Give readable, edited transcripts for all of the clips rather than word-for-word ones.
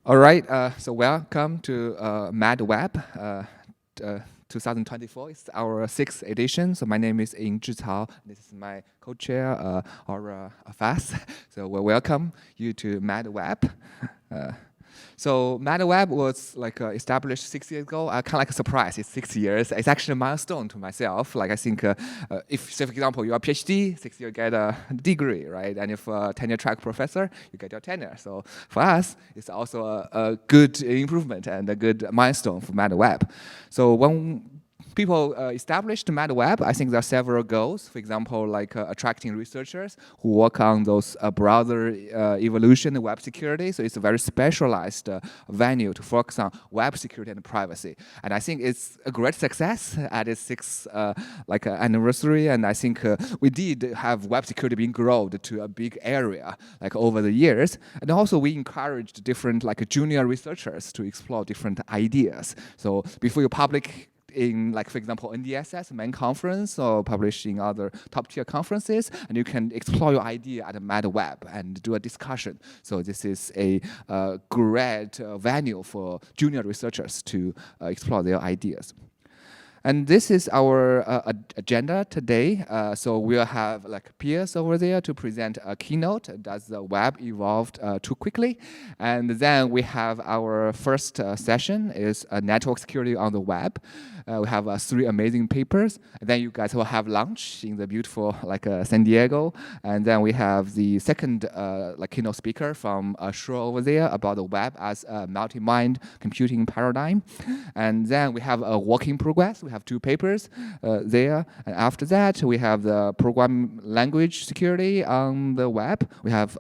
All right, so welcome to MADWeb 2024. It's our 6th edition. So my name is Inria. This is my co-chair, Aura Fast. So we welcome you to MADWeb. So MADWeb was established 6 years ago. Kind of like a surprise. It's 6 years. It's actually a milestone to myself. Like I think, if, say for example, you are a PhD, 6 years you get a degree, right? And if a tenure track professor, you get your tenure. So for us, it's also a good improvement and a good milestone for MADWeb. So when people established MADWeb, I think there are several goals. For example, like attracting researchers who work on those browser evolution and web security. So it's a very specialized venue to focus on web security and privacy. And I think it's a great success at its 6th anniversary. And I think we did have web security being grown to a big area over the years. And also we encouraged different junior researchers to explore different ideas. So before you public in for example, NDSS main conference or publish in other top tier conferences, and you can explore your idea at MADWeb and do a discussion. So this is a great venue for junior researchers to explore their ideas. And this is our agenda today. So we'll have Pierre over there to present a keynote. Does the web evolved too quickly? And then we have our first session is network security on the web. We have 3 amazing papers. And then you guys will have lunch in the beautiful San Diego. And then we have the second keynote speaker from Shuo over there about the web as a multi-mind computing paradigm. And then we have a work in progress. We have 2 papers there. And after that, we have the program language security on the web. We have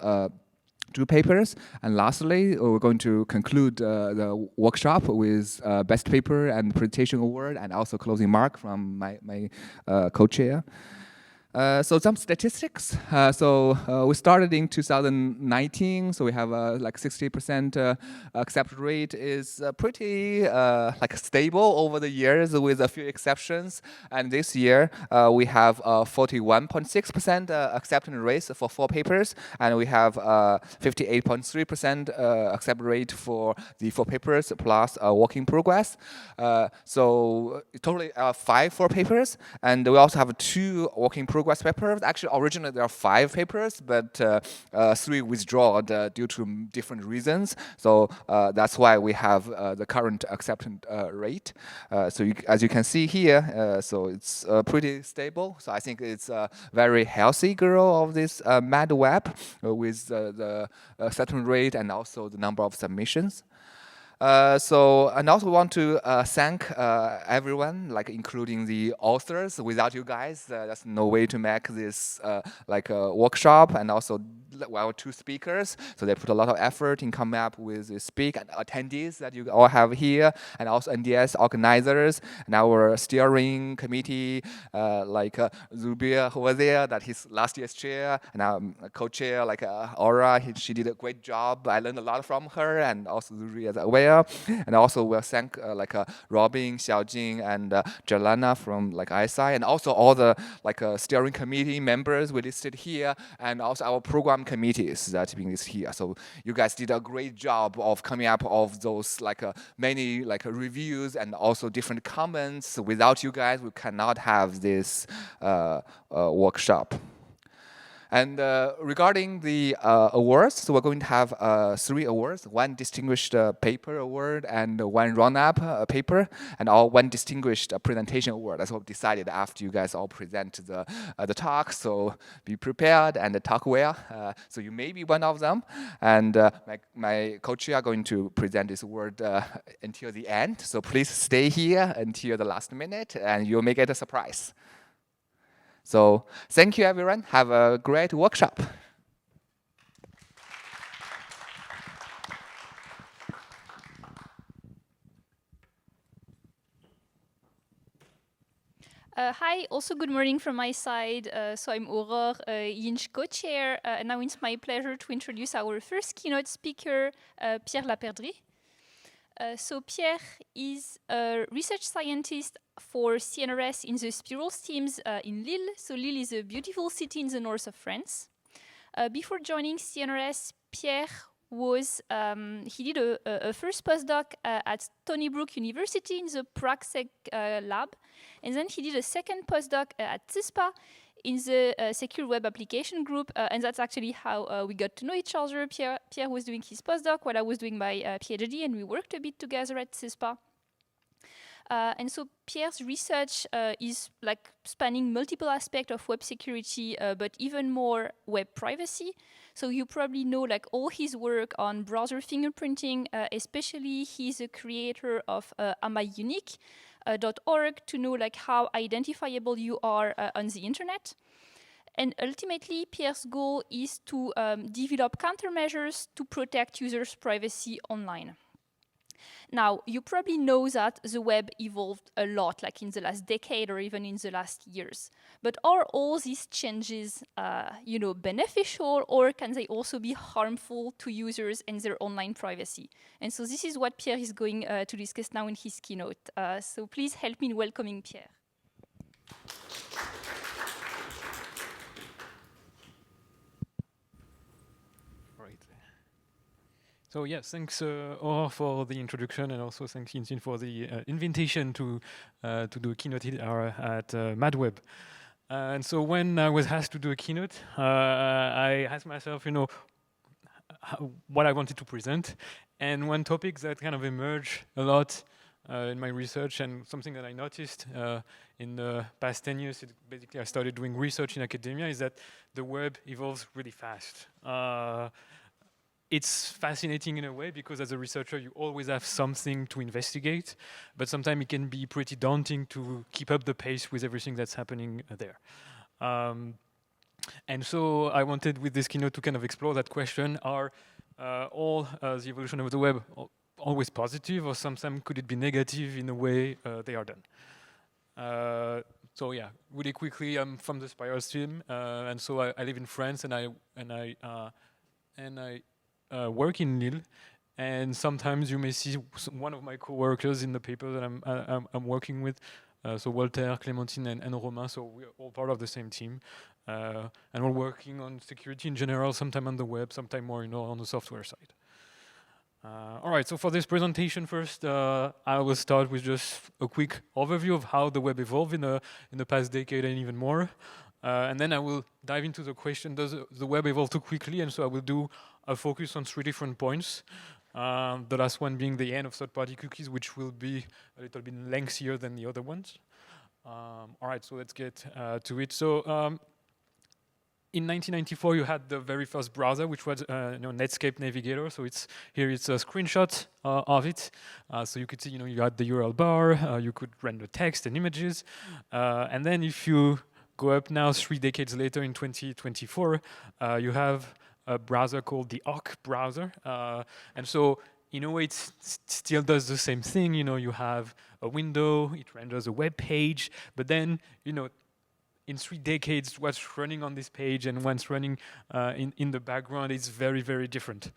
2 papers. And lastly, we're going to conclude the workshop with best paper and presentation award and also closing mark from my co-chair. So some statistics. We started in 2019. So we have 60% accept rate is pretty stable over the years with a few exceptions. And this year we have 41.6% acceptance rate for 4 papers, and we have 58.3% accept rate for the 4 papers plus work in progress. So totally 5 4 papers, and we also have 2 work in progress papers. Actually, originally there are 5 papers, but 3 withdrawn due to different reasons. So that's why we have the current acceptance rate. So as you can see here, so it's pretty stable. So I think it's a very healthy growth of this MADWeb with the acceptance rate and also the number of submissions. And also want to thank everyone, including the authors. Without you guys, there's no way to make this a workshop, and also our 2 speakers. So they put a lot of effort in coming up with the speak and attendees that you all have here, and also NDS organizers and our steering committee, Zubir over there, that he's last year's chair, and our co-chair Aura. She did a great job. I learned a lot from her, and also Zubir as well. And also we'll thank Robin, Xiaojing, and Jelana from ISI, and also all the steering committee members we listed here, and also our program committees that being listed here. So you guys did a great job of coming up of those many reviews and also different comments. Without you guys, we cannot have this workshop. And regarding the awards, so we're going to have 3 awards: 1 distinguished paper award, and 1 run-up paper, and 1 distinguished presentation award. That's what we decided after you guys all present the talk. So be prepared and talk well. So you may be one of them. And my co-chair are going to present this award until the end. So please stay here until the last minute, and you may get a surprise. So thank you, everyone. Have a great workshop. Hi, also good morning from my side. So I'm Aurore, Yinch co-chair, and now it's my pleasure to introduce our first keynote speaker, Pierre Laperdrix. So Pierre is a research scientist for CNRS in the Spirals teams in Lille. So Lille is a beautiful city in the north of France. Before joining CNRS, Pierre was he did a first postdoc at Stony Brook University in the PragSec lab, and then he did a second postdoc at CISPA in the Secure Web Application group, and that's actually how we got to know each other. Pierre was doing his postdoc while I was doing my PhD, and we worked a bit together at CISPA. And so Pierre's research is like spanning multiple aspects of web security, but even more web privacy. So you probably know like all his work on browser fingerprinting, especially he's a creator of AmIUnique.org to know like how identifiable you are on the internet. And ultimately, Pierre's goal is to develop countermeasures to protect users' privacy online. Now, you probably know that the web evolved a lot, like in the last decade or even in the last years. But are all these changes, beneficial, or can they also be harmful to users and their online privacy? And so this is what Pierre is going to discuss now in his keynote. So please help me in welcoming Pierre. So yes, thanks Aurore for the introduction, and also thanks Yinxin for the invitation to do a keynote here at MADWeb. And so when I was asked to do a keynote, I asked myself, what I wanted to present. And one topic that kind of emerged a lot in my research, and something that I noticed in the past 10 years, basically I started doing research in academia, is that the web evolves really fast. It's fascinating in a way because as a researcher, you always have something to investigate, but sometimes it can be pretty daunting to keep up the pace with everything that's happening there. And so I wanted with this keynote to kind of explore that question. Are all the evolution of the web always positive, or sometimes could it be negative in the way they are done? So yeah, really quickly, I'm from the Spires team, and so I live in France, and I work in Lille, and sometimes you may see one of my co-workers in the paper that I'm working with. So Walter, Clémentine, and Romain. So we're all part of the same team, and we're working on security in general. Sometime on the web, sometime more, on the software side. All right. So for this presentation, first I will start with just a quick overview of how the web evolved in the past decade and even more. And then I will dive into the question, does the web evolve too quickly? And so I will do a focus on 3 different points. The last one being the end of third-party cookies, which will be a little bit lengthier than the other ones. All right, so let's get to it. So in 1994, you had the very first browser, which was Netscape Navigator. So it's a screenshot of it. So you could see, you had the URL bar. You could render text and images. And then if you go up now 3 decades later in 2024, you have a browser called the Arc browser. And so in a way, it still does the same thing. You have a window, it renders a web page, but then, in 3 decades, what's running on this page and what's running in the background is very, very different.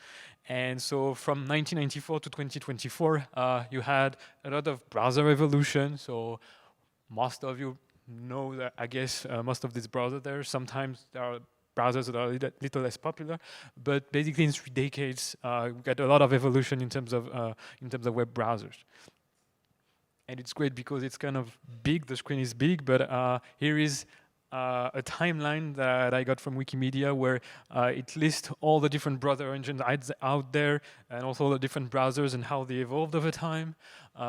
And so from 1994 to 2024, you had a lot of browser evolution. So most of you know that, I guess, most of these browsers there. Sometimes there are browsers that are a little less popular, but basically in 3 decades, we got a lot of evolution in terms of web browsers. And it's great because it's kind of big. The screen is big, but here is a timeline that I got from Wikimedia where it lists all the different browser engines out there, and also the different browsers and how they evolved over time.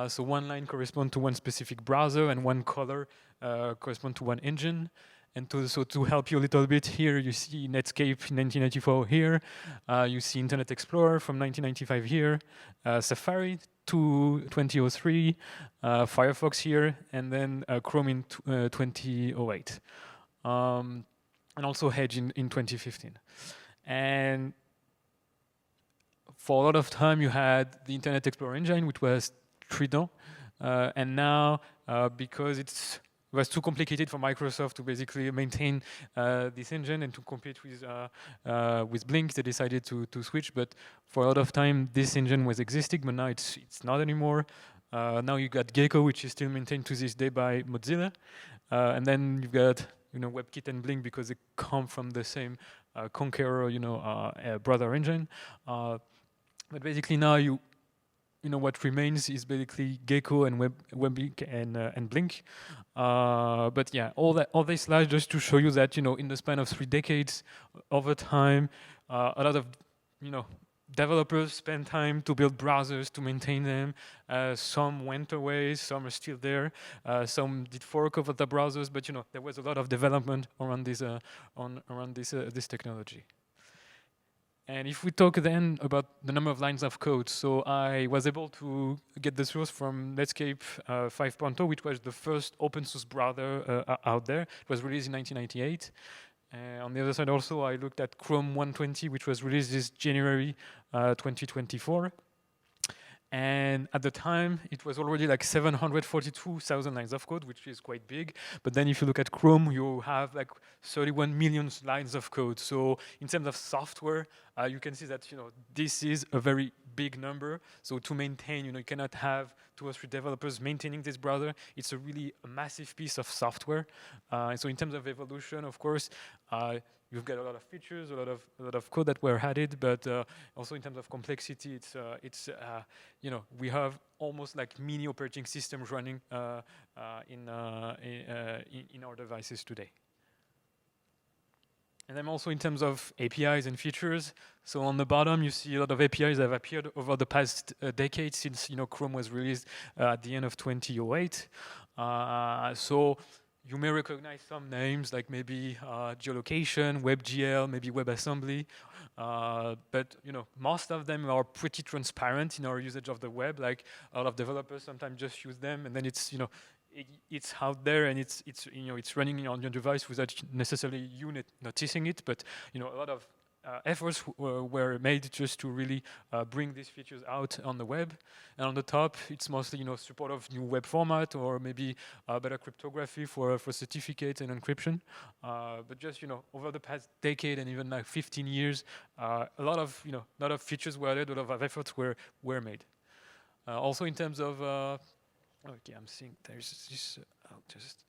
So one line corresponds to one specific browser, and one color corresponds to one engine. And to help you a little bit, here you see Netscape in 1994 here. You see Internet Explorer from 1995 here. Safari to 2003. Firefox here. And then Chrome in 2008. And also Edge in 2015. And for a lot of time, you had the Internet Explorer engine, which was Trident. And now, because it was too complicated for Microsoft to basically maintain this engine and to compete with Blink, they decided to switch. But for a lot of time, this engine was existing, but now it's not anymore. Now you got Gecko, which is still maintained to this day by Mozilla, and then you've got WebKit and Blink because they come from the same Conqueror, brother engine. But basically now you know what remains is basically Gecko and Weblink and Blink. But yeah, all these slides just to show you that in the span of 3 decades, over time, a lot of developers spend time to build browsers, to maintain them. Some went away, some are still there. Some did fork over the browsers, but there was a lot of development around this technology. And if we talk then about the number of lines of code, so I was able to get the source from Netscape 5.0, which was the first open source browser out there. It was released in 1998. On the other side also, I looked at Chrome 120, which was released this January 2024. And at the time, it was already like 742,000 lines of code, which is quite big. But then if you look at Chrome, you have like 31 million lines of code. So in terms of software, you can see that this is a very big number. So to maintain, you cannot have 2 or 3 developers maintaining this browser. It's a really massive piece of software. And so in terms of evolution, of course, you've got a lot of features, a lot of code that were added, but also in terms of complexity, we have almost like mini operating systems running in our devices today. And then also in terms of APIs and features, so on the bottom you see a lot of APIs that have appeared over the past decade since Chrome was released at the end of 2008. So you may recognize some names like maybe geolocation, WebGL, maybe WebAssembly, but most of them are pretty transparent in our usage of the web. Like a lot of developers sometimes just use them, and then it's it's out there and it's running on your device without necessarily you noticing it. But a lot of efforts were made just to really bring these features out on the web. And on the top, it's mostly support of new web format or maybe better cryptography for certificates and encryption. But just over the past decade and even like 15 years, a lot of features were added, a lot of efforts were made. Also in terms of okay, I'm seeing there's this. I'll just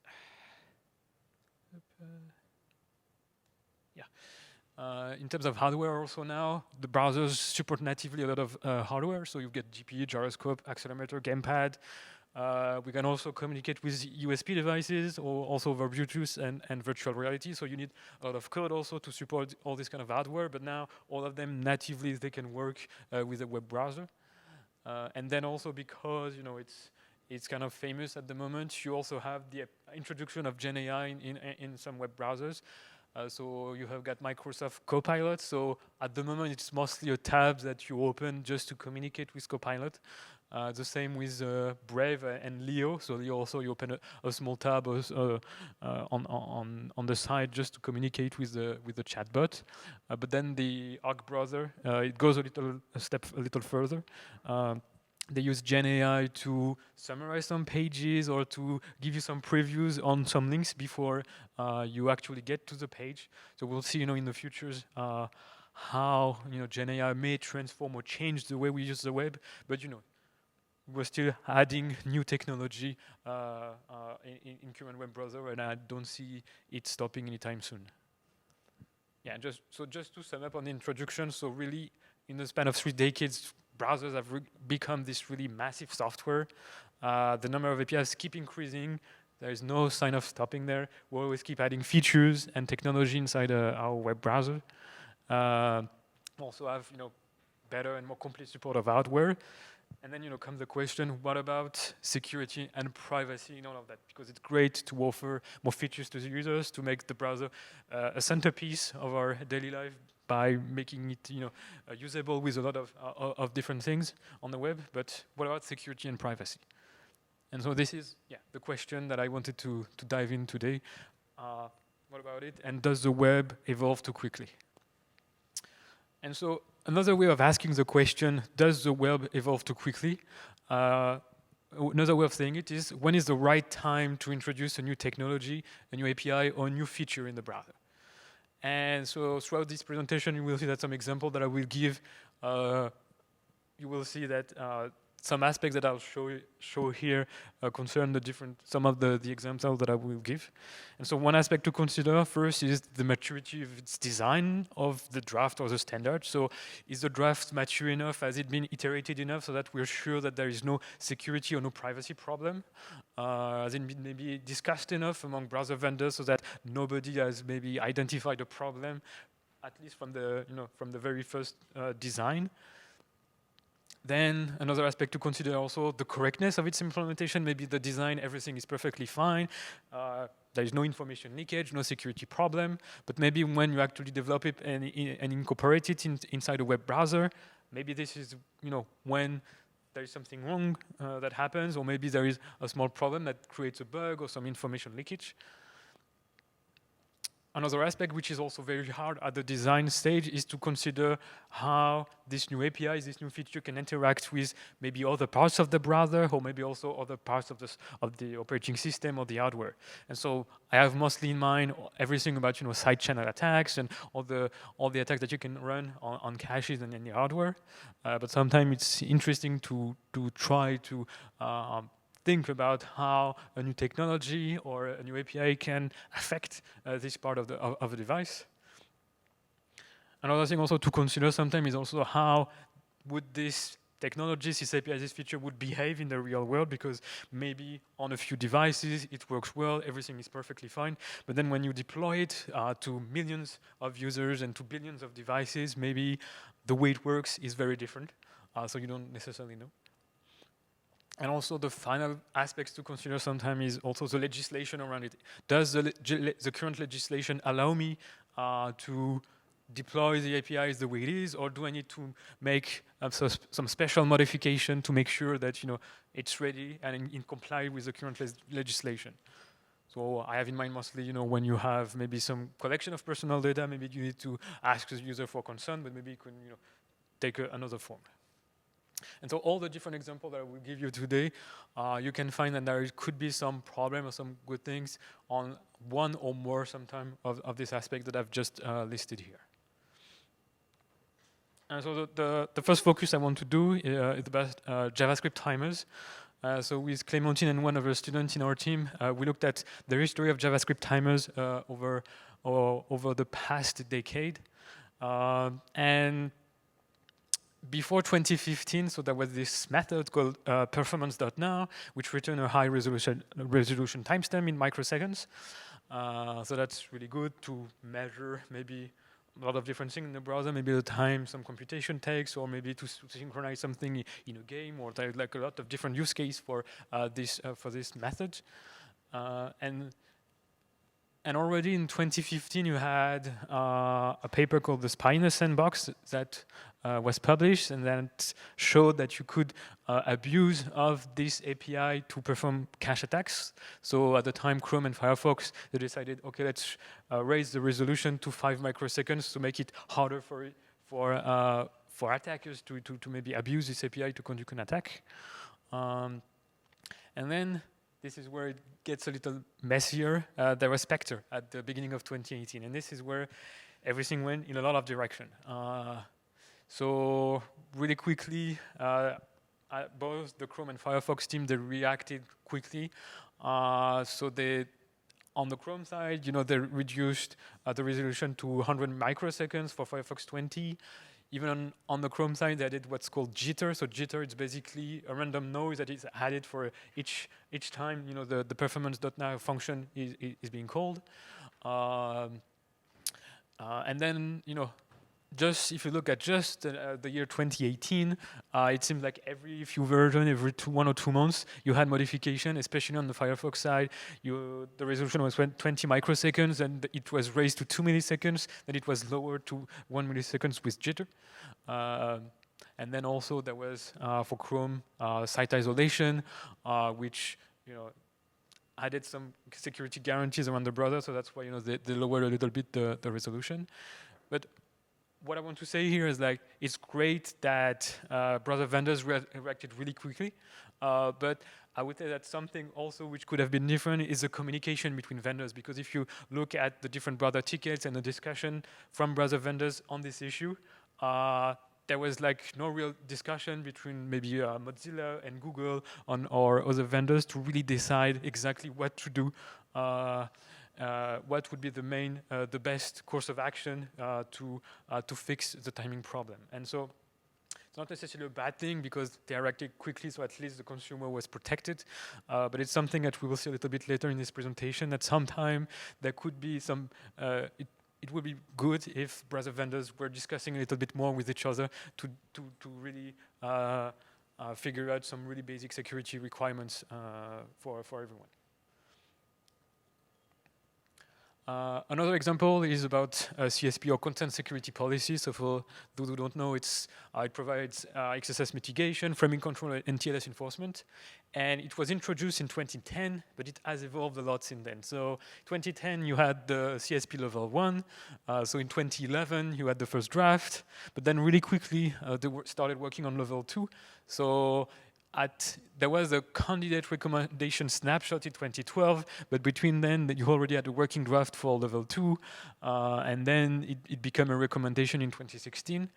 yeah. In terms of hardware also now, the browsers support natively a lot of hardware. So you get GPU, gyroscope, accelerometer, gamepad. We can also communicate with USB devices or also over Bluetooth and virtual reality. So you need a lot of code also to support all this kind of hardware. But now all of them natively, they can work with a web browser. And then also because it's kind of famous at the moment, you also have the introduction of Gen AI in some web browsers. So you have got Microsoft Copilot. So at the moment, it's mostly a tab that you open just to communicate with Copilot. The same with Brave and Leo. So Leo also, you open a small tab on the side just to communicate with the chatbot. But then the Arc browser, it goes a little further. They use Gen AI to summarize some pages or to give you some previews on some links before you actually get to the page. So we'll see, in the futures how Gen AI may transform or change the way we use the web. But we're still adding new technology in current web browser, and I don't see it stopping anytime soon. Yeah, just to sum up on the introduction. So really, in the span of 3 decades, browsers have become this really massive software. The number of APIs keep increasing. There is no sign of stopping there. We always keep adding features and technology inside our web browser. Also have better and more complete support of hardware. And then comes the question: what about security and privacy in all of that? Because it's great to offer more features to the users, to make the browser a centerpiece of our daily life by making it usable with a lot of different things on the web. But what about security and privacy? And so this is the question that I wanted to dive in today. What about it? And does the web evolve too quickly? And so another way of asking the question, does the web evolve too quickly? Another way of saying it is, when is the right time to introduce a new technology, a new API, or a new feature in the browser? And so throughout this presentation, you will see that some example that I will give, you will see that some aspects that I'll show here concern some of the examples that I will give. And so one aspect to consider first is the maturity of its design of the draft or the standard. So is the draft mature enough? Has it been iterated enough so that we're sure that there is no security or no privacy problem? Has it been maybe discussed enough among browser vendors so that nobody has maybe identified a problem, at least from the very first design? Then another aspect to consider also the correctness of its implementation. Maybe the design, everything is perfectly fine. There is no information leakage, no security problem. But maybe when you actually develop it and incorporate it inside a web browser, maybe this is when there is something wrong that happens, or maybe there is a small problem that creates a bug or some information leakage. Another aspect which is also very hard at the design stage is to consider how this new API, this new feature can interact with maybe other parts of the browser or maybe also other parts of the operating system or the hardware. And so I have mostly in mind everything about side channel attacks and all the attacks that you can run on caches and in the hardware. But sometimes it's interesting to try to think about how a new technology or a new API can affect this part of the device. Another thing also to consider sometimes is also how would this technology, this API, this feature would behave in the real world, because maybe on a few devices it works well, everything is perfectly fine, but then when you deploy it to millions of users and to billions of devices, maybe the way it works is very different, so you don't necessarily know. And also the final aspects to consider sometimes is also the legislation around it. Does the current legislation allow me to deploy the APIs the way it is, or do I need to make some special modification to make sure that it's ready and in comply with the current legislation? So I have in mind mostly, when you have maybe some collection of personal data, maybe you need to ask the user for consent, but maybe it could take another form. And so all the different examples that I will give you today, you can find that there could be some problem or some good things on one or more sometime of this aspect that I've just listed here. And so the first focus I want to do is about JavaScript timers. So with Clémentine and one of her students in our team, we looked at the history of JavaScript timers over the past decade. And before 2015, so there was this method called performance.now, which returned a high resolution timestamp in microseconds. So that's really good to measure maybe a lot of different things in the browser, maybe the time some computation takes, or maybe to synchronize something in a game, or there's like a lot of different use case for this method. And already in 2015, you had a paper called the Spinner Sandbox that was published, and that showed that you could abuse of this API to perform cache attacks. So at the time, Chrome and Firefox, they decided, okay, let's raise the resolution to 5 microseconds to make it harder for attackers to maybe abuse this API to conduct an attack. And then this is where it gets a little messier. There was Spectre at the beginning of 2018, and this is where everything went in a lot of direction. So really quickly, both the Chrome and Firefox team, they reacted quickly. So they, on the Chrome side, they reduced the resolution to 100 microseconds for Firefox 20. Even on the Chrome side, they added what's called jitter. So jitter is basically a random noise that is added for each time the performance.now function is being called. And then just if you look at just the year 2018, it seems like every few versions, every 1 or 2 months, you had modification, especially on the Firefox side. The resolution was 20 microseconds, and it was raised to 2 milliseconds, then it was lowered to 1 milliseconds with jitter. And then also there was, for Chrome, site isolation, which added some security guarantees around the browser, so that's why they lowered a little bit the resolution. But what I want to say here is it's great that browser vendors reacted really quickly, but I would say that something also which could have been different is the communication between vendors, because if you look at the different browser tickets and the discussion from browser vendors on this issue, there was like no real discussion between maybe Mozilla and Google or other vendors to really decide exactly what to do, what would be the best course of action to fix the timing problem. And so it's not necessarily a bad thing because they reacted quickly, so at least the consumer was protected. But it's something that we will see a little bit later in this presentation, that sometime there could be some, it would be good if browser vendors were discussing a little bit more with each other to really figure out some really basic security requirements for everyone. Another example is about CSP, or content security policy. So for those who don't know, it provides XSS mitigation, framing control, and TLS enforcement. And it was introduced in 2010, but it has evolved a lot since then. So 2010, you had the CSP level 1. So in 2011, you had the first draft. But then really quickly, they started working on level 2. So there was a candidate recommendation snapshot in 2012, but between then you already had a working draft for level 2, and then it became a recommendation in 2016.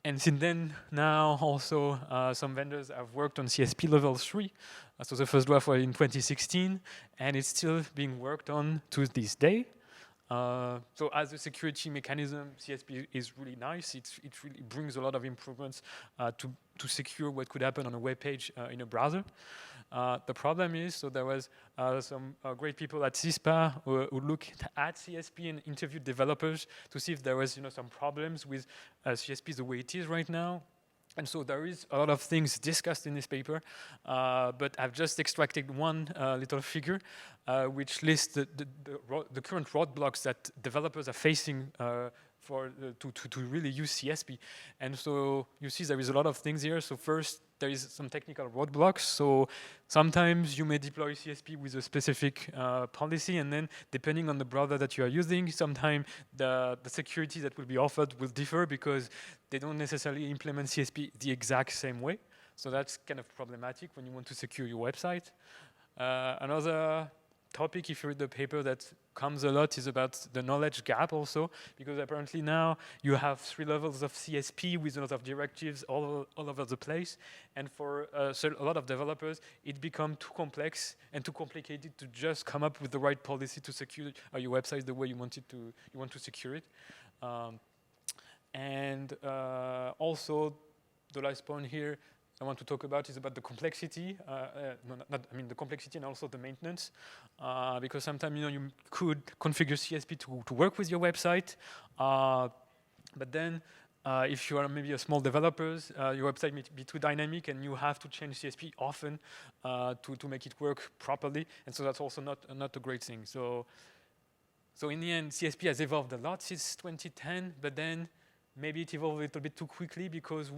And since then, now also some vendors have worked on CSP level 3. So the first draft was in 2016, and it's still being worked on to this day. So as a security mechanism, CSP is really nice. It really brings a lot of improvements to secure what could happen on a web page in a browser. The problem is, so there was some great people at CISPA who looked at CSP and interviewed developers to see if there was some problems with CSP the way it is right now. And so there is a lot of things discussed in this paper, but I've just extracted one little figure which lists the current roadblocks that developers are facing to really use CSP. And so you see there is a lot of things here. So first, there is some technical roadblocks. So sometimes you may deploy CSP with a specific policy, and then depending on the browser that you are using, sometimes the security that will be offered will differ because they don't necessarily implement CSP the exact same way. So that's kind of problematic when you want to secure your website. Another topic, if you read the paper, that comes a lot is about the knowledge gap also, because apparently now you have 3 levels of CSP with a lot of directives all over the place, and for a lot of developers it becomes too complex and too complicated to just come up with the right policy to secure your website the way you want to secure it. Also the last point here I want to talk about is about the complexity. The complexity and also the maintenance, because sometimes you could configure CSP to work with your website, but then if you are maybe a small developer, your website may be too dynamic, and you have to change CSP often to make it work properly, and so that's also not a great thing. So in the end, CSP has evolved a lot since 2010, but then maybe it evolved a little bit too quickly because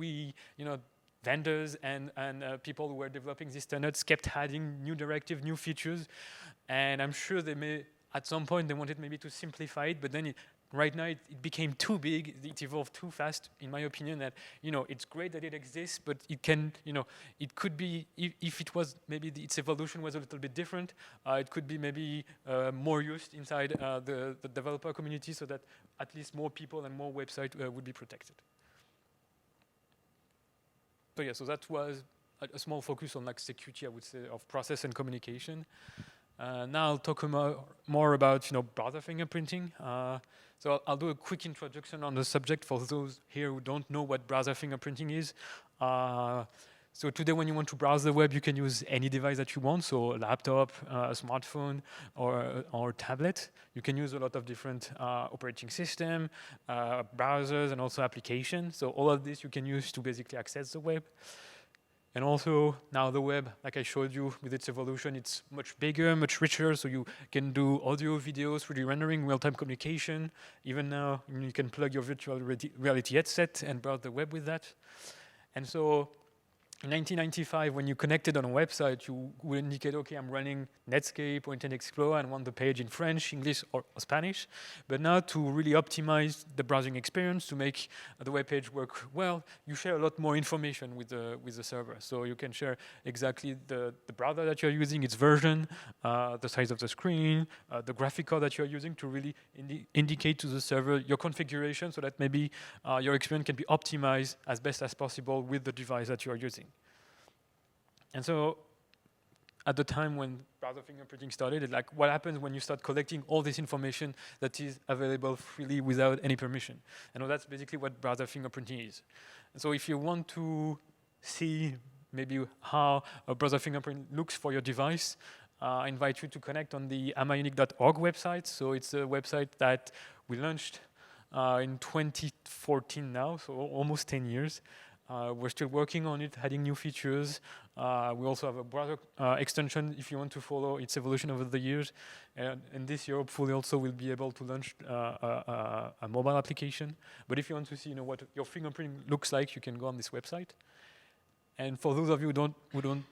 vendors and people who were developing these standards kept adding new directives, new features, and I'm sure they may, at some point, they wanted maybe to simplify it, but then right now it became too big, it evolved too fast, in my opinion, that, it's great that it exists, but it can, it could be, if it was, maybe its evolution was a little bit different, it could be maybe more used inside the developer community so that at least more people and more websites would be protected. So yeah, so that was a small focus on security, I would say, of process and communication. Now I'll talk more about browser fingerprinting. So I'll do a quick introduction on the subject for those here who don't know what browser fingerprinting is. So today, when you want to browse the web, you can use any device that you want, so a laptop, a smartphone, or a tablet. You can use a lot of different operating systems, browsers, and also applications. So all of this you can use to basically access the web. And also, now the web, like I showed you, with its evolution, it's much bigger, much richer, so you can do audio, video, 3D rendering, real-time communication. Even now, you can plug your virtual reality headset and browse the web with that. And so in 1995, when you connected on a website, you would indicate, okay, I'm running Netscape or Internet Explorer and want the page in French, English, or Spanish. But now to really optimize the browsing experience, to make the web page work well, you share a lot more information with the server. So you can share exactly the browser that you're using, its version, the size of the screen, the graphic card that you're using to really indicate to the server your configuration so that maybe your experience can be optimized as best as possible with the device that you're using. And so at the time when browser fingerprinting started, it's like what happens when you start collecting all this information that is available freely without any permission? And that's basically what browser fingerprinting is. And so if you want to see maybe how a browser fingerprint looks for your device, I invite you to connect on the amaionic.org website. So it's a website that we launched in 2014 now, so almost 10 years. We're still working on it, adding new features. We also have a browser extension if you want to follow its evolution over the years. And this year, hopefully, also we'll be able to launch a mobile application. But if you want to see, what your fingerprint looks like, you can go on this website. And for those of you who don't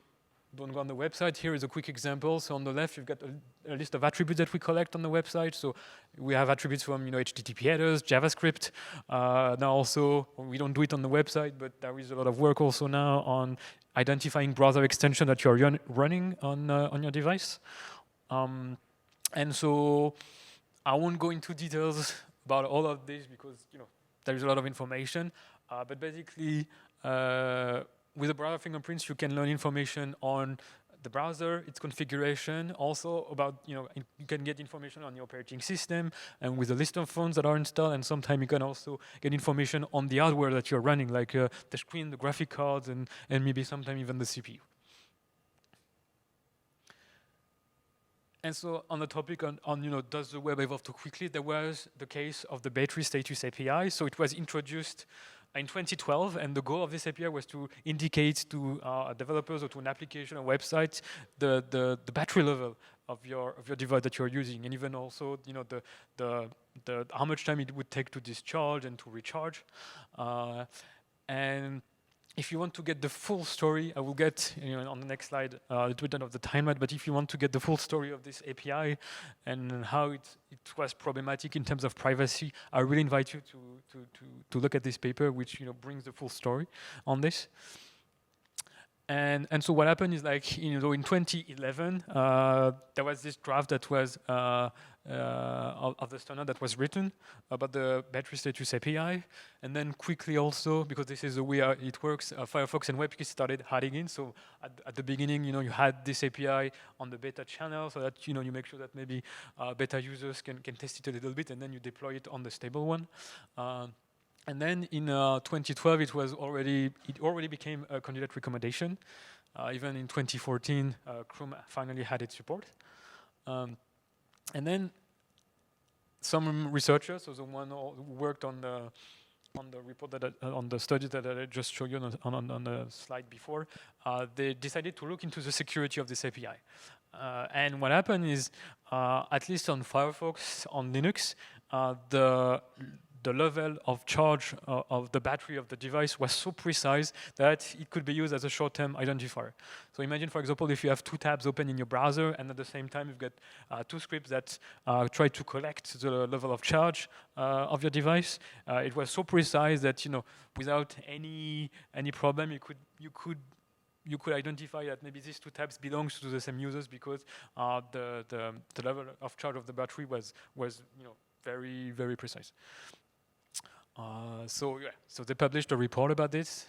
go on the website, here is a quick example. So on the left, you've got a list of attributes that we collect on the website. So we have attributes from HTTP headers, JavaScript. Now also, we don't do it on the website, but there is a lot of work also now on identifying browser extension that you're running on your device. And so I won't go into details about all of this because there is a lot of information. But basically, with the browser fingerprints, you can learn information on the browser, its configuration, also about, you can get information on your operating system and with a list of phones that are installed, and sometimes you can also get information on the hardware that you're running, like the screen, the graphic cards, and maybe sometimes even the CPU. And so on the topic on does the web evolve too quickly, there was the case of the battery status API. So it was introduced in 2012, and the goal of this API was to indicate to developers or to an application or website the battery level of your device that you're using, and even also the how much time it would take to discharge and to recharge. And if you want to get the full story, I will get on the next slide a little bit of the timeline. But if you want to get the full story of this API and how it was problematic in terms of privacy, I really invite you to look at this paper, which brings the full story on this. And so what happened is, like, in 2011, there was this draft that was of the standard that was written about the battery status API, and then quickly also, because this is the way it works, Firefox and WebKit started adding in. So at the beginning, you had this API on the beta channel, so that you make sure that maybe beta users can test it a little bit, and then you deploy it on the stable one. And then in 2012, it already became a candidate recommendation. Even in 2014, Chrome finally had its support. And then some researchers, so the one who worked on the report on the study that I just showed you on the slide before, they decided to look into the security of this API. And what happened is, at least on Firefox, on Linux, the level of charge of the battery of the device was so precise that it could be used as a short-term identifier. So imagine, for example, if you have two tabs open in your browser, and at the same time you've got two scripts that try to collect the level of charge of your device. It was so precise that without any problem, you could identify that maybe these two tabs belongs to the same users, because the level of charge of the battery was very, very precise. So they published a report about this,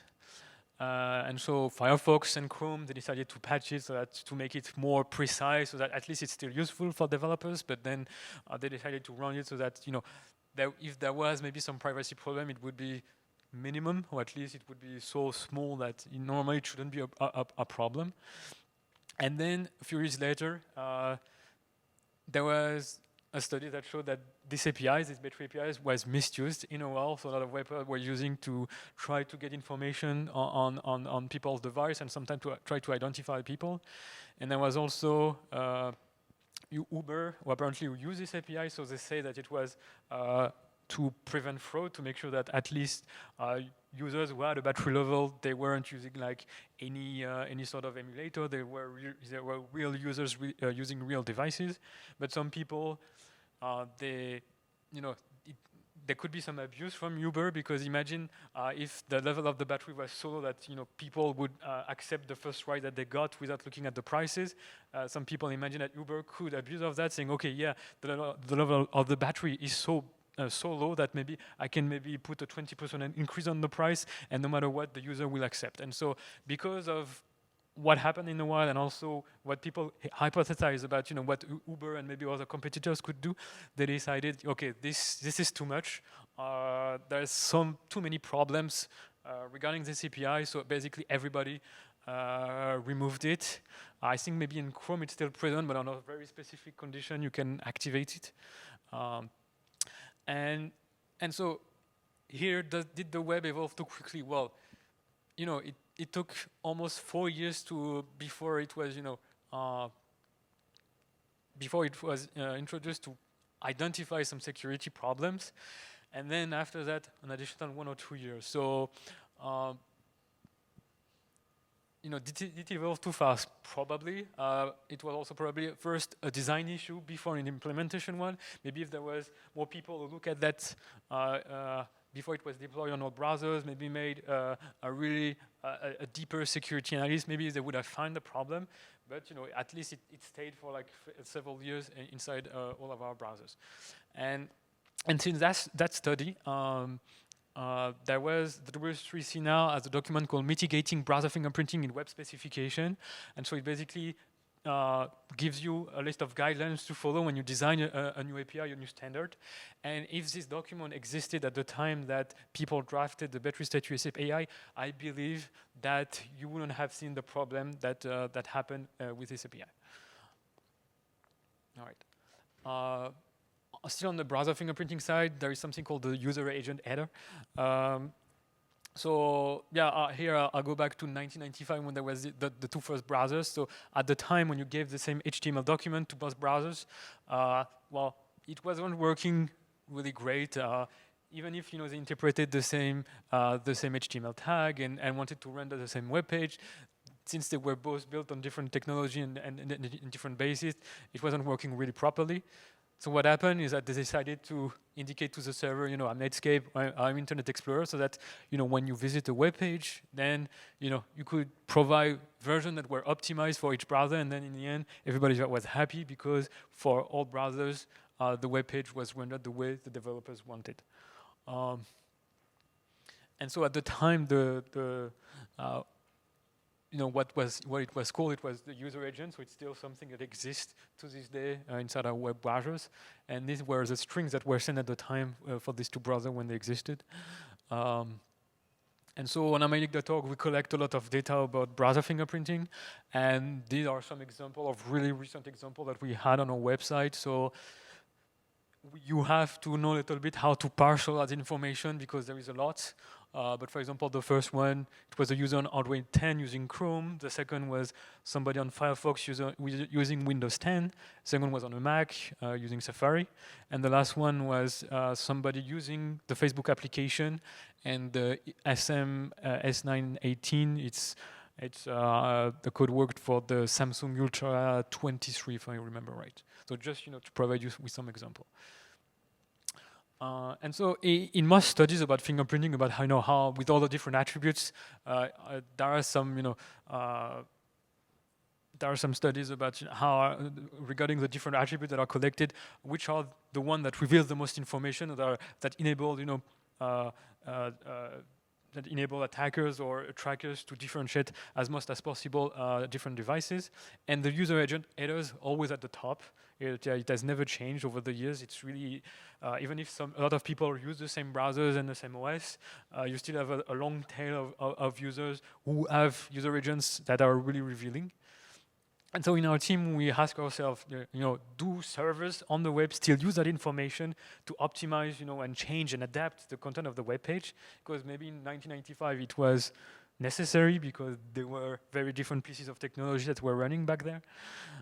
and so Firefox and Chrome, they decided to patch it so that to make it more precise, so that at least it's still useful for developers. But then they decided to run it so that if there was maybe some privacy problem, it would be minimum, or at least it would be so small that normally it shouldn't be a problem. And then a few years later, there was a study that showed that these APIs, these battery APIs, was misused in a while. So a lot of websites were using to try to get information on people's device, and sometimes to try to identify people. And there was also Uber, who apparently use this API. So they say that it was to prevent fraud, to make sure that at least users who had a battery level, they weren't using like any sort of emulator. They were real users using real devices. But some people, there could be some abuse from Uber, because imagine if the level of the battery was so low that people would accept the first ride that they got without looking at the prices. Some people imagine that Uber could abuse of that, saying, okay, yeah, the level of the battery is so low that maybe I can put a 20% increase on the price, and no matter what, the user will accept. And so because of what happened in the wild, and also what people hypothesize about, what Uber and maybe other competitors could do, they decided, okay, this is too much. There's too many problems regarding this API, so basically everybody removed it. I think maybe in Chrome it's still present, but on a very specific condition you can activate it. And so here, did the web evolve too quickly? Well, it took almost 4 years before it was introduced to identify some security problems, and then after that an additional 1 or 2 years. So did it evolve too fast? Probably. It was also probably first a design issue before an implementation one. Maybe if there was more people who look at that before it was deployed on all browsers, maybe made a deeper security analysis, maybe they would have found the problem. But at least it stayed for like several years inside all of our browsers. And since that study, there was the W3C now as a document called Mitigating Browser Fingerprinting in Web Specification. And so it basically gives you a list of guidelines to follow when you design a new API, a new standard. And if this document existed at the time that people drafted the battery state USF AI, I believe that you wouldn't have seen the problem that happened with this API. All right. Still on the browser fingerprinting side, there is something called the user agent header. So yeah, here I'll go back to 1995 when there was the two first browsers. So at the time when you gave the same HTML document to both browsers, well, it wasn't working really great. Even if they interpreted the same HTML tag and wanted to render the same web page, since they were both built on different technology and different bases, it wasn't working really properly. So what happened is that they decided to indicate to the server, I'm Netscape, I'm Internet Explorer, so that, when you visit a web page, then, you could provide versions that were optimized for each browser, and then in the end, everybody was happy because for all browsers, the web page was rendered the way the developers wanted. And so at the time, what it was called, it was the user agent, so it's still something that exists to this day inside our web browsers. And these were the strings that were sent at the time for these two browsers when they existed. And so on Amailic.org, we collect a lot of data about browser fingerprinting, and these are some examples of really recent examples that we had on our website. So you have to know a little bit how to parcel that information because there is a lot. But for example, the first one, it was a user on Android 10 using Chrome. The second was somebody on Firefox using Windows 10. Second was on a Mac using Safari. And the last one was somebody using the Facebook application and the SM S918. It's the code worked for the Samsung Ultra 23, if I remember right. So just to provide you with some example. And so in most studies about fingerprinting, about how with all the different attributes, there are some studies about how regarding the different attributes that are collected, which are the one that reveals the most information, that enable that enable attackers or trackers to differentiate as much as possible different devices. And the user agent header is always at the top. It has never changed over the years. It's really, even if a lot of people use the same browsers and the same OS, you still have a long tail of users who have user agents that are really revealing. And so in our team, we ask ourselves, do servers on the web still use that information to optimize, and change and adapt the content of the web page? Because maybe in 1995 it was necessary because there were very different pieces of technology that were running back there.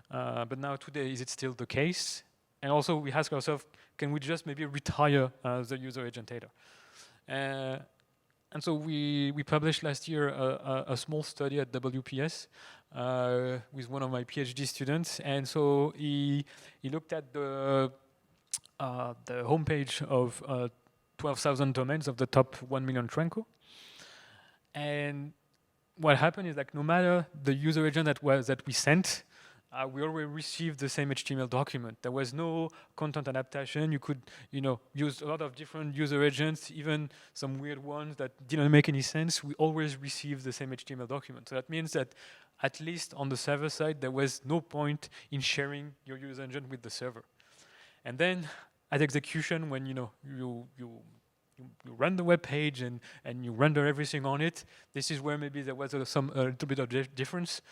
But now today, is it still the case? And also we ask ourselves, can we just maybe retire the user agent header? And so we published last year a small study at WPS with one of my PhD students. And so he looked at the homepage of 12,000 domains of the top 1 million Tranco. And what happened is, like, no matter the user agent that we sent, we already received the same HTML document. There was no content adaptation. You could, use a lot of different user agents, even some weird ones that didn't make any sense. We always received the same HTML document. So that means that at least on the server side, there was no point in sharing your user agent with the server. And then at execution, when you run the web page and you render everything on it, this is where maybe there was a little bit of difference.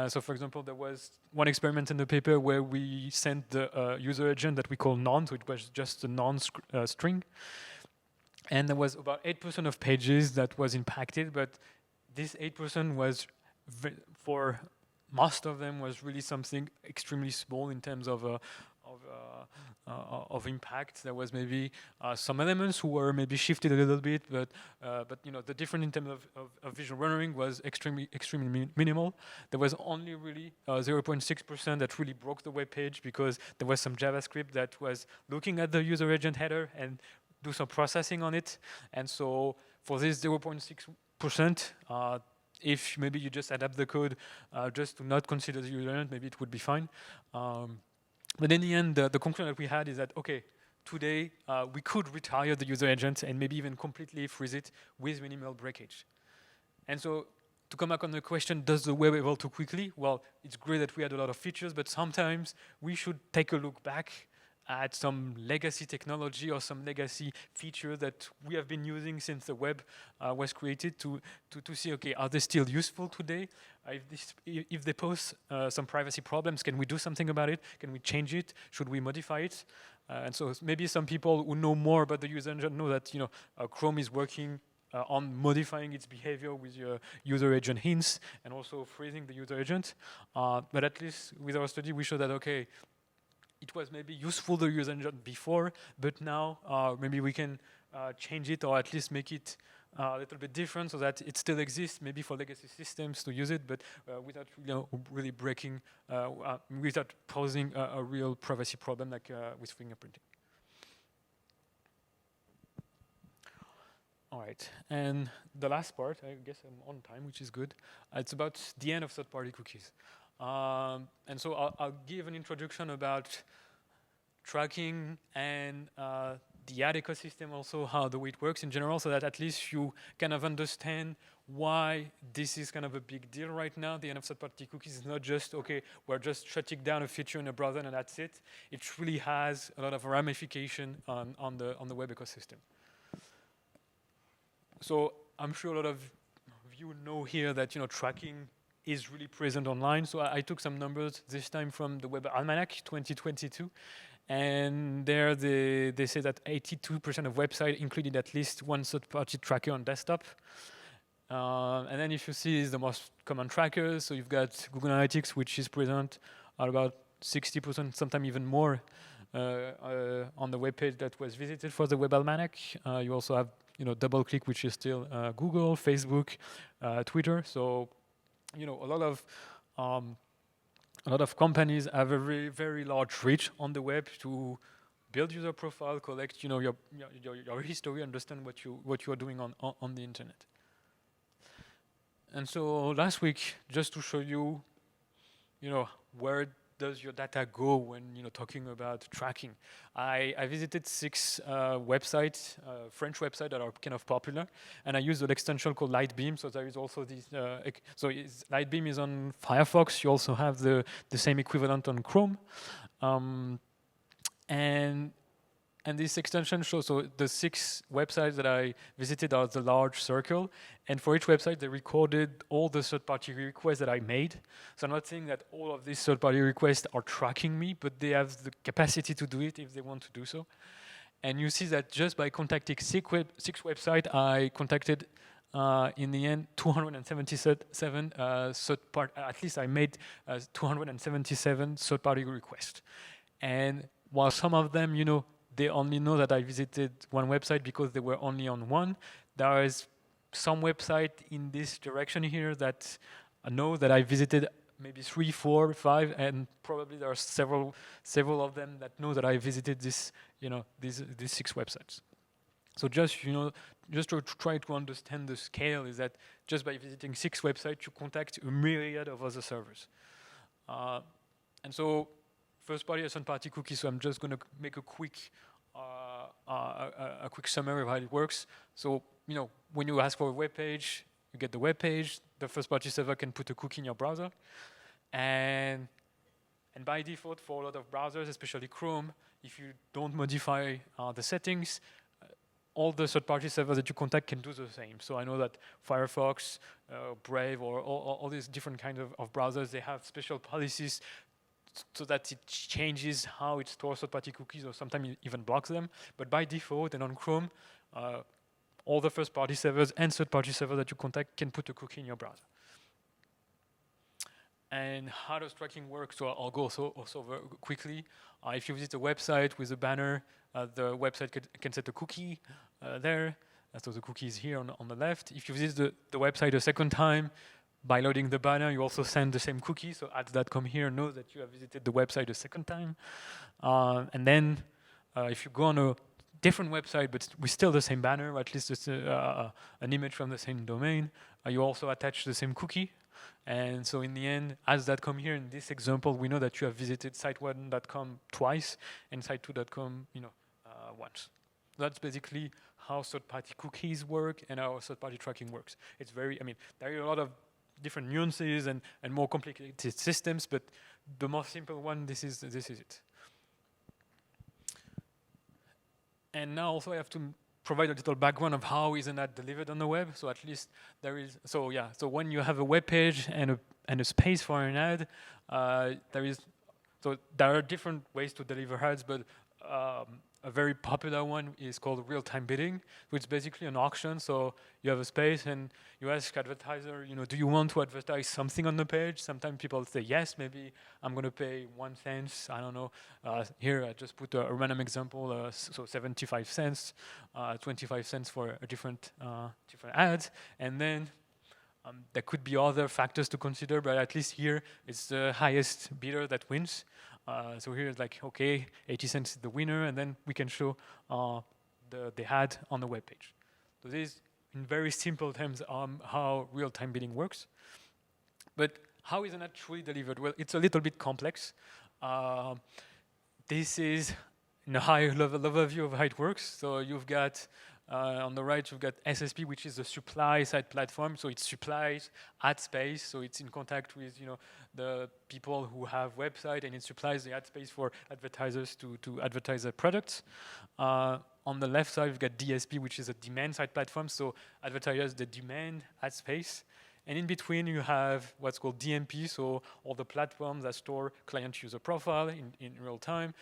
So for example, there was one experiment in the paper where we sent the user agent that we call non, so it was just a non-string. And there was about 8% of pages that was impacted, but this 8% was, for most of them, was really something extremely small in terms of impact. There was maybe some elements who were maybe shifted a little bit, but the difference in terms of visual rendering was extremely minimal. There was only really 0.6% that really broke the web page, because there was some JavaScript that was looking at the user agent header and do some processing on it. And so for this 0.6%, if maybe you just adapt the code just to not consider the user agent, maybe it would be fine. But in the end, the conclusion that we had is that, okay, today we could retire the user agent and maybe even completely freeze it with minimal breakage. And so to come back on the question, does the web evolve too quickly? Well, it's great that we had a lot of features, but sometimes we should take a look back at some legacy technology or some legacy feature that we have been using since the web was created to see, okay, are they still useful today? If they pose some privacy problems, can we do something about it? Can we change it? Should we modify it? And so maybe some people who know more about the user engine know that Chrome is working on modifying its behavior with your user agent hints and also freezing the user agent. But at least with our study, we showed that, okay, it was maybe useful, the user engine, before, but now maybe we can change it, or at least make it a little bit different so that it still exists, maybe for legacy systems to use it, but without really breaking, without posing a real privacy problem like with fingerprinting. All right, and the last part, I guess I'm on time, which is good. It's about the end of third-party cookies. And so I'll give an introduction about tracking and the ad ecosystem, also how the way it works in general, so that at least you kind of understand why this is kind of a big deal right now. The end of third-party cookies is not just, okay, we're just shutting down a feature in a browser and that's it. It really has a lot of ramification on the web ecosystem. So I'm sure a lot of you know here that tracking is really present online. So I took some numbers this time from the Web Almanac 2022. And there they say that 82% of websites included at least one third-party tracker on desktop. And then if you see the most common trackers, so you've got Google Analytics, which is present at about 60%, sometimes even more, on the web page that was visited for the Web Almanac. You also have DoubleClick, which is still Google, Facebook, Twitter. So a lot of companies have a very, very large reach on the web to build user profile, collect your history, understand what you are doing on the internet. And so last week, just to show you, where does your data go when talking about tracking, I visited 6 websites, French websites that are kind of popular, and I used an extension called Lightbeam. So there is also this. Lightbeam is on Firefox. You also have the same equivalent on Chrome, and this extension shows, so the 6 websites that I visited are the large circle, and for each website they recorded all the third-party requests that I made. So I'm not saying that all of these third-party requests are tracking me, but they have the capacity to do it if they want to do so. And you see that just by contacting 6 websites, I contacted in the end 277 third-party. At least I made 277 third-party requests. And while some of them, you know, they only know that I visited one website because they were only on one, there is some website in this direction here that know that I visited maybe 3, 4, 5, and probably there are several of them that know that I visited this, you know, these 6 websites. So just, you know, just to try to understand the scale is that just by visiting 6 websites, you contact a myriad of other servers. And so first-party and third-party cookies, so I'm just going to make a quick summary of how it works. So, you know, when you ask for a web page, you get the web page. The first-party server can put a cookie in your browser. And by default, for a lot of browsers, especially Chrome, if you don't modify the settings, all the third-party servers that you contact can do the same. So I know that Firefox, Brave, or all these different kinds of browsers, they have special policies so that it changes how it stores third-party cookies, or sometimes it even blocks them. But by default, and on Chrome, all the first-party servers and third-party servers that you contact can put a cookie in your browser. And how does tracking work? So I'll go also very quickly. If you visit a website with a banner, the website can set a cookie there. So the cookie is here on the left. If you visit the website a second time, by loading the banner, you also send the same cookie. So ads.com here knows that you have visited the website a second time. And then if you go on a different website, but with still the same banner, or at least it's an image from the same domain, you also attach the same cookie. And so in the end, ads.com here, in this example, we know that you have visited site1.com twice and site2.com, you know, once. That's basically how third-party cookies work and how third-party tracking works. It's very, I mean, there are a lot of different nuances and more complicated systems, but the most simple one, this is it. And now also I have to provide a little background of how is an ad delivered on the web. So at least there is, so yeah, so when you have a web page and a space for an ad, there are different ways to deliver ads, but a very popular one is called real-time bidding, which is basically an auction. So you have a space and you ask advertiser, you know, do you want to advertise something on the page? Sometimes people say yes, maybe I'm going to pay 1 cent. I don't know. Here I just put a random example. So 75 cents, 25 cents for a different ads, and then there could be other factors to consider, but at least here it's the highest bidder that wins. So here it's like, okay, 80 cents is the winner, and then we can show the ad on the web page. So this is, in very simple terms, how real-time bidding works. But how is an ad truly delivered? Well, it's a little bit complex. This is in a high-level overview of how it works. So you've got on the right, you've got SSP, which is the supply-side platform. So it supplies ad space. So it's in contact with, you know, the people who have website, and it supplies the ad space for advertisers to advertise their products. On the left side, we've got DSP, which is a demand-side platform. So advertisers, they demand ad space. And in between, you have what's called DMP, so all the platforms that store client user profile in real time.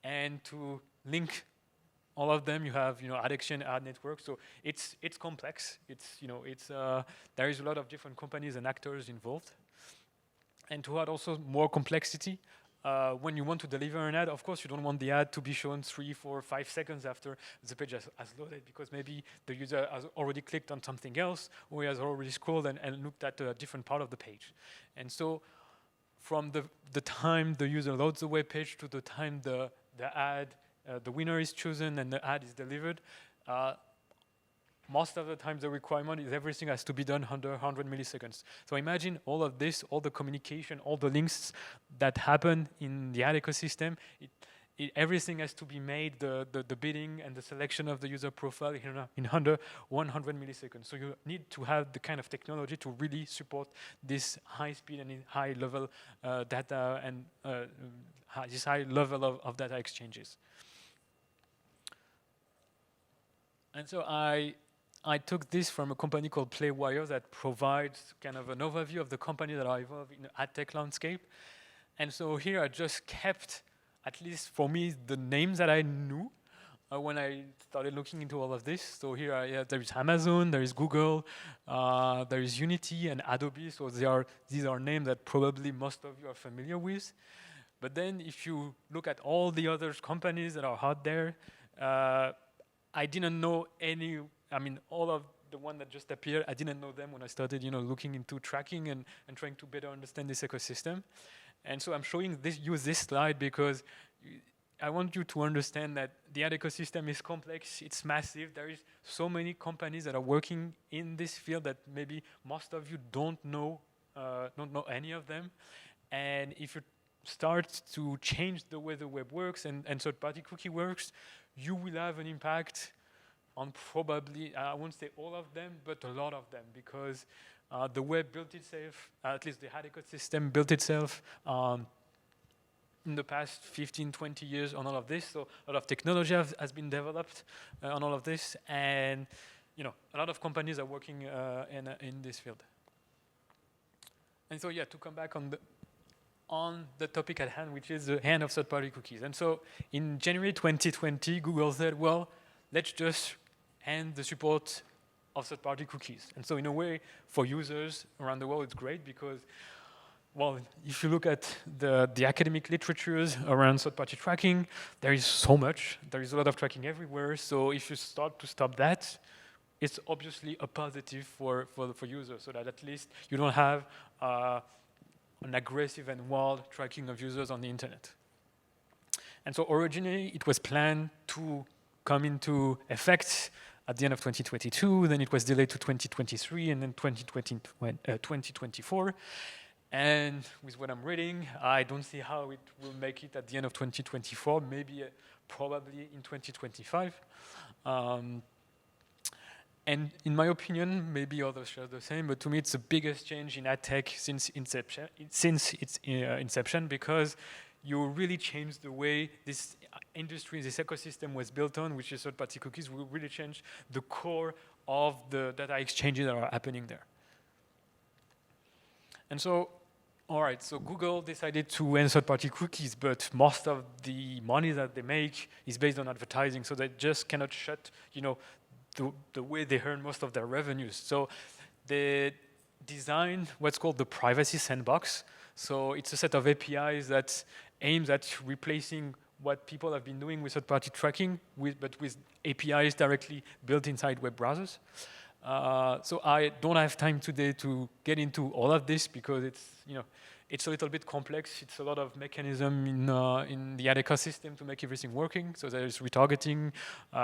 And to link all of them, you have, you know, ad exchange, ad network. So it's complex. It's, you know, it's there is a lot of different companies and actors involved. And to add also more complexity, when you want to deliver an ad, of course, you don't want the ad to be shown 3, 4, 5 seconds after the page has loaded, because maybe the user has already clicked on something else, or he has already scrolled and looked at a different part of the page. And so from the time the user loads the web page to the time the ad, the winner is chosen and the ad is delivered, most of the time the requirement is everything has to be done under 100 milliseconds. So imagine all of this, all the communication, all the links that happen in the ad ecosystem, everything has to be made, the bidding and the selection of the user profile in under 100 milliseconds. So you need to have the kind of technology to really support this high speed and high level data and this high level of data exchanges. And so I took this from a company called Playwire that provides kind of an overview of the company that I involved in the ad tech landscape. And so here I just kept, at least for me, the names that I knew when I started looking into all of this. So here there is Amazon, there is Google, there is Unity and Adobe. So these are names that probably most of you are familiar with. But then if you look at all the other companies that are out there, I didn't know any, I mean, all of the one that just appeared, I didn't know them when I started, looking into tracking and trying to better understand this ecosystem. And so I'm showing this slide because I want you to understand that the ad ecosystem is complex, it's massive. There is so many companies that are working in this field that maybe most of you don't know any of them. And if you start to change the way the web works and third-party cookie works, you will have an impact on probably, I won't say all of them, but a lot of them, because the web built itself, at least the ad ecosystem built itself in the past 15, 20 years on all of this. So a lot of technology has been developed on all of this, and a lot of companies are working in this field. And so to come back on the topic at hand, which is the end of third-party cookies. And so in January 2020, Google said, well, let's just end the support of third-party cookies. And so in a way, for users around the world, it's great because, well, if you look at the academic literatures around third-party tracking, there is so much. There is a lot of tracking everywhere. So if you start to stop that, it's obviously a positive for users, so that at least you don't have an aggressive and wild tracking of users on the internet. And so originally, it was planned to come into effect at the end of 2022, then it was delayed to 2023, and then 2024. And with what I'm reading, I don't see how it will make it at the end of 2024, maybe probably in 2025. And in my opinion, maybe others share the same, but to me it's the biggest change in ad tech since its inception, because you really changed the way this industry, this ecosystem was built on, which is third-party cookies. Will really change the core of the data exchanges that are happening there. And so, all right, so Google decided to end third-party cookies, but most of the money that they make is based on advertising, so they just cannot shut, the way they earn most of their revenues. So they designed what's called the privacy sandbox. So it's a set of APIs that aims at replacing what people have been doing with third-party tracking, but with APIs directly built inside web browsers. So I don't have time today to get into all of this because it's a little bit complex. It's a lot of mechanism in the ad ecosystem to make everything working. So there's retargeting,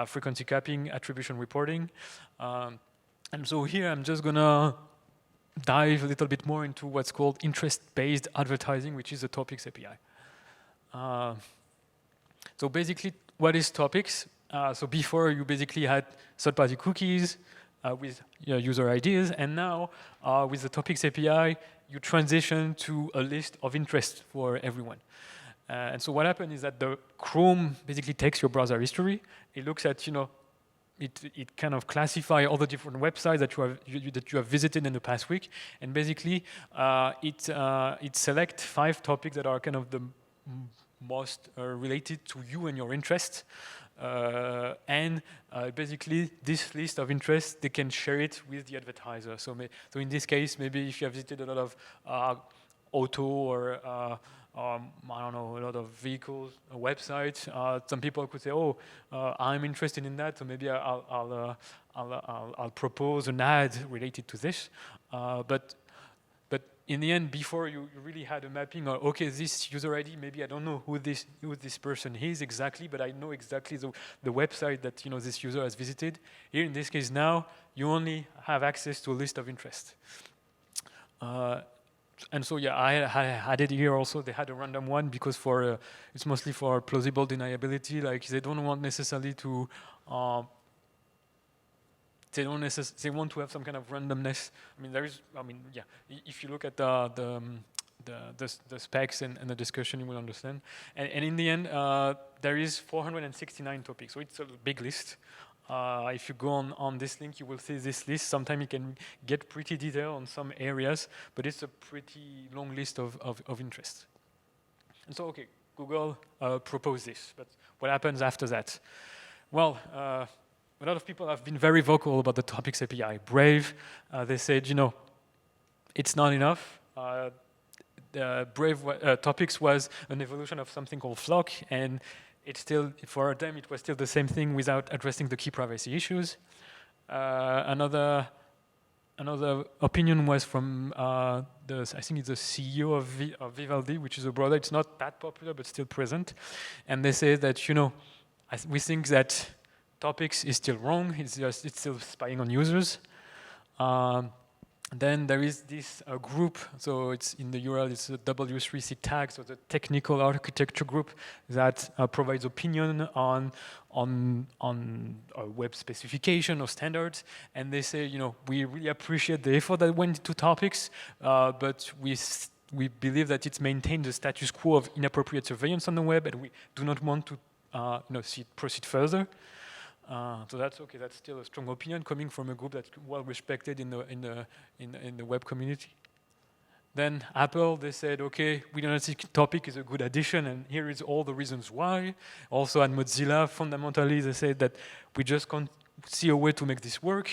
frequency capping, attribution reporting. And so here I'm just gonna dive a little bit more into what's called interest-based advertising, which is the Topics API. So basically, what is Topics? So before you basically had third-party cookies with user IDs, and now with the Topics API, you transition to a list of interest for everyone. And so what happened is that the Chrome basically takes your browser history. It looks at, it kind of classify all the different websites that you have visited in the past week, and basically it selects 5 topics that are kind of the most related to you and your interests. And basically, this list of interests, they can share it with the advertiser. So in this case, maybe if you have visited a lot of auto or I don't know, a lot of vehicles, websites, some people could say, "Oh, I'm interested in that, so maybe I'll propose an ad related to this." But in the end, before you really had a mapping of, okay, this user ID, maybe I don't know who this person is exactly, but I know exactly the website that this user has visited. Here, in this case now, you only have access to a list of interest. And so I had it here also. They had a random one because it's mostly for plausible deniability. Like they don't want necessarily to. They want to have some kind of randomness. If you look at the specs and the discussion, you will understand. And in the end, there is 469 topics, so it's a big list. If you go on this link, you will see this list. Sometimes you can get pretty detailed on some areas, but it's a pretty long list of interest. And so, okay, Google proposed this, but what happens after that? Well, a lot of people have been very vocal about the Topics API. Brave, they said, it's not enough. topics was an evolution of something called Flock, and it's still, for them, it was still the same thing without addressing the key privacy issues. Another opinion was from I think it's the CEO of Vivaldi, which is a brother. It's not that popular, but still present. And they say that, we think that topics is still wrong. It's still spying on users. Then there is this group, so it's in the URL, it's a W3C tag, so the technical architecture group that provides opinion on a web specification or standards. And they say, we really appreciate the effort that went into topics, but we believe that it's maintained the status quo of inappropriate surveillance on the web, and we do not want to see it proceed further. So that's okay. That's still a strong opinion coming from a group that's well respected in the web community. Then Apple, they said, okay, we don't think topic is a good addition, and here is all the reasons why. Also at Mozilla, fundamentally, they said that we just can't see a way to make this work.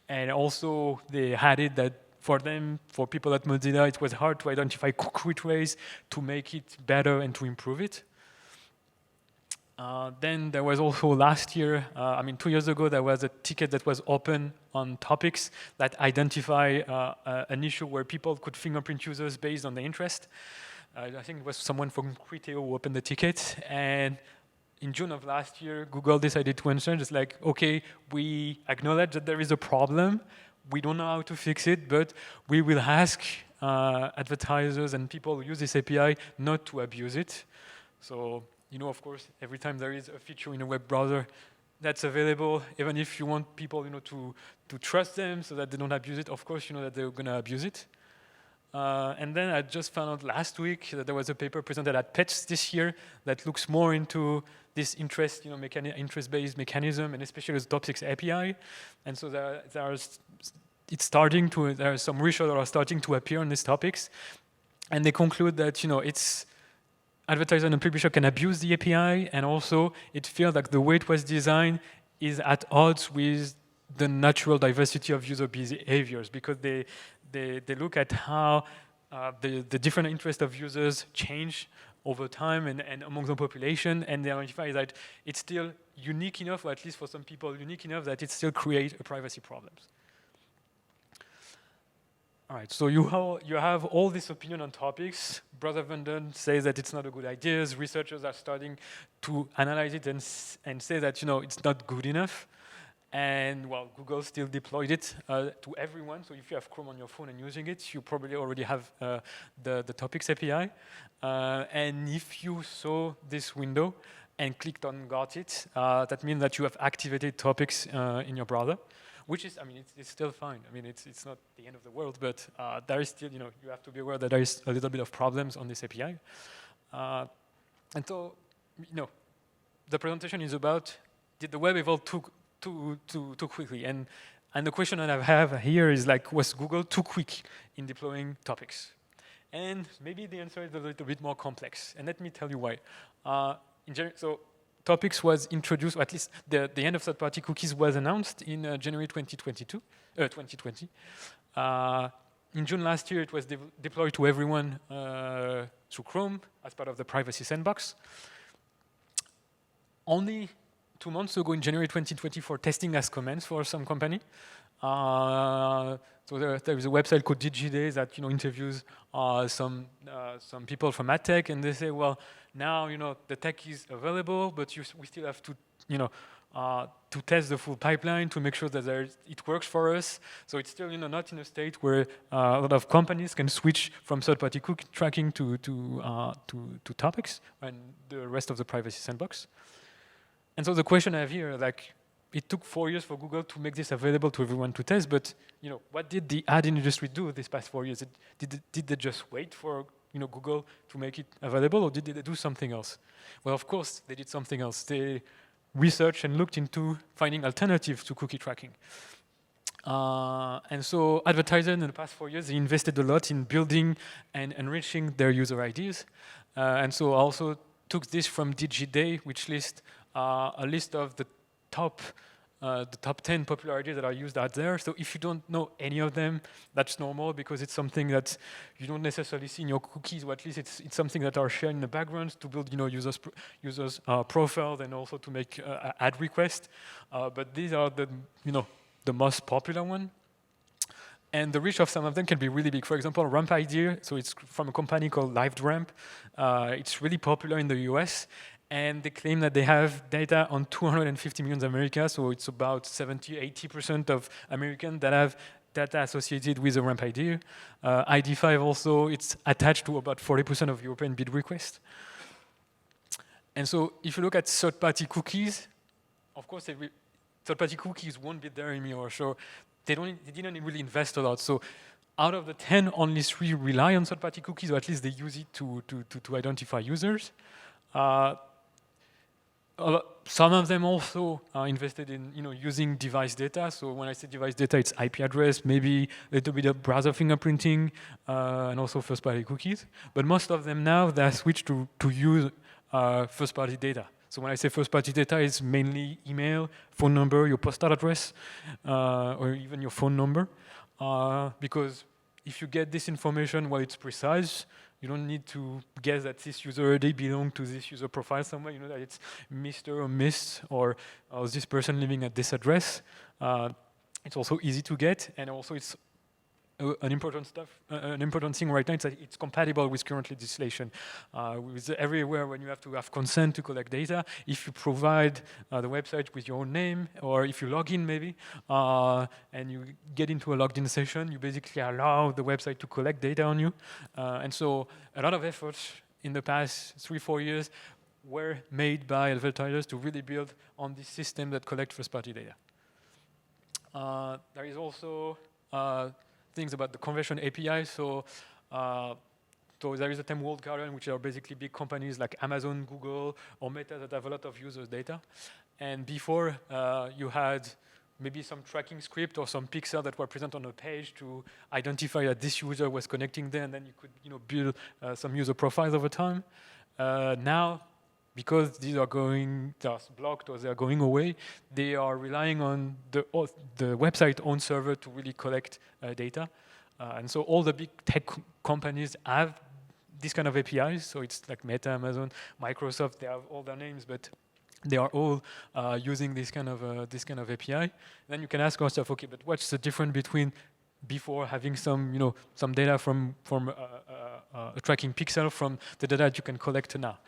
And also they added that for them, for people at Mozilla, it was hard to identify concrete ways to make it better and to improve it. Then there was also last year, 2 years ago, there was a ticket that was open on topics that identify an issue where people could fingerprint users based on their interest. I think it was someone from Criteo who opened the ticket. And in June of last year, Google decided to answer, just like, okay, we acknowledge that there is a problem. We don't know how to fix it, but we will ask advertisers and people who use this API not to abuse it. So, of course, every time there is a feature in a web browser that's available, even if you want people, to trust them so that they don't abuse it, of course, that they're going to abuse it. And then I just found out last week that there was a paper presented at PETS this year that looks more into this interest-based mechanism, and especially the Top6 API. And so there are some research that are starting to appear on these topics, and they conclude that it's advertiser and publisher can abuse the API, and also it feels like the way it was designed is at odds with the natural diversity of user behaviors, because they look at how the different interests of users change over time and among the population, and they identify that it's still unique enough, or at least for some people unique enough, that it still creates a privacy problems. All right, so you have all this opinion on topics. Brother Vanden says that it's not a good idea. Researchers are starting to analyze it and say that it's not good enough. And well, Google still deployed it to everyone. So if you have Chrome on your phone and using it, you probably already have the Topics API. And if you saw this window and clicked on Got It, that means that you have activated Topics in your browser. Which is, it's still fine. It's not the end of the world, but there is still, you have to be aware that there is a little bit of problems on this API. And so, the presentation is about, did the web evolve too quickly? And the question that I have here is like, was Google too quick in deploying topics? And maybe the answer is a little bit more complex. And let me tell you why. So Topics was introduced, or at least the end of third-party cookies was announced in January 2020. In June last year, it was deployed to everyone through Chrome as part of the privacy sandbox. Only 2 months ago, in January 2020, for testing as commands for some company. So there is a website called DigiDay that interviews some people from AdTech, and they say, well, now the tech is available, but we still have to to test the full pipeline to make sure that it works for us. So it's still not in a state where a lot of companies can switch from third-party cookie tracking to topics and the rest of the privacy sandbox. And so the question I have here, it took 4 years for Google to make this available to everyone to test, but what did the ad industry do this past 4 years? Did they just wait for Google to make it available, or did they do something else? Well, of course, they did something else. They researched and looked into finding alternatives to cookie tracking. And so advertisers in the past 4 years, they invested a lot in building and enriching their user IDs. And so also took this from DigiDay, which lists a list of the top the top 10 popularities that are used out there. So if you don't know any of them, that's normal because it's something that you don't necessarily see in your cookies, or at least it's something that are shared in the background to build, users profiles and also to make ad requests. But these are the most popular one. And the reach of some of them can be really big. For example, ramp idea, so it's from a company called Laperdrix. It's really popular in the US. And they claim that they have data on 250 million Americans, so it's about 70–80% of Americans that have data associated with a ramp idea. ID5 also, it's attached to about 40% of European bid requests. And so if you look at third-party cookies, of course, third-party cookies won't be there anymore. So they didn't really invest a lot. So out of the 10, only 3 rely on third-party cookies, or at least they use it to identify users. Some of them also are invested in using device data. So when I say device data, it's IP address, maybe a little bit of browser fingerprinting, and also first-party cookies. But most of them now, they switched to use first-party data. So when I say first-party data, it's mainly email, phone number, your postal address, or even your phone number. Because if you get this information while it's precise, you don't need to guess that this user already belongs to this user profile somewhere. You know that it's Mr. or Miss, or this person living at this address. It's also easy to get, and also it's an important thing right now is that it's compatible with current legislation. With everywhere when you have to have consent to collect data, if you provide the website with your own name, or if you log in maybe, and you get into a logged in session, you basically allow the website to collect data on you. And so a lot of efforts in the past 3–4 years were made by advertisers to really build on this system that collects first-party data. There is also things about the conversion API. So there is a term walled garden, which are basically big companies like Amazon, Google, or Meta that have a lot of users' data. And before, you had maybe some tracking script or some pixel that were present on a page to identify that this user was connecting there, and then you could build some user profiles over time. Now, because these are blocked or they are going away, they are relying on the website own server to really collect data. And so all the big tech companies have this kind of APIs. So it's like Meta, Amazon, Microsoft, they have all their names, but they are all using this kind of API. Then you can ask yourself, okay, but what's the difference between before having some data from a tracking pixel from the data that you can collect now?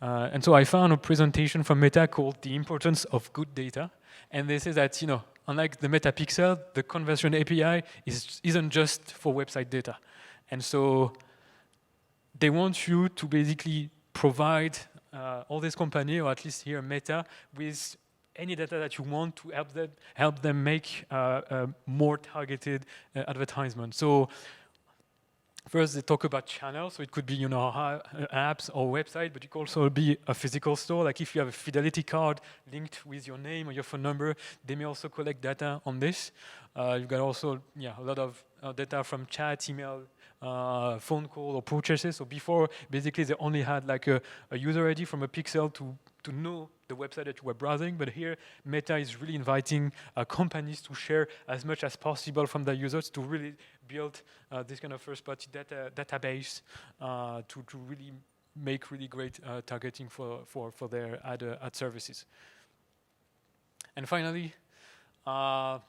And so I found a presentation from Meta called The Importance of Good Data. And they say that, unlike the Meta Pixel, the conversion API isn't just for website data. And so they want you to basically provide all this company, or at least here Meta, with any data that you want to help them make more targeted advertisement. So first, they talk about channels, so it could be apps or website, but it could also be a physical store. Like if you have a Fidelity card linked with your name or your phone number, they may also collect data on this. You've got also a lot of data from chat, email, phone call, or purchases. So before, basically, they only had like a user ID from a pixel to know the website that you were browsing. But here, Meta is really inviting companies to share as much as possible from their users to really build this kind of first-party database to really make really great targeting for their ad services. And finally, of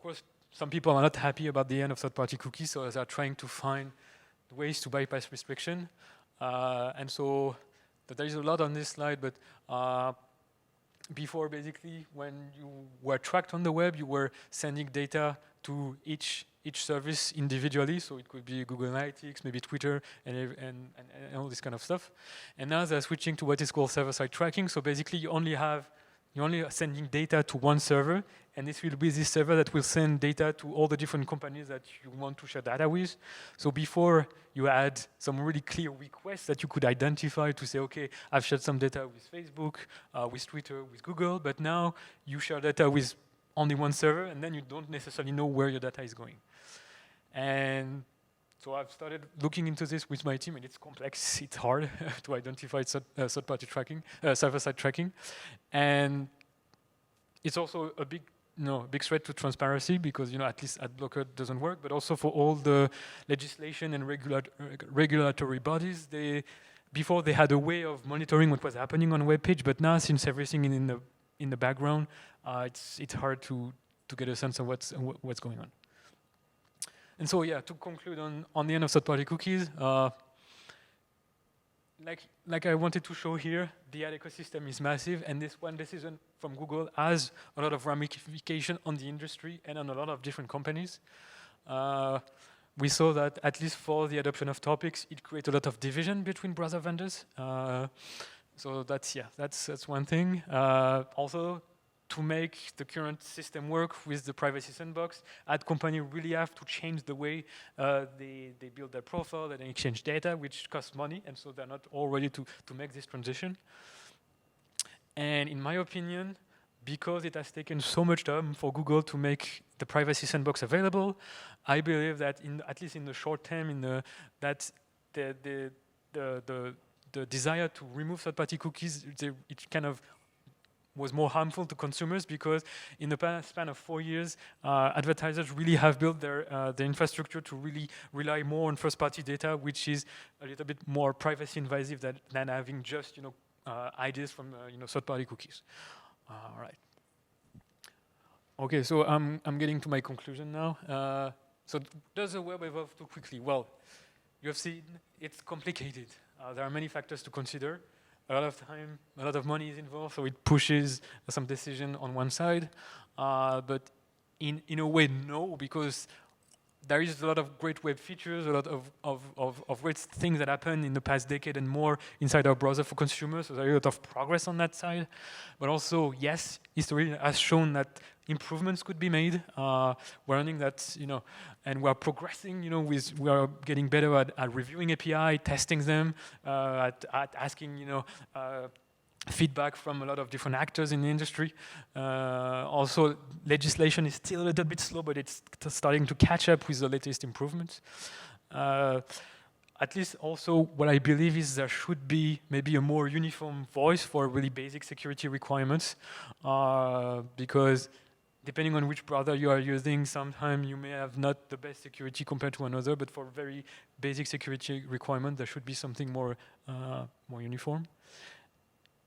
course, some people are not happy about the end of third-party cookies, so they are trying to find ways to bypass restriction. And so there is a lot on this slide, but before, basically, when you were tracked on the web, you were sending data to each service individually. So it could be Google Analytics, maybe Twitter, and all this kind of stuff. And now they're switching to what is called server-side tracking. So basically, you're only sending data to one server, and this will be this server that will send data to all the different companies that you want to share data with. So before, you had some really clear requests that you could identify to say, okay, I've shared some data with Facebook, with Twitter, with Google, but now you share data with only one server, and then you don't necessarily know where your data is going. And so I've started looking into this with my team, and it's complex. It's hard to identify third-party tracking, server-side tracking. And it's also a big big threat to transparency because at least ad blocker doesn't work, but also for all the legislation and regulatory bodies, before they had a way of monitoring what was happening on a web page, but now since everything in the background, it's hard to get a sense of what's going on. And so yeah, to conclude on the end of third-party cookies, like I wanted to show here, the ad ecosystem is massive, and this one decision from Google has a lot of ramification on the industry and on a lot of different companies. We saw that at least for the adoption of topics, it creates a lot of division between browser vendors. So that's one thing. Also, to make the current system work with the privacy sandbox, ad companies really have to change the way they build their profile and exchange data, which costs money, and so they're not all ready to make this transition. And in my opinion, because it has taken so much time for Google to make the privacy sandbox available, I believe that at least in the short term, that the desire to remove third-party cookies, it kind of was more harmful to consumers because in the span of 4 years, advertisers really have built their infrastructure to really rely more on first-party data, which is a little bit more privacy invasive than having just ideas from third-party cookies. All right. Okay, so I'm getting to my conclusion now. So does the web evolve too quickly? Well, you have seen it's complicated. There are many factors to consider. A lot of time, a lot of money is involved, so it pushes some decision on one side. But in a way, no, because there is a lot of great web features, a lot of great things that happened in the past decade and more inside our browser for consumers. So there is a lot of progress on that side. But also, yes, history has shown that improvements could be made. We're learning that, and we're progressing, we are getting better at reviewing API, testing them, at asking, feedback from a lot of different actors in the industry. Also, legislation is still a little bit slow, but it's starting to catch up with the latest improvements. At least also what I believe is there should be maybe a more uniform voice for really basic security requirements, because depending on which browser you are using, sometimes you may have not the best security compared to another, but for very basic security requirement, there should be something more uniform.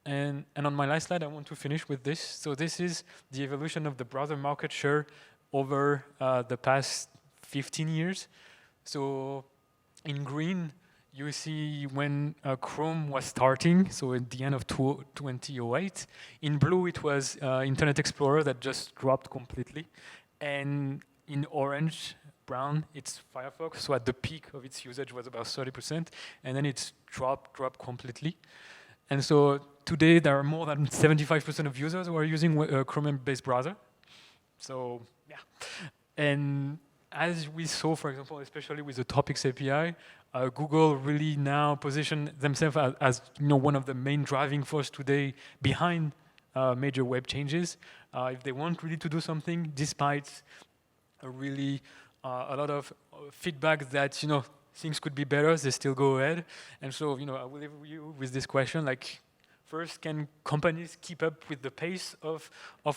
And on my last slide, I want to finish with this. So this is the evolution of the browser market share over the past 15 years. So in green, you see when Chrome was starting, so at the end of 2008. In blue, it was Internet Explorer that just dropped completely. And in orange, brown, it's Firefox. So at the peak of its usage was about 30%, and then it's dropped completely. And so today, there are more than 75% of users who are using a Chrome-based browser. So yeah, and as we saw, for example, especially with the Topics API, Google really now position themselves as one of the main driving force today behind major web changes. If they want really to do something, despite a lot of feedback that things could be better, they still go ahead. And so I will leave you with this question: first, can companies keep up with the pace of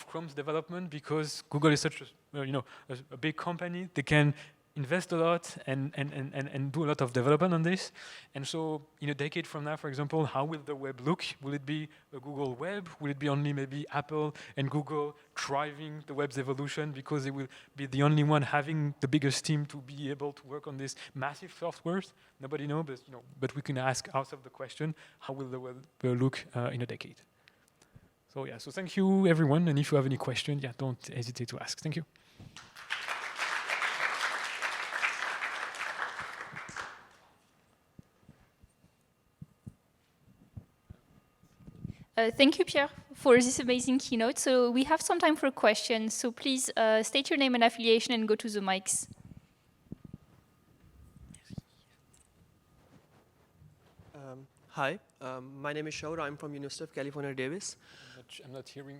Chrome's development? Because Google is such a big company, they can invest a lot and do a lot of development on this. And so in a decade from now, for example, how will the web look? Will it be a Google web? Will it be only maybe Apple and Google driving the web's evolution because they will be the only one having the biggest team to be able to work on this massive software? Nobody knows, but we can ask ourselves the question, how will the web look in a decade? So yeah, so thank you everyone, and if you have any questions, don't hesitate to ask. Thank you. Thank you, Pierre, for this amazing keynote. So we have some time for questions. So please state your name and affiliation and go to the mics. Hi, my name is Shuo. I'm from University of California, Davis. I'm not hearing.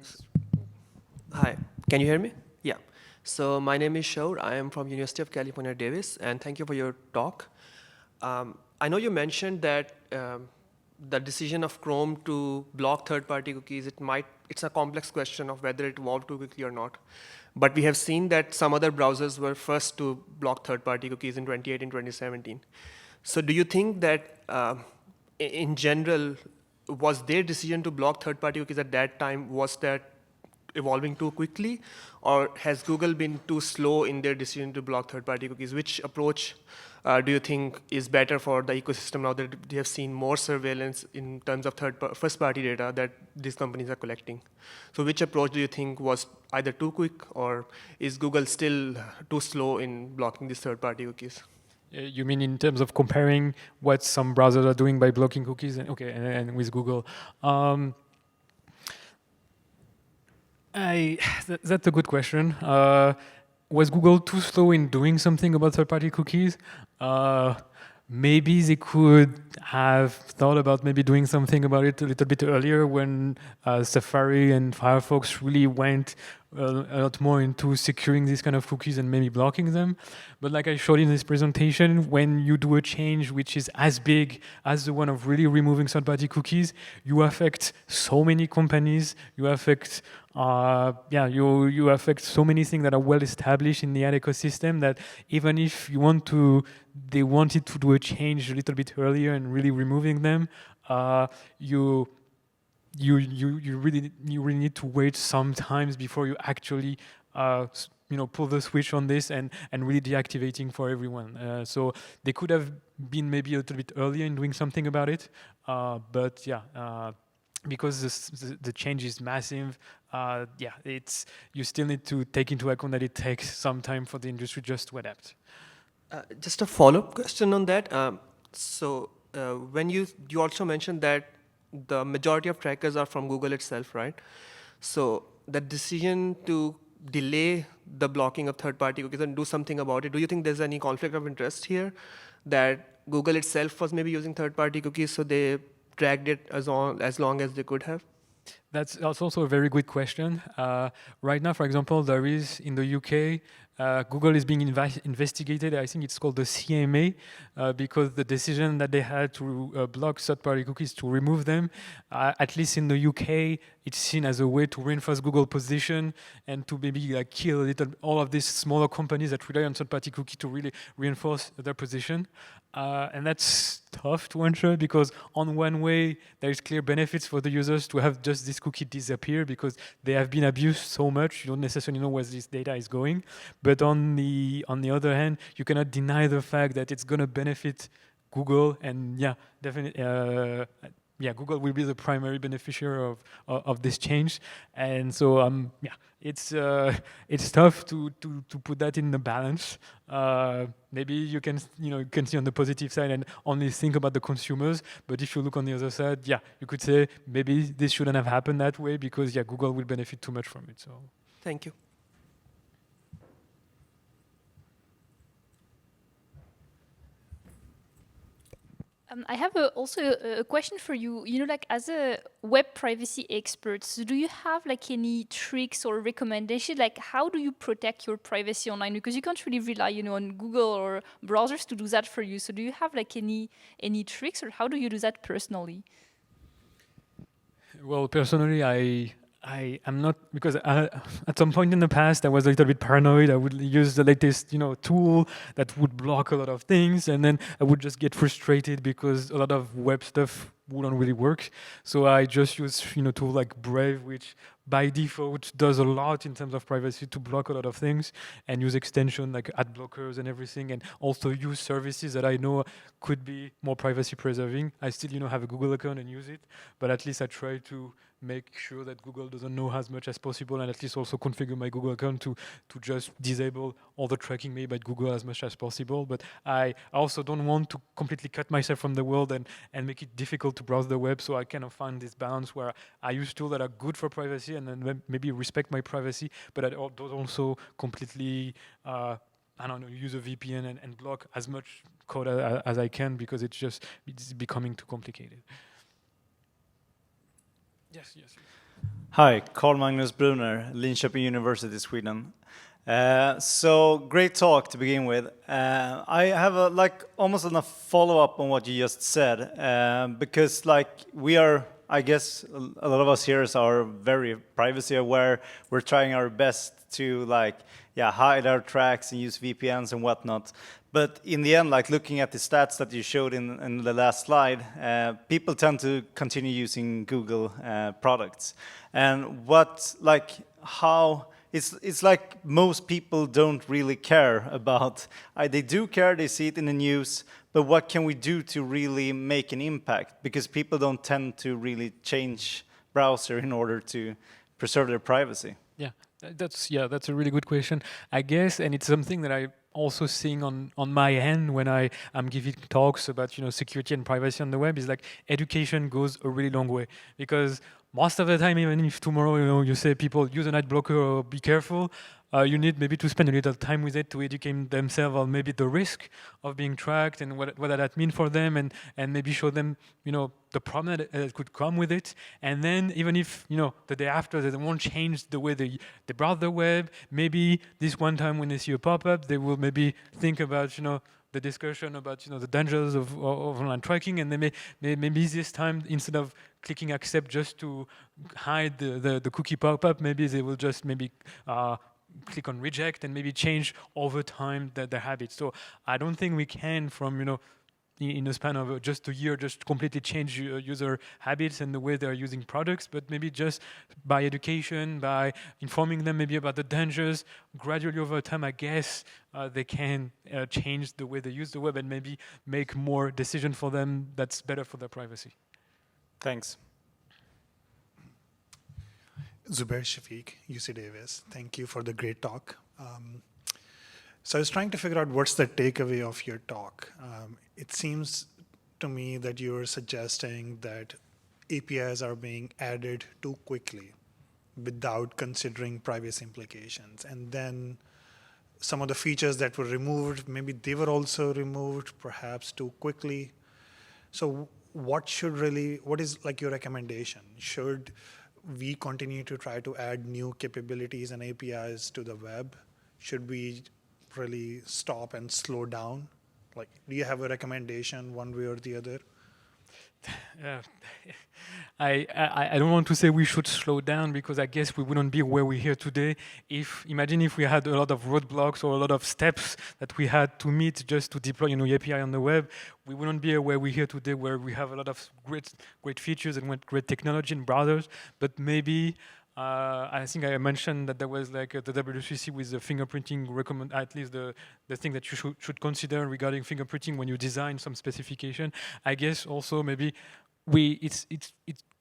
Hi, can you hear me? Yeah. So my name is Shuo. I am from University of California, Davis, and thank you for your talk. I know you mentioned that the decision of Chrome to block third-party cookies, it's a complex question of whether it evolved too quickly or not. But we have seen that some other browsers were first to block third-party cookies in 2018, 2017. So do you think that, in general, was their decision to block third-party cookies at that time, was that evolving too quickly? Or has Google been too slow in their decision to block third-party cookies? Which approach do you think is better for the ecosystem now that we have seen more surveillance in terms of first-party data that these companies are collecting? So which approach do you think was either too quick, or is Google still too slow in blocking these third-party cookies? You mean in terms of comparing what some browsers are doing by blocking cookies, and with Google? That's a good question. Was Google too slow in doing something about third-party cookies? Maybe they could have thought about maybe doing something about it a little bit earlier when Safari and Firefox really went a lot more into securing these kind of cookies and maybe blocking them. But like I showed in this presentation, when you do a change which is as big as the one of really removing third-party cookies, you affect so many companies, you affect you affect so many things that are well established in the ad ecosystem that even if they wanted to do a change a little bit earlier and really removing them, you really need to wait sometimes before you actually pull the switch on this and really deactivating for everyone. So they could have been maybe a little bit earlier in doing something about it, but because the change is massive, you still need to take into account that it takes some time for the industry just to adapt. Just a follow-up question on that. When you also mentioned that the majority of trackers are from Google itself, right? So the decision to delay the blocking of third-party cookies and do something about it, do you think there's any conflict of interest here that Google itself was maybe using third-party cookies, so they dragged it as long as they could have? That's also a very good question. Right now, for example, there is in the UK, Google is being investigated. I think it's called the CMA, because the decision that they had to block third-party cookies, to remove them, at least in the UK, it's seen as a way to reinforce Google's position and to maybe kill all of these smaller companies that rely on third-party cookie to really reinforce their position. And that's tough to ensure, because on one way, there is clear benefits for the users to have just this cookie disappear because they have been abused so much, you don't necessarily know where this data is going. But on the other hand, you cannot deny the fact that it's going to benefit Google, and definitely. Google will be the primary beneficiary of this change, and so it's tough to put that in the balance. Maybe you can see on the positive side and only think about the consumers, but if you look on the other side, you could say maybe this shouldn't have happened that way because Google will benefit too much from it. So thank you. I have also a question for you. As a web privacy expert, so do you have any tricks or recommendations? How do you protect your privacy online? Because you can't really rely, on Google or browsers to do that for you. So do you have any tricks, or how do you do that personally? Well, personally, I'm not, because at some point in the past I was a little bit paranoid. I would use the latest tool that would block a lot of things, and then I would just get frustrated because a lot of web stuff wouldn't really work. So I just use tools like Brave, which by default does a lot in terms of privacy to block a lot of things, and use extension like ad blockers and everything, and also use services that I know could be more privacy preserving. I still have a Google account and use it, but at least I try to make sure that Google doesn't know as much as possible, and at least also configure my Google account to just disable all the tracking made by Google as much as possible. But I also don't want to completely cut myself from the world and make it difficult to browse the web, so I kind of find this balance where I use tools that are good for privacy and then maybe respect my privacy, but I don't also completely use a VPN and block as much code as I can, because it's becoming too complicated. Yes. Hi, Carl Magnus Brunner, Linköping University, Sweden. So great talk to begin with. I have almost a follow-up on what you just said, because we are, I guess, a lot of us here are very privacy aware. We're trying our best to hide our tracks and use VPNs and whatnot. But in the end, looking at the stats that you showed in the last slide, people tend to continue using Google products. And it's like most people don't really care about, they do care, they see it in the news, but what can we do to really make an impact? Because people don't tend to really change browser in order to preserve their privacy. Yeah, that's a really good question, I guess, and it's something that I also seeing on my end when I'm giving talks about security and privacy on the web is education goes a really long way, because most of the time, even if tomorrow you say people use an ad blocker or be careful, you need maybe to spend a little time with it to educate themselves on maybe the risk of being tracked and what that means for them, and maybe show them the problem that could come with it. And then even if the day after they won't change the way they browse the web, maybe this one time when they see a pop-up, they will maybe think about the discussion about the dangers of online tracking, and they maybe this time, instead of clicking accept just to hide the cookie pop-up, maybe they will just click on reject and maybe change over time their habits. So I don't think we can from in a span of just a year, just completely change user habits and the way they're using products, but maybe just by education, by informing them maybe about the dangers, gradually over time, I guess they can change the way they use the web and maybe make more decision for them that's better for their privacy. Thanks. Zubair Shafiq, UC Davis. Thank you for the great talk. So I was trying to figure out what's the takeaway of your talk. It seems to me that you're suggesting that APIs are being added too quickly without considering privacy implications. And then some of the features that were removed, maybe they were also removed perhaps too quickly. So what is your recommendation? Should we continue to try to add new capabilities and APIs to the web? Should we really stop and slow down? Do you have a recommendation one way or the other? I don't want to say we should slow down, because I guess we wouldn't be where we're here today. Imagine if we had a lot of roadblocks or a lot of steps that we had to meet just to deploy API on the web. We wouldn't be where we're here today, where we have a lot of great features and great technology in browsers. But maybe I think I mentioned that there was the W3C with the fingerprinting at least the thing that you should consider regarding fingerprinting when you design some specification. I guess also maybe it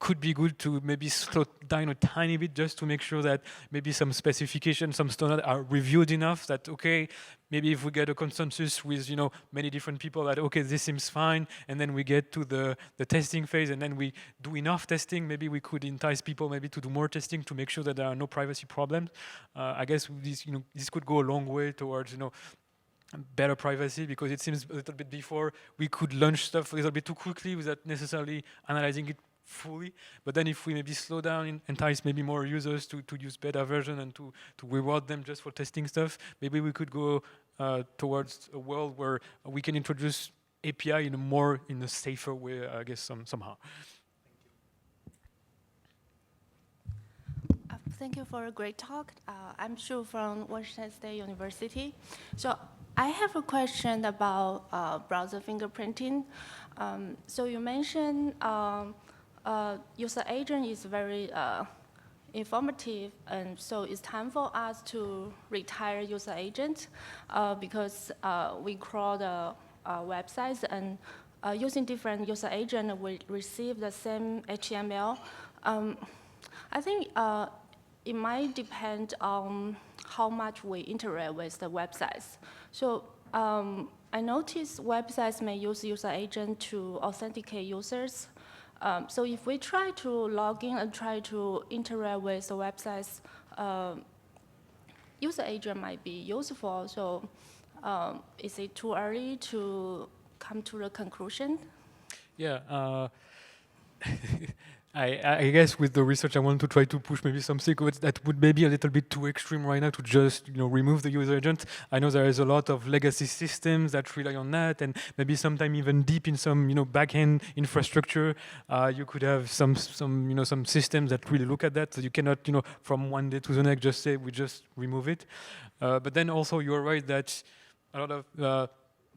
could be good to maybe slow down a tiny bit just to make sure that maybe some specifications, some standards are reviewed enough that, okay, maybe if we get a consensus with many different people that, okay, this seems fine, and then we get to the testing phase and then we do enough testing, maybe we could entice people maybe to do more testing to make sure that there are no privacy problems. I guess this could go a long way towards better privacy, because it seems a little bit before we could launch stuff a little bit too quickly without necessarily analyzing it fully. But then if we maybe slow down and entice maybe more users to use beta version and to reward them just for testing stuff, maybe we could go towards a world where we can introduce API in a safer way, I guess, somehow. Thank you for a great talk. I'm Shuo from Washington State University. So I have a question about browser fingerprinting. So you mentioned user agent is very informative, and so it's time for us to retire user agent because we crawl the websites, and using different user agent, we receive the same HTML. I think it might depend on how much we interact with the websites. So I noticed websites may use user agent to authenticate users. So if we try to log in and try to interact with the websites, user agent might be useful. So is it too early to come to the conclusion? Yeah. I guess with the research, I want to try to push maybe some secrets that would maybe a little bit too extreme right now to just remove the user agent. I know there is a lot of legacy systems that rely on that, and maybe sometime even deep in some backend infrastructure, you could have some systems that really look at that. So you cannot from one day to the next just say we just remove it. But then also you're right that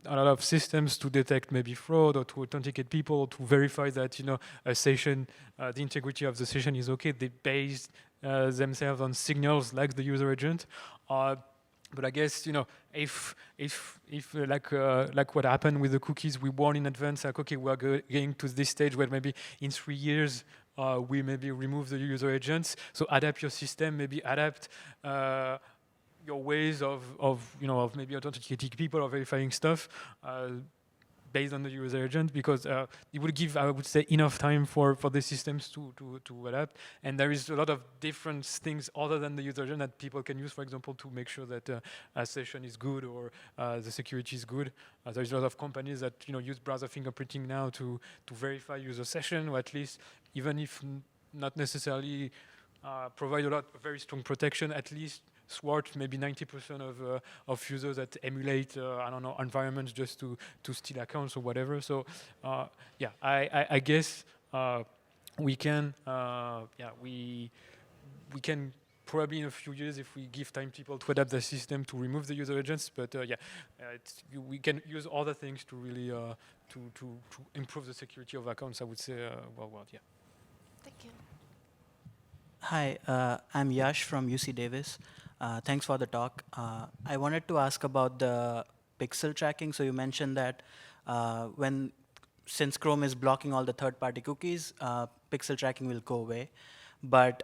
a lot of systems to detect maybe fraud or to authenticate people, to verify that a session, the integrity of the session is okay. They base themselves on signals like the user agent. But I guess if like what happened with the cookies, we warn in advance like okay, we are going to this stage where maybe in 3 years we maybe remove the user agents. So adapt your system, maybe adapt your ways of maybe authenticating people or verifying stuff based on the user agent, because it will give, I would say, enough time for the systems to adapt. And there is a lot of different things other than the user agent that people can use, for example, to make sure that a session is good or the security is good. There's a lot of companies that use browser fingerprinting now to verify user session, or at least even if not necessarily provide a very strong protection, at least thwart maybe 90% of users that emulate environments just to steal accounts or whatever. So yeah, I guess we can we can probably in a few years, if we give time people to adapt the system, to remove the user agents. But we can use other things to really to improve the security of accounts, I would say, worldwide. Yeah. Thank you. Hi, I'm Yash from UC Davis. Thanks for the talk. I wanted to ask about the pixel tracking. So you mentioned that since Chrome is blocking all the third-party cookies, pixel tracking will go away. But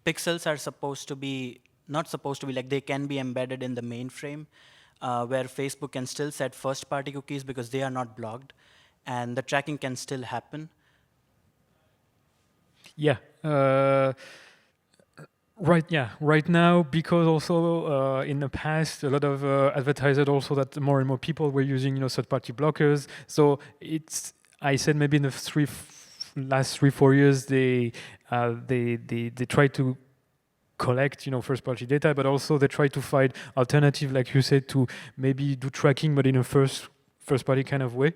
pixels are not supposed to be like, they can be embedded in the mainframe, where Facebook can still set first-party cookies because they are not blocked, and the tracking can still happen. Yeah. Right now, because also in the past, a lot of advertisers also that more and more people were using third-party blockers. So I said maybe in the last 3-4 years they try to collect first-party data, but also they try to find alternative, like you said, to maybe do tracking, but in a first-party kind of way,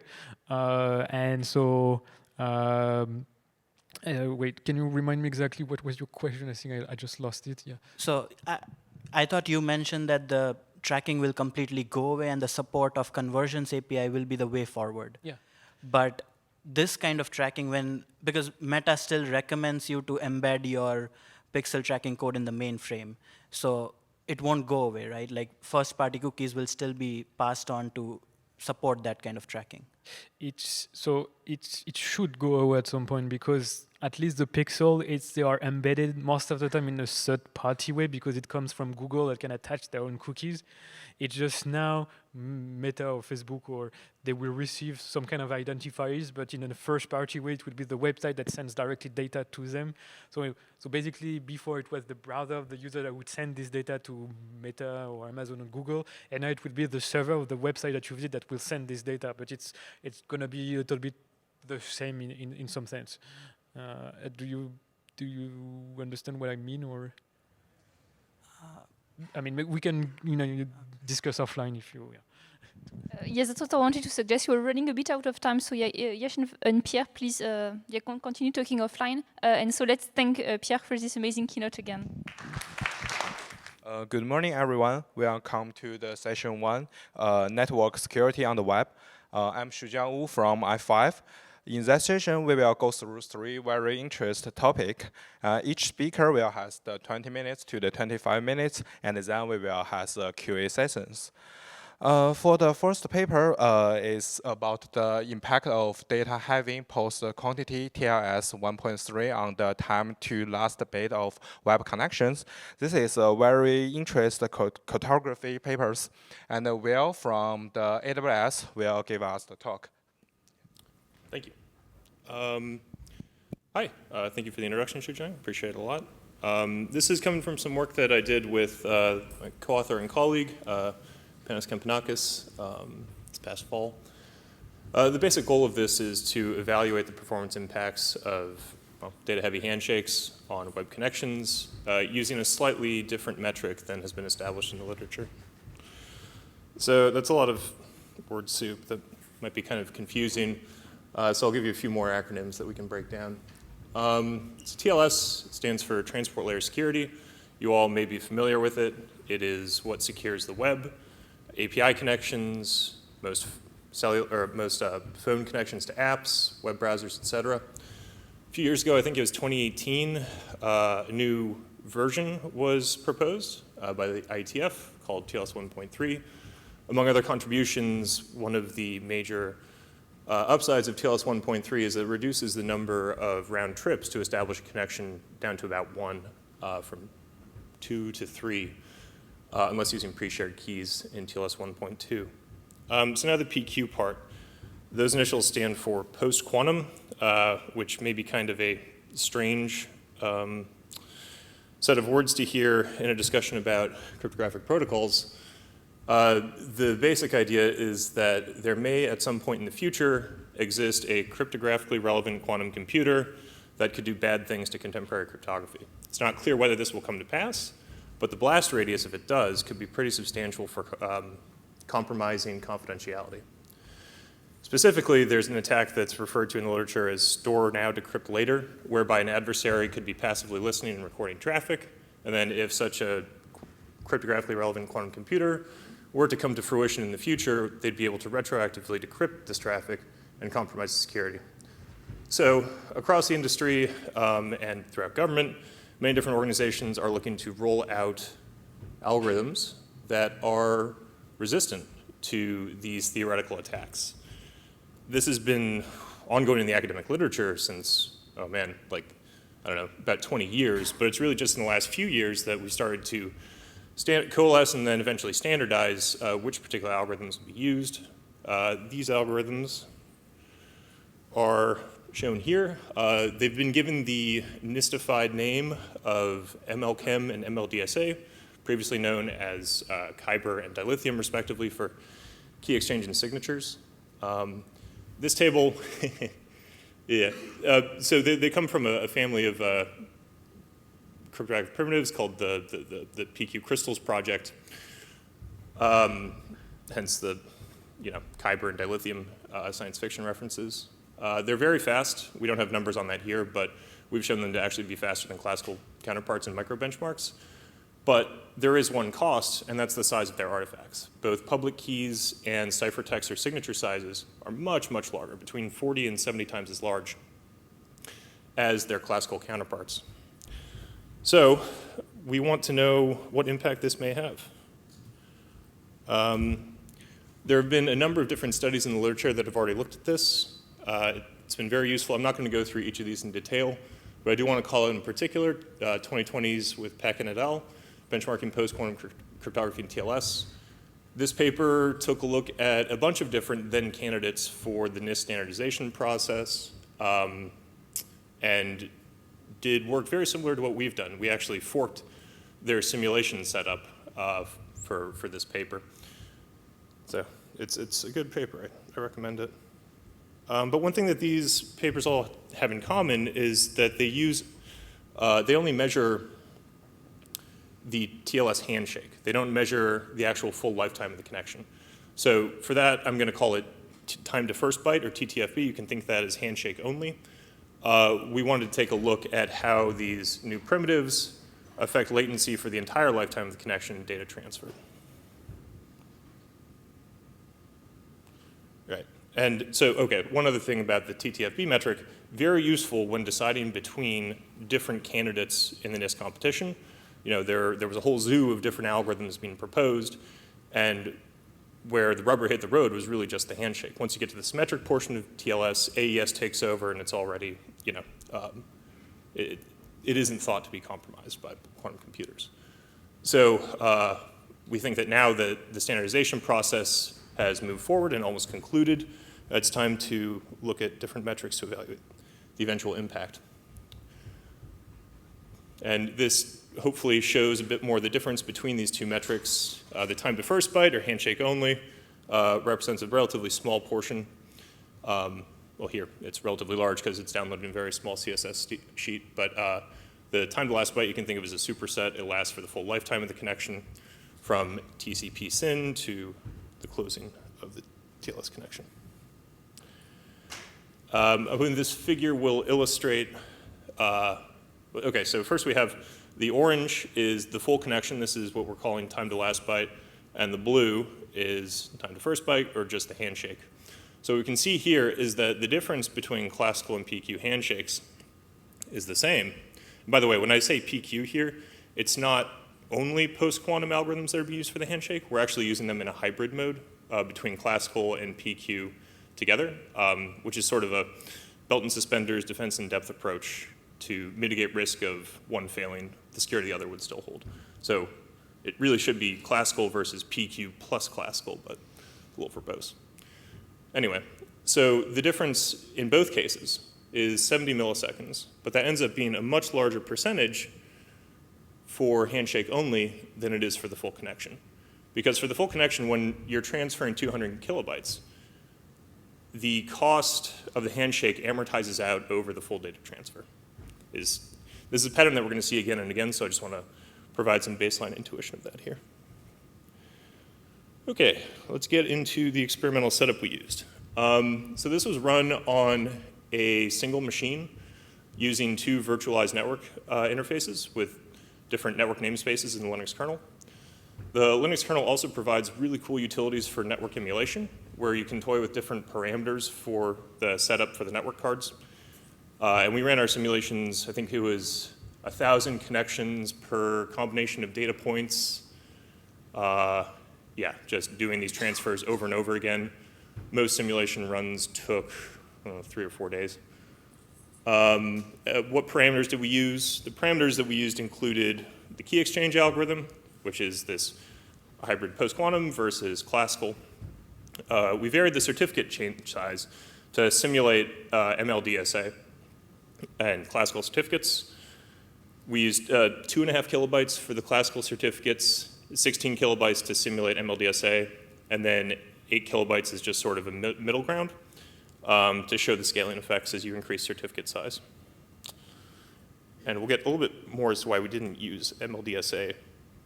and so. Wait, can you remind me exactly what was your question? I think I just lost it. Yeah. So I thought you mentioned that the tracking will completely go away and the support of conversions API will be the way forward. Yeah. But this kind of tracking, because Meta still recommends you to embed your pixel tracking code in the mainframe, so it won't go away, right? Like first-party cookies will still be passed on to support that kind of tracking. It should go away at some point, because at least the pixel, they are embedded most of the time in a third-party way, because it comes from Google that can attach their own cookies. It's just now Meta or Facebook, or they will receive some kind of identifiers, but in a first-party way, it would be the website that sends directly data to them. So basically, before it was the browser of the user that would send this data to Meta or Amazon or Google, and now it would be the server of the website that you visit that will send this data. But it's going to be a little bit the same in some sense. Do you understand what I mean, or? I mean, we can discuss offline if you. Yeah. Yes, that's what I wanted to suggest. We're running a bit out of time, so Yash and Pierre, please continue talking offline. And so let's thank Pierre for this amazing keynote again. Good morning, everyone. Welcome to the session 1, Network Security on the Web. I'm Shujiang Wu from I5. In that session, we will go through 3 very interesting topics. Each speaker will have the 20 minutes to the 25 minutes, and then we will have the QA sessions. For the first paper is about the impact of data having post-quantity TLS 1.3 on the time to last bit of web connections. This is a very interesting cartography papers, and Will from the AWS will give us the talk. Thank you. Hi, thank you for the introduction, Shujiang. Appreciate it a lot. This is coming from some work that I did with my co-author and colleague, Panos Kampanakis, this past fall. The basic goal of this is to evaluate the performance impacts of data-heavy handshakes on web connections using a slightly different metric than has been established in the literature. So that's a lot of word soup that might be kind of confusing. So I'll give you a few more acronyms that we can break down. TLS stands for Transport Layer Security. You all may be familiar with it. It is what secures the web, API connections, most phone connections to apps, web browsers, etc. A few years ago, I think it was 2018, a new version was proposed by the IETF called TLS 1.3. Among other contributions, one of the major upsides of TLS 1.3 is that it reduces the number of round trips to establish a connection down to about 1 from 2 to 3, unless using pre-shared keys in TLS 1.2. So now the PQ part. Those initials stand for post-quantum, which may be kind of a strange set of words to hear in a discussion about cryptographic protocols. The basic idea is that there may, at some point in the future, exist a cryptographically relevant quantum computer that could do bad things to contemporary cryptography. It's not clear whether this will come to pass, but the blast radius, if it does, could be pretty substantial for compromising confidentiality. Specifically, there's an attack that's referred to in the literature as store now, decrypt later, whereby an adversary could be passively listening and recording traffic, and then if such a cryptographically relevant quantum computer were to come to fruition in the future, they'd be able to retroactively decrypt this traffic and compromise security. So across the industry and throughout government, many different organizations are looking to roll out algorithms that are resistant to these theoretical attacks. This has been ongoing in the academic literature since, oh man, like, I don't know, about 20 years, but it's really just in the last few years that we started to coalesce and then eventually standardize which particular algorithms will be used. These algorithms are shown here. They've been given the NISTified name of MLChem and MLDSA, previously known as Kyber and dilithium, respectively, for key exchange and signatures. This table, yeah, so they come from a family of cryptographic primitives called the PQ crystals project, hence the Kyber and dilithium science fiction references. They're very fast. We don't have numbers on that here, but we've shown them to actually be faster than classical counterparts in micro benchmarks. But there is one cost, and that's the size of their artifacts. Both public keys and ciphertext or signature sizes are much, much larger, between 40 and 70 times as large as their classical counterparts. So we want to know what impact this may have. There have been a number of different studies in the literature that have already looked at this. It's been very useful. I'm not going to go through each of these in detail, but I do want to call out in particular 2020s with Peck and et al., benchmarking post-quantum cryptography in TLS. This paper took a look at a bunch of different then candidates for the NIST standardization process and did work very similar to what we've done. We actually forked their simulation setup for this paper. So it's a good paper. I recommend it. But one thing that these papers all have in common is that they only measure the TLS handshake. They don't measure the actual full lifetime of the connection. So for that, I'm going to call it time to first byte, or TTFB. You can think that as handshake only. We wanted to take a look at how these new primitives affect latency for the entire lifetime of the connection and data transfer. Right. And so, okay, one other thing about the TTFB metric, very useful when deciding between different candidates in the NIST competition. There was a whole zoo of different algorithms being proposed, and where the rubber hit the road was really just the handshake. Once you get to the symmetric portion of TLS, AES takes over, and it's already, it isn't thought to be compromised by quantum computers. So we think that now that the standardization process has moved forward and almost concluded, it's time to look at different metrics to evaluate the eventual impact. And this hopefully shows a bit more the difference between these two metrics. The time to first byte, or handshake only, represents a relatively small portion. well, here, it's relatively large because it's downloaded in a very small CSS sheet, but the time to last byte you can think of as a superset. It lasts for the full lifetime of the connection from TCP SYN to the closing of the TLS connection. This figure will illustrate, okay, so first we have the orange is the full connection. This is what we're calling time to last byte. And the blue is time to first byte, or just the handshake. So what we can see here is that the difference between classical and PQ handshakes is the same. And by the way, when I say PQ here, it's not only post-quantum algorithms that are used for the handshake. We're actually using them in a hybrid mode between classical and PQ together, which is sort of a belt and suspenders defense in depth approach to mitigate risk of one failing. The security of the other would still hold. So it really should be classical versus PQ plus classical, but a little verbose. Anyway, so the difference in both cases is 70 milliseconds, but that ends up being a much larger percentage for handshake only than it is for the full connection. Because for the full connection, when you're transferring 200 kilobytes, the cost of the handshake amortizes out over the full data transfer. This is a pattern that we're going to see again and again, so I just want to provide some baseline intuition of that here. Okay, let's get into the experimental setup we used. So this was run on a single machine using two virtualized network interfaces with different network namespaces in the Linux kernel. The Linux kernel also provides really cool utilities for network emulation, where you can toy with different parameters for the setup for the network cards. And we ran our simulations, I think it was 1,000 connections per combination of data points. Yeah, just doing these transfers over and over again. Most simulation runs took 3 or 4 days. What parameters did we use? The parameters that we used included the key exchange algorithm, which is this hybrid post-quantum versus classical. We varied the certificate chain size to simulate MLDSA and classical certificates. We used 2.5 kilobytes for the classical certificates, 16 kilobytes to simulate MLDSA, and then 8 kilobytes is just sort of a middle ground to show the scaling effects as you increase certificate size. And we'll get a little bit more as to why we didn't use MLDSA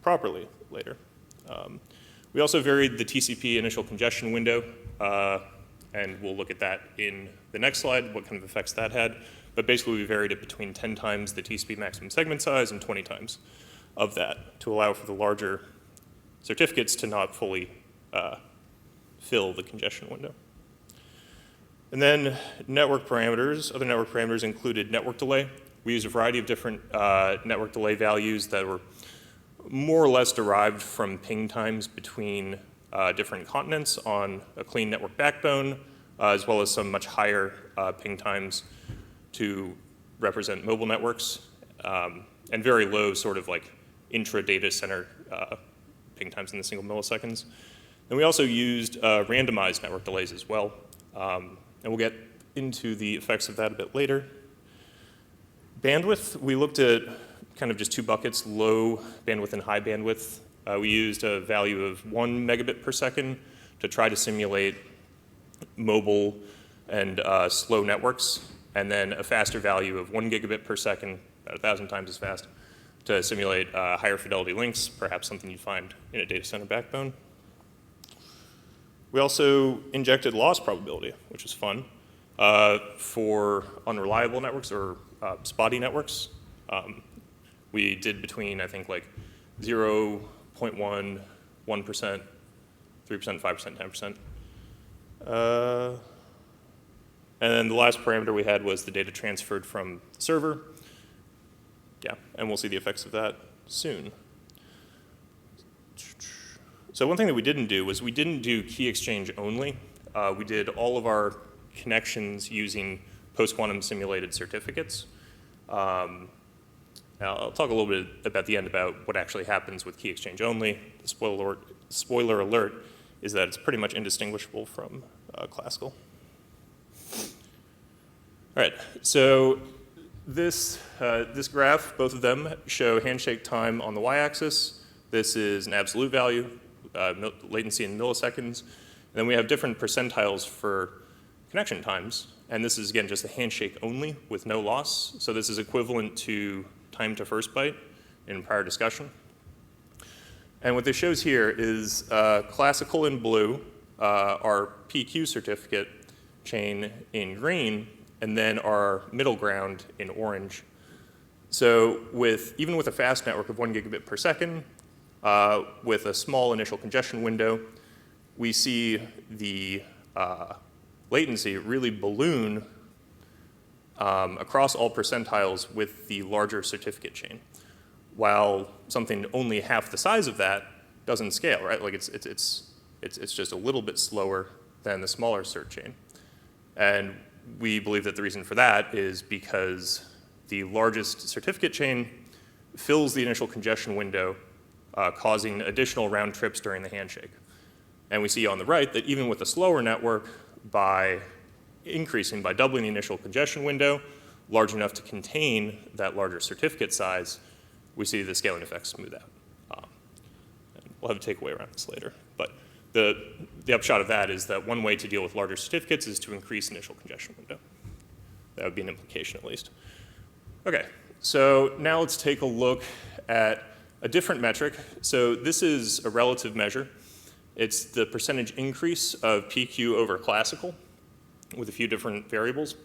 properly later. We also varied the TCP initial congestion window, and we'll look at that in the next slide, what kind of effects that had. But basically, we varied it between 10 times the TCP maximum segment size and 20 times of that to allow for the larger certificates to not fully fill the congestion window. And then network parameters. Other network parameters included network delay. We used a variety of different network delay values that were more or less derived from ping times between different continents on a clean network backbone, as well as some much higher ping times to represent mobile networks, and very low sort of like intra-data center ping times in the single milliseconds. And we also used randomized network delays as well, and we'll get into the effects of that a bit later. Bandwidth, we looked at kind of just two buckets, low bandwidth and high bandwidth. We used a value of 1 megabit per second to try to simulate mobile and slow networks, and then a faster value of 1 gigabit per second, about 1,000 times as fast, to simulate higher fidelity links, perhaps something you'd find in a data center backbone. We also injected loss probability, which is fun, for unreliable networks or spotty networks. We did between, I think, like 0.1, 1%, 3%, 5%, 10%. And then the last parameter we had was the data transferred from the server. Yeah, and we'll see the effects of that soon. So one thing that we didn't do was we didn't do key exchange only. We did all of our connections using post-quantum simulated certificates. Now, I'll talk a little bit about the end about what actually happens with key exchange only. The spoiler alert is that it's pretty much indistinguishable from classical. All right, so this graph, both of them show handshake time on the y-axis. This is an absolute value, latency in milliseconds. And then we have different percentiles for connection times. And this is, again, just a handshake only with no loss. So this is equivalent to time to first byte in prior discussion. And what this shows here is classical in blue, our PQ certificate chain in green, and then our middle ground in orange. So even with a fast network of 1 gigabit per second, with a small initial congestion window, we see the latency really balloon across all percentiles with the larger certificate chain, while something only half the size of that doesn't scale, right? Like it's just a little bit slower than the smaller cert chain. And we believe that the reason for that is because the largest certificate chain fills the initial congestion window, causing additional round trips during the handshake. And we see on the right that even with a slower network, by doubling the initial congestion window, large enough to contain that larger certificate size, we see the scaling effects smooth out. We'll have a takeaway around this later. But the upshot of that is that one way to deal with larger certificates is to increase initial congestion window. That would be an implication at least. Okay, so now let's take a look at a different metric. So this is a relative measure. It's the percentage increase of PQ over classical with a few different variables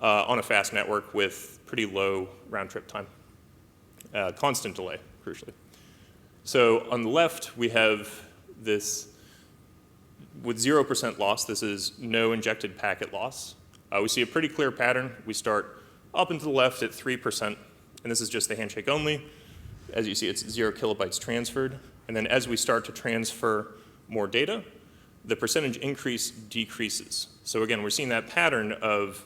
on a fast network with pretty low round trip time. Constant delay, crucially. So on the left, we have this with 0% loss. This is no injected packet loss. We see a pretty clear pattern. We start up and to the left at 3%, and this is just the handshake only. As you see, it's 0 kilobytes transferred. And then as we start to transfer more data, the percentage increase decreases. So again, we're seeing that pattern of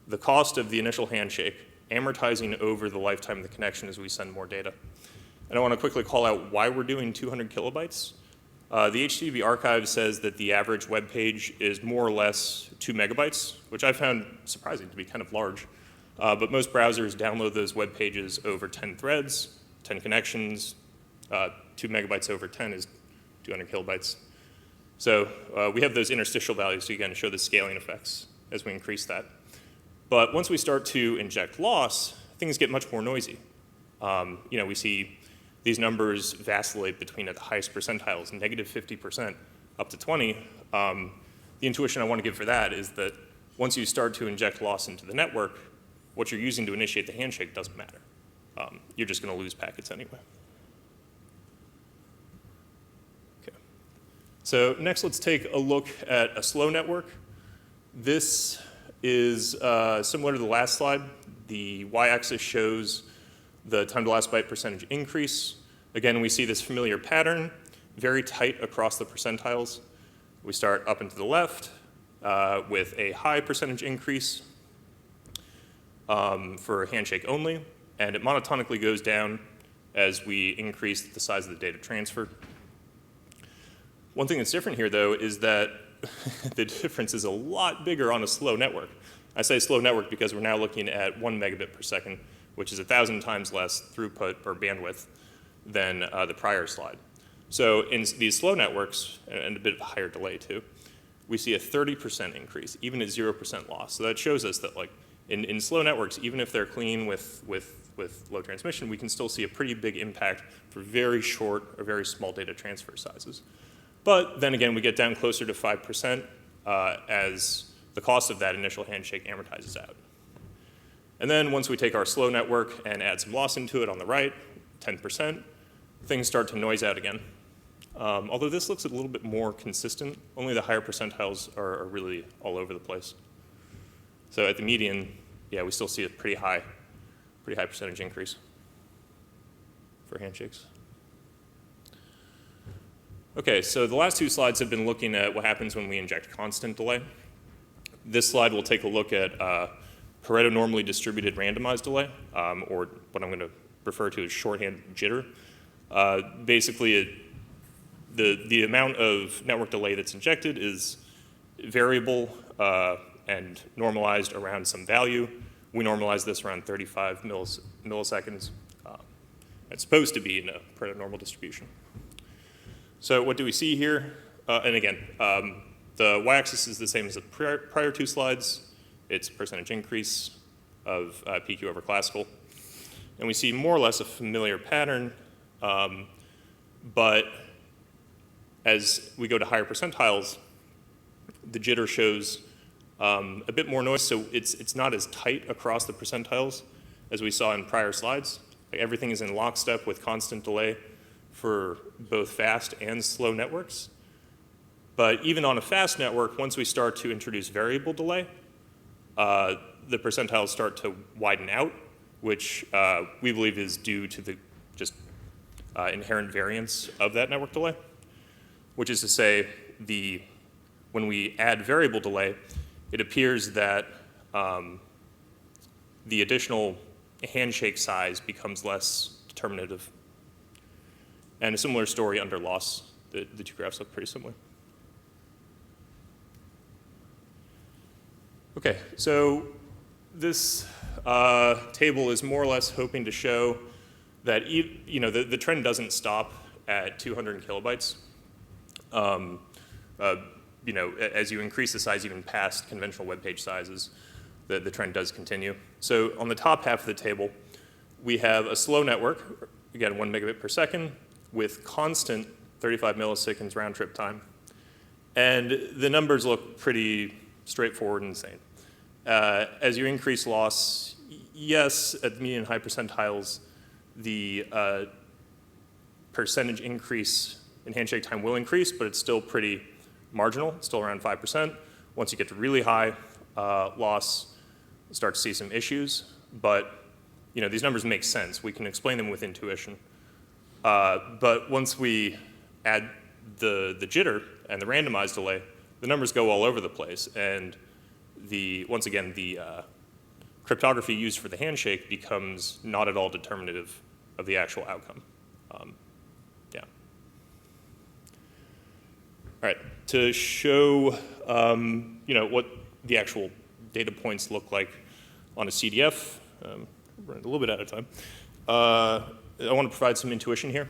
the cost of the initial handshake amortizing over the lifetime of the connection as we send more data. And I want to quickly call out why we're doing 200 kilobytes. The HTTP archive says that the average web page is more or less 2 megabytes, which I found surprising to be kind of large. But most browsers download those web pages over 10 threads, 10 connections. 2 megabytes over 10 is 200 kilobytes. So we have those interstitial values to, again, show the scaling effects as we increase that. But once we start to inject loss, things get much more noisy. We see these numbers vacillate between at the highest percentiles, negative 50% up to 20. The intuition I want to give for that is that once you start to inject loss into the network, what you're using to initiate the handshake doesn't matter. You're just going to lose packets anyway. Okay. So next, let's take a look at a slow network. This is similar to the last slide. The y-axis shows the time to last byte percentage increase. Again, we see this familiar pattern, very tight across the percentiles. We start up and to the left with a high percentage increase for handshake only, and it monotonically goes down as we increase the size of the data transfer. One thing that's different here, though, is that the difference is a lot bigger on a slow network. I say slow network because we're now looking at 1 megabit per second, which is 1,000 times less throughput or bandwidth than the prior slide. So in these slow networks, and a bit of a higher delay too, we see a 30% increase, even at 0% loss. So that shows us that, like, in slow networks, even if they're clean with low transmission, we can still see a pretty big impact for very short or very small data transfer sizes. But then again, we get down closer to 5% as the cost of that initial handshake amortizes out. And then once we take our slow network and add some loss into it on the right, 10%, things start to noise out again. Although this looks a little bit more consistent, only the higher percentiles are really all over the place. So at the median, yeah, we still see a pretty high percentage increase for handshakes. Okay, so the last two slides have been looking at what happens when we inject constant delay. This slide will take a look at Pareto normally distributed randomized delay, or what I'm going to refer to as shorthand jitter. Basically, the amount of network delay that's injected is variable and normalized around some value. We normalize this around 35 milliseconds. It's supposed to be in a Pareto normal distribution. So what do we see here? And again, the y-axis is the same as the prior two slides. its percentage increase of PQ over classical. And we see more or less a familiar pattern, but as we go to higher percentiles, the jitter shows a bit more noise, so it's not as tight across the percentiles as we saw in prior slides. Like everything is in lockstep with constant delay for both fast and slow networks. But even on a fast network, once we start to introduce variable delay, the percentiles start to widen out, which we believe is due to the just inherent variance of that network delay, which is to say, when we add variable delay, it appears that the additional handshake size becomes less determinative. And a similar story under loss. The two graphs look pretty similar. Okay, so this table is more or less hoping to show that the trend doesn't stop at 200 kilobytes. As you increase the size even past conventional web page sizes, the trend does continue. So on the top half of the table, we have a slow network, again, 1 megabit per second, with constant 35 milliseconds round trip time. And the numbers look pretty straightforward and insane. As you increase loss, yes, at the median and high percentiles, the percentage increase in handshake time will increase, but it's still pretty marginal, it's still around 5%. Once you get to really high loss, you start to see some issues. But these numbers make sense. We can explain them with intuition. But once we add the jitter and the randomized delay, the numbers go all over the place. And once again, the cryptography used for the handshake becomes not at all determinative of the actual outcome. Yeah. All right, to show what the actual data points look like on a CDF, we're running a little bit out of time. I want to provide some intuition here.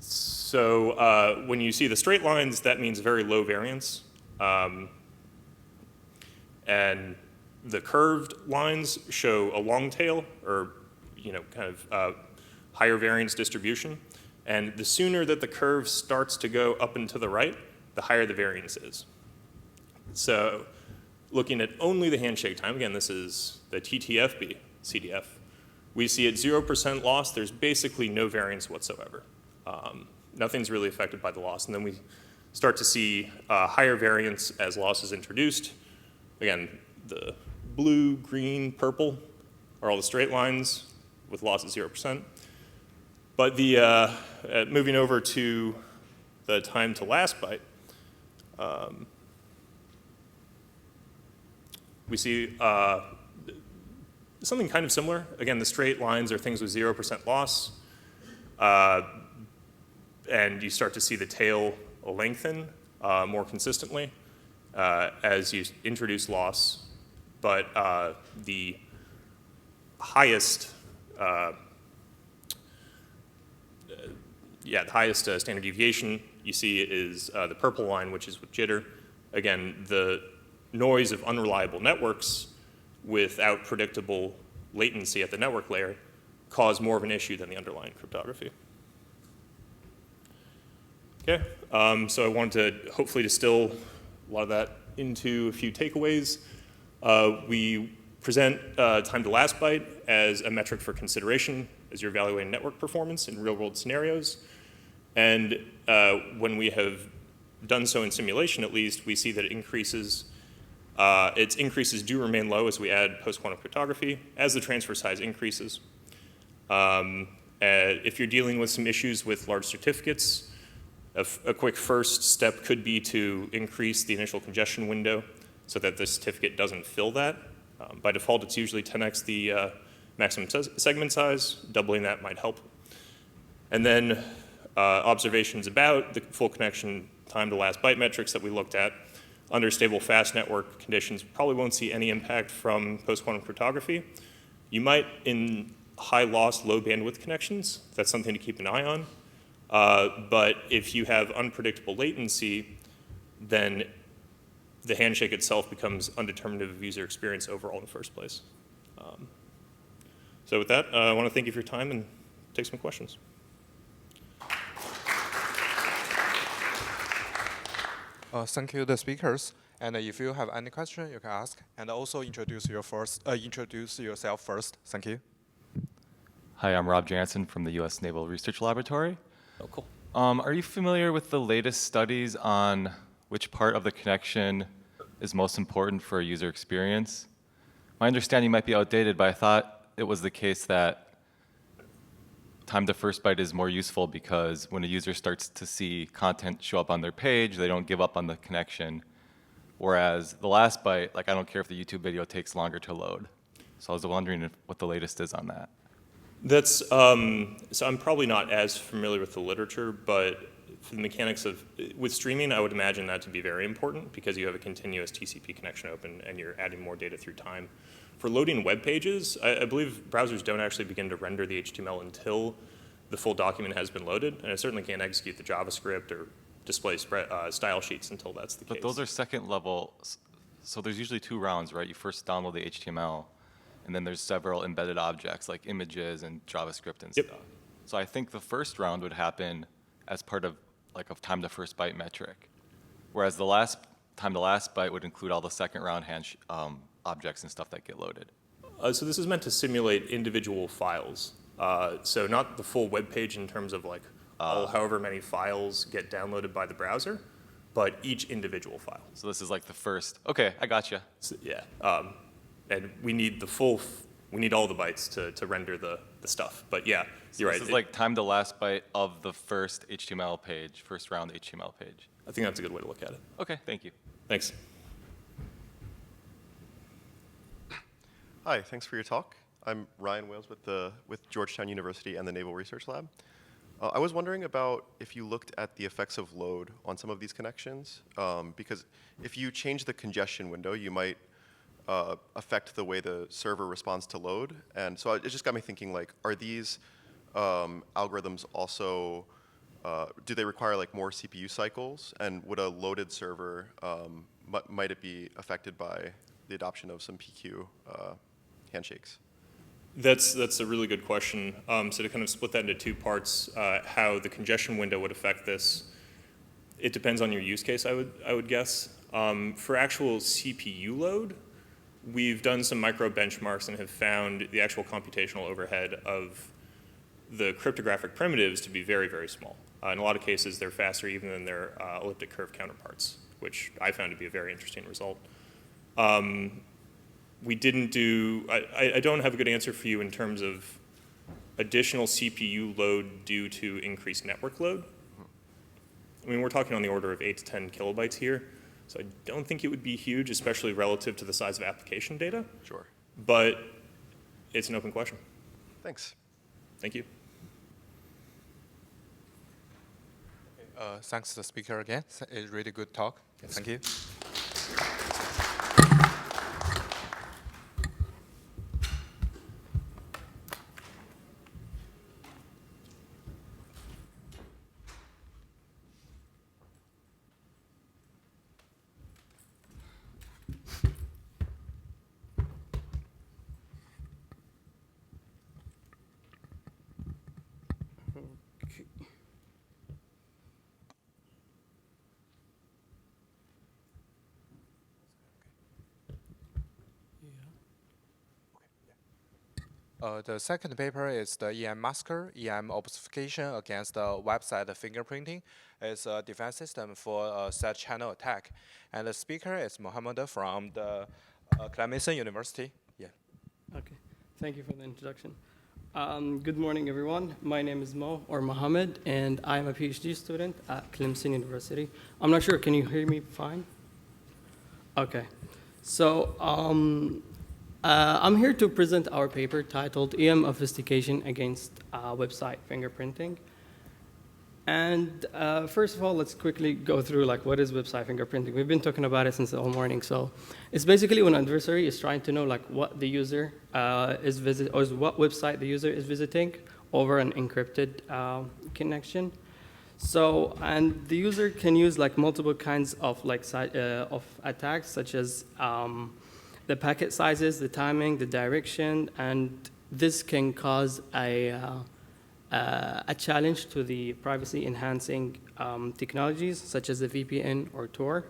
So when you see the straight lines, that means very low variance. And the curved lines show a long tail, or kind of higher variance distribution. And the sooner that the curve starts to go up and to the right, the higher the variance is. So looking at only the handshake time, again, this is the TTFB CDF, we see at 0% loss, there's basically no variance whatsoever. Nothing's really affected by the loss. And then we start to see higher variance as loss is introduced. Again, the blue, green, purple are all the straight lines with loss at 0%. But moving over to the time to last byte, we see something kind of similar. Again, the straight lines are things with 0% loss. And you start to see the tail lengthen more consistently as you introduce loss. But the highest standard deviation you see is the purple line, which is with jitter. Again, the noise of unreliable networks without predictable latency at the network layer cause more of an issue than the underlying cryptography. Okay, so I wanted to hopefully distill a lot of that into a few takeaways. We present time to last byte as a metric for consideration as you're evaluating network performance in real-world scenarios. And when we have done so in simulation, at least, we see that it increases. Its increases do remain low as we add post-quantum cryptography, as the transfer size increases. If you're dealing with some issues with large certificates, a quick first step could be to increase the initial congestion window so that the certificate doesn't fill that. By default, it's usually 10x the maximum segment size. Doubling that might help. And then observations about the full connection time to last byte metrics that we looked at. Under stable fast network conditions, probably won't see any impact from post-quantum cryptography. You might in high loss, low bandwidth connections. That's something to keep an eye on. But if you have unpredictable latency, then the handshake itself becomes undeterminative of user experience overall in the first place. So with that, I want to thank you for your time and take some questions. Thank you, the speakers. And if you have any question, you can ask. And also introduce yourself first. Thank you. Hi, I'm Rob Jansen from the U.S. Naval Research Laboratory. Oh, cool. Are you familiar with the latest studies on which part of the connection is most important for a user experience? My understanding might be outdated, but I thought it was the case that time to first byte is more useful because when a user starts to see content show up on their page, they don't give up on the connection. Whereas the last byte, like I don't care if the YouTube video takes longer to load. So I was wondering what the latest is on that. That's, so I'm probably not as familiar with the literature, but for the mechanics of, with streaming, I would imagine that to be very important because you have a continuous TCP connection open and you're adding more data through time. For loading web pages, I believe browsers don't actually begin to render the HTML until the full document has been loaded, and it certainly can't execute the JavaScript or display style sheets until that's the case. But those are second level, so there's usually 2 rounds, right? You first download the HTML, and then there's several embedded objects like images and JavaScript and stuff. So I think the first round would happen as part of like a time to first byte metric, whereas the last time to last byte would include all the second round objects and stuff that get loaded. So this is meant to simulate individual files. So not the full web page in terms of like however many files get downloaded by the browser, but each individual file. So this is like the first, okay, I gotcha. So, yeah, and we need the full, we need all the bytes to render the stuff. But yeah, you're right. This is like time to last byte of the first HTML page, first round HTML page. I think that's a good way to look at it. Okay, thank you. Thanks. Hi, thanks for your talk. I'm Ryan Wales with Georgetown University and the Naval Research Lab. I was wondering about if you looked at the effects of load on some of these connections, because if you change the congestion window, you might affect the way the server responds to load. And so it just got me thinking, like, are these algorithms also, do they require like more CPU cycles? And would a loaded server, might it be affected by the adoption of some PQ handshakes? That's a really good question. So to kind of split that into 2 parts, how the congestion window would affect this, it depends on your use case, I would guess. For actual CPU load, we've done some micro benchmarks and have found the actual computational overhead of the cryptographic primitives to be very, very small. In a lot of cases, they're faster even than their elliptic curve counterparts, which I found to be a very interesting result. We didn't do, I don't have a good answer for you in terms of additional CPU load due to increased network load. I mean, we're talking on the order of 8 to 10 kilobytes here, so I don't think it would be huge, especially relative to the size of application data. Sure. But it's an open question. Thanks. Thank you. Thanks to the speaker again. It's a really good talk. Yes. Thank you. The second paper is the EM masker, EM obfuscation against the website fingerprinting. It's a defense system for set channel attack. And the speaker is Mohammed from the Clemson University. Yeah. Okay, thank you for the introduction. Good morning, everyone. My name is Mo, or Mohammed, and I'm a PhD student at Clemson University. I'm not sure, can you hear me fine? Okay, so I'm here to present our paper titled EM Obfuscation Against Website Fingerprinting. And first of all, let's quickly go through like what is website fingerprinting. We've been talking about it since the whole morning. So it's basically when an adversary is trying to know like what the user is visiting, or what website the user is visiting over an encrypted connection. So, and the user can use like multiple kinds of of attacks, such as the packet sizes, the timing, the direction, and this can cause a challenge to the privacy-enhancing technologies, such as the VPN or Tor.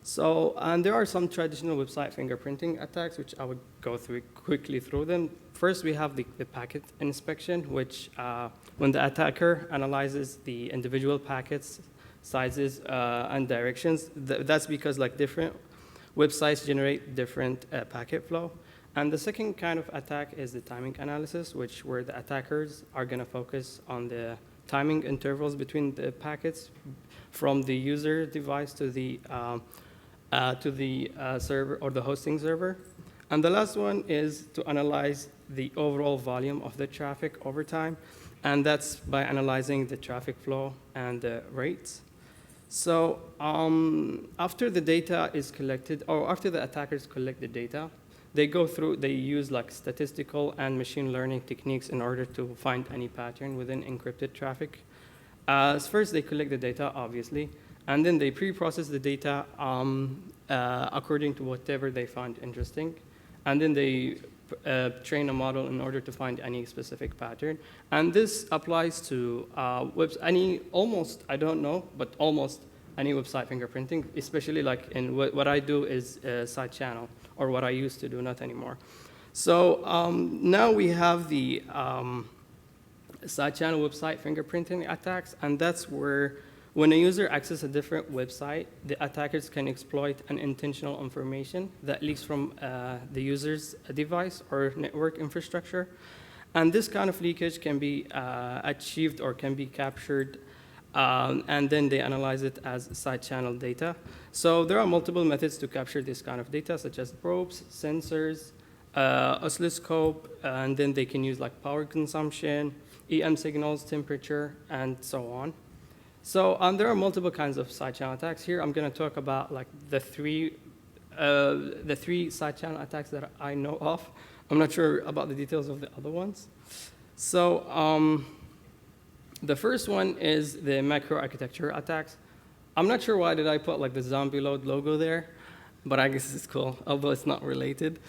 So, and there are some traditional website fingerprinting attacks, which I would go quickly through them. First, we have the packet inspection, which when the attacker analyzes the individual packets, sizes, and directions, that's because like different websites generate different packet flow. And the second kind of attack is the timing analysis, where the attackers are going to focus on the timing intervals between the packets from the user device to the server or the hosting server. And the last one is to analyze the overall volume of the traffic over time, and that's by analyzing the traffic flow and the rates. So after the data is collected, or after the attackers collect the data, they use like statistical and machine learning techniques in order to find any pattern within encrypted traffic. First, they collect the data, obviously, and then they pre-process the data according to whatever they find interesting. And then they train a model in order to find any specific pattern. And this applies to almost any website fingerprinting, especially like in what I do is side channel, or what I used to do, not anymore. So now we have the side channel website fingerprinting attacks, and that's where when a user accesses a different website, the attackers can exploit unintentional information that leaks from the user's device or network infrastructure. And this kind of leakage can be achieved or can be captured, and then they analyze it as side channel data. So there are multiple methods to capture this kind of data, such as probes, sensors, oscilloscope, and then they can use like power consumption, EM signals, temperature, and so on. So there are multiple kinds of side channel attacks. Here I'm going to talk about like the three side channel attacks that I know of. I'm not sure about the details of the other ones. So the first one is the microarchitecture attacks. I'm not sure why did I put like the zombie load logo there, but I guess it's cool, although it's not related.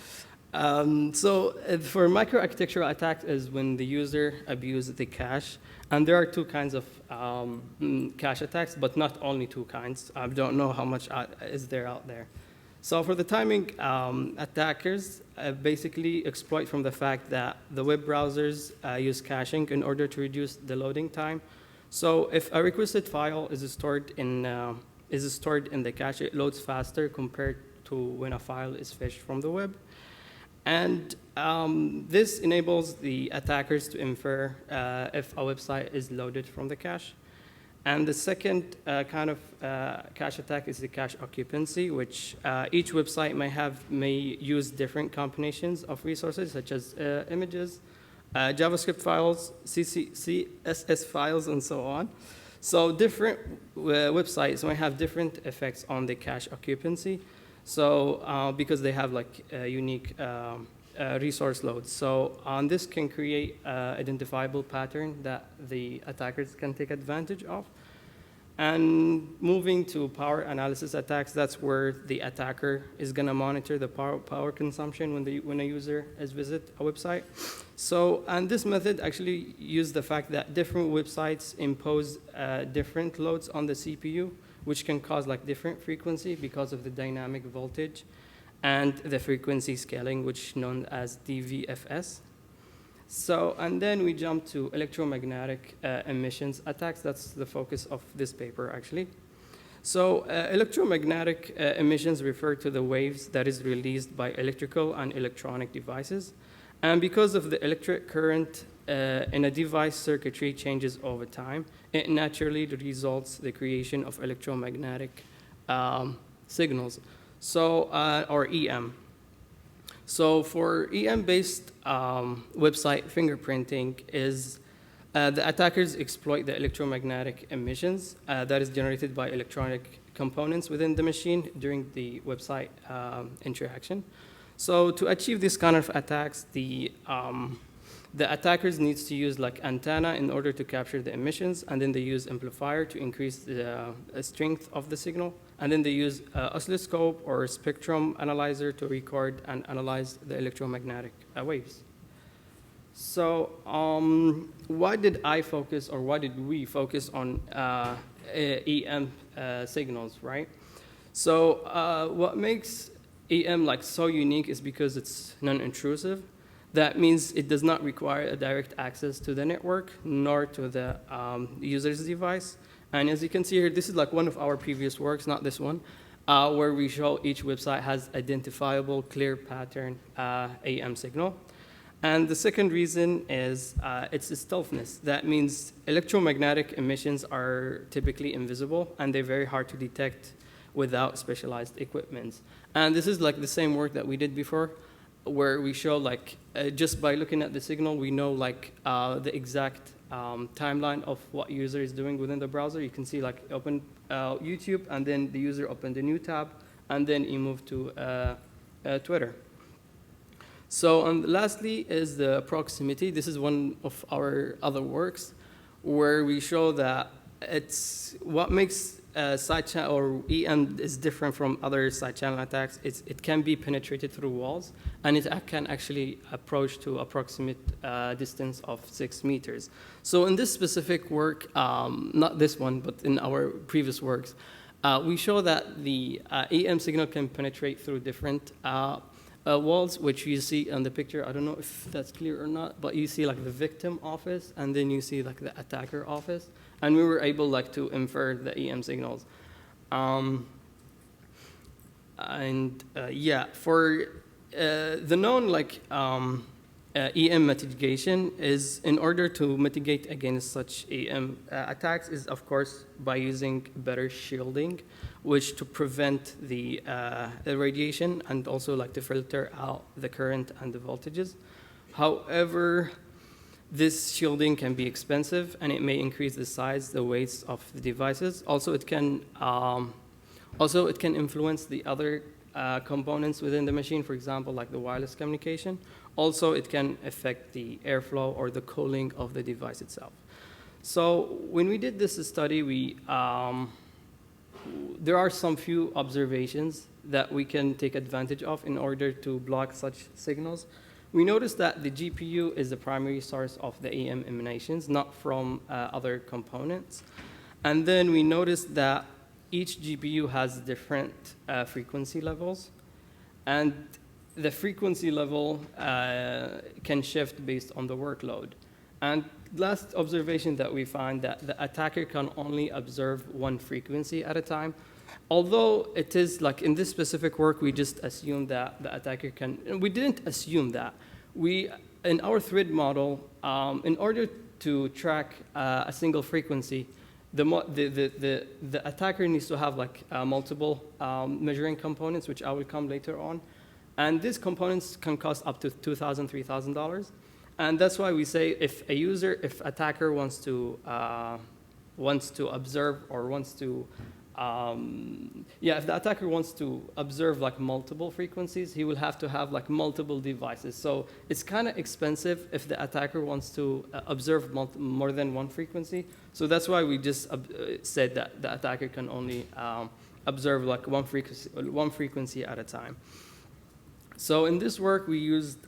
For microarchitectural attacks is when the user abuses the cache. And there are two kinds of cache attacks, but not only two kinds. I don't know how much is there out there. So for the timing, attackers basically exploit from the fact that the web browsers use caching in order to reduce the loading time. So if a requested file is stored in the cache, it loads faster compared to when a file is fetched from the web. And this enables the attackers to infer if a website is loaded from the cache. And the second kind of cache attack is the cache occupancy, which each website may use different combinations of resources, such as images, JavaScript files, CSS files, and so on. So different websites may have different effects on the cache occupancy. So because they have like unique resource loads. So this can create identifiable pattern that the attackers can take advantage of. And moving to power analysis attacks, that's where the attacker is going to monitor the power consumption when a user is visit a website. So, and this method actually uses the fact that different websites impose different loads on the CPU, which can cause like different frequency because of the dynamic voltage and the frequency scaling, which is known as DVFS. So, and then we jump to electromagnetic emissions attacks. That's the focus of this paper, actually. So, electromagnetic emissions refer to the waves that is released by electrical and electronic devices. And because of the electric current in a device circuitry changes over time, it naturally results the creation of electromagnetic signals, so, or EM. So for EM-based website fingerprinting is the attackers exploit the electromagnetic emissions that is generated by electronic components within the machine during the website interaction. So to achieve this kind of attacks, the the attackers needs to use like antenna in order to capture the emissions, and then they use amplifier to increase the strength of the signal, and then they use oscilloscope or spectrum analyzer to record and analyze the electromagnetic waves. So why did I focus, or why did we focus on EM signals, right? So what makes EM like so unique is because it's non-intrusive. That means it does not require a direct access to the network, nor to the user's device. And as you can see here, this is like one of our previous works, not this one, where we show each website has identifiable, clear pattern AM signal. And the second reason is its stealthiness. That means electromagnetic emissions are typically invisible, and they're very hard to detect without specialized equipment. And this is like the same work that we did before, where we show like, just by looking at the signal, we know like the exact timeline of what user is doing within the browser. You can see like open YouTube, and then the user opened a new tab, and then he moved to Twitter. So lastly is the proximity. This is one of our other works where we show that it's what makes side channel or EM is different from other side channel attacks. It can be penetrated through walls, and it can actually approach to approximate distance of 6 meters. So in this specific work, not this one, but in our previous works, we show that the EM signal can penetrate through different walls, which you see on the picture. I don't know if that's clear or not, but you see like the victim office, and then you see like the attacker office. And we were able like to infer the EM signals. Yeah, for the known like EM mitigation is, in order to mitigate against such EM attacks, is of course by using better shielding, which to prevent the radiation and also like to filter out the current and the voltages. However, this shielding can be expensive, and it may increase the size, the weights of the devices. Also, it can influence the other components within the machine, for example, like the wireless communication. Also, it can affect the airflow or the cooling of the device itself. So when we did this study, there are some few observations that we can take advantage of in order to block such signals. We noticed that the GPU is the primary source of the EM emanations, not from other components. And then we noticed that each GPU has different frequency levels, and the frequency level can shift based on the workload. And last observation that we find that the attacker can only observe one frequency at a time. Although it is like in this specific work, we just assumed that the attacker can, and we didn't assume that. In our thread model, in order to track a single frequency, the attacker needs to have like multiple measuring components, which I will come later on. And these components can cost up to $2,000, $3,000. And that's why we say if attacker wants to observe or wants to, if the attacker wants to observe like multiple frequencies, he will have to have like multiple devices. So it's kind of expensive if the attacker wants to observe more than one frequency. So that's why we just said that the attacker can only observe like one frequency at a time. So in this work, we used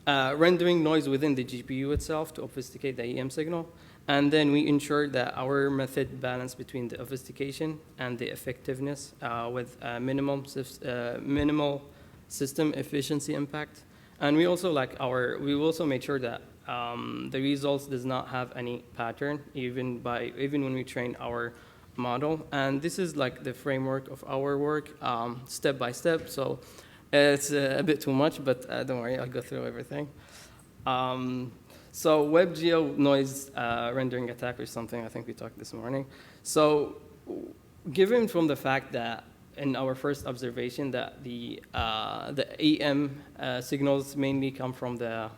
rendering noise within the GPU itself to obfuscate the EM signal. And then we ensured that our method balanced between the obfuscation and the effectiveness with minimal system efficiency impact. And we also made sure that the results does not have any pattern, even when we train our model. And this is like the framework of our work, step by step. So it's a bit too much, but don't worry, I'll go through everything. So WebGL noise rendering attack is something I think we talked this morning. So given from the fact that in our first observation that the AM signals mainly come from the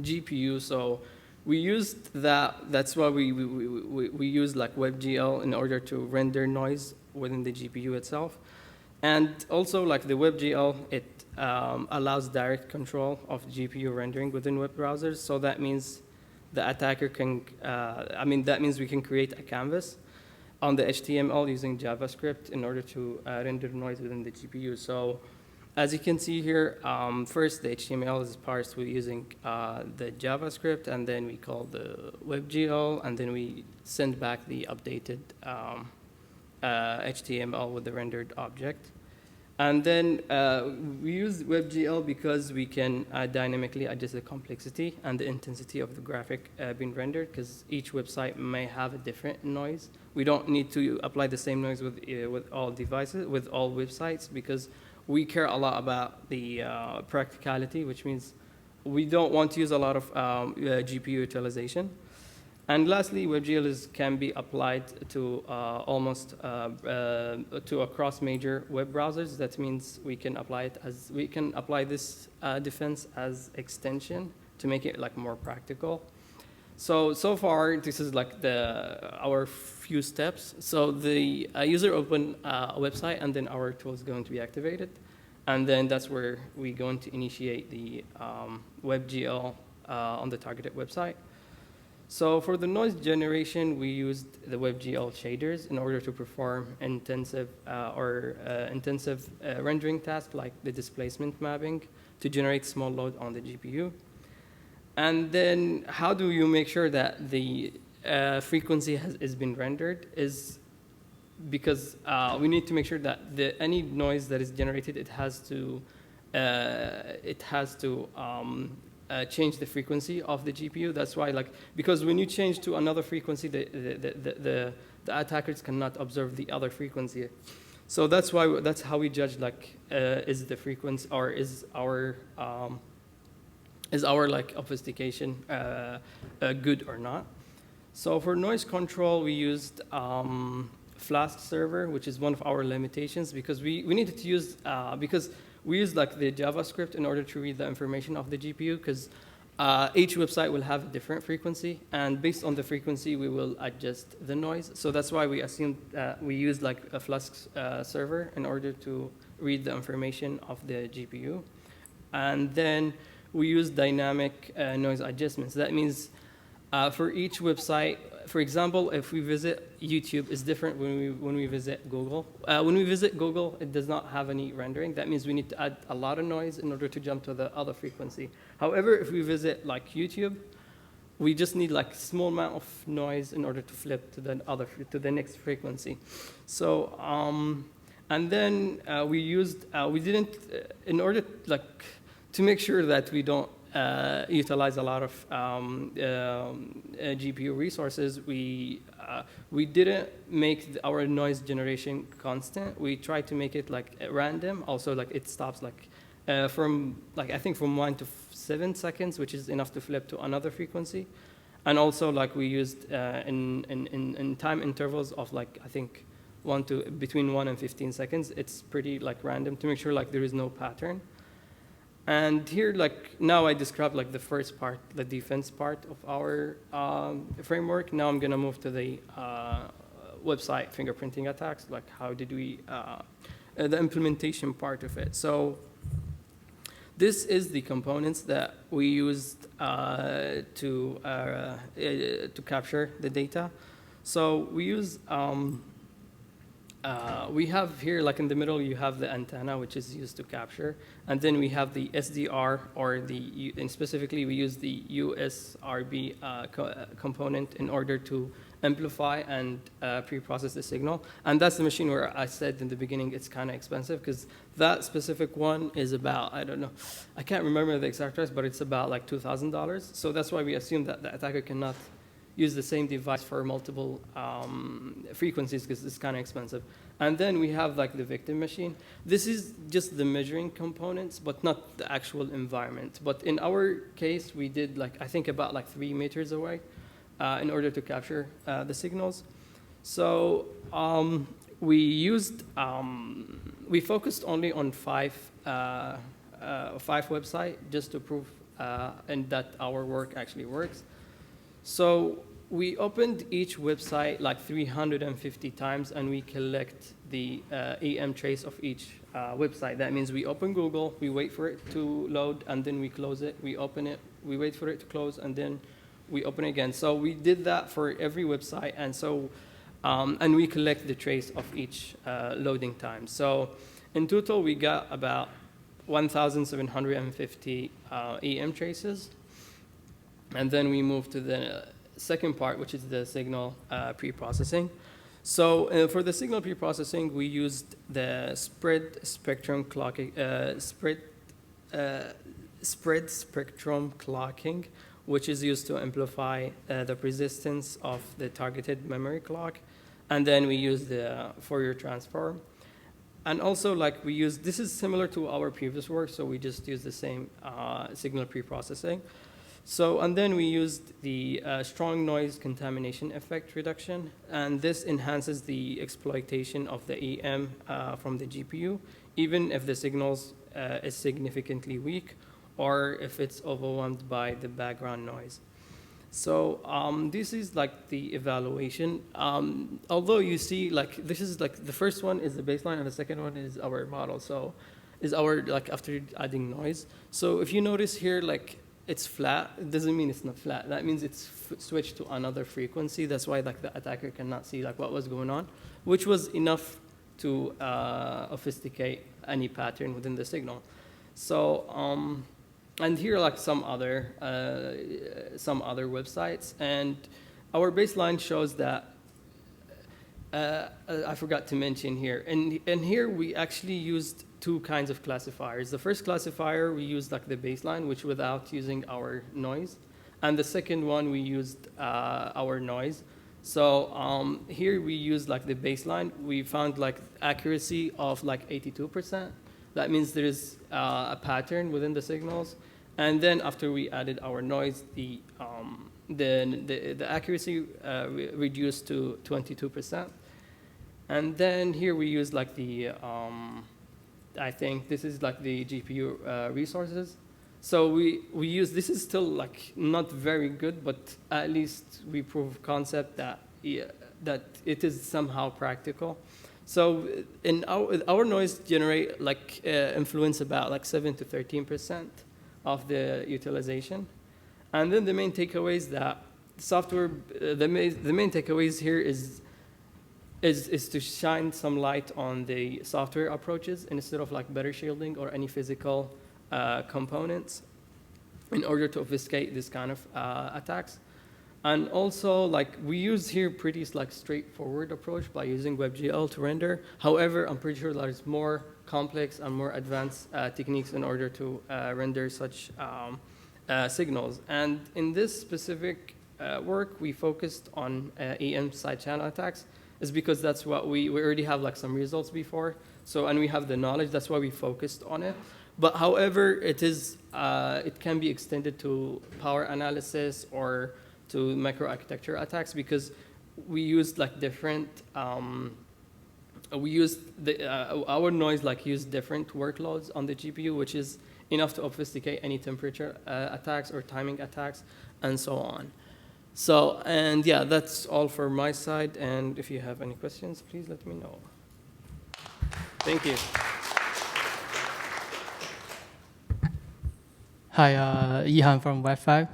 GPU, so we used that. That's why we used like WebGL in order to render noise within the GPU itself. And also, like the WebGL, it allows direct control of GPU rendering within web browsers. So that means the attacker can, that means we can create a canvas on the HTML using JavaScript in order to render noise within the GPU. So as you can see here, first the HTML is parsed with using the JavaScript, and then we call the WebGL, and then we send back the updated HTML with the rendered object. And then we use WebGL because we can dynamically adjust the complexity and the intensity of the graphic being rendered, because each website may have a different noise. We don't need to apply the same noise with all devices, with all websites, because we care a lot about the practicality, which means we don't want to use a lot of GPU utilization. And lastly, WebGL can be applied to almost across major web browsers. That means we can apply this defense as extension to make it like more practical. So far, this is like our few steps. So the user open a website, and then our tool is going to be activated. And then that's where we're going to initiate the WebGL on the targeted website. So for the noise generation, we used the WebGL shaders in order to perform intensive rendering tasks like the displacement mapping to generate small load on the GPU. And then how do you make sure that the frequency has been rendered is because we need to make sure that any noise that is generated, it has to change the frequency of the GPU. That's why, because when you change to another frequency, the attackers cannot observe the other frequency. So that's how we judge is the frequency or is our obfuscation good or not. So for noise control, we used Flask server, which is one of our limitations, because we needed to use because we use the JavaScript in order to read the information of the GPU, because each website will have a different frequency, and based on the frequency, we will adjust the noise. So that's why we assumed we used a Flask server in order to read the information of the GPU. And then we use dynamic noise adjustments. That means for each website, for example, if we visit YouTube, it's different when we visit Google. When we visit Google, it does not have any rendering. That means we need to add a lot of noise in order to jump to the other frequency. However, if we visit YouTube, we just need small amount of noise in order to flip to the next frequency. So and then we didn't in order to make sure that we don't utilize a lot of GPU resources, we didn't make our noise generation constant. We tried to make it random. Also, it stops from I think from 1 to 7 seconds, which is enough to flip to another frequency. And also we used in time intervals of I think between 1 and 15 seconds. It's pretty random to make sure there is no pattern. And here, now I described the first part, the defense part of our framework. Now I'm gonna move to the website fingerprinting attacks. How did we, the implementation part of it. So this is the components that we used to capture the data. So we use, we have here, in the middle, you have the antenna, which is used to capture. And then we have the SDR, and specifically, we use the USRB component in order to amplify and pre-process the signal. And that's the machine where I said in the beginning it's kind of expensive, because that specific one is about, I don't know, I can't remember the exact price, but it's about $2,000. So that's why we assume that the attacker cannot use the same device for multiple frequencies, because it's kind of expensive. And then we have the victim machine. This is just the measuring components, but not the actual environment. But in our case, we did I think about 3 meters away in order to capture the signals. So we used, we focused only on five websites just to prove and that our work actually works. So we opened each website like 350 times, and we collect the EM trace of each website. That means we open Google, we wait for it to load, and then we close it. We open it, we wait for it to close, and then we open it again. So we did that for every website, and so and we collect the trace of each loading time. So in total, we got about 1,750 EM traces. And then we move to the second part, which is the signal pre-processing. So for the signal pre-processing, we used the spread spectrum clocking, spread spectrum clocking, which is used to amplify the persistence of the targeted memory clock. And then we use the Fourier transform. And also, like, we use, this is similar to our previous work, so we just use the same signal pre-processing. So, and then we used the strong noise contamination effect reduction, and this enhances the exploitation of the EM from the GPU, even if the signals is significantly weak, or if it's overwhelmed by the background noise. So this is like the evaluation. Although you see, like, this is like, the first one is the baseline, and the second one is our model. So is our, like, after adding noise. So if you notice here, like, it's flat, it doesn't mean it's not flat. That means it's switched to another frequency. That's why, like, the attacker cannot see, like, what was going on, which was enough to obfuscate any pattern within the signal. So, and here are, like, some other websites. And our baseline shows that, I forgot to mention here. And here we actually used two kinds of classifiers. The first classifier, we used, like, the baseline, which without using our noise. And the second one, we used our noise. So here we used, like, the baseline. We found, like, accuracy of, like, 82%. That means there's a pattern within the signals. And then after we added our noise, the accuracy reduced to 22%. And then here we use, like, the I think this is, like, the GPU resources. So we use, this is still, like, not very good, but at least we prove concept that that it is somehow practical. So in our noise generate, like, influence about, like, 7 to 13% of the utilization. And then the main takeaways that software, the main takeaways here is to shine some light on the software approaches instead of, like, better shielding or any physical components in order to obfuscate this kind of attacks. And also, like, we use here pretty, like, straightforward approach by using WebGL to render. However, I'm pretty sure there's more complex and more advanced techniques in order to render such signals. And in this specific work, we focused on EM side channel attacks. Is because that's what we already have, like, some results before. So, and we have the knowledge, that's why we focused on it. But however, it can be extended to power analysis or to microarchitecture attacks, because we used, like, different, we used our noise, like, used different workloads on the GPU, which is enough to obfuscate any temperature attacks or timing attacks and so on. So, and yeah, that's all for my side. And if you have any questions, please let me know. Thank you. Hi, Ihan from Web5.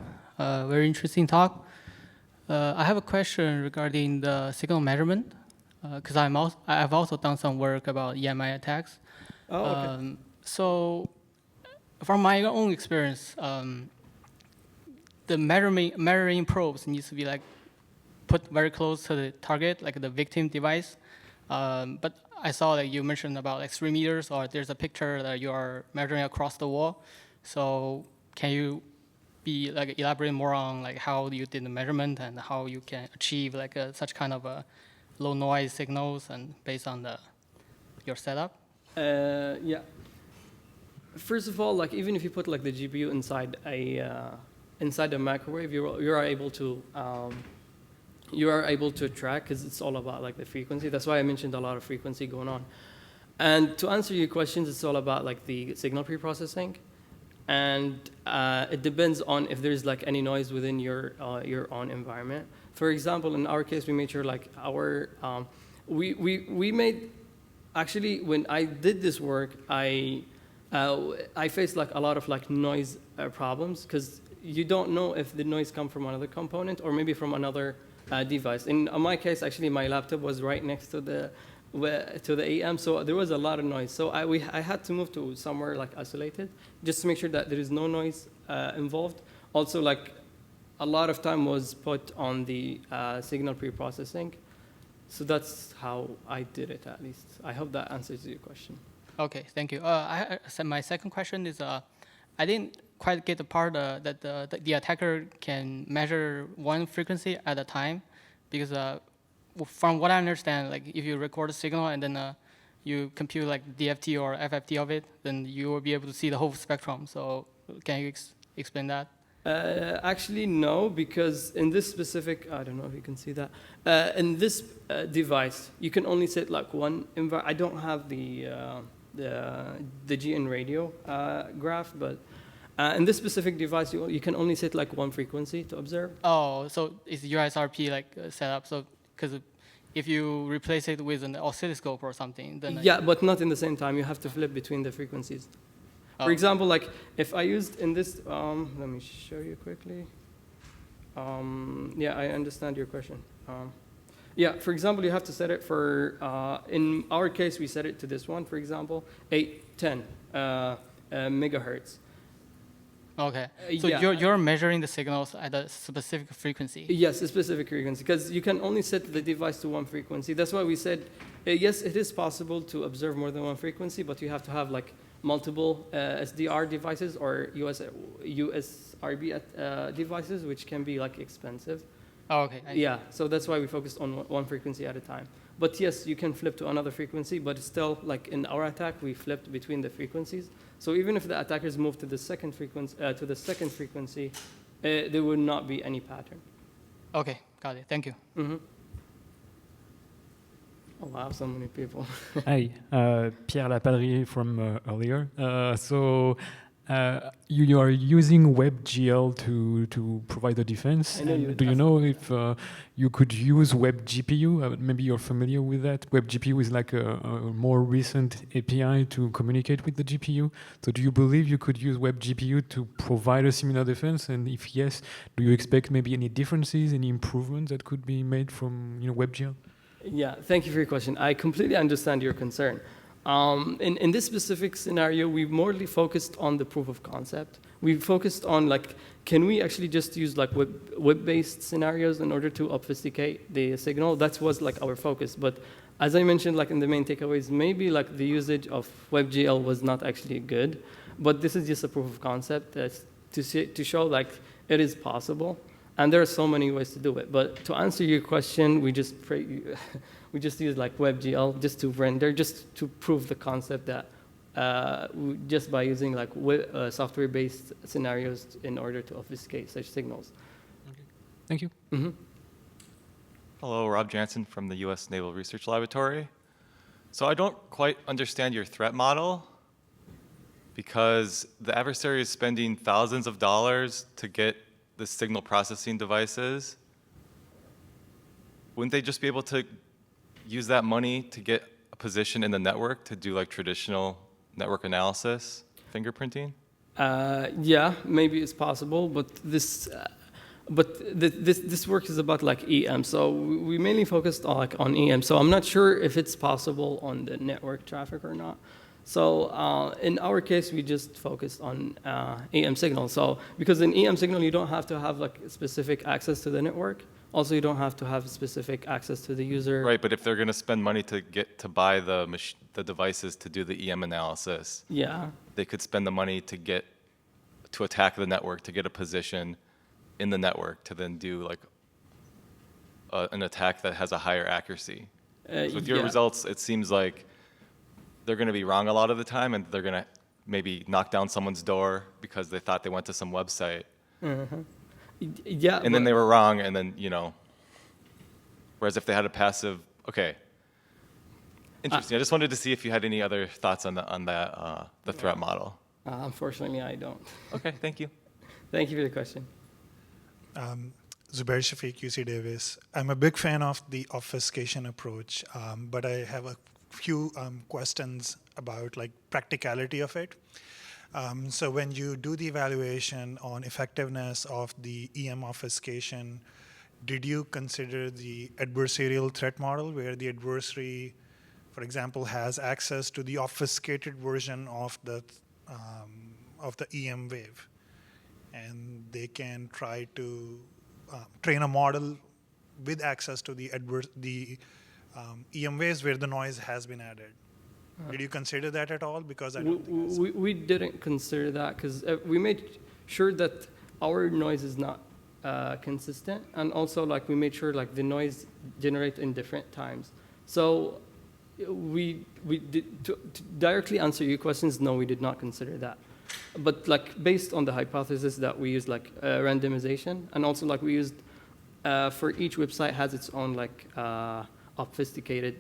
Very interesting talk. I have a question regarding the signal measurement, because I've also done some work about EMI attacks. Oh, okay. So, from my own experience, the measuring probes needs to be, like, put very close to the target, like the victim device. But I saw that you mentioned about, like, 3 meters, or there's a picture that you are measuring across the wall. So can you elaborate more on, like, how you did the measurement and how you can achieve, like, such kind of low noise signals and based on your setup? Yeah. First of all, like, even if you put, like, the GPU inside a microwave, you are able to track, because it's all about, like, the frequency. That's why I mentioned a lot of frequency going on. And to answer your questions, it's all about, like, the signal preprocessing. And it depends on if there's, like, any noise within your own environment. For example, in our case, we made sure like we made, actually, when I did this work, I faced like a lot of like noise problems, because you don't know if the noise come from another component or maybe from another device. In my case, actually, my laptop was right next to the AM, so there was a lot of noise. So I had to move to somewhere like isolated, just to make sure that there is no noise involved. Also, like a lot of time was put on the signal pre-processing. So that's how I did it, at least. I hope that answers your question. Okay, thank you. So my second question is, I didn't quite get the part that the attacker can measure one frequency at a time, because from what I understand, like if you record a signal and then you compute like DFT or FFT of it, then you will be able to see the whole spectrum. So can you explain that? Actually, no, because in this specific, I don't know if you can see that, in this device, you can only set like one I don't have the GN radio graph, but in this specific device, you can only set like one frequency to observe. Oh, so it's USRP like set up, so because if you replace it with an oscilloscope or something, then yeah, but not in the same time. You have to flip between the frequencies. For example, like if I used in this, let me show you quickly. Yeah, I understand your question. Yeah, for example, you have to set it for, in our case, we set it to this one, for example, 810 megahertz. Okay, so yeah. you're measuring the signals at a specific frequency? Yes, a specific frequency, because you can only set the device to one frequency. That's why we said, yes, it is possible to observe more than one frequency, but you have to have like multiple SDR devices or USRB devices, which can be like expensive. Oh, okay. Yeah, so that's why we focused on one frequency at a time. But yes, you can flip to another frequency, but it's still like in our attack, we flipped between the frequencies. So even if the attackers move to the second frequency, there would not be any pattern. Okay, got it. Thank you. Mm-hmm. Oh wow, so many people. Hi, Pierre Laperdrix from earlier. You are using WebGL to provide the defense. Do you know if you could use WebGPU? Maybe you're familiar with that. WebGPU is like a more recent API to communicate with the GPU. So do you believe you could use WebGPU to provide a similar defense? And if yes, do you expect maybe any differences, any improvements that could be made from WebGL? Yeah, thank you for your question. I completely understand your concern. In this specific scenario, we more focused on the proof of concept. We focused on like, can we actually just use like web-based scenarios in order to obfuscate the signal? That was like our focus. But as I mentioned, like in the main takeaways, maybe like the usage of WebGL was not actually good. But this is just a proof of concept to show like it is possible. And there are so many ways to do it. But to answer your question, we just use like WebGL just to render, just to prove the concept that just by using like software-based scenarios in order to obfuscate such signals. Okay. Thank you. Mm-hmm. Hello, Rob Jansen from the U.S. Naval Research Laboratory. So I don't quite understand your threat model, because the adversary is spending thousands of dollars to get the signal processing devices. Wouldn't they just be able to use that money to get a position in the network to do like traditional network analysis, fingerprinting? Yeah, maybe it's possible, but this work is about like EM. So we mainly focused on EM. So I'm not sure if it's possible on the network traffic or not. So in our case, we just focused on EM signal. So because in EM signal, you don't have to have like specific access to the network. Also, you don't have to have specific access to the user. Right, but if they're going to spend money to buy the devices to do the EM analysis, yeah, they could spend the money to attack the network, to get a position in the network, to then do like an attack that has a higher accuracy. So with your results, it seems like they're going to be wrong a lot of the time, and they're going to maybe knock down someone's door because they thought they went to some website. Mm-hmm. Yeah, and then they were wrong, and then, whereas if they had a passive, okay. Interesting. I just wanted to see if you had any other thoughts on the threat model. Unfortunately, I don't. Okay, thank you. Thank you for the question. Zubair Shafiq, UC Davis. I'm a big fan of the obfuscation approach, but I have a few questions about like practicality of it. So when you do the evaluation on effectiveness of the EM obfuscation, did you consider the adversarial threat model where the adversary, for example, has access to the obfuscated version of the EM wave, and they can try to train a model with access to the EM waves where the noise has been added? Did you consider that at all? Because I don't think we didn't consider that because we made sure that our noise is not consistent, and also like we made sure like the noise generates in different times. So we did to directly answer your questions. No, we did not consider that. But like based on the hypothesis that we used like randomization, and also like we used for each website has its own like obfuscated,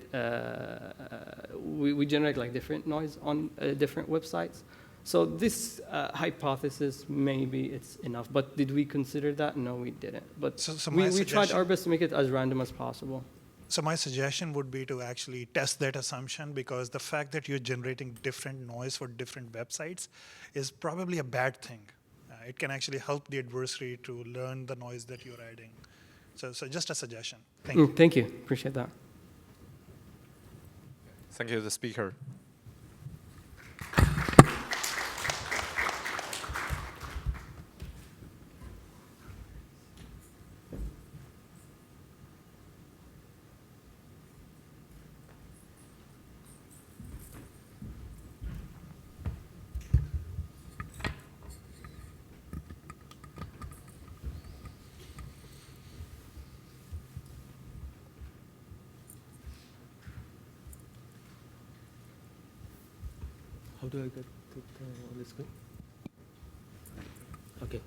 we generate like different noise on different websites. So this hypothesis, maybe it's enough, but did we consider that? No, we didn't. But we tried our best to make it as random as possible. So my suggestion would be to actually test that assumption, because the fact that you're generating different noise for different websites is probably a bad thing. It can actually help the adversary to learn the noise that you're adding. So just a suggestion. Thank you. Thank you. Appreciate that. Thank you, the speaker. How do I get to the screen? Okay.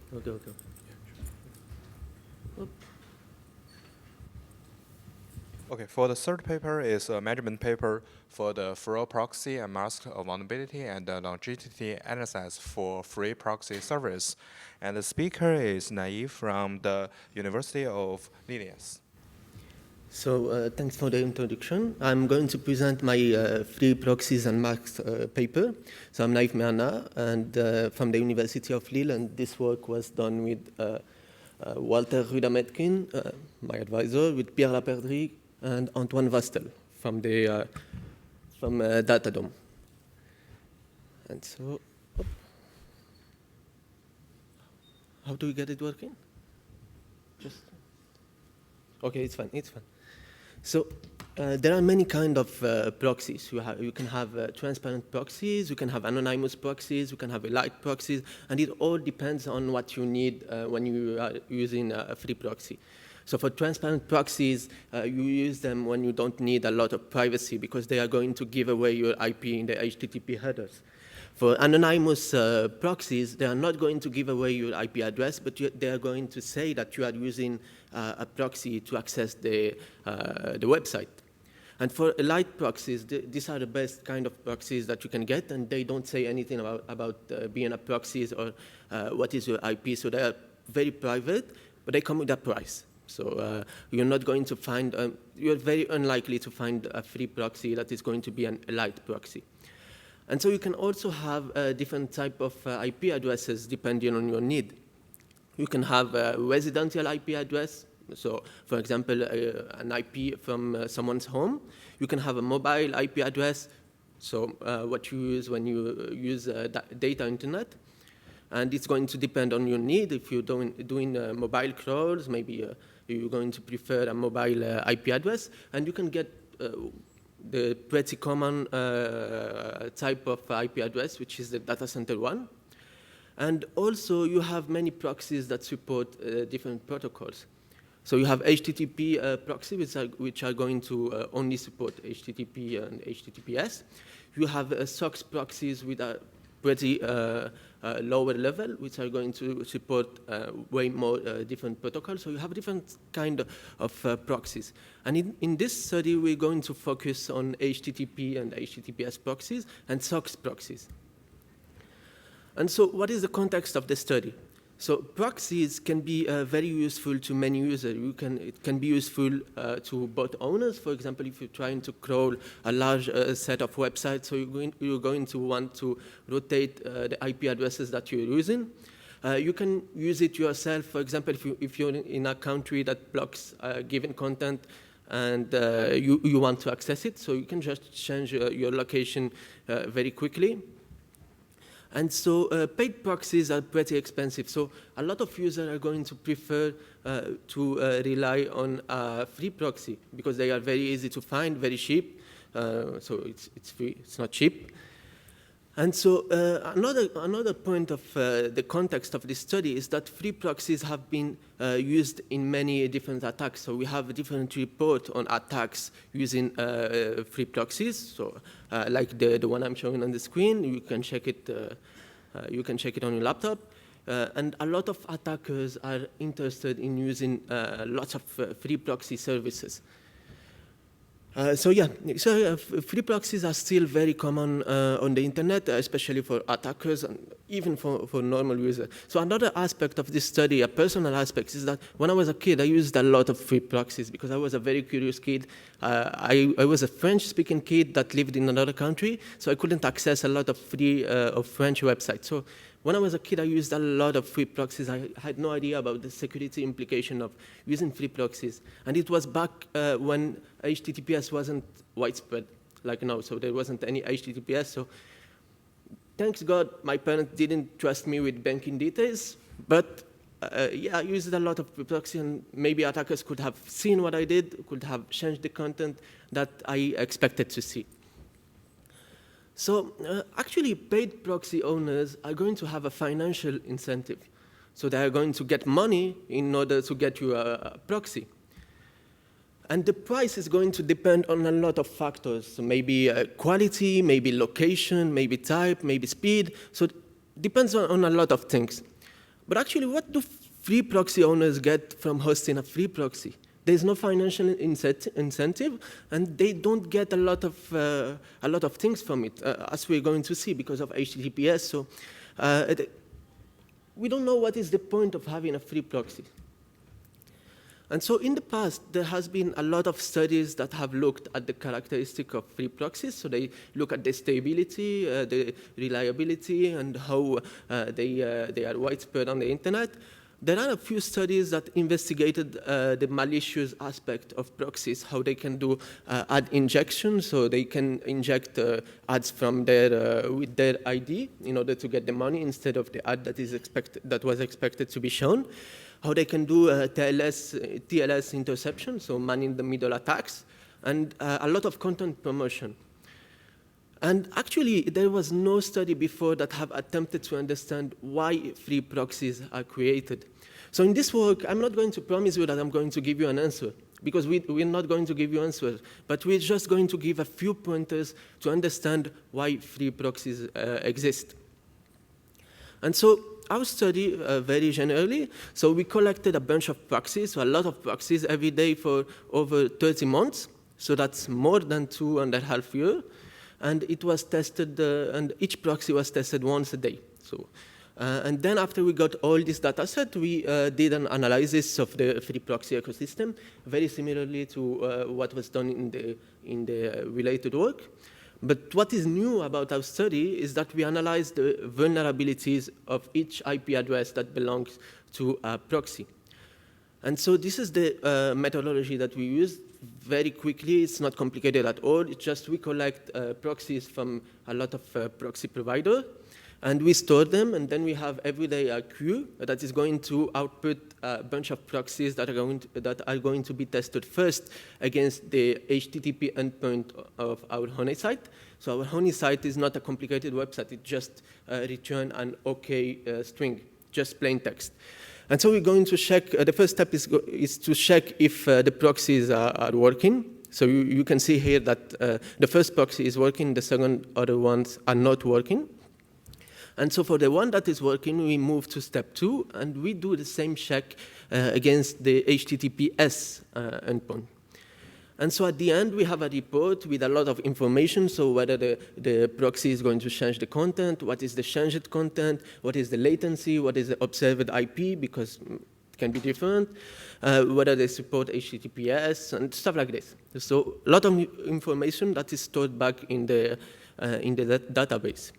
Okay, for the third paper is a measurement paper for the flow proxy and mask vulnerability and the longevity analysis for free proxy service. And the speaker is Naive from the University of Lille. So thanks for the introduction. I'm going to present my free proxies and masks paper. So I'm Naive Merna, and from the University of Lille, and this work was done with Walter Rudametkin, my advisor, with Pierre Laperdrix, and Antoine Vastel from Datadome. And so, how do we get it working? Okay, it's fine. So there are many kinds of proxies. You can have transparent proxies, you can have anonymous proxies, you can have light proxies, and it all depends on what you need when you are using a free proxy. So for transparent proxies, you use them when you don't need a lot of privacy because they are going to give away your IP in the HTTP headers. For anonymous proxies, they are not going to give away your IP address, but they are going to say that you are using a proxy to access the website. And for light proxies, these are the best kind of proxies that you can get, and they don't say anything about being a proxies or what is your IP. So they are very private, but they come with a price. So you're not going to find, you're very unlikely to find a free proxy that is going to be a light proxy. And so you can also have different type of IP addresses depending on your need. You can have a residential IP address. So, for example, an IP from someone's home. You can have a mobile IP address. So what you use when you use data internet. And it's going to depend on your need. If you're doing mobile crawls, maybe you're going to prefer a mobile IP address. And you can get the pretty common type of IP address, which is the data center one. And also, you have many proxies that support different protocols. So you have HTTP proxies, which are going to only support HTTP and HTTPS. You have SOX proxies with a pretty lower level, which are going to support way more different protocols. So you have different kind of proxies. And in this study, we're going to focus on HTTP and HTTPS proxies and SOX proxies. And so what is the context of the study? So proxies can be very useful to many users. It can be useful to bot owners. For example, if you're trying to crawl a large set of websites, so you're going to want to rotate the IP addresses that you're using. You can use it yourself. For example, if you're in a country that blocks given content and you want to access it, so you can just change your location very quickly. And so paid proxies are pretty expensive. So a lot of users are going to prefer to rely on a free proxy because they are very easy to find, very cheap. So it's free, it's not cheap. And so another point of the context of this study is that free proxies have been used in many different attacks. So we have a different report on attacks using free proxies. So like the one I'm showing on the screen, you can check it. You can check it on your laptop. And a lot of attackers are interested in using lots of free proxy services. Free proxies are still very common on the internet, especially for attackers and even for normal users. So another aspect of this study, a personal aspect, is that when I was a kid, I used a lot of free proxies because I was a very curious kid. I was a French-speaking kid that lived in another country, so I couldn't access a lot of free of French websites. So when I was a kid, I used a lot of free proxies. I had no idea about the security implication of using free proxies. And it was back when HTTPS wasn't widespread like now, so there wasn't any HTTPS. So thanks God, my parents didn't trust me with banking details. But yeah, I used a lot of free proxy, and maybe attackers could have seen what I did, could have changed the content that I expected to see. So actually, paid proxy owners are going to have a financial incentive. So they are going to get money in order to get you a proxy. And the price is going to depend on a lot of factors. So maybe quality, maybe location, maybe type, maybe speed. So it depends on a lot of things. But actually, what do free proxy owners get from hosting a free proxy? There's no financial incentive, and they don't get a lot of things from it, as we're going to see because of HTTPS. So we don't know what is the point of having a free proxy. And so in the past, there has been a lot of studies that have looked at the characteristic of free proxies. So they look at the stability, the reliability, and how they are widespread on the internet. There are a few studies that investigated the malicious aspect of proxies, how they can do ad injection, so they can inject ads from with their ID in order to get the money instead of the ad that was expected to be shown. How they can do TLS interception, so man-in-the-middle attacks, and a lot of content promotion. And actually, there was no study before that have attempted to understand why free proxies are created. So in this work, I'm not going to promise you that I'm going to give you an answer, because we're not going to give you answers, but we're just going to give a few pointers to understand why free proxies exist. And so our study, very generally, so we collected a bunch of proxies, so a lot of proxies every day for over 30 months. So that's more than 2.5 years. And it was tested, and each proxy was tested once a day. So, and then after we got all this data set, we did an analysis of the free proxy ecosystem, very similarly to what was done in the related work. But what is new about our study is that we analyzed the vulnerabilities of each IP address that belongs to a proxy. And so this is the methodology that we used. Very quickly, it's not complicated at all. It's just we collect proxies from a lot of proxy providers, and we store them, and then we have every day a queue that is going to output a bunch of proxies that are going to be tested first against the HTTP endpoint of our honey site. So our honey site is not a complicated website. It just returns an OK string, just plain text. And so we're going to check, the first step is to check if the proxies are working. So you can see here that the first proxy is working, the second other ones are not working. And so for the one that is working, we move to step 2, and we do the same check against the HTTPS endpoint. And so at the end, we have a report with a lot of information, so whether the proxy is going to change the content, what is the changed content, what is the latency, what is the observed IP, because it can be different, whether they support HTTPS, and stuff like this. So a lot of information that is stored back in the database.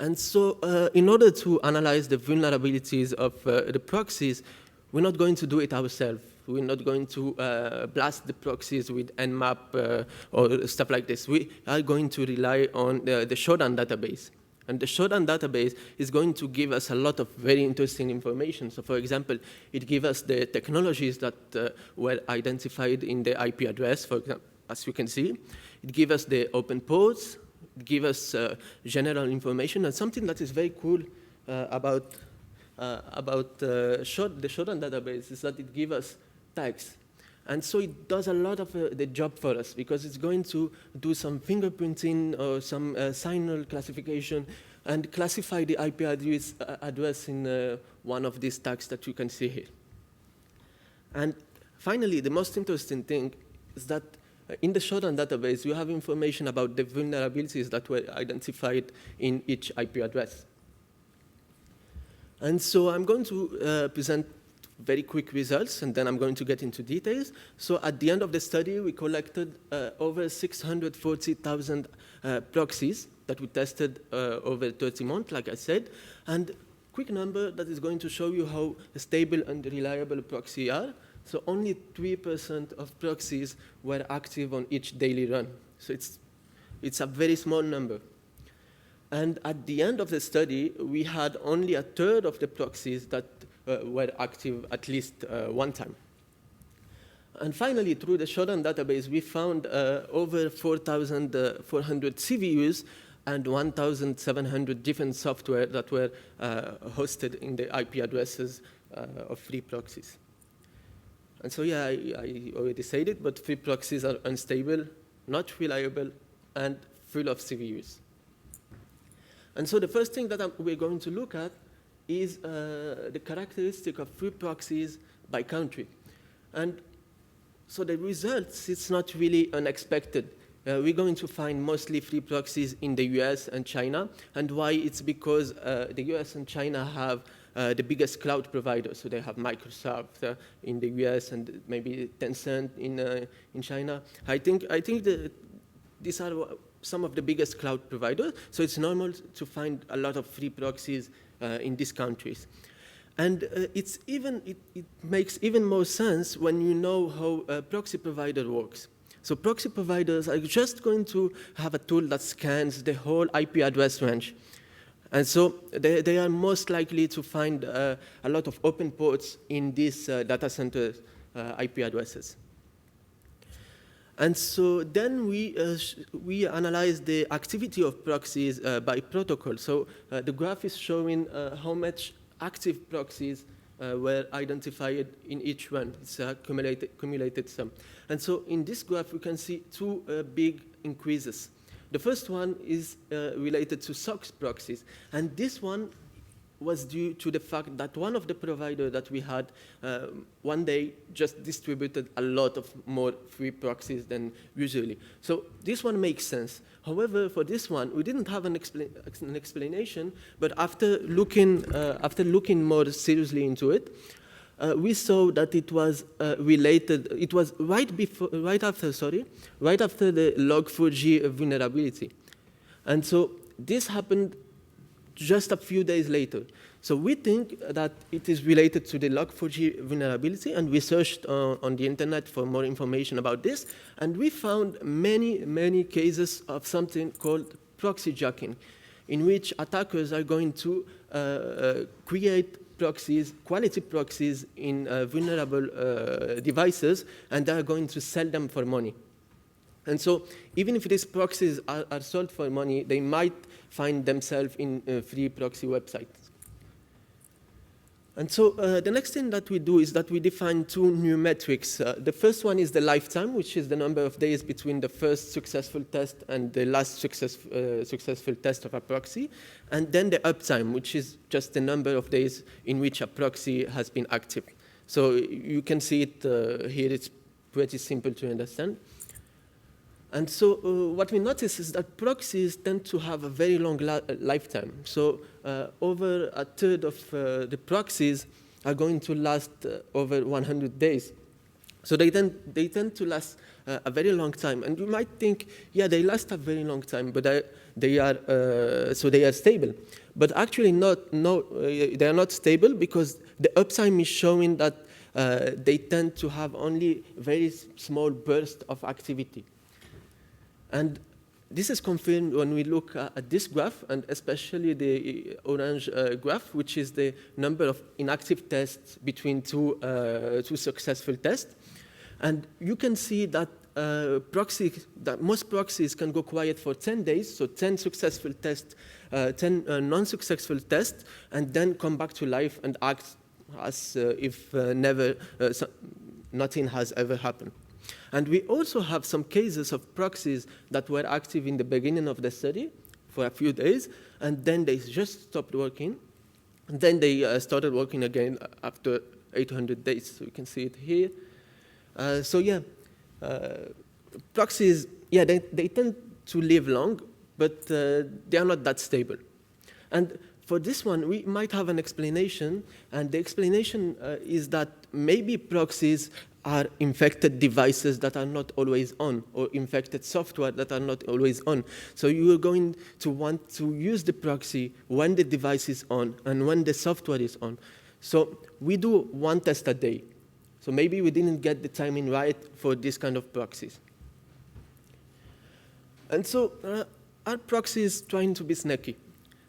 And so in order to analyze the vulnerabilities of the proxies, we're not going to do it ourselves. We're not going to blast the proxies with Nmap or stuff like this. We are going to rely on the Shodan database. And the Shodan database is going to give us a lot of very interesting information. So for example, it gives us the technologies that were identified in the IP address, for example, as you can see. It gives us the open ports, it gives us general information, and something that is very cool about the Shodan database is that it gives us tags. And so it does a lot of the job for us, because it's going to do some fingerprinting or some signal classification and classify the IP address in one of these tags that you can see here. And finally, the most interesting thing is that in the Shodan database, you have information about the vulnerabilities that were identified in each IP address. And so I'm going to present very quick results, and then I'm going to get into details. So at the end of the study, we collected over 640,000 proxies that we tested over 30 months, like I said. And quick number that is going to show you how stable and reliable proxies are. So only 3% of proxies were active on each daily run. So it's a very small number. And at the end of the study, we had only a third of the proxies that were active at least one time. And finally, through the Shodan database, we found over 4,400 CVUs and 1,700 different software that were hosted in the IP addresses of free proxies. And so, yeah, I already said it, but free proxies are unstable, not reliable, and full of CVUs. And so the first thing that we're going to look at is the characteristic of free proxies by country. And so the results, it's not really unexpected. We're going to find mostly free proxies in the US and China. And why? It's because the US and China have the biggest cloud providers. So they have Microsoft in the US and maybe Tencent in China. I think that these are some of the biggest cloud providers. So it's normal to find a lot of free proxies in these countries. And it makes even more sense when you know how a proxy provider works. So proxy providers are just going to have a tool that scans the whole IP address range. And so they are most likely to find a lot of open ports in these data center IP addresses. And so then we analyze the activity of proxies by protocol. So the graph is showing how much active proxies were identified in each one. It's a cumulated sum. And so in this graph, we can see two big increases. The first one is related to SOX proxies. And this one was due to the fact that one of the providers that we had one day just distributed a lot of more free proxies than usually. So this one makes sense. However, for this one, we didn't have an explanation, but after looking more seriously into it, we saw that it was related. It was right after the log4j vulnerability, and so this happened just a few days later. So we think that it is related to the log4j vulnerability, and we searched on the internet for more information about this, and we found many cases of something called proxy jacking, in which attackers are going to create proxies, quality proxies in vulnerable devices, and they are going to sell them for money. And so even if these proxies are sold for money, they might find themselves in free proxy websites. And so the next thing that we do is that we define two new metrics. The first one is the lifetime, which is the number of days between the first successful test and the last successful test of a proxy. And then the uptime, which is just the number of days in which a proxy has been active. So you can see it here. It's pretty simple to understand. And so what we notice is that proxies tend to have a very long lifetime. So over a third of the proxies are going to last over 100 days. So they tend to last a very long time. And you might think, yeah, they last a very long time, but they are stable. But actually they are not stable, because the uptime is showing that they tend to have only very small bursts of activity. And this is confirmed when we look at this graph, and especially the orange graph, which is the number of inactive tests between two successful tests. And you can see that most proxies can go quiet for 10 days, so 10 successful tests, 10 non-successful tests, and then come back to life and act as if nothing has ever happened. And we also have some cases of proxies that were active in the beginning of the study for a few days, and then they just stopped working, and then they started working again after 800 days. So you can see it here. Proxies, yeah, they tend to live long, but they are not that stable. And for this one, we might have an explanation, and the explanation is that maybe proxies are infected devices that are not always on, or infected software that are not always on. So you are going to want to use the proxy when the device is on and when the software is on. So we do one test a day. So maybe we didn't get the timing right for this kind of proxies. And so our proxy is trying to be snaky.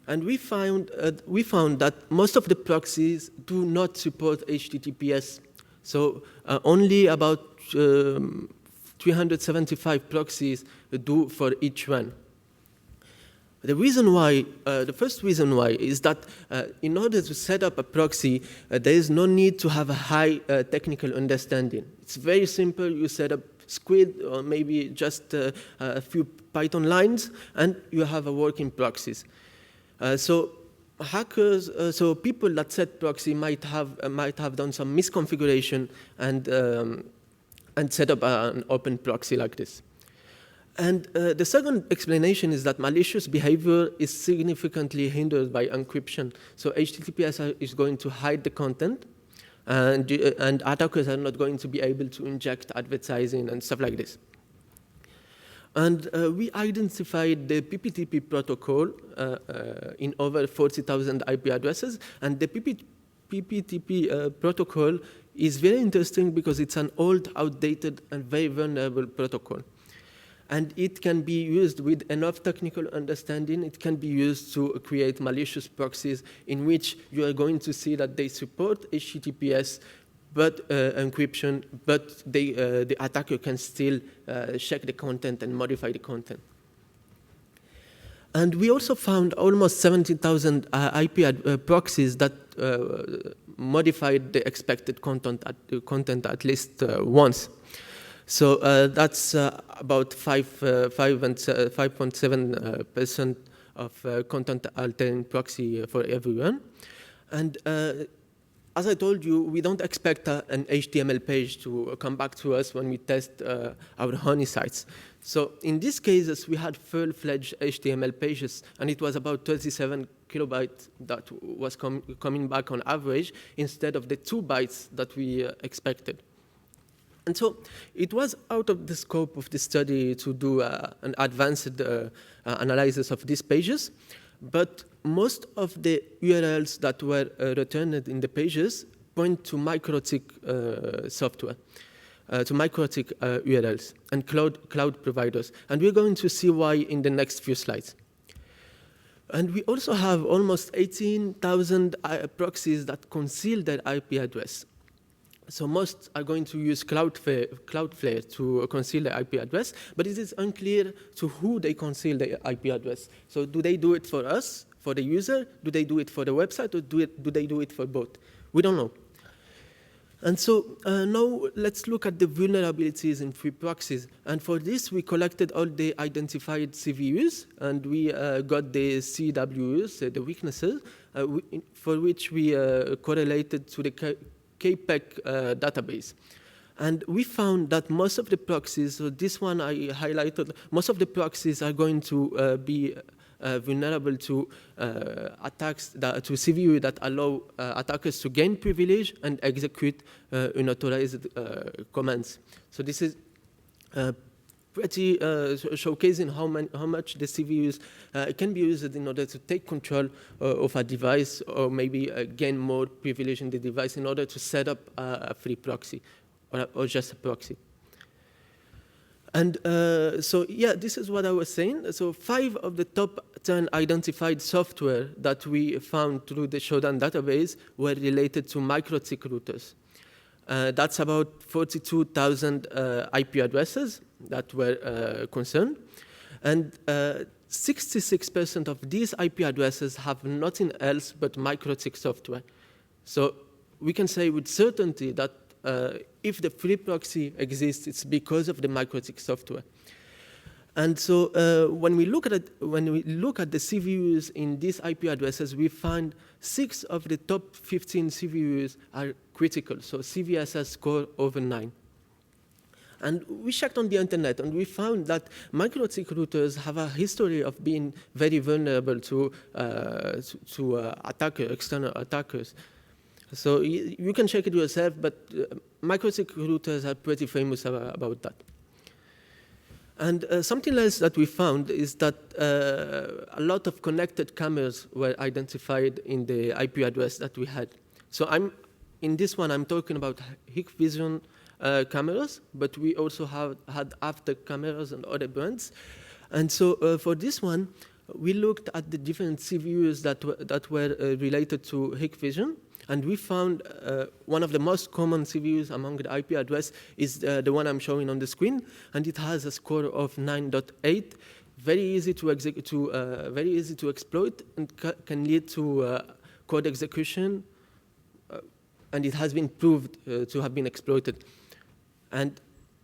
And we found that most of the proxies do not support HTTPS. So only about 375 proxies do for each run. The reason why, the first reason why, is that in order to set up a proxy, there is no need to have a high technical understanding. It's very simple. You set up Squid or maybe just a few Python lines, and you have a working proxies. So hackers, so people that set proxy might have done some misconfiguration and set up an open proxy like this. And the second explanation is that malicious behavior is significantly hindered by encryption. So HTTPS is going to hide the content, and attackers are not going to be able to inject advertising and stuff like this. And we identified the PPTP protocol in over 40,000 IP addresses. And the PPTP protocol is very interesting because it's an old, outdated, and very vulnerable protocol. And it can be used with enough technical understanding. It can be used to create malicious proxies in which you are going to see that they support HTTPS, but encryption, but the attacker can still check the content and modify the content. And we also found almost 70,000 IP proxies that modified the expected content at least once. So that's about 5.7% of content altering proxy for everyone. And as I told you, we don't expect an HTML page to come back to us when we test our honey sites. So in these cases, we had full-fledged HTML pages, and it was about 37 kilobytes that was coming back on average instead of the 2 bytes that we expected. And so it was out of the scope of the study to do an advanced analysis of these pages, but most of the URLs that were returned in the pages point to MikroTik software, to MikroTik URLs and cloud providers. And we're going to see why in the next few slides. And we also have almost 18,000 proxies that conceal their IP address. So most are going to use Cloudflare to conceal the IP address, but it is unclear to who they conceal the IP address. So do they do it for us, for the user? Do they do it for the website, or do they do it for both? We don't know. And so now let's look at the vulnerabilities in free proxies. And for this, we collected all the identified CVUs, and we got the CWUs, the weaknesses, for which we correlated to the KPEC database. And we found that most of the proxies, so this one I highlighted, most of the proxies are going to be vulnerable to attacks, to CVE that allow attackers to gain privilege and execute unauthorized commands. So this is pretty showcasing how much the CVEs can be used in order to take control of a device, or maybe gain more privilege in the device in order to set up a free proxy or just a proxy. And so, yeah, this is what I was saying. So 5 of the top 10 identified software that we found through the Shodan database were related to microtick routers. That's about 42,000 IP addresses that were concerned. And 66% of these IP addresses have nothing else but microtick software. So we can say with certainty that if the free proxy exists, it's because of the microtick software. And so when we look at the CVEs in these IP addresses, we find 6 of the top 15 CVEs are critical, so CVSS score over 9. And we checked on the internet, and we found that microtick routers have a history of being very vulnerable to external attackers. So you can check it yourself, but microtick routers are pretty famous about that. And something else that we found is that a lot of connected cameras were identified in the IP address that we had. So in this one, I'm talking about Hikvision cameras, but we also had after cameras and other brands. And so for this one, we looked at the different CVEs that were related to Hikvision. And we found one of the most common CVEs among the IP address is the one I'm showing on the screen, and it has a score of 9.8, very easy to exploit, and can lead to code execution, and it has been proved to have been exploited. And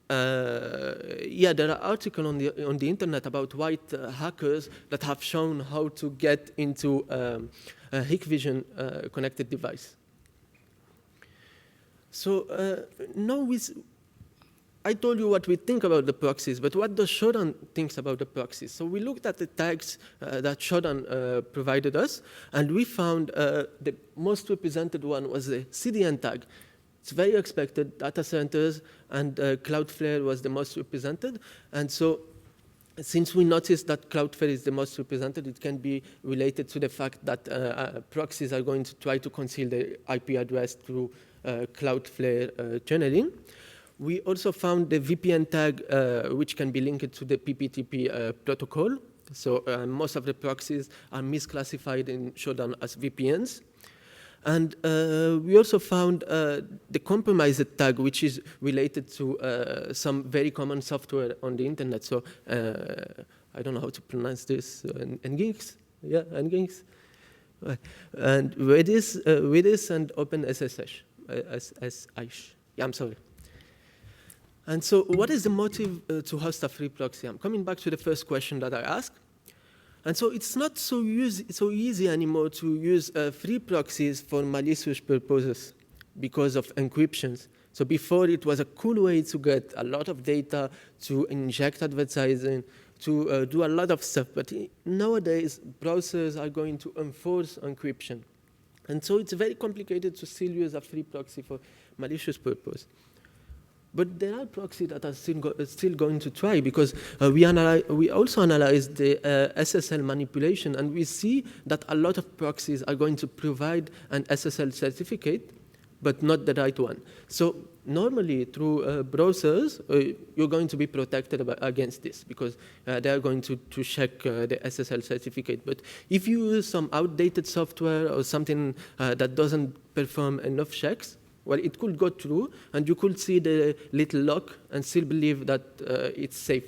yeah, there are articles on the internet about white hackers that have shown how to get into a Hikvision connected device. So now I told you what we think about the proxies, but what does Shodan thinks about the proxies? So we looked at the tags that Shodan provided us, and we found the most represented one was the CDN tag. It's very expected, data centers, and Cloudflare was the most represented. And so since we noticed that Cloudflare is the most represented, it can be related to the fact that proxies are going to try to conceal the IP address through Cloudflare channeling. We also found the VPN tag, which can be linked to the PPTP protocol. So most of the proxies are misclassified in Shodan as VPNs. And we also found the compromised tag, which is related to some very common software on the internet. So I don't know how to pronounce this. Nginx? Yeah, Nginx. And Redis and OpenSSH. Yeah, I'm sorry. And so what is the motive to host a free proxy? I'm coming back to the first question that I asked. And so it's not so easy anymore to use free proxies for malicious purposes because of encryptions. So before, it was a cool way to get a lot of data, to inject advertising, to do a lot of stuff. But nowadays, browsers are going to enforce encryption. And so it's very complicated to still use a free proxy for malicious purpose. But there are proxies that are still going to try, because we also analyzed the SSL manipulation, and we see that a lot of proxies are going to provide an SSL certificate, but not the right one. So normally through browsers, you're going to be protected against this, because they're going to check the SSL certificate. But if you use some outdated software or something that doesn't perform enough checks, well, it could go through, and you could see the little lock and still believe that it's safe.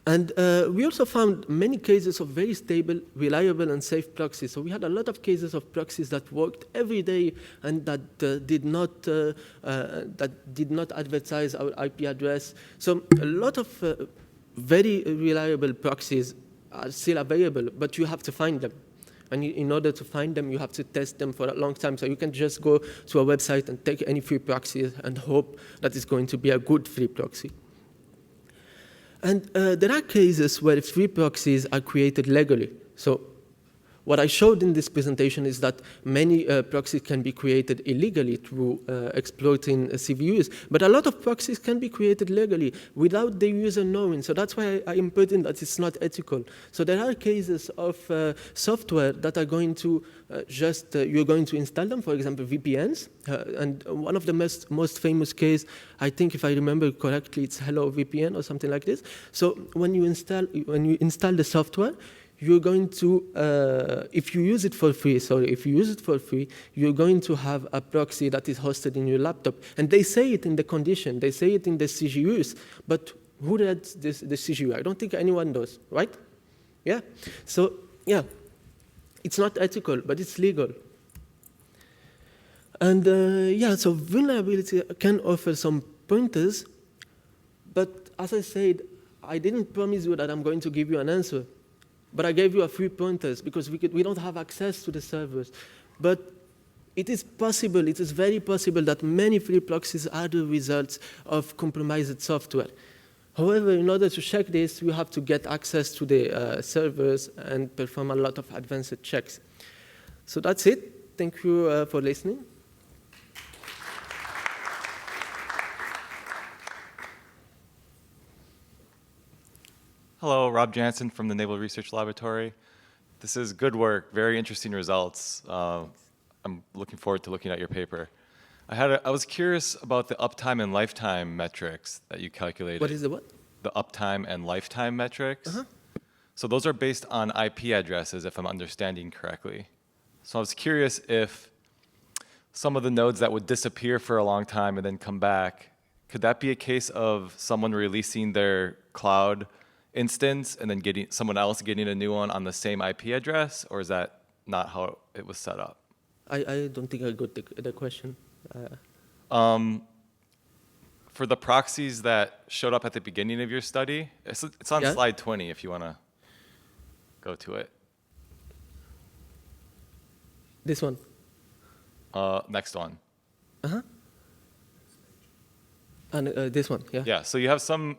And we also found many cases of very stable, reliable, and safe proxies. So we had a lot of cases of proxies that worked every day and that did not advertise our IP address. So a lot of very reliable proxies are still available, but you have to find them. And in order to find them, you have to test them for a long time. So you can just go to a website and take any free proxy and hope that it's going to be a good free proxy. And there are cases where free proxies are created legally. So what I showed in this presentation is that many proxies can be created illegally through exploiting CVUs, but a lot of proxies can be created legally without the user knowing. So that's why I am putting that it's not ethical. So there are cases of software that are going to you're going to install them, for example, VPNs. And one of the most famous case, I think if I remember correctly, it's Hello VPN or something like this. So when you install the software, you're going to, if you use it for free, you're going to have a proxy that is hosted in your laptop. And they say it in the condition, they say it in the CGUs, but who reads the CGU? I don't think anyone does, right? Yeah, so yeah, it's not ethical, but it's legal. And yeah, so vulnerability can offer some pointers, but as I said, I didn't promise you that I'm going to give you an answer. But I gave you a few pointers because we don't have access to the servers. But it is possible, it is very possible that many free proxies are the results of compromised software. However, in order to check this, you have to get access to the servers and perform a lot of advanced checks. So that's it. Thank you for listening. Hello, Rob Jansen from the Naval Research Laboratory. This is good work, very interesting results. I'm looking forward to looking at your paper. I was curious about the uptime and lifetime metrics that you calculated. What is the what? The uptime and lifetime metrics. So those are based on IP addresses, if I'm understanding correctly. So I was curious if some of the nodes that would disappear for a long time and then come back, could that be a case of someone releasing their cloud instance and then someone else getting a new one on the same IP address, or is that not how it was set up? I don't think I got the question. For the proxies that showed up at the beginning of your study, it's on slide 20 if you want to go to it. This one? Next one. And this one, yeah? Yeah, so you have some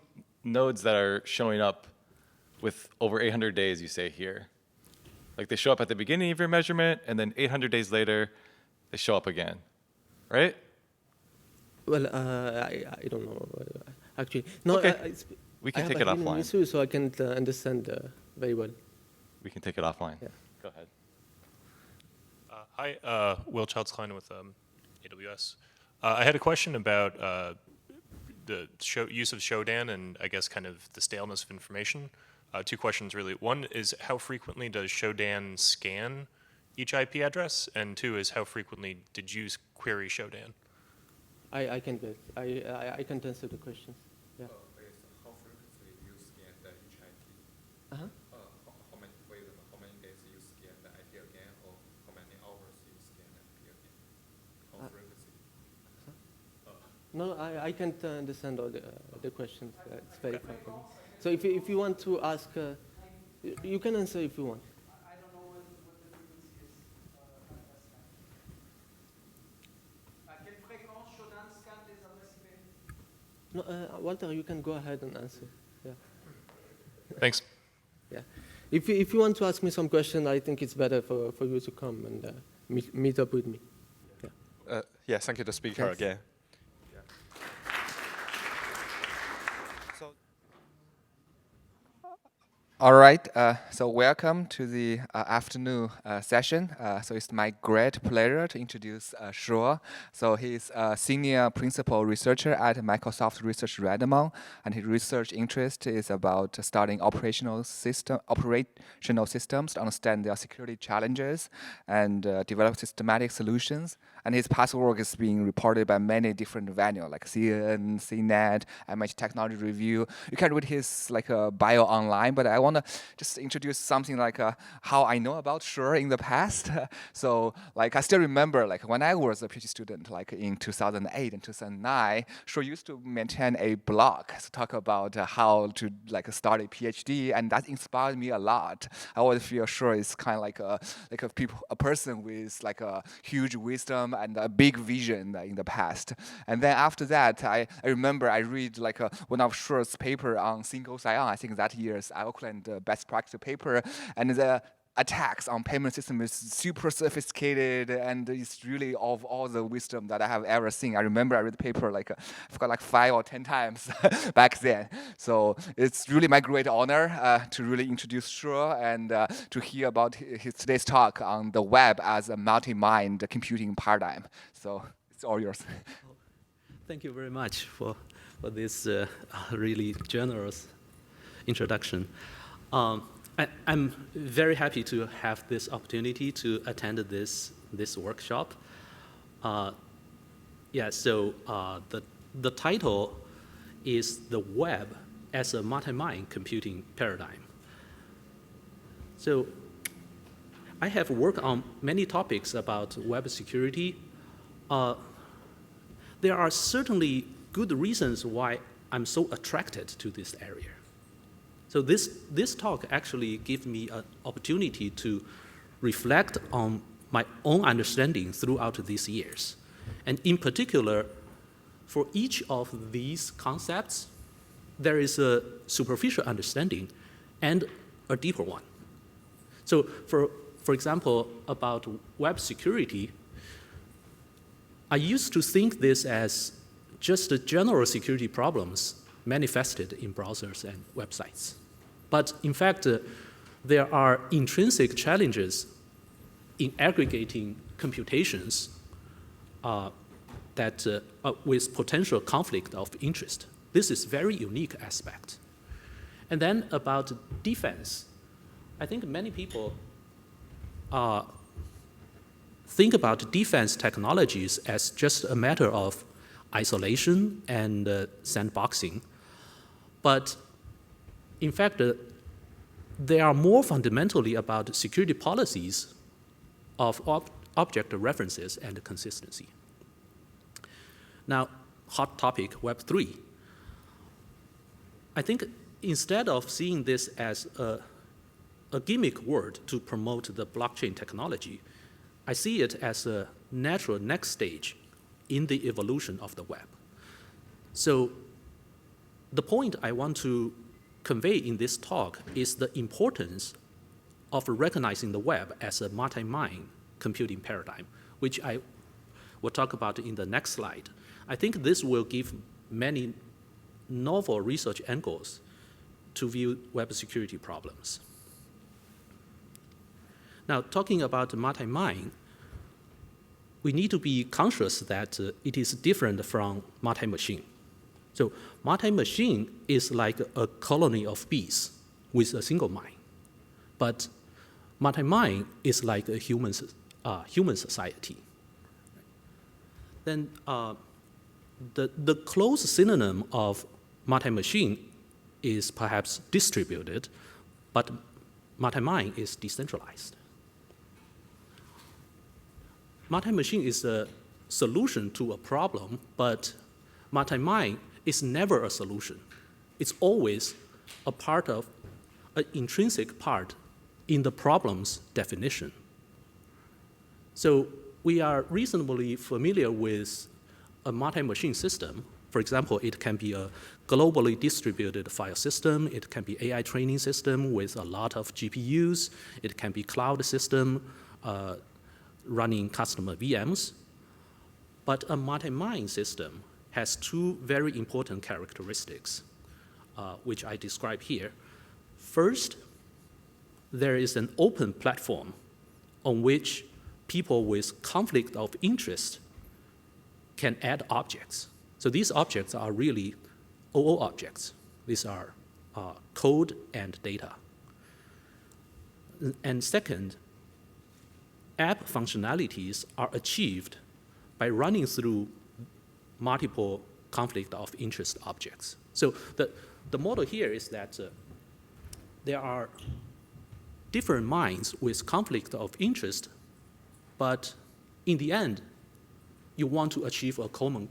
nodes that are showing up with over 800 days, you say here. Like they show up at the beginning of your measurement, and then 800 days later, they show up again, right? Well, I don't know, actually. No, okay. We can take it offline. Issue, so I can't understand very well. We can take it offline. Yeah. Go ahead. Hi, Will Childsklein with AWS. I had a question about the use of Shodan and I guess kind of the staleness of information. Two questions really. One is how frequently does Shodan scan each IP address? And two is how frequently did you query Shodan? I can answer the questions. Yeah. How frequently you scan each IP? How many days you scan the IP again, or how many hours you scan the IP again? How frequency? No, I can't understand all the questions. It's very far from me. So if you want to ask, you can answer if you want. I don't know what the frequency is at quelle fréquence Shodan scanne les adresses IP? No, Walter, you can go ahead and answer. Yeah. Thanks. Yeah. If you want to ask me some question, I think it's better for you to come and meet up with me. Yeah. Yeah, thank you, the speaker again. All right, so welcome to the afternoon session. So it's my great pleasure to introduce Shuo. So he's a senior principal researcher at Microsoft Research Redmond, and his research interest is about studying operational systems to understand their security challenges and develop systematic solutions. And his past work is being reported by many different venues like CNN, CNET, MIT Technology Review. You can read his bio online, but I want to just introduce something how I know about Shuo in the past. So I still remember when I was a PhD student, in 2008 and 2009, Shuo used to maintain a blog to talk about how to start a PhD, and that inspired me a lot. I always feel Shuo is kind of a person with a huge wisdom and a big vision in the past. And then after that, I remember I read one of Shuo's paper on single sign-on. I think that year's Auckland best practice paper, and the attacks on payment system is super sophisticated, and it's really of all the wisdom that I have ever seen. I remember I read the paper I forgot 5 or 10 times back then. So it's really my great honor to really introduce Shuo and to hear about his today's talk on the web as a multi-mind computing paradigm. So it's all yours. Thank you very much for this really generous introduction. I'm very happy to have this opportunity to attend this workshop. So the title is The Web as a Multi-Mind Computing Paradigm. So I have worked on many topics about web security. There are certainly good reasons why I'm so attracted to this area. So this talk actually gives me an opportunity to reflect on my own understanding throughout these years. And in particular, for each of these concepts, there is a superficial understanding and a deeper one. So for example, about web security, I used to think this as just the general security problems manifested in browsers and websites. But in fact, there are intrinsic challenges in aggregating computations with potential conflict of interest. This is a very unique aspect. And then about defense, I think many people think about defense technologies as just a matter of isolation and sandboxing. But in fact, they are more fundamentally about security policies of object references and consistency. Now, hot topic, Web3. I think instead of seeing this as a gimmick word to promote the blockchain technology, I see it as a natural next stage in the evolution of the web. So the point I want to convey in this talk is the importance of recognizing the web as a multi-mind computing paradigm, which I will talk about in the next slide. I think this will give many novel research angles to view web security problems. Now, talking about multi-mind, we need to be conscious that it is different from multi-machine. So multi-machine is like a colony of bees with a single mind. But multi-mind is like a human society. Then the close synonym of multi-machine is perhaps distributed, but multi-mind is decentralized. Multi-machine is a solution to a problem, but multi-mind is never a solution. It's always a part of an intrinsic part in the problem's definition. So we are reasonably familiar with a multi-machine system. For example, it can be a globally distributed file system. It can be AI training system with a lot of GPUs. It can be cloud system running customer VMs. But a multi-mind system has two very important characteristics, which I describe here. First, there is an open platform on which people with conflict of interest can add objects. So these objects are really OO objects. These are code and data. And second, app functionalities are achieved by running through multiple conflict of interest objects. So the model here is that there are different mines with conflict of interest, but in the end, you want to achieve a common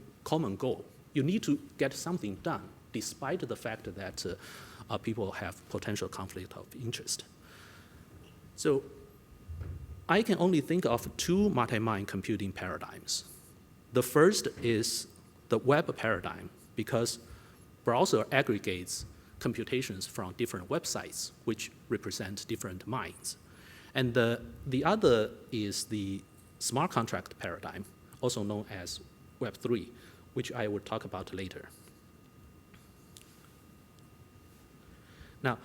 goal. You need to get something done, despite the fact that people have potential conflict of interest. So I can only think of two multi-mine computing paradigms. The first is the web paradigm, because browser aggregates computations from different websites, which represent different mines. And the other is the smart contract paradigm, also known as Web3, which I will talk about later. Now,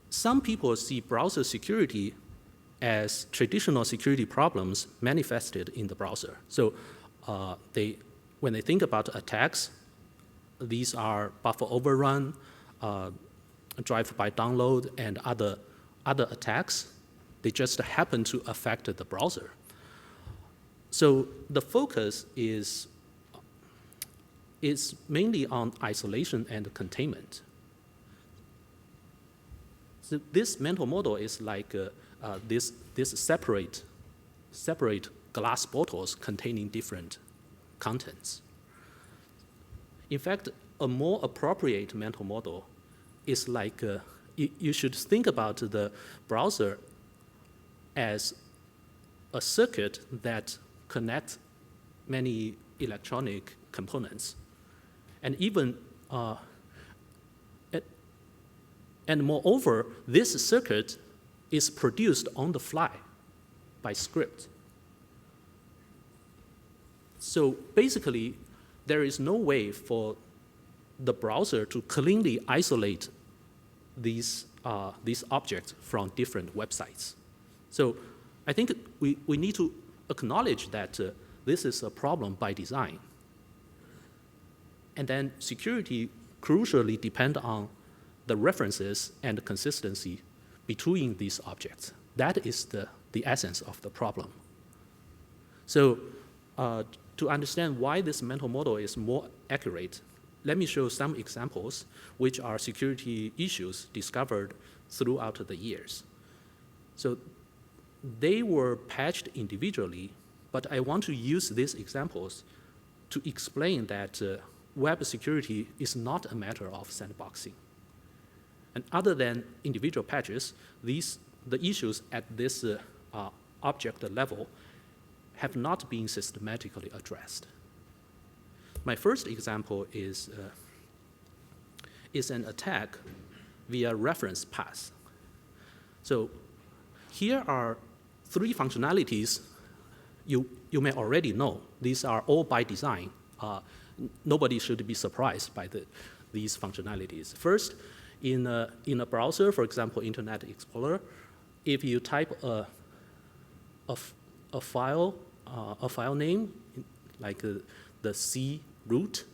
some people see browser security as traditional security problems manifested in the browser. So when they think about attacks, these are buffer overrun, drive-by download, and other attacks. They just happen to affect the browser. So the focus is mainly on isolation and containment. So this mental model is like this separate glass bottles containing different contents. In fact, a more appropriate mental model is like you should think about the browser as a circuit that connects many electronic components. And even, and moreover, this circuit is produced on the fly by script. So basically, there is no way for the browser to cleanly isolate these objects from different websites. So I think we need to acknowledge that this is a problem by design. And then security crucially depends on the references and the consistency between these objects. That is the essence of the problem. So to understand why this mental model is more accurate, let me show some examples which are security issues discovered throughout the years. So they were patched individually, but I want to use these examples to explain that web security is not a matter of sandboxing. And other than individual patches, the issues at this object level have not been systematically addressed. My first example is an attack via reference path. So here are three functionalities you may already know. These are all by design. Nobody should be surprised by these functionalities. First, in a browser, for example, Internet Explorer, if you type a file name, like the C root,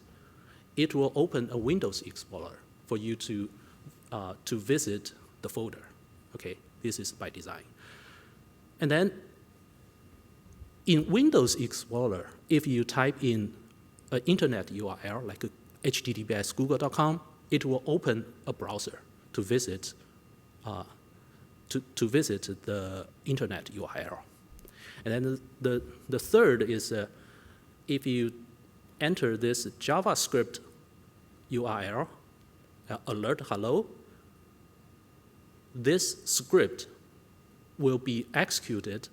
it will open a Windows Explorer for you to visit the folder. Okay, this is by design. And then in Windows Explorer, if you type in an internet URL like https google.com, it will open a browser to visit the internet URL. And then the third is if you enter this JavaScript URL, alert hello, this script will be executed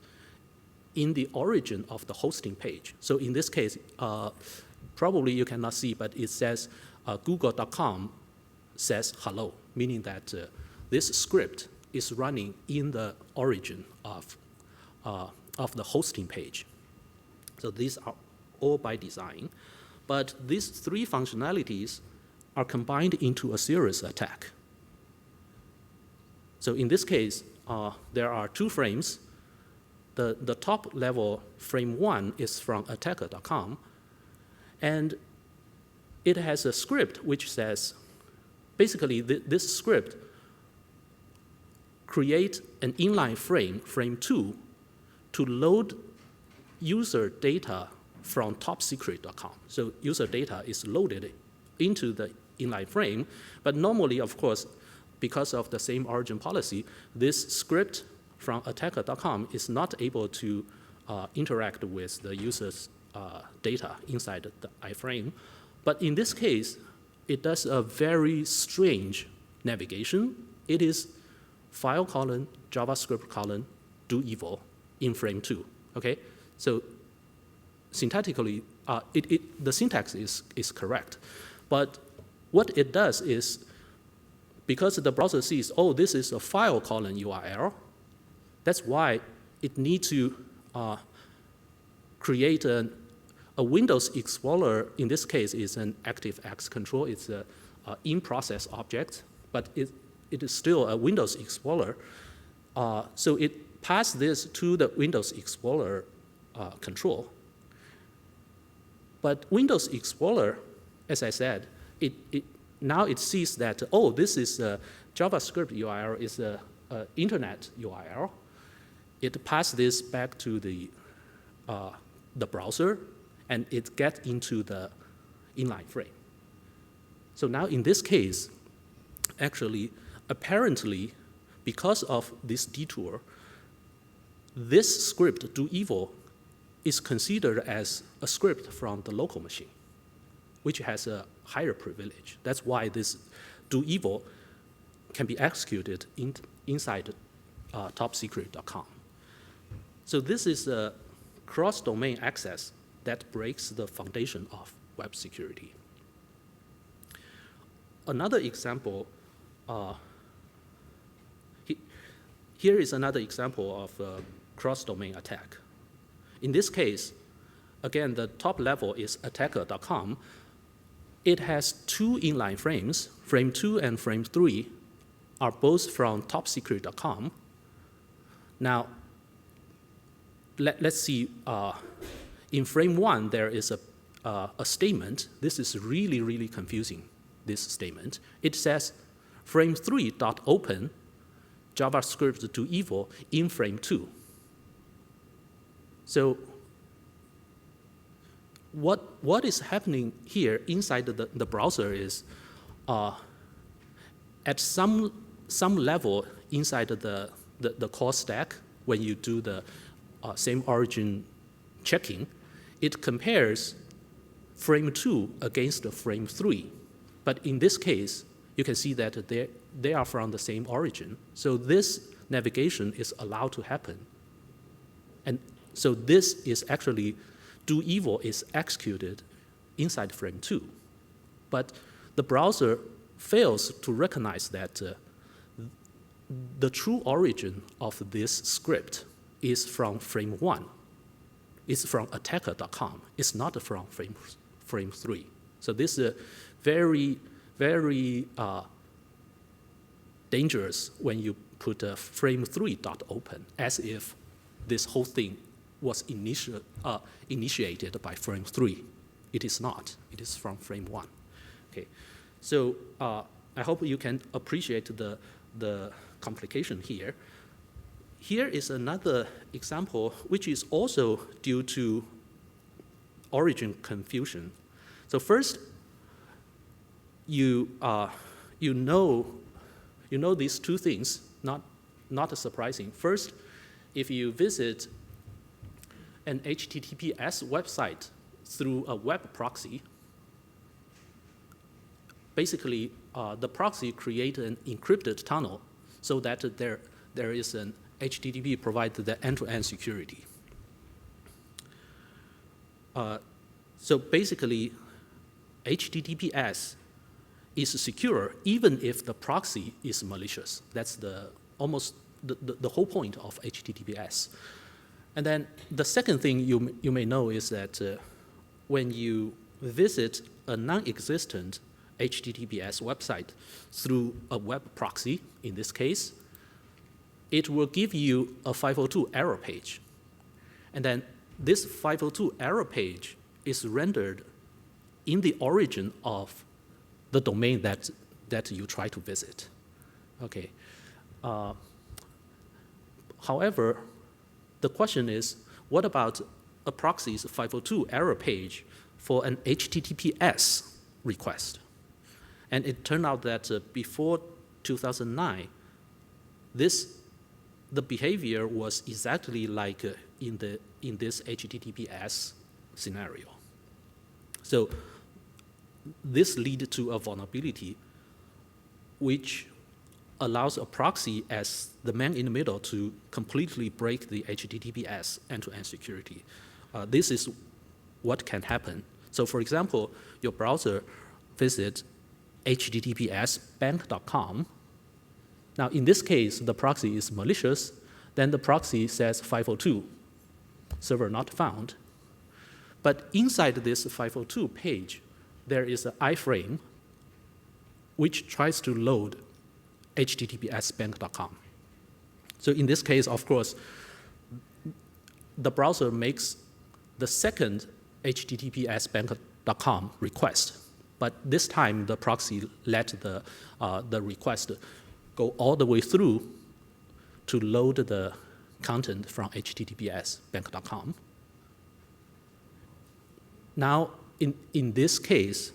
in the origin of the hosting page. So in this case, probably you cannot see, but it says google.com says hello, meaning that this script is running in the origin of the hosting page. So these are all by design. But these three functionalities are combined into a serious attack. So in this case, there are two frames. The top level frame 1 is from attacker.com, and it has a script which says, basically this script create an inline frame, frame 2, to load user data from topsecret.com. So user data is loaded into the inline frame, but normally, of course, because of the same origin policy, this script from attacker.com is not able to interact with the user's data inside the iframe. But in this case, it does a very strange navigation. It is file colon, JavaScript colon, do evil in frame 2, okay? So syntactically, the syntax is correct. But what it does is, because the browser sees, oh, this is a file colon URL, that's why it needs to create a Windows Explorer. In this case, is an ActiveX control. It's an in-process object, but it is still a Windows Explorer. So it passed this to the Windows Explorer control. But Windows Explorer, as I said, now it sees that, oh, this is a JavaScript URL, is a internet URL. It passes this back to the browser, and it gets into the inline frame. So now in this case, actually, apparently, because of this detour, this script, do evil, is considered as a script from the local machine, which has a higher privilege. That's why this do evil can be executed inside topsecret.com. So this is a cross-domain access that breaks the foundation of web security. Another example, here is another example of a cross-domain attack. In this case, again, the top level is attacker.com. It has two inline frames. Frame 2 and frame 3 are both from topsecret.com. Now, let's see. In frame 1, there is a statement. This is really, really confusing, this statement. It says frame 3.open JavaScript do evil in frame 2. So what is happening here inside the browser is at some level inside the core stack, when you do the same origin checking, it compares frame 2 against frame 3. But in this case, you can see that they are from the same origin. So this navigation is allowed to happen. And so this is actually, do evil is executed inside frame 2. But the browser fails to recognize that the true origin of this script is from frame 1. It's from attacker.com. It's not from frame 3. So this is very, very dangerous when you put a frame 3.open, as if this whole thing was initiated by frame 3. It is not. It is from frame 1. Okay. So I hope you can appreciate the complication here. Here is another example, which is also due to origin confusion. So first, you know these two things, not surprising. First, if you visit an HTTPS website through a web proxy, basically the proxy creates an encrypted tunnel so that there is an HTTP provides the end-to-end security. So basically, HTTPS is secure even if the proxy is malicious. That's almost the whole point of HTTPS. And then the second thing you may know is that when you visit a non-existent HTTPS website through a web proxy, in this case, it will give you a 502 error page. And then this 502 error page is rendered in the origin of the domain that you try to visit. Okay. However, the question is, what about a proxy's 502 error page for an HTTPS request. And it turned out that before 2009, the behavior was exactly like in this HTTPS scenario. So this leads to a vulnerability which allows a proxy as the man in the middle to completely break the HTTPS end-to-end security. This is what can happen. So for example, your browser visits https://bank.com. Now in this case, the proxy is malicious. Then the proxy says 502, server not found. But inside this 502 page, there is an iframe which tries to load https://bank.com. So in this case, of course, the browser makes the second https://bank.com request. But this time, the proxy let the request go all the way through to load the content from https://bank.com. Now, in this case,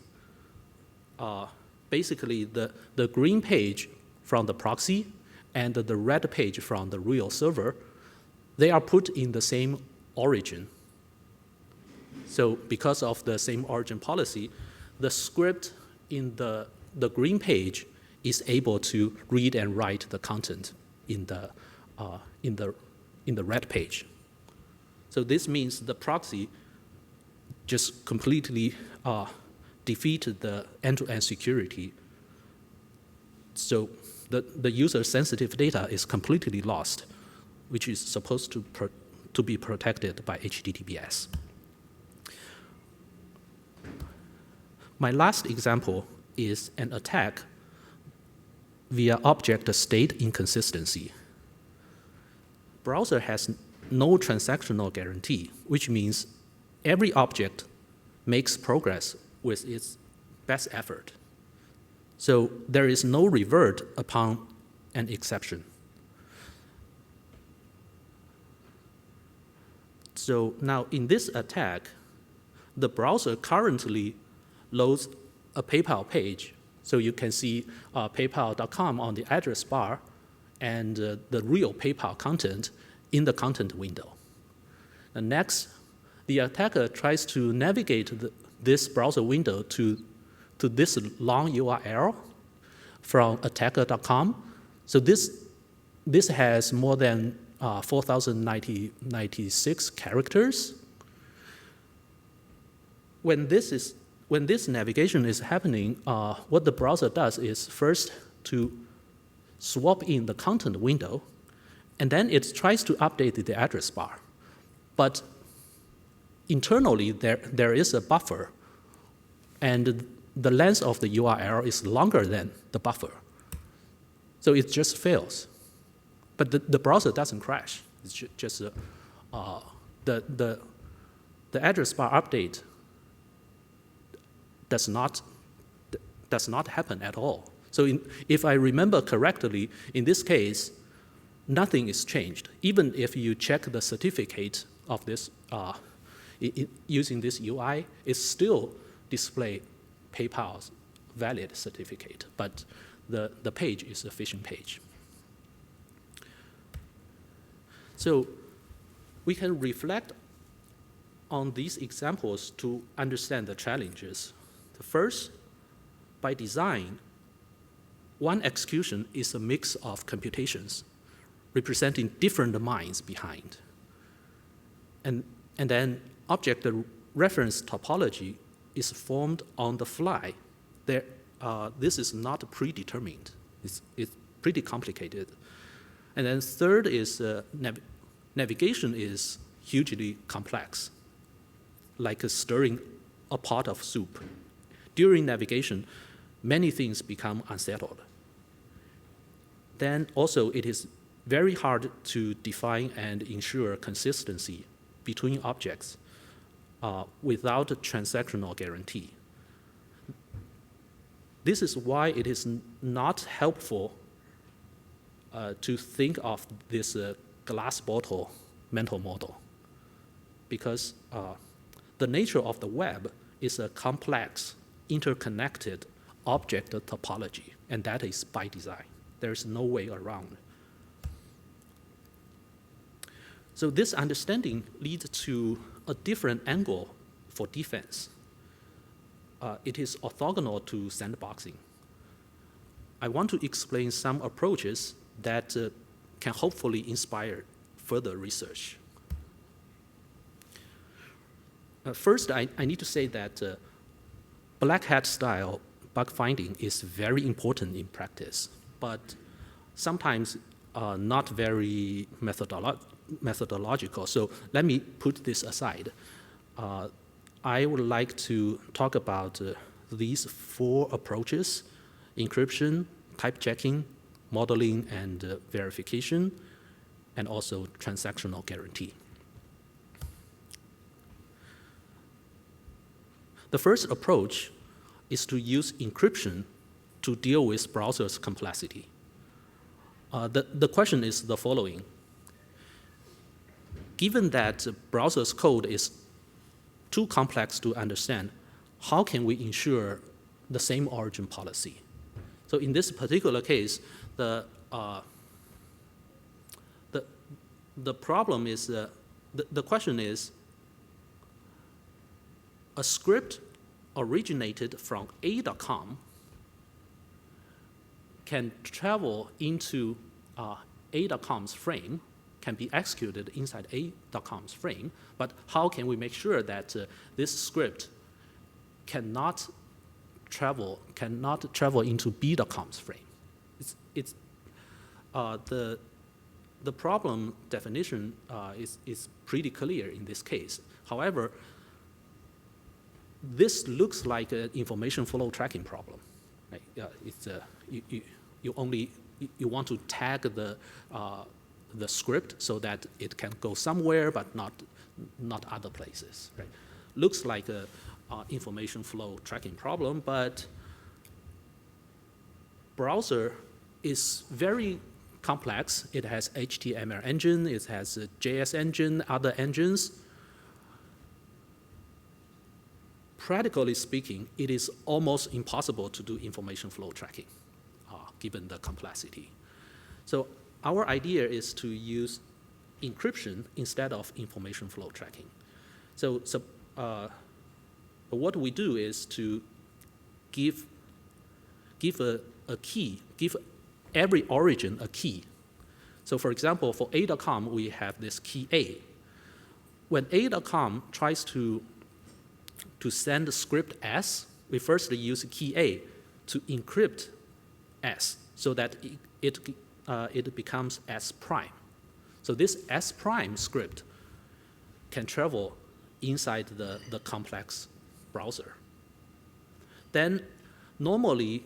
basically the green page from the proxy and the red page from the real server, they are put in the same origin. So because of the same origin policy, the script in the green page is able to read and write the content in the red page. So this means the proxy just completely defeated the end-to-end security. So the user-sensitive data is completely lost, which is supposed to be protected by HTTPS. My last example is an attack via object state inconsistency. Browser has no transactional guarantee, which means every object makes progress with its best effort. So there is no revert upon an exception. So now in this attack, the browser currently loads a PayPal page. So you can see paypal.com on the address bar and the real PayPal content in the content window. And next, the attacker tries to navigate this browser window to this long URL from attacker.com. So this has more than 4,096 characters. When this navigation is happening, what the browser does is first to swap in the content window, and then it tries to update the address bar. But internally, there is a buffer, and the length of the URL is longer than the buffer. So it just fails. But the browser doesn't crash. It's just the address bar update does not happen at all. So if I remember correctly, in this case, nothing is changed. Even if you check the certificate of this using this UI, it still displays PayPal's valid certificate, but the page is a phishing page. So we can reflect on these examples to understand the challenges. The first, by design, one execution is a mix of computations representing different minds behind. And then object reference topology is formed on the fly. This is not predetermined. It's pretty complicated. And then third is navigation is hugely complex, like stirring a pot of soup. During navigation, many things become unsettled. Then also it is very hard to define and ensure consistency between objects without a transactional guarantee. This is why it is not helpful to think of this glass bottle mental model, because the nature of the web is a complex, interconnected object topology, and that is by design. There's no way around. So this understanding leads to a different angle for defense. It is orthogonal to sandboxing. I want to explain some approaches that can hopefully inspire further research. First, I need to say that black hat style bug finding is very important in practice, but sometimes not very methodological. So let me put this aside. I would like to talk about these 4 approaches: encryption, type checking, modeling and verification, and also transactional guarantee. The first approach is to use encryption to deal with browsers' complexity. The question is the following. Given that browser's code is too complex to understand, how can we ensure the same origin policy? So in this particular case, the problem is, the question is, a script originated from a.com can travel into a.com's frame, can be executed inside a.com's frame, but how can we make sure that this script cannot travel into b.com's frame? The problem definition is pretty clear in this case. However, this looks like an information flow tracking problem. Right? You want to tag the script so that it can go somewhere but not other places. Right? Looks like a information flow tracking problem, but browser is very complex. It has HTML engine, it has a JS engine, other engines. Practically speaking, it is almost impossible to do information flow tracking, given the complexity. So our idea is to use encryption instead of information flow tracking. So what we do is to give a key, give every origin a key. So for example, for a.com, we have this key A. When a.com tries to send the script S, we first use key A to encrypt S so that it becomes S prime. So this S prime script can travel inside the complex browser. Then normally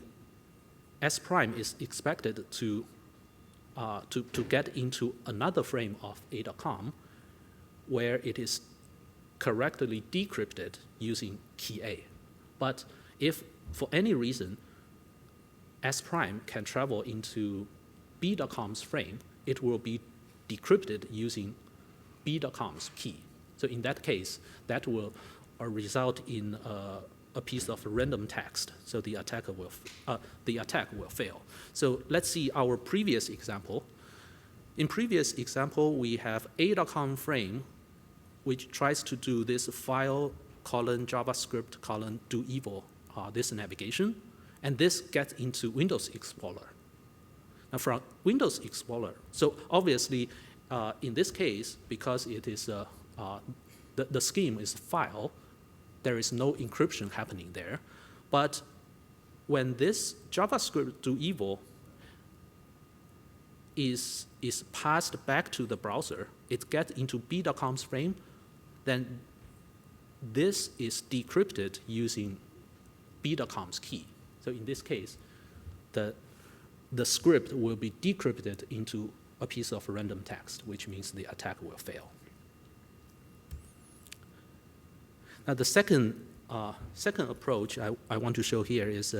S prime is expected to get into another frame of a.com where it is correctly decrypted using key A. But if for any reason S prime can travel into b.com's frame, it will be decrypted using b.com's key. So in that case, that will result in a piece of random text. So the attack will fail. So let's see our previous example. In previous example, we have a.com frame which tries to do this file :JavaScript :do evil, this navigation, and this gets into Windows Explorer. Now from Windows Explorer, so obviously in this case, because it is the scheme is file, there is no encryption happening there. But when this JavaScript :do evil is passed back to the browser, it gets into b.com's frame, then this is decrypted using b.com's key. So in this case, the script will be decrypted into a piece of random text, which means the attack will fail. Now the second approach I want to show here is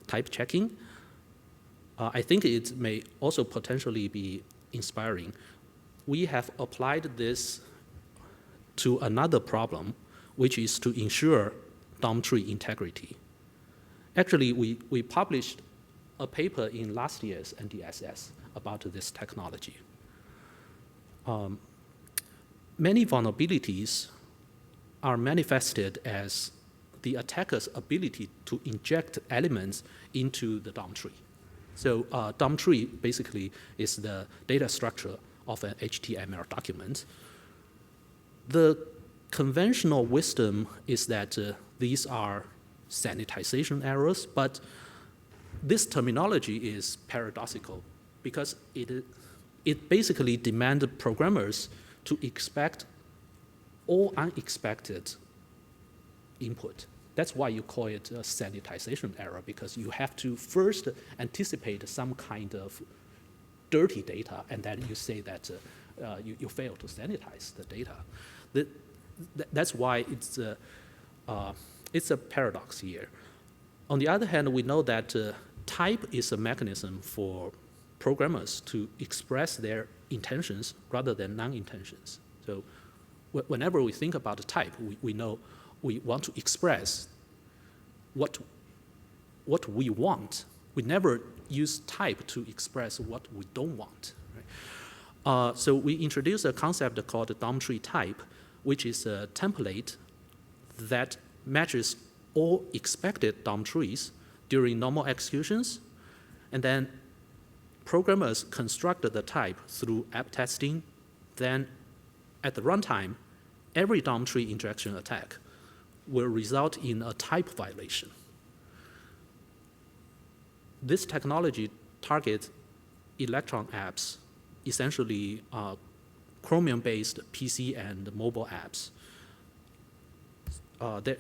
type checking. I think it may also potentially be inspiring. We have applied this to another problem, which is to ensure DOM tree integrity. Actually, we published a paper in last year's NDSS about this technology. Many vulnerabilities are manifested as the attacker's ability to inject elements into the DOM tree. So DOM tree basically is the data structure of an HTML document. The conventional wisdom is that these are sanitization errors, but this terminology is paradoxical because it basically demands programmers to expect all unexpected input. That's why you call it a sanitization error, because you have to first anticipate some kind of dirty data, and then you say that you fail to sanitize the data. That's why it's a paradox here. On the other hand, we know that type is a mechanism for programmers to express their intentions rather than non-intentions. So whenever we think about a type, we know we want to express what we want. We never use type to express what we don't want. Right? So we introduced a concept called DOM tree type, which is a template that matches all expected DOM trees during normal executions, and then programmers construct the type through app testing. Then at the runtime, every DOM tree injection attack will result in a type violation. This technology targets Electron apps, essentially Chromium-based PC and mobile apps.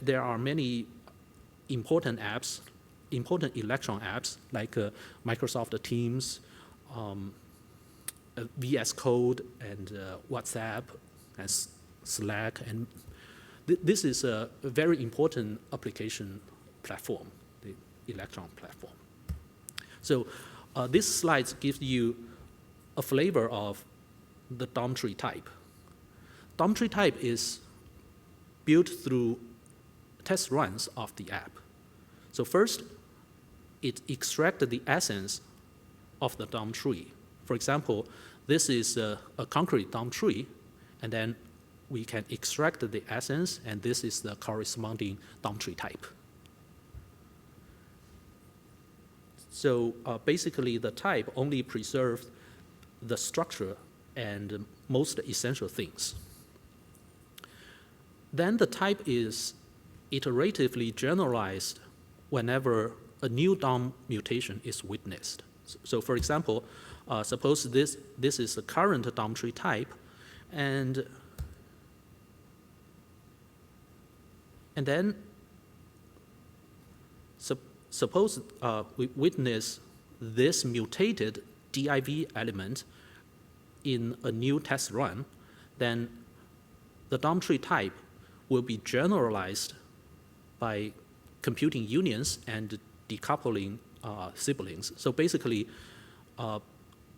There are many important apps, important Electron apps like Microsoft Teams, VS Code, and WhatsApp, and Slack, and this is a very important application platform, the Electron platform. So this slide gives you a flavor of the DOM tree type. DOM tree type is built through test runs of the app. So first, it extracts the essence of the DOM tree. For example, this is a concrete DOM tree, and then we can extract the essence, and this is the corresponding DOM tree type. So basically, the type only preserves the structure and most essential things. Then the type is iteratively generalized whenever a new DOM mutation is witnessed. So for example, suppose this is the current DOM tree type, and then suppose we witness this mutated div element in a new test run, then the DOM tree type will be generalized by computing unions and decoupling siblings. So basically,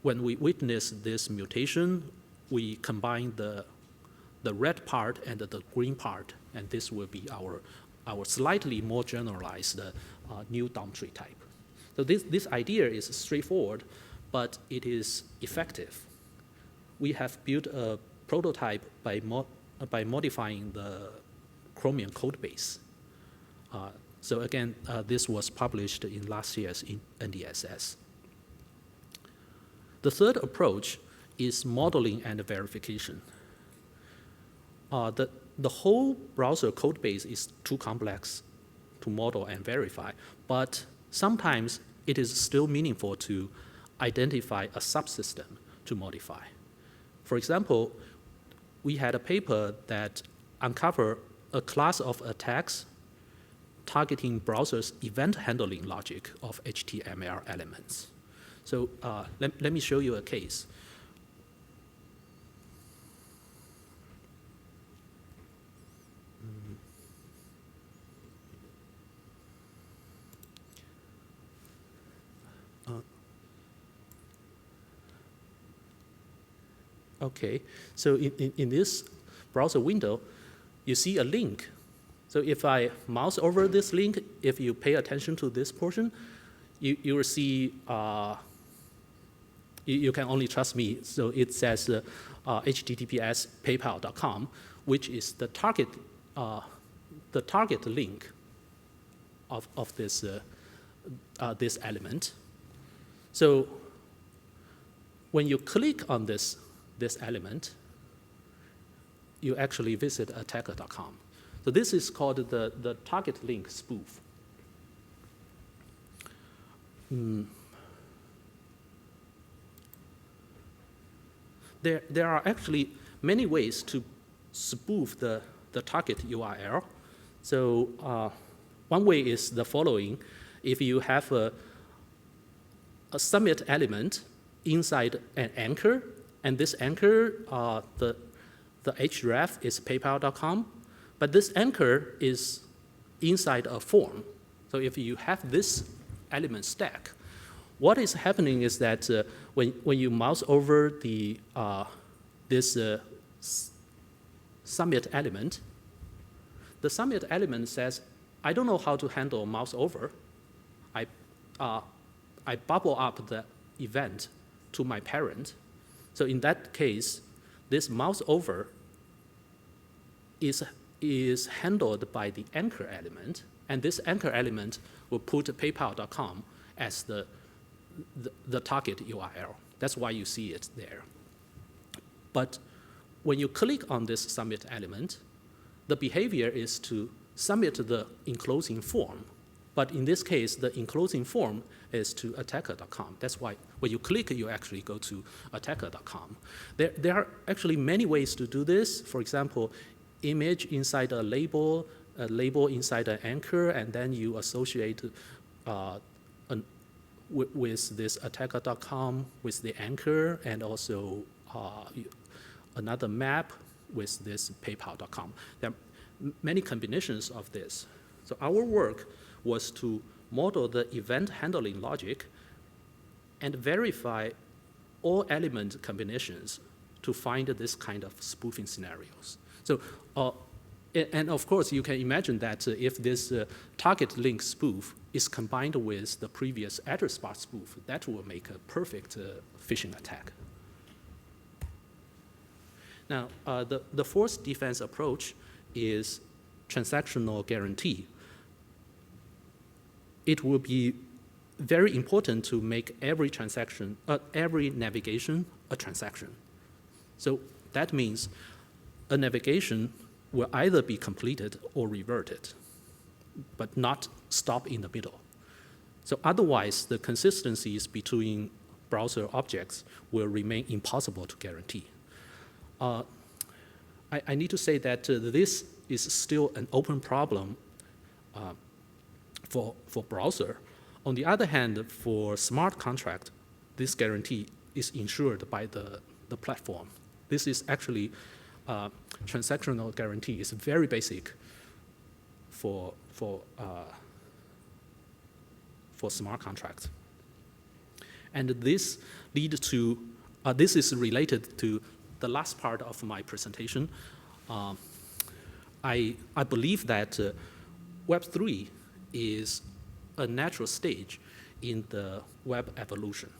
when we witness this mutation, we combine the red part and the green part, and this will be our slightly more generalized new DOM tree type. So this idea is straightforward, but it is effective. We have built a prototype by modifying the Chromium code base. So again, this was published in last year's NDSS. The third approach is modeling and verification. The whole browser code base is too complex to model and verify, but sometimes it is still meaningful to identify a subsystem to modify. For example, we had a paper that uncovered a class of attacks targeting browsers' event handling logic of HTML elements. So let me show you a case. Okay, so in this browser window, you see a link. So if I mouse over this link, if you pay attention to this portion, you will see, you can only trust me. So it says https paypal.com, which is the target link of this, this element. So when you click on this element, you actually visit attacker.com. So this is called the target link spoof. There are actually many ways to spoof the target URL. So one way is the following. If you have a submit element inside an anchor, and this anchor, the href is paypal.com, but this anchor is inside a form. So if you have this element stack, what is happening is that when you mouse over the this submit element, the submit element says, I don't know how to handle mouse over. I bubble up the event to my parent. So in that case, this mouse over is handled by the anchor element, and this anchor element will put paypal.com as the target URL. That's why you see it there. But when you click on this submit element, the behavior is to submit the enclosing form. But in this case, the enclosing form is to attacker.com. That's why when you click, you actually go to attacker.com. There are actually many ways to do this. For example, image inside a label inside an anchor, and then you associate with this attacker.com with the anchor, and also another map with this paypal.com. There are many combinations of this. So our work was to model the event handling logic and verify all element combinations to find this kind of spoofing scenarios. So, and of course, you can imagine that if this target link spoof is combined with the previous address bar spoof, that will make a perfect phishing attack. Now, the fourth defense approach is transactional guarantee. It will be very important to make every transaction, every navigation a transaction. So that means a navigation will either be completed or reverted, but not stop in the middle. So otherwise, the consistencies between browser objects will remain impossible to guarantee. I need to say that this is still an open problem for browser. On the other hand, for smart contract, this guarantee is ensured by the platform. This is actually transactional guarantee is very basic for smart contracts. And this leads to, this is related to the last part of my presentation. I believe that Web3 is a natural stage in the web evolution.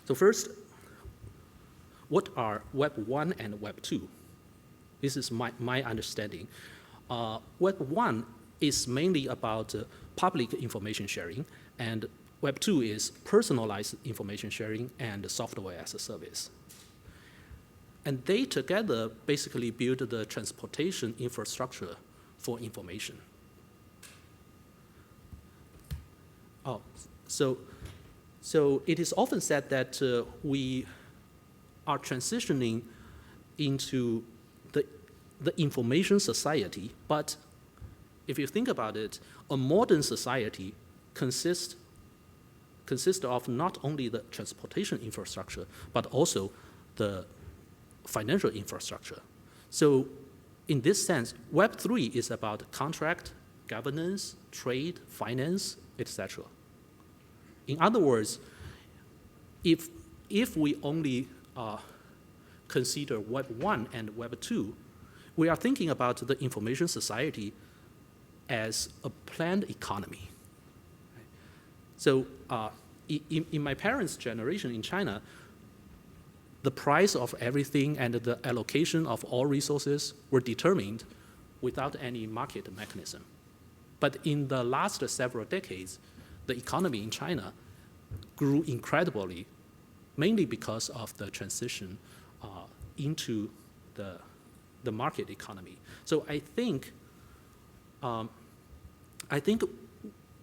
So first, what are Web 1 and Web 2? This is my understanding. Web 1 is mainly about public information sharing, and Web 2 is personalized information sharing and software as a service. And they together basically build the transportation infrastructure for information. So it is often said that we are transitioning into the information society, but if you think about it, a modern society consists of not only the transportation infrastructure, but also the financial infrastructure. So in this sense, Web3 is about contract, governance, trade, finance, etc. In other words, if we only consider Web 1 and Web 2, we are thinking about the information society as a planned economy. So in my parents' generation in China, the price of everything and the allocation of all resources were determined without any market mechanism. But in the last several decades, the economy in China grew incredibly, mainly because of the transition into the market economy. So I think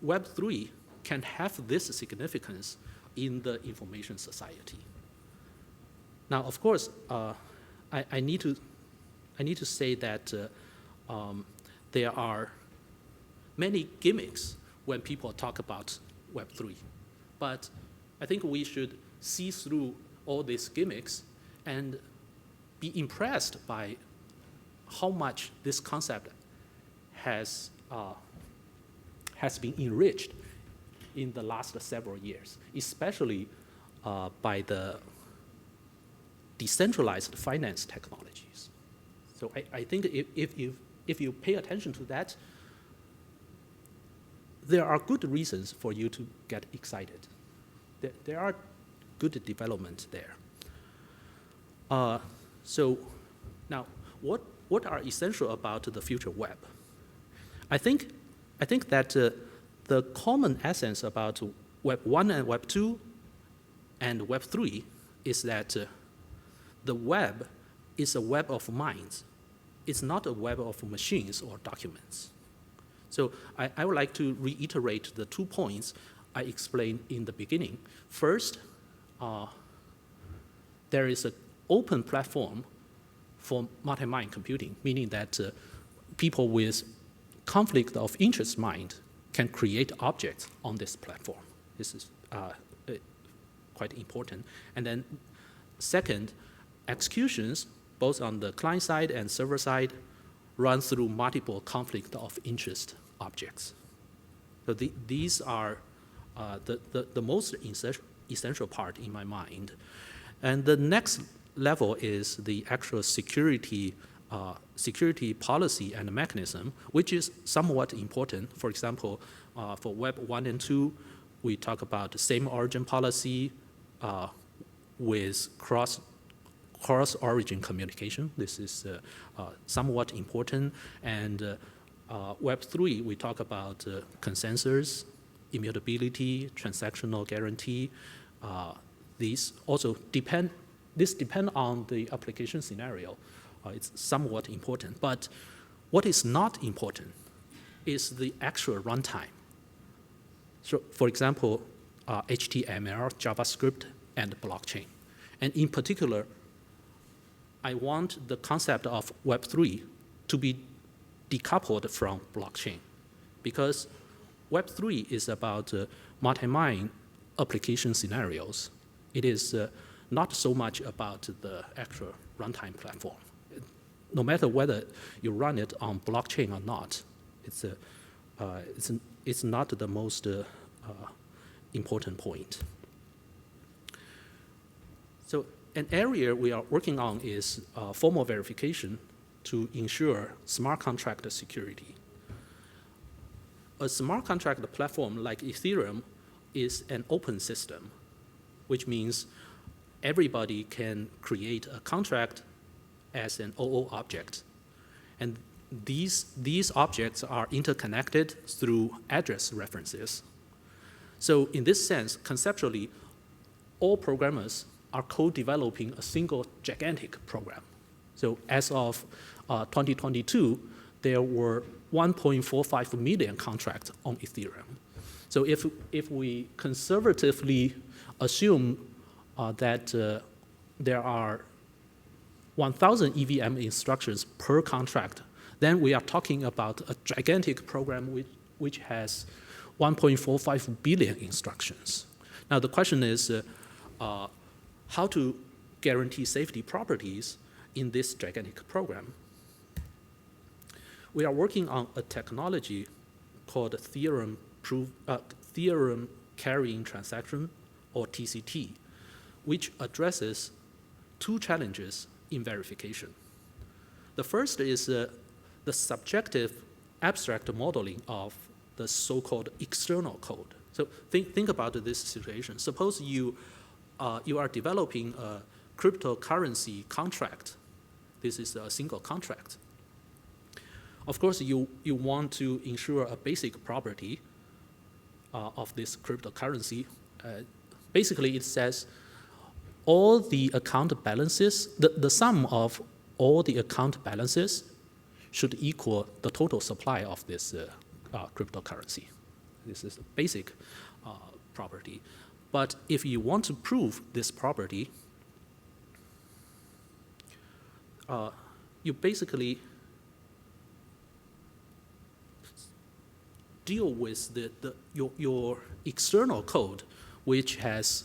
Web3 can have this significance in the information society. Now, of course, I need to say that there are many gimmicks when people talk about Web3, but I think we should see through all these gimmicks and be impressed by how much this concept has been enriched in the last several years, especially by the decentralized finance technologies. So I think if you pay attention to that, there are good reasons for you to get excited. There are good developments there. So now, what are essential about the future web? I think that the common essence about Web 1 and Web 2 and Web 3 is that the web is a web of minds. It's not a web of machines or documents. So I would like to reiterate the 2 points I explained in the beginning. First, there is an open platform for multi-mind computing, meaning that people with conflict of interest mind can create objects on this platform. This is quite important. And then second, executions, both on the client side and server side, run through multiple conflict of interest objects. So these are the most essential part in my mind. And the next level is the actual security policy and mechanism, which is somewhat important. For example, for Web 1 and 2, we talk about the same origin policy with cross-origin communication. This is somewhat important. And Web 3, we talk about consensus, immutability, transactional guarantee. These also depend on the application scenario. It's somewhat important. But what is not important is the actual runtime. So, for example, HTML, JavaScript, and blockchain. And in particular, I want the concept of Web3 to be decoupled from blockchain, because Web3 is about multi-mind application scenarios. It is not so much about the actual runtime platform. No matter whether you run it on blockchain or not, it's not the most important point. So an area we are working on is formal verification to ensure smart contract security. A smart contract platform like Ethereum is an open system, which means everybody can create a contract as an OO object. And these objects are interconnected through address references. So in this sense, conceptually, all programmers are co-developing a single gigantic program. So as of 2022, there were 1.45 million contracts on Ethereum. So if we conservatively assume that there are 1,000 EVM instructions per contract, then we are talking about a gigantic program which has 1.45 billion instructions. Now the question is how to guarantee safety properties in this gigantic program. We are working on a technology called theorem carrying transaction, or TCT, which addresses 2 challenges in verification. The first is the subjective abstract modeling of the so-called external code. So think about this situation. Suppose you are developing a cryptocurrency contract. This is a single contract. Of course, you want to ensure a basic property of this cryptocurrency. Basically, it says all the account balances, the sum of all the account balances should equal the total supply of this cryptocurrency. This is a basic property. But if you want to prove this property, you basically deal with your external code, which has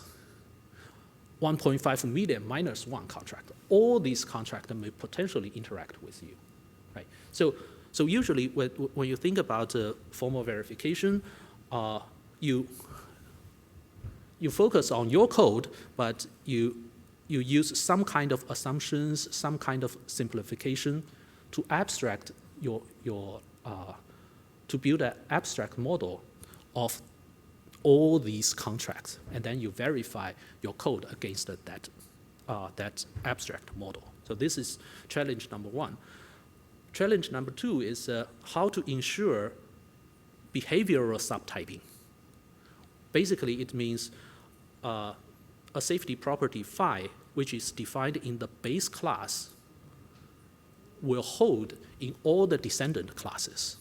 1.5 million minus one contract. All these contracts may potentially interact with you, right? So usually when you think about formal verification, you focus on your code, but you use some kind of assumptions, some kind of simplification to abstract to build an abstract model of all these contracts, and then you verify your code against that abstract model. So this is challenge number one. Challenge number two is how to ensure behavioral subtyping. Basically, it means a safety property phi, which is defined in the base class, will hold in all the descendant classes.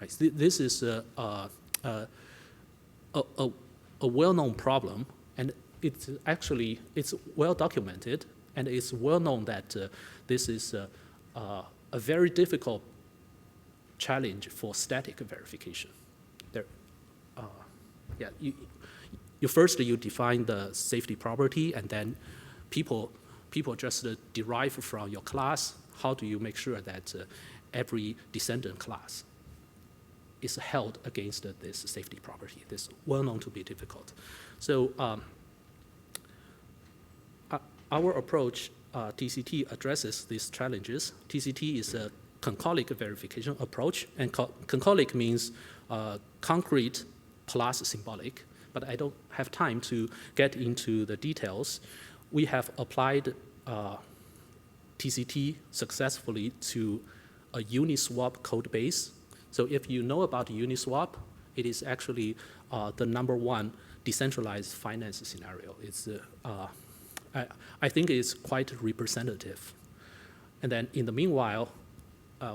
Right? This is a well-known problem, and it's well documented, and it's well known that this is a very difficult challenge for static verification. First you define the safety property, and then people just derive from your class. How do you make sure that every descendant class is held against this safety property? This is well known to be difficult. So our approach, TCT, addresses these challenges. TCT is a concolic verification approach, and concolic means concrete plus symbolic, but I don't have time to get into the details. We have applied TCT successfully to a Uniswap code base. So if you know about Uniswap, it is actually the #1 decentralized finance scenario. It's, I think it's quite representative. And then in the meanwhile,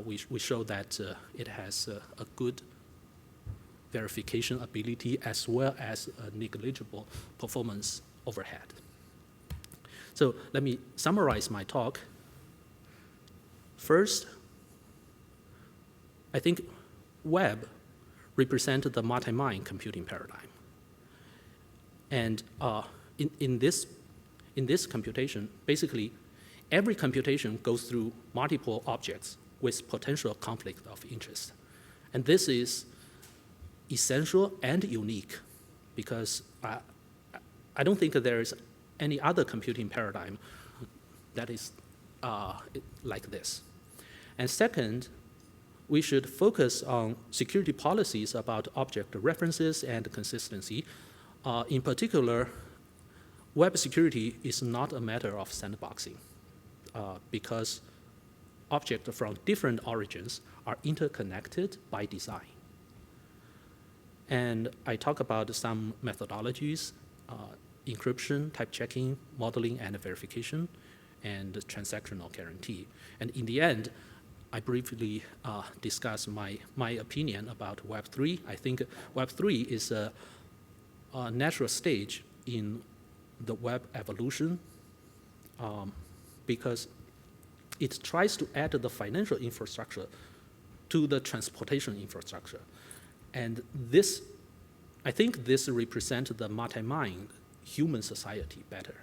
we show that it has a good verification ability as well as a negligible performance overhead. So let me summarize my talk. First, I think web represents the multi-mine computing paradigm. And in this computation, basically, every computation goes through multiple objects with potential conflict of interest. And this is essential and unique because I don't think that there is any other computing paradigm that is like this. And second, we should focus on security policies about object references and consistency. In particular, web security is not a matter of sandboxing because objects from different origins are interconnected by design. And I talk about some methodologies, encryption, type checking, modeling and verification, and transactional guarantee. And in the end, I briefly discuss my opinion about Web3. I think Web3 is a natural stage in the web evolution because it tries to add the financial infrastructure to the transportation infrastructure. And this, I think this represents the multi-mine human society better.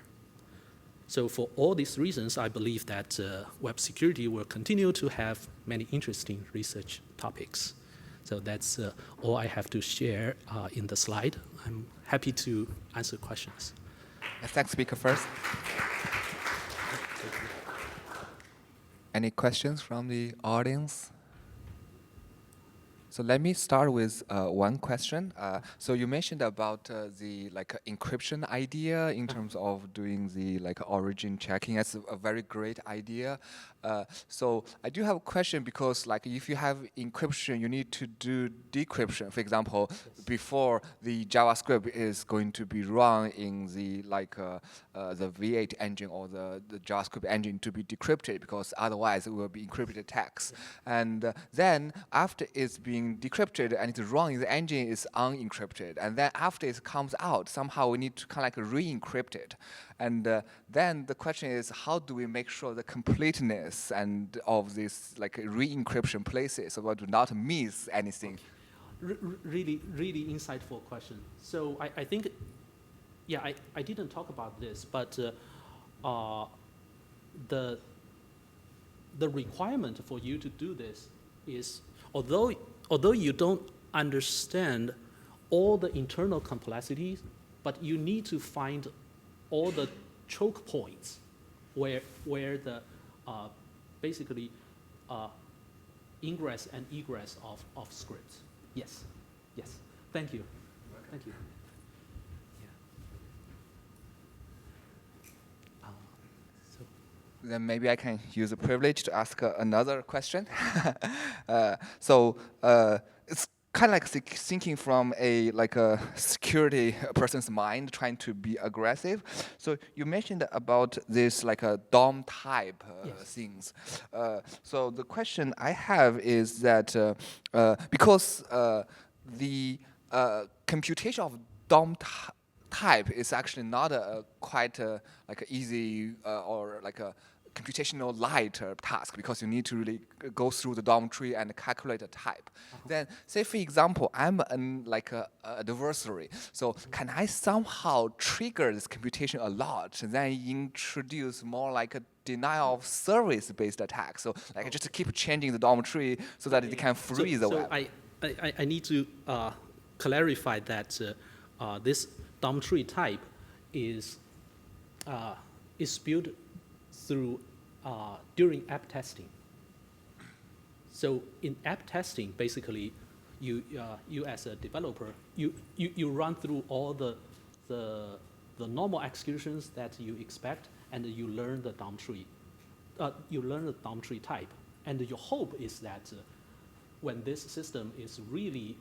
So for all these reasons, I believe that web security will continue to have many interesting research topics. So that's all I have to share in the slide. I'm happy to answer questions. Thanks, speaker first. Any questions from the audience? So let me start with one question. So you mentioned about the encryption idea in terms of doing the origin checking. That's a very great idea. So I do have a question because if you have encryption, you need to do decryption. For example, before the JavaScript is going to be run in the the V8 engine or the JavaScript engine to be decrypted, because otherwise it will be encrypted text. And then after it's being decrypted and it's run in the engine, is unencrypted. And then after it comes out, somehow we need to kind of re-encrypt it. And then the question is, how do we make sure the completeness and of this re-encryption places so we do not miss anything? Really insightful question. So I think, yeah, I didn't talk about this, but the requirement for you to do this is, although you don't understand all the internal complexities, but you need to find all the choke points where the basically ingress and egress of scripts. Yes. Thank you. Thank you. Then maybe I can use the privilege to ask another question. It's kind of like thinking from a security person's mind, trying to be aggressive. So you mentioned about this a DOM type things. So the question I have is that because the computation of DOM type is actually not a quite easy or a computational light task, because you need to really go through the DOM tree and calculate a type. Then, say for example, I'm an adversary. So can I somehow trigger this computation a lot, and then introduce more a denial of service based attack? So just to keep changing the DOM tree so that it can freeze the web. I need to clarify that this DOM tree type is built through during app testing. So in app testing, basically, you as a developer, you run through all the normal executions that you expect, and you learn the DOM tree. You learn the DOM tree type, and your hope is that when this system is really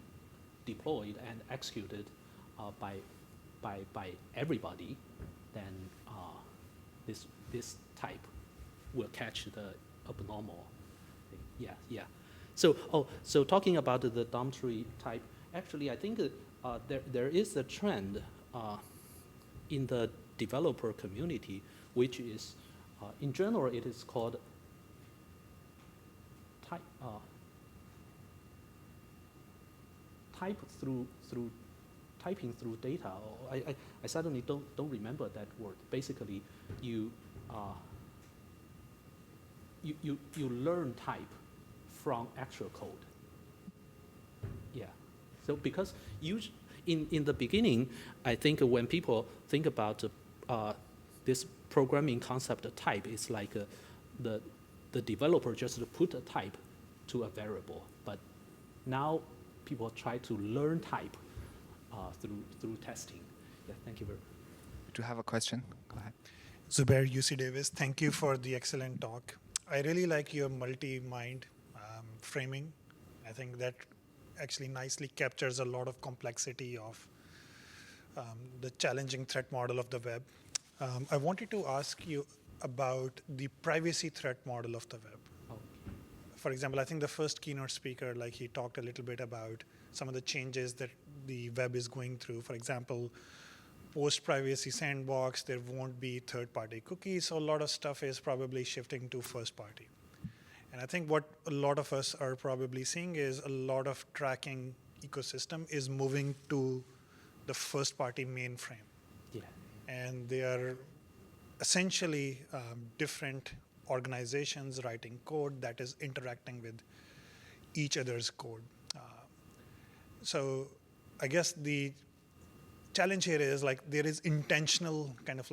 deployed and executed by everybody, then this type will catch the abnormal thing. Yeah. So talking about the DOM tree type, actually I think there is a trend in the developer community, which is in general it is called typing through data. I suddenly don't remember that word. Basically, you learn type from actual code. Yeah. So because in the beginning, I think when people think about this programming concept of type, it's like the developer just put a type to a variable. But now people try to learn type through testing. Yeah, thank you very much. Do you have a question? Go ahead. Zubair, UC Davis, thank you for the excellent talk. I really like your multi-mind framing. I think that actually nicely captures a lot of complexity of the challenging threat model of the web. I wanted to ask you about the privacy threat model of the web. For example, I think the first keynote speaker, he talked a little bit about some of the changes that the web is going through. For example, post-privacy sandbox, there won't be third-party cookies, so a lot of stuff is probably shifting to first-party. And I think what a lot of us are probably seeing is a lot of tracking ecosystem is moving to the first-party mainframe. Yeah. And they are essentially different organizations writing code that is interacting with each other's code. So I guess the challenge here is there is intentional kind of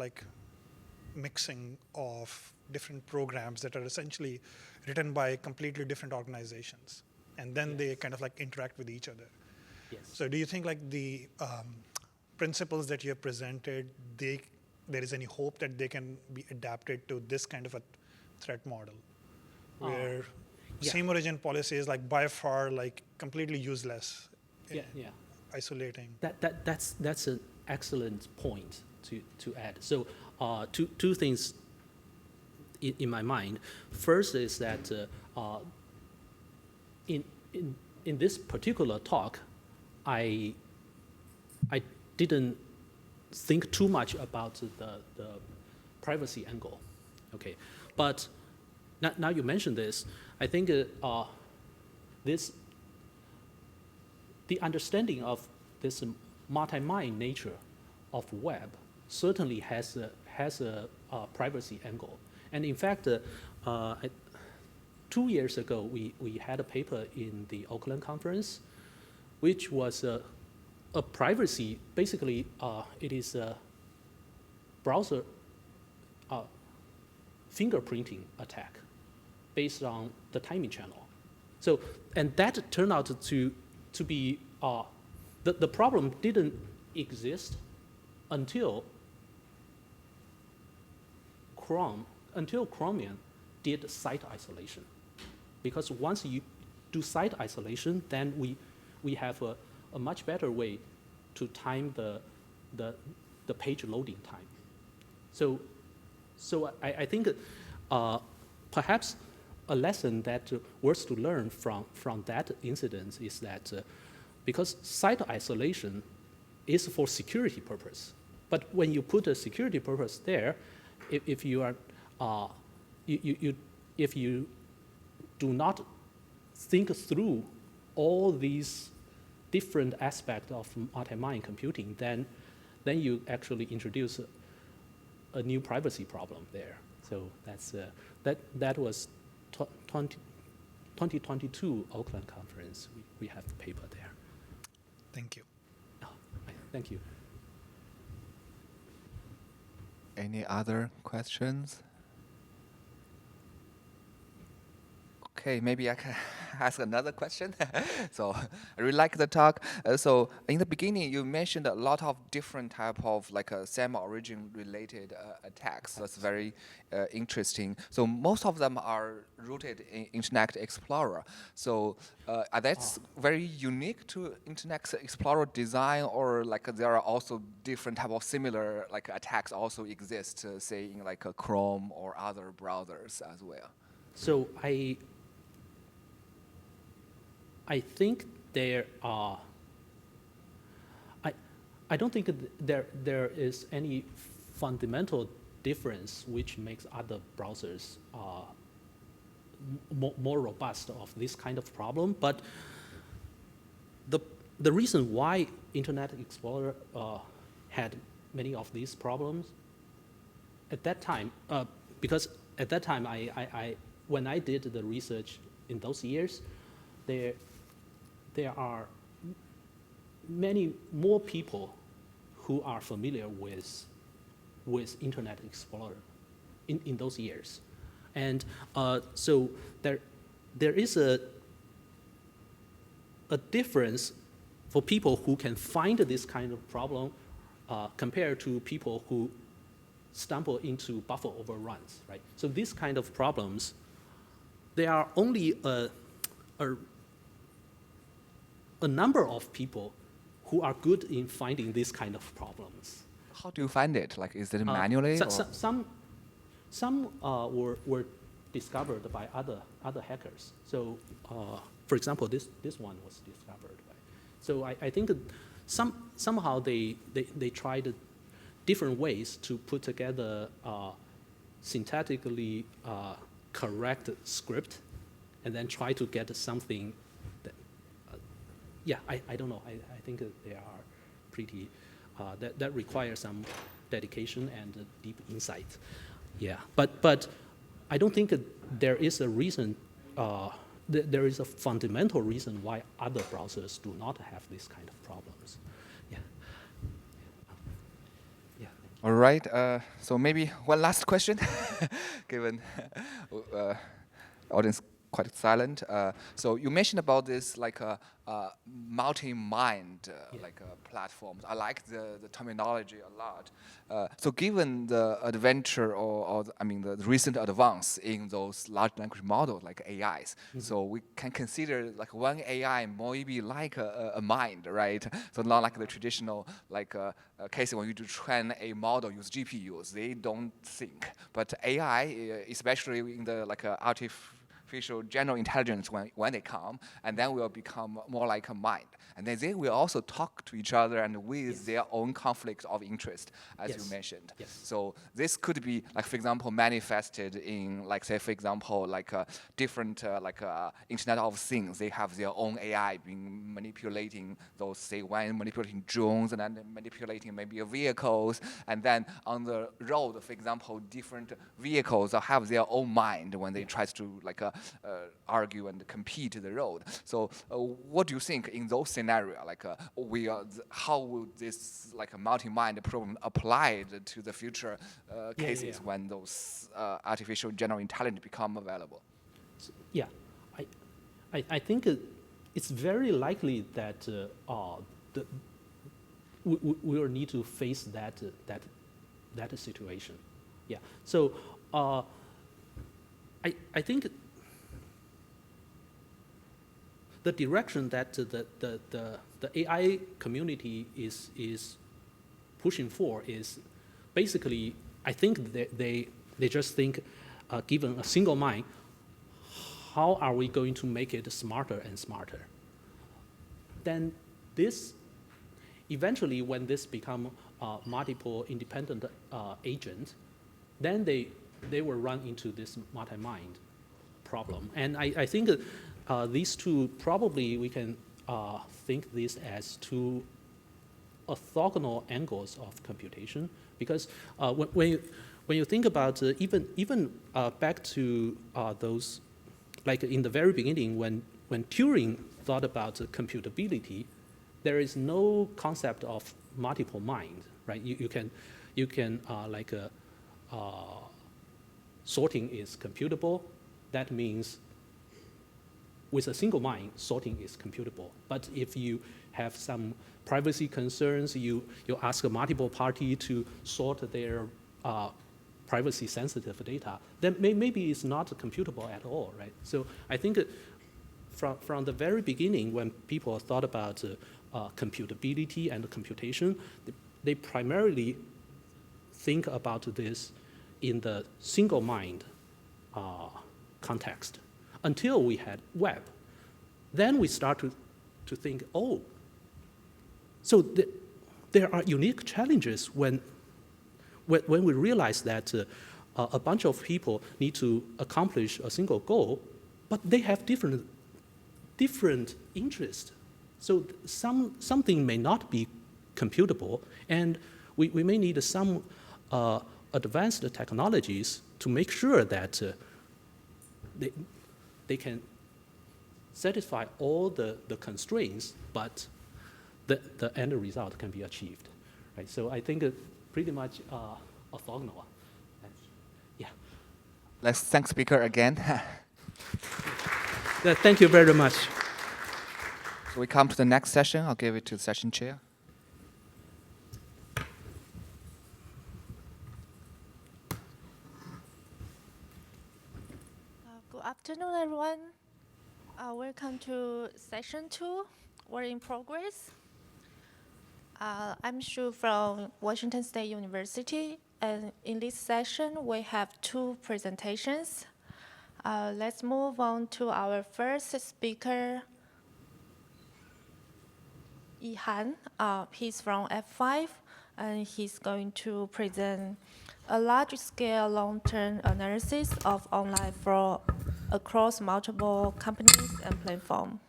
mixing of different programs that are essentially written by completely different organizations, and then they kind of like interact with each other. Yes. So do you think like the principles that you have presented, there is any hope that they can be adapted to this kind of a threat model, where same origin policy is like by far like completely useless in isolating? That's an excellent point to add. So two things in my mind. First is that in this particular talk, I didn't think too much about the privacy angle, okay? But now you mentioned this, I think the understanding of this multi-mine nature of web certainly has a privacy angle. And in fact, 2 years ago, we had a paper in the Oakland conference, which was a privacy, basically it is a browser fingerprinting attack based on the timing channel. So, and that turned out to be, the problem didn't exist until Chromium did site isolation. Because once you do site isolation, then we have a much better way to time the page loading time. So I think perhaps a lesson that worth to learn from that incident is that because site isolation is for security purpose, but when you put a security purpose there, if you are if you do not think through all these different aspects of multi-mine computing, then you actually introduce a new privacy problem there. So that's that was 2022 Oakland conference. We have the paper there. Thank you. Oh, thank you. Any other questions? Okay, maybe I can ask another question. So I really like the talk. So in the beginning, you mentioned a lot of different type of like semi-origin related attacks. That's very interesting. So most of them are rooted in Internet Explorer. So are that very unique to Internet Explorer design, or like there are also different type of similar like attacks also exist, say in like a Chrome or other browsers as well? So I think there are. I don't think there is any fundamental difference which makes other browsers more robust of this kind of problem. But the reason why Internet Explorer had many of these problems at that time, because at that time when I did the research in those years, there are many more people who are familiar with Internet Explorer in those years. And so there is a difference for people who can find this kind of problem compared to people who stumble into buffer overruns, right? So these kind of problems, there are only a number of people who are good in finding these kind of problems. How do you find it? Like, is it manually? Some were discovered by other hackers. So, for example, this one was discovered. Right? So I think that somehow they tried different ways to put together syntactically correct script, and then try to get something that. Yeah, I don't know. I think they are pretty. That requires some dedication and deep insight. Yeah, but I don't think there is a reason. There is a fundamental reason why other browsers do not have this kind of problems. Yeah. Yeah. All right. So maybe one last question, given audience quite silent. So you mentioned about this like a multi-mind like platforms. I like the terminology a lot. So given the adventure or I mean the recent advance in those large language models like AIs, so we can consider like one AI maybe like a mind, right? So not like the traditional like case when you do train a model use GPUs, they don't think. But AI, especially in the like artificial general intelligence when they come, and then will become more like a mind. And then they will also talk to each other and with their own conflicts of interest, as you mentioned. So this could be, like, for example, manifested in, like, say, for example, like different, Internet of Things. They have their own AI being manipulating those, say, one manipulating drones and then manipulating maybe vehicles. And then on the road, for example, different vehicles have their own mind when they try to, like, argue and compete the road. So what do you think in those scenarios? Like, how will this like a multi-mind problem applied to the future cases when those artificial general intelligence become available? Yeah, I think it's very likely that we will need to face that situation. Yeah. So I think the direction that the AI community is pushing for is basically, I think they just think, given a single mind, how are we going to make it smarter and smarter? Then this, eventually when this become multiple independent agents, then they will run into this multi-mind problem. And I think these two, probably we can think this as two orthogonal angles of computation, because when you think about even back to those, like in the very beginning when Turing thought about computability, there is no concept of multiple mind, right? You can like sorting is computable. That means with a single mind, sorting is computable. But if you have some privacy concerns, you ask a multiple party to sort their privacy-sensitive data, then maybe it's not computable at all, right? So I think from the very beginning, when people thought about computability and computation, they primarily think about this in the single mind context. Until we had web, then we start to think, oh, so there are unique challenges when we realize that a bunch of people need to accomplish a single goal, but they have different interests. So something may not be computable, and we may need some advanced technologies to make sure that they can satisfy all the constraints, but the end result can be achieved, right? So I think pretty much orthogonal. Yeah. Let's thank speaker again. Thank you very much. So we come to the next session. I'll give it to the session chair. Good afternoon, everyone. Welcome to session 2, Work in Progress. I'm Shuo from Washington State University, and in this session, we have 2 presentations. Let's move on to our first speaker, Yihan. He's from F5, and he's going to present a large-scale long-term analysis of online fraud across multiple companies and platforms.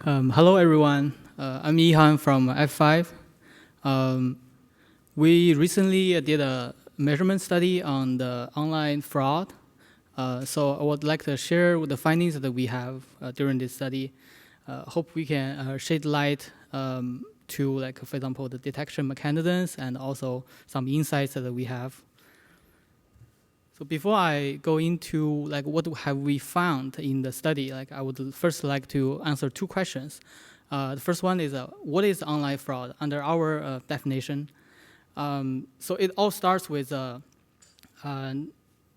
Hello, everyone. I'm Ihan from F5. We recently did a measurement study on the online fraud. So I would like to share the findings that we have during this study. Hope we can shed light to, like, for example, the detection mechanisms and also some insights that we have. So before I go into like what have we found in the study, like I would first like to answer two questions. The first one is what is online fraud under our definition? So it all starts with the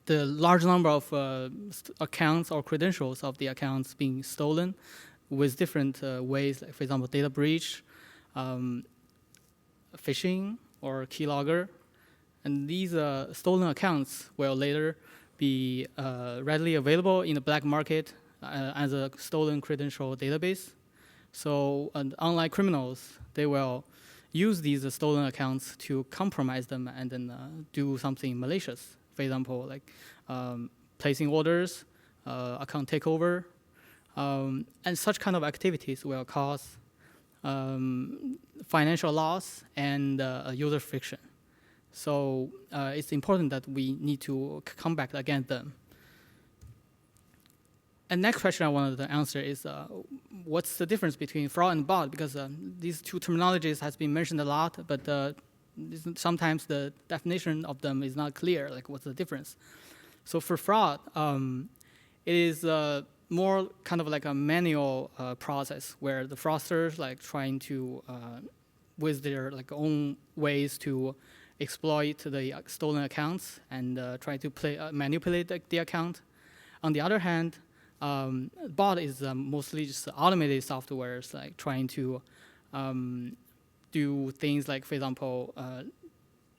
large number of accounts or credentials of the accounts being stolen with different ways, like for example, data breach, phishing, or keylogger. And these stolen accounts will later be readily available in the black market as a stolen credential database. So online criminals, they will use these stolen accounts to compromise them and then do something malicious. For example, like placing orders, account takeover, and such kind of activities will cause financial loss and user friction. So it's important that we need to come back against them. And next question I wanted to answer is what's the difference between fraud and bot? Because these two terminologies has been mentioned a lot, but sometimes the definition of them is not clear, like what's the difference? So for fraud, it is more kind of like a manual process where the fraudsters like trying to, with their like own ways to exploit the stolen accounts and try to manipulate the account. On the other hand, bot is mostly just automated softwares, like trying to do things like, for example,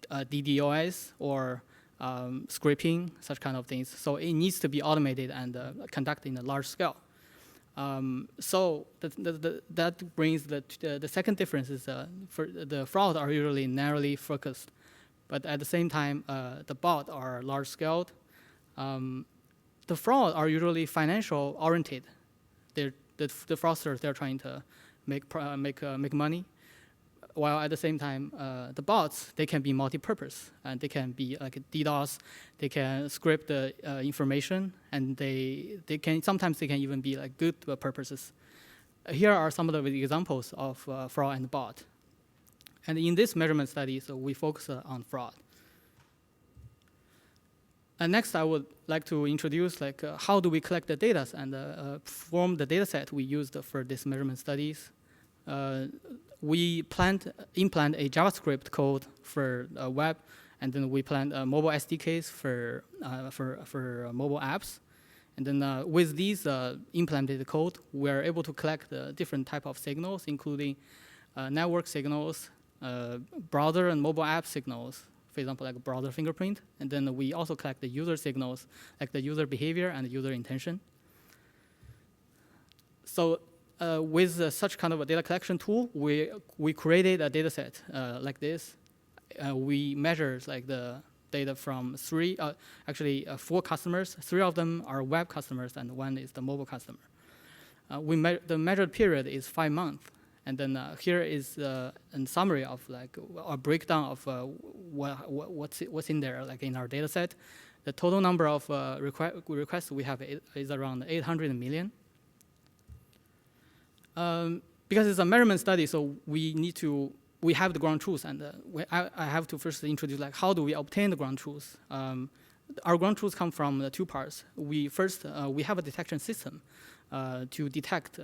DDoS or scripting, such kind of things. So it needs to be automated and conducted in a large scale. So that brings the second difference is for the fraud are usually narrowly focused, but at the same time, the bot are large scaled. The fraud are usually financial oriented. The fraudsters, they're trying to make money, while at the same time, the bots, they can be multi-purpose, and they can be like DDoS, they can script the information, and sometimes they can even be like good purposes. Here are some of the examples of fraud and bot. And in this measurement study, so we focus on fraud. And next, I would like to introduce like how do we collect the data and form the data set we used for this measurement studies. We implant a JavaScript code for web, and then we plan mobile SDKs for mobile apps. And then with these implemented code, we're able to collect different type of signals, including network signals, browser and mobile app signals, for example, like browser fingerprint. And then we also collect the user signals, like the user behavior and the user intention. So with such kind of a data collection tool, we created a data set like this. We measured like the data from four customers. 3 of them are web customers, and 1 is the mobile customer. The measured period is 5 months. And then here is a summary of like a breakdown of what's in there, like in our data set. The total number of requests we have is around 800 million. Because it's a measurement study, so we have the ground truth, and I have to first introduce like how do we obtain the ground truth. Our ground truths come from the 2 parts. We have a detection system to detect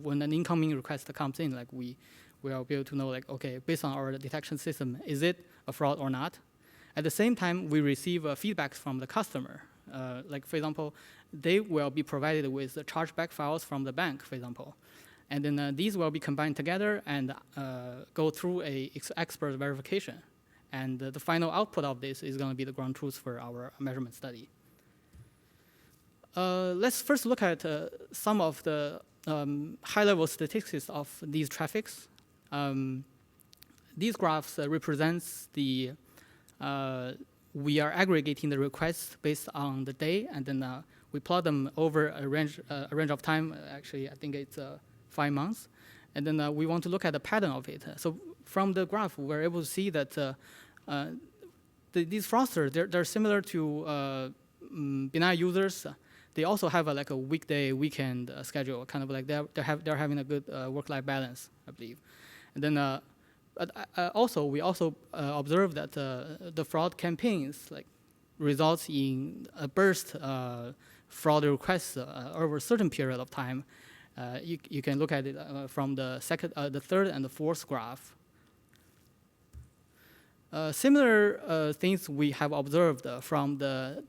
when an incoming request comes in. Like we will be able to know, like, okay, based on our detection system, is it a fraud or not? At the same time, we receive feedback from the customer. Like for example, they will be provided with the chargeback files from the bank, for example. And then these will be combined together and go through a expert verification. And the final output of this is going to be the ground truth for our measurement study. Let's first look at some of the high-level statistics of these traffics. These graphs represents the, we are aggregating the requests based on the day, and then we plot them over a range of time. Actually, I think it's 5 months. And then we want to look at the pattern of it. So from the graph, we're able to see that these fraudsters, they're similar to benign users. They also have like a weekday, weekend schedule, kind of like they're having a good work-life balance, I believe. And then we also observe that the fraud campaigns like results in a burst fraud requests over a certain period of time. You can look at it from the third and the fourth graph. Similar things we have observed from the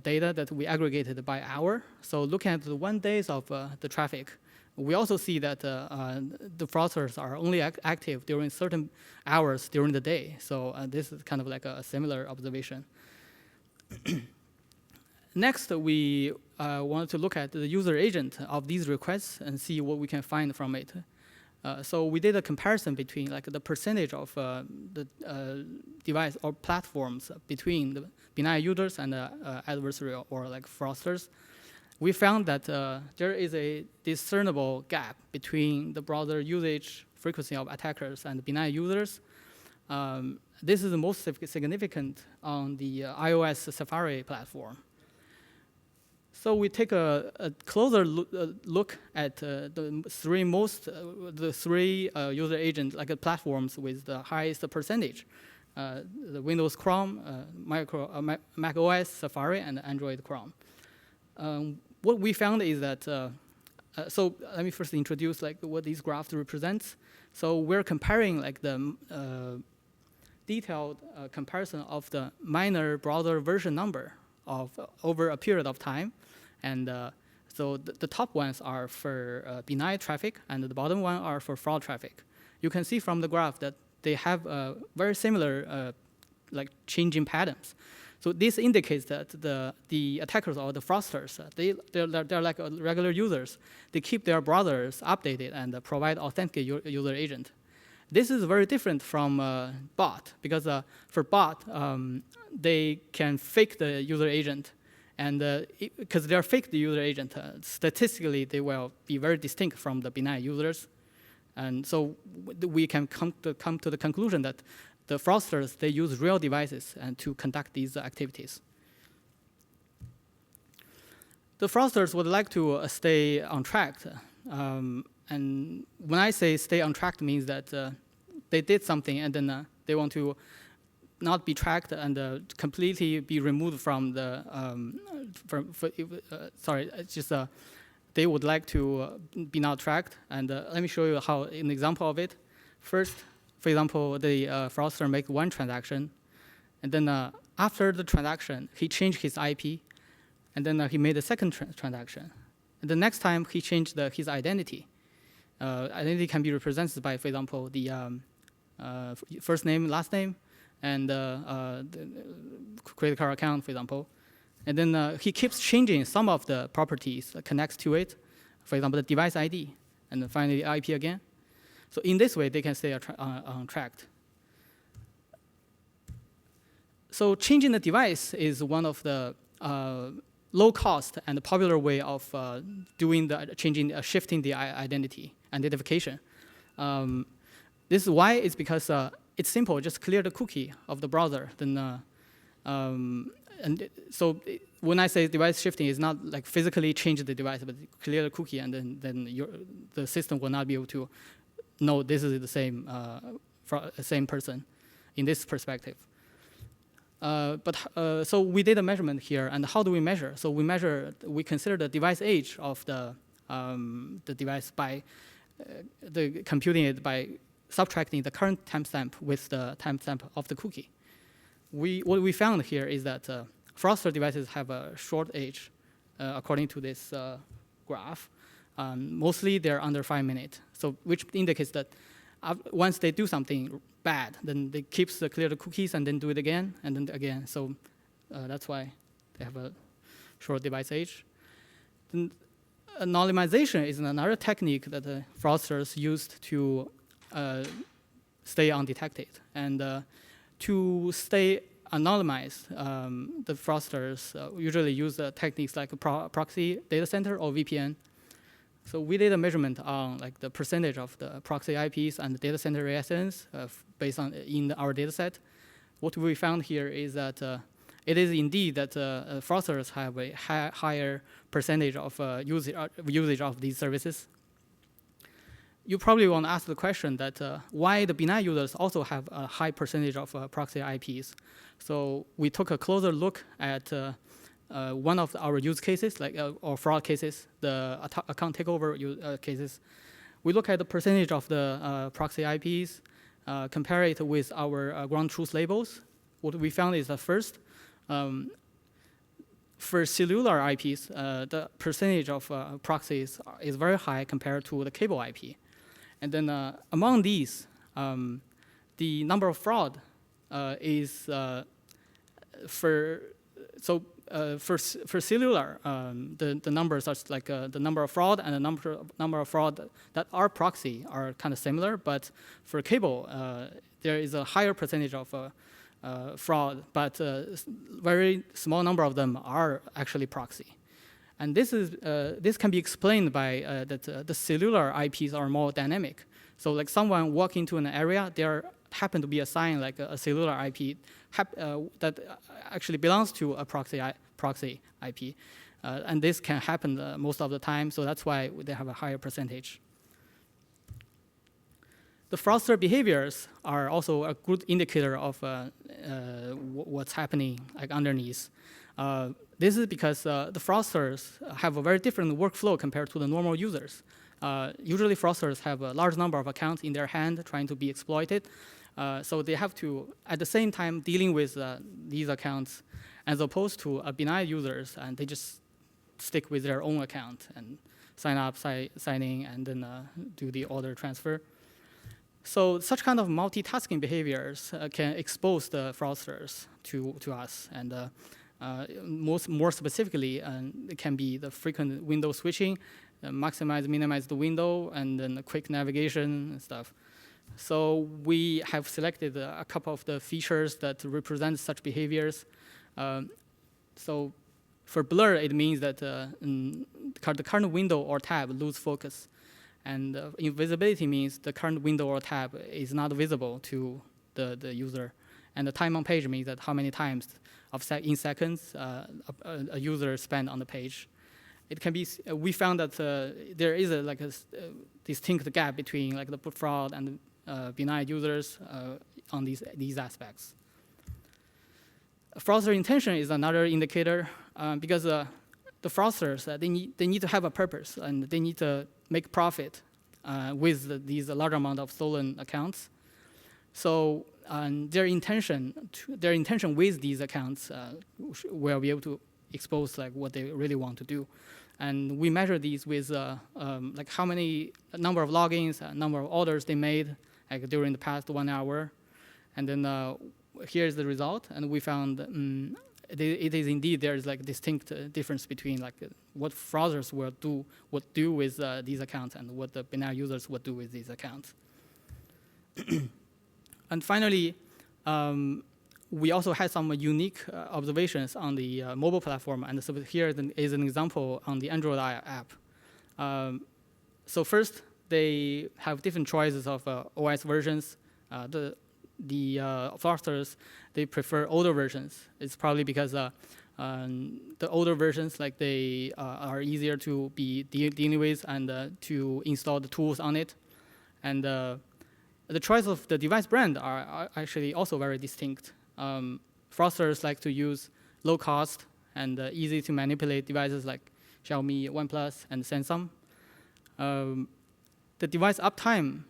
data that we aggregated by hour. So looking at the 1 days of the traffic, we also see that the fraudsters are only active during certain hours during the day. So this is kind of like a similar observation. Next, we wanted to look at the user agent of these requests and see what we can find from it. So we did a comparison between like the percentage of the device or platforms between the benign users and the adversary or like fraudsters. We found that there is a discernible gap between the browser usage frequency of attackers and benign users. This is the most significant on the iOS Safari platform. So we take a closer look at the three user agent like platforms with the highest percentage: the Windows Chrome, Mac OS Safari, and Android Chrome. What we found is that so let me first introduce like what these graphs represent. So we're comparing like the detailed comparison of the minor browser version number of over a period of time. And so the top ones are for benign traffic, and the bottom one are for fraud traffic. You can see from the graph that they have very similar like changing patterns. So this indicates that the attackers or the fraudsters, they're like regular users. They keep their browsers updated and provide authentic user agent. This is very different from bot, because for bot, they can fake the user agent. And because they're fake the user agent, statistically, they will be very distinct from the benign users. And so we can come to the conclusion that the fraudsters, they use real devices and to conduct these activities. The fraudsters would like to stay on track. And when I say stay on track, it means that they did something and then they want to not be tracked and completely be removed from the, it's just they would like to be not tracked. And let me show you how an example of it. First, for example, the fraudster make one transaction, and then after the transaction, he changed his IP, and then he made a second transaction. And the next time, he changed his identity. Identity can be represented by, for example, the first name, last name, and the credit card account, for example. And then he keeps changing some of the properties that connects to it, for example, the device ID, and then finally the IP again. So in this way, they can stay untracked. So changing the device is one of the low cost and popular way of doing the shifting the identification. This is why it's because it's simple, just clear the cookie of the browser. Then, and so when I say device shifting, it's not like physically change the device, but clear the cookie, and then the system will not be able to know this is the same person in this perspective. So we did a measurement here, and how do we measure? So we consider the device age of the device by computing it by subtracting the current timestamp with the timestamp of the cookie. What we found here is that fraudster devices have a short age, according to this graph. Mostly they're under 5 minutes, so which indicates that once they do something bad, then they clear the cookies and then do it again and then again. So that's why they have a short device age. Then, anonymization is another technique that the fraudsters used to stay undetected. And to stay anonymized, the fraudsters usually use techniques like a proxy data center or VPN. So we did a measurement on like the percentage of the proxy IPs and the data center reactions based on in our data set. What we found here is that it is indeed that fraudsters have a higher percentage of usage of these services. You probably want to ask the question that why the benign users also have a high percentage of proxy IPs. So we took a closer look at one of our use cases, like or fraud cases, the account takeover cases. We look at the percentage of the proxy IPs, compare it with our ground truth labels. What we found is that first, for cellular IPs, the percentage of proxies is very high compared to the cable IP. And then among these, the number of fraud is for cellular, the numbers are like the number of fraud and the number of fraud that are proxy are kind of similar, but for cable, there is a higher percentage of fraud, but very small number of them are actually proxy. And this can be explained by that the cellular IPs are more dynamic. So like someone walk into an area, there happen to be assigned like a cellular IP that actually belongs to a proxy IP. And this can happen most of the time, so that's why they have a higher percentage. The fraudster behaviors are also a good indicator of what's happening like underneath. This is because the fraudsters have a very different workflow compared to the normal users. Usually fraudsters have a large number of accounts in their hand trying to be exploited. So they have to, at the same time, dealing with these accounts as opposed to benign users, and they just stick with their own account and sign up, sign in, and then do the order transfer. So such kind of multitasking behaviors can expose the fraudsters to us. And more specifically, it can be the frequent window switching, maximize, minimize the window, and then the quick navigation and stuff. So we have selected a couple of the features that represent such behaviors. So for blur, it means that the current window or tab lose focus. And invisibility means the current window or tab is not visible to the user. And the time on page means that how many times in seconds a user spent on the page. It can be. We found that there is a distinct gap between like the fraud and benign users on these aspects. Fraudster intention is another indicator because the fraudsters they need to have a purpose and they need to make profit with these large amount of stolen accounts. So their intention with these accounts will be able to expose like what they really want to do. And we measure these with like how many number of logins, number of orders they made like during the past 1 hour. And then here's the result. And we found it is indeed there is like distinct difference between like what fraudsters would do with these accounts and what the benign users would do with these accounts. And finally, we also had some unique observations on the mobile platform, and so here is an example on the Android app. So first, they have different choices of OS versions. The fraudsters, they prefer older versions. It's probably because the older versions, like they are easier to be dealing with and to install the tools on it. And the choice of the device brand are actually also very distinct. Fraudsters like to use low cost and easy to manipulate devices like Xiaomi, OnePlus, and Samsung. The device uptime,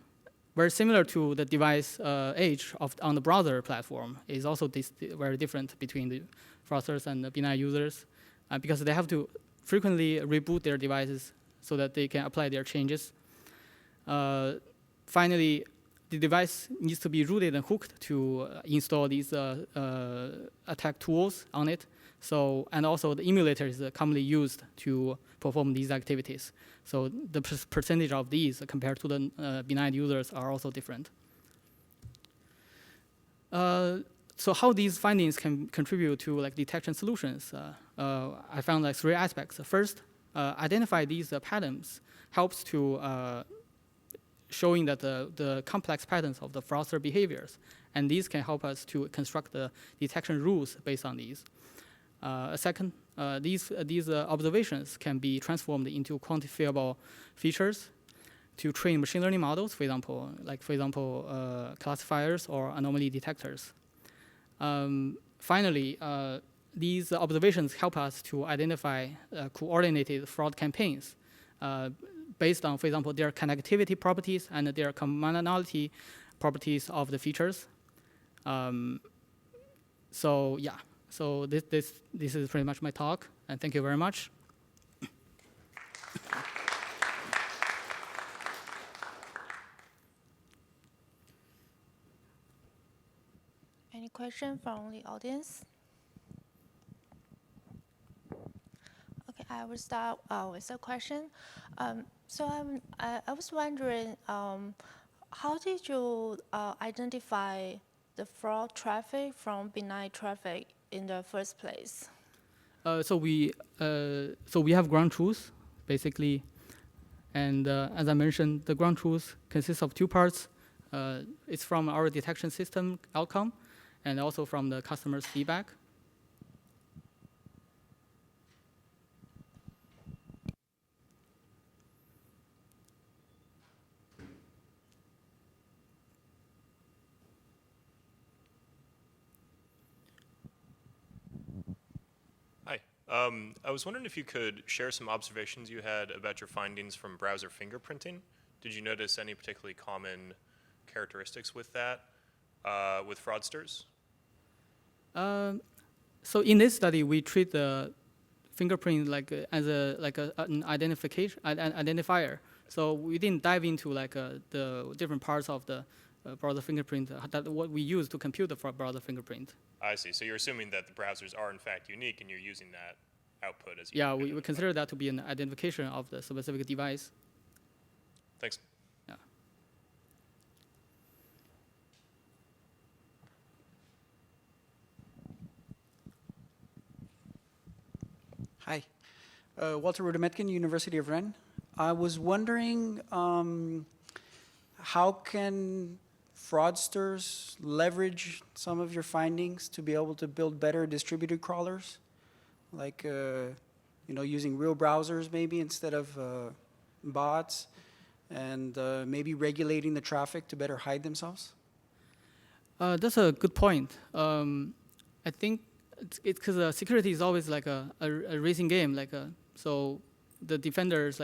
very similar to the device age on the browser platform, is also very different between the fraudsters and the benign users because they have to frequently reboot their devices so that they can apply their changes. Finally, the device needs to be rooted and hooked to install these attack tools on it. So, and also the emulator is commonly used to perform these activities. So the percentage of these compared to the benign users are also different. So how these findings can contribute to like detection solutions? I found like 3 aspects. First, identify these patterns helps to showing that the complex patterns of the fraudster behaviors. And these can help us to construct the detection rules based on these. Second, these observations can be transformed into quantifiable features to train machine learning models, for example, classifiers or anomaly detectors. Finally, these observations help us to identify coordinated fraud campaigns based on, for example, their connectivity properties and their commonality properties of the features. So yeah, so this is pretty much my talk, and thank you very much. Any question from the audience? Okay, I will start with a question. So I was wondering, how did you identify the fraud traffic from benign traffic in the first place? So we have ground truth, basically, and as I mentioned, the ground truth consists of two parts. It's from our detection system outcome, and also from the customer's feedback. Hi. I was wondering if you could share some observations you had about your findings from browser fingerprinting. Did you notice any particularly common characteristics with that, with fraudsters? So in this study, we treat the fingerprint as an identifier. So we didn't dive into the different parts of the browser fingerprint that what we use to compute the browser fingerprint. I see. So you're assuming that the browsers are in fact unique, and you're using that output as. Yeah, we consider that to be an identification of the specific device. Thanks. Yeah. Hi, Walter Rudemetkin, University of Rennes. I was wondering how can fraudsters leverage some of your findings to be able to build better distributed crawlers, like using real browsers maybe instead of bots, and maybe regulating the traffic to better hide themselves? That's a good point. I think it's because security is always like a racing game. So the defenders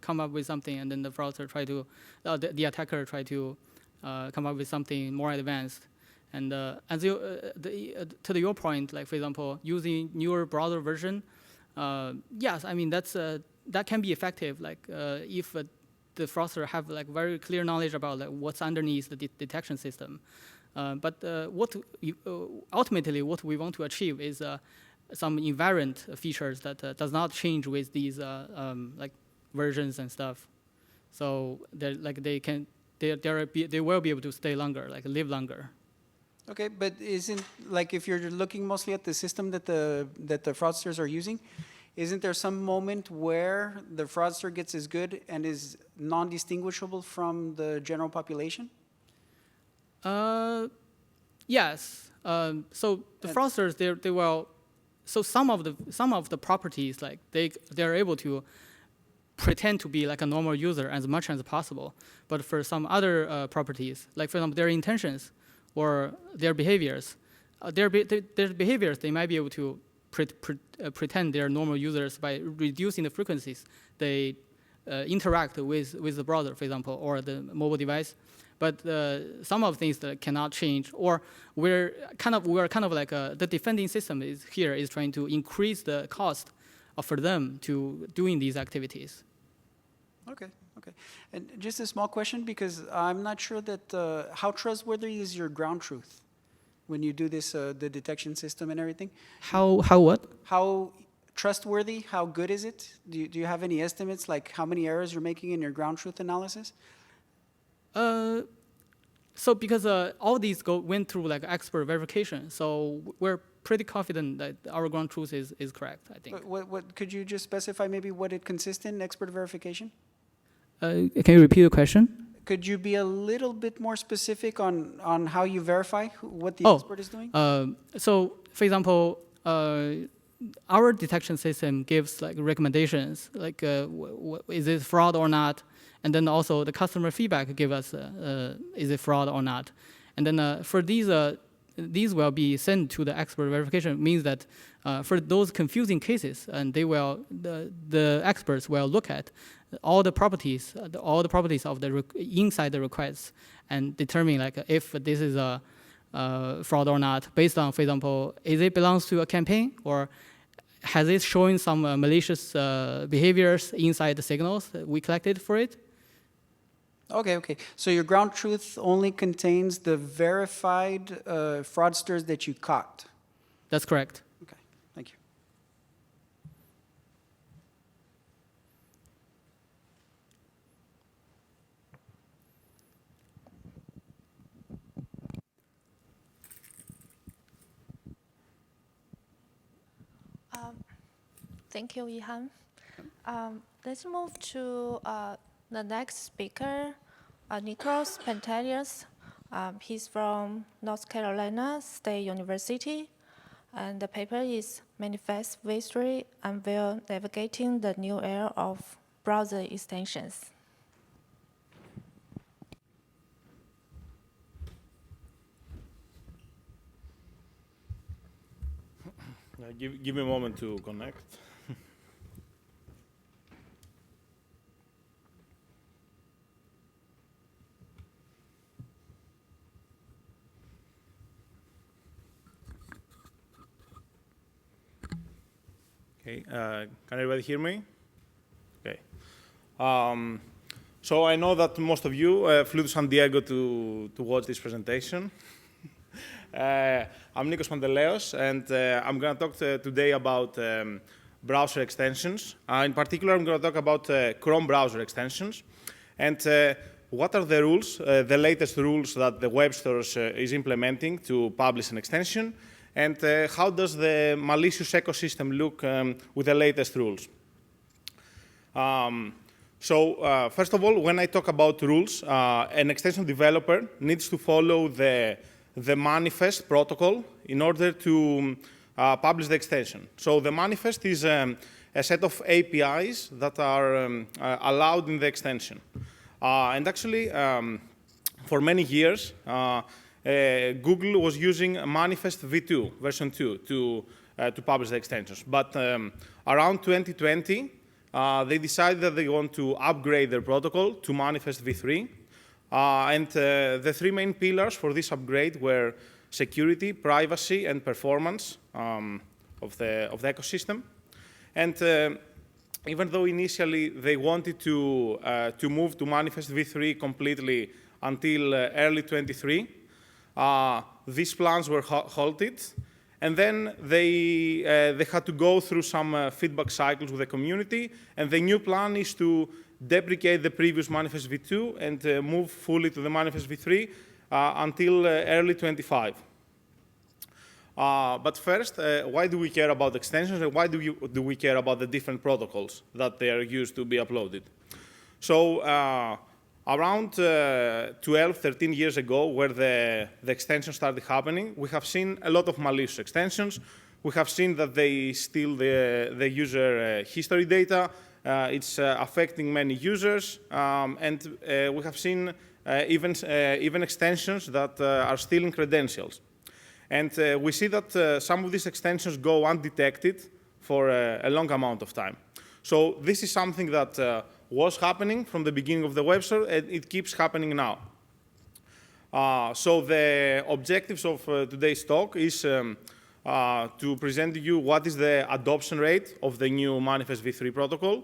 come up with something, and then the browser the attacker try to come up with something more advanced. And as to your point, for example, using newer browser version, yes, I mean that can be effective. If the fraudster have very clear knowledge about what's underneath the detection system. But ultimately, what we want to achieve is some invariant features that does not change with these versions and stuff. So they will be able to stay longer, live longer. Okay, but isn't if you're looking mostly at the system that the fraudsters are using, isn't there some moment where the fraudster gets as good and is non-distinguishable from the general population? Yes. So the fraudsters, they will. So some of the properties, they're able to pretend to be a normal user as much as possible. But for some other properties, for example, their intentions or their behaviors, they might be able to pretend they're normal users by reducing the frequencies they interact with the browser, for example, or the mobile device. But some of the things that cannot change, or the defending system is trying to increase the cost for them to doing these activities. Okay. And just a small question, because I'm not sure that how trustworthy is your ground truth when you do this, the detection system and everything? How what? How trustworthy, how good is it? Do you have any estimates, how many errors you're making in your ground truth analysis? So because all these went through expert verification, so we're pretty confident that our ground truth is correct, I think. What could you just specify maybe what it consists in, expert verification? Can you repeat the question? Could you be a little bit more specific on how you verify what the expert is doing? So, for example, our detection system gives like recommendations, like is it fraud or not, and then also the customer feedback give us is it fraud or not, and then for these will be sent to the expert verification. Means that for those confusing cases, and the experts will look at all the properties of the inside the requests and determine like if this is a fraud or not, based on, for example, is it belongs to a campaign, or has it shown some malicious behaviors inside the signals that we collected for it? Okay. So your ground truth only contains the verified fraudsters that you caught. That's correct. Okay, thank you. Thank you, Ihan. Let's move to the next speaker, Nikos Pantelios. He's from North Carolina State University, and the paper is Manifest V3 Unveil Navigating the New Era of Browser Extensions. Give me a moment to connect. Okay, can everybody hear me? Okay. So I know that most of you flew to San Diego to watch this presentation. I'm Nikos Panteleos, and I'm going to talk today about browser extensions. In particular, I'm going to talk about Chrome browser extensions, and what are the rules, the latest rules that the web stores is implementing to publish an extension, and how does the malicious ecosystem look with the latest rules. So first of all, when I talk about rules, an extension developer needs to follow the manifest protocol in order to publish the extension. So the manifest is a set of APIs that are allowed in the extension. And actually, for many years, Google was using Manifest v2, version 2, to publish the extensions. But around 2020, they decided that they want to upgrade their protocol to Manifest v3. And the three main pillars for this upgrade were security, privacy, and performance of the ecosystem. And even though initially they wanted to move to Manifest v3 completely until early 23, these plans were halted. And then they had to go through some feedback cycles with the community. And the new plan is to deprecate the previous Manifest v2 and move fully to the Manifest v3 until early 25. But first, why do we care about extensions, and why do we care about the different protocols that they are used to be uploaded? So around 12, 13 years ago, where the extensions started happening, we have seen a lot of malicious extensions. We have seen that they steal the user history data. It's affecting many users, and we have seen even extensions that are stealing credentials. And we see that some of these extensions go undetected for a long amount of time. So this is something that was happening from the beginning of the web store, and it keeps happening now. So the objectives of today's talk is to present to you what is the adoption rate of the new Manifest v3 protocol,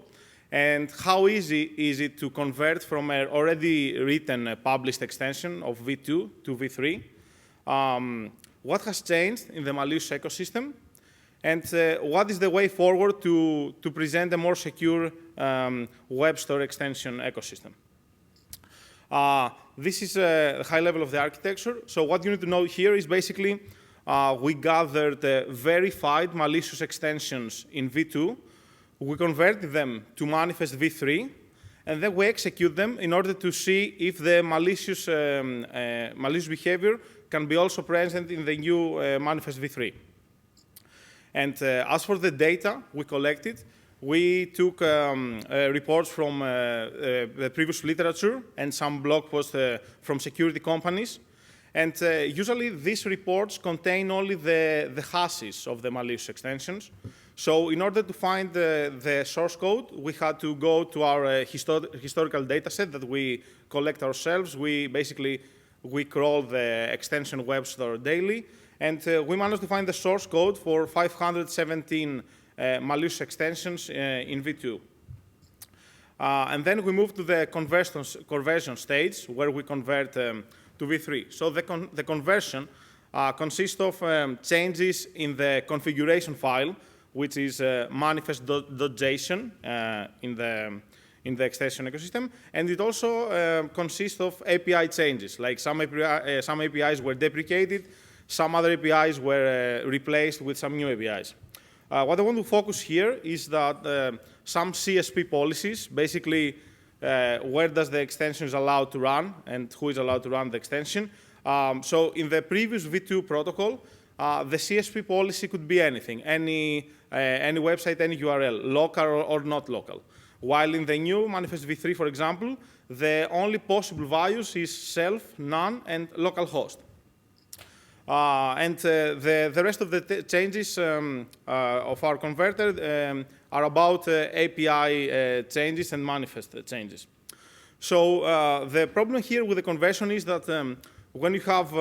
and how easy is it to convert from an already written published extension of v2 to v3, what has changed in the malicious ecosystem, and what is the way forward to present a more secure web store extension ecosystem. This is the high level of the architecture. So what you need to know here is basically we gathered verified malicious extensions in v2, we converted them to manifest v3, and then we execute them in order to see if the malicious behavior can be also present in the new manifest v3. And as for the data we collected, we took reports from the previous literature and some blog posts from security companies. And usually these reports contain only the hashes of the malicious extensions. So in order to find the source code, we had to go to our historical data set that we collect ourselves. We crawl the extension web store daily. And we managed to find the source code for 517 malicious extensions in v2. And then we move to the conversion stage, where we convert to v3. So the conversion consists of changes in the configuration file, which is manifest.json in the extension ecosystem. And it also consists of API changes, like some APIs were deprecated, some other APIs were replaced with some new APIs. What I want to focus here is that some CSP policies, basically where does the extension is allowed to run and who is allowed to run the extension. So in the previous v2 protocol, the CSP policy could be anything, any website, any URL, local or not local. While in the new manifest v3, for example, the only possible values is self, none, and localhost. And the rest of the changes of our converter are about API changes and manifest changes. So the problem here with the conversion is that when you have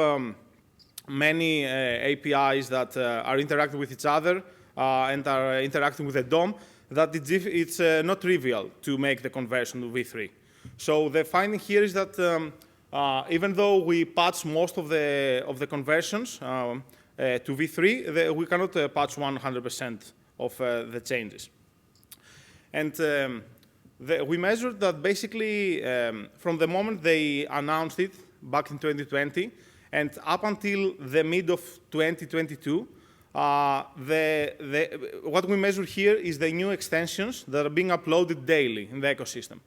many APIs that are interacting with each other and are interacting with the DOM, that it's not trivial to make the conversion to v3. So the finding here is that even though we patch most of the conversions to v3, we cannot patch 100% of the changes. And we measured that basically from the moment they announced it back in 2020 and up until the mid of 2022, what we measure here is the new extensions that are being uploaded daily in the ecosystem.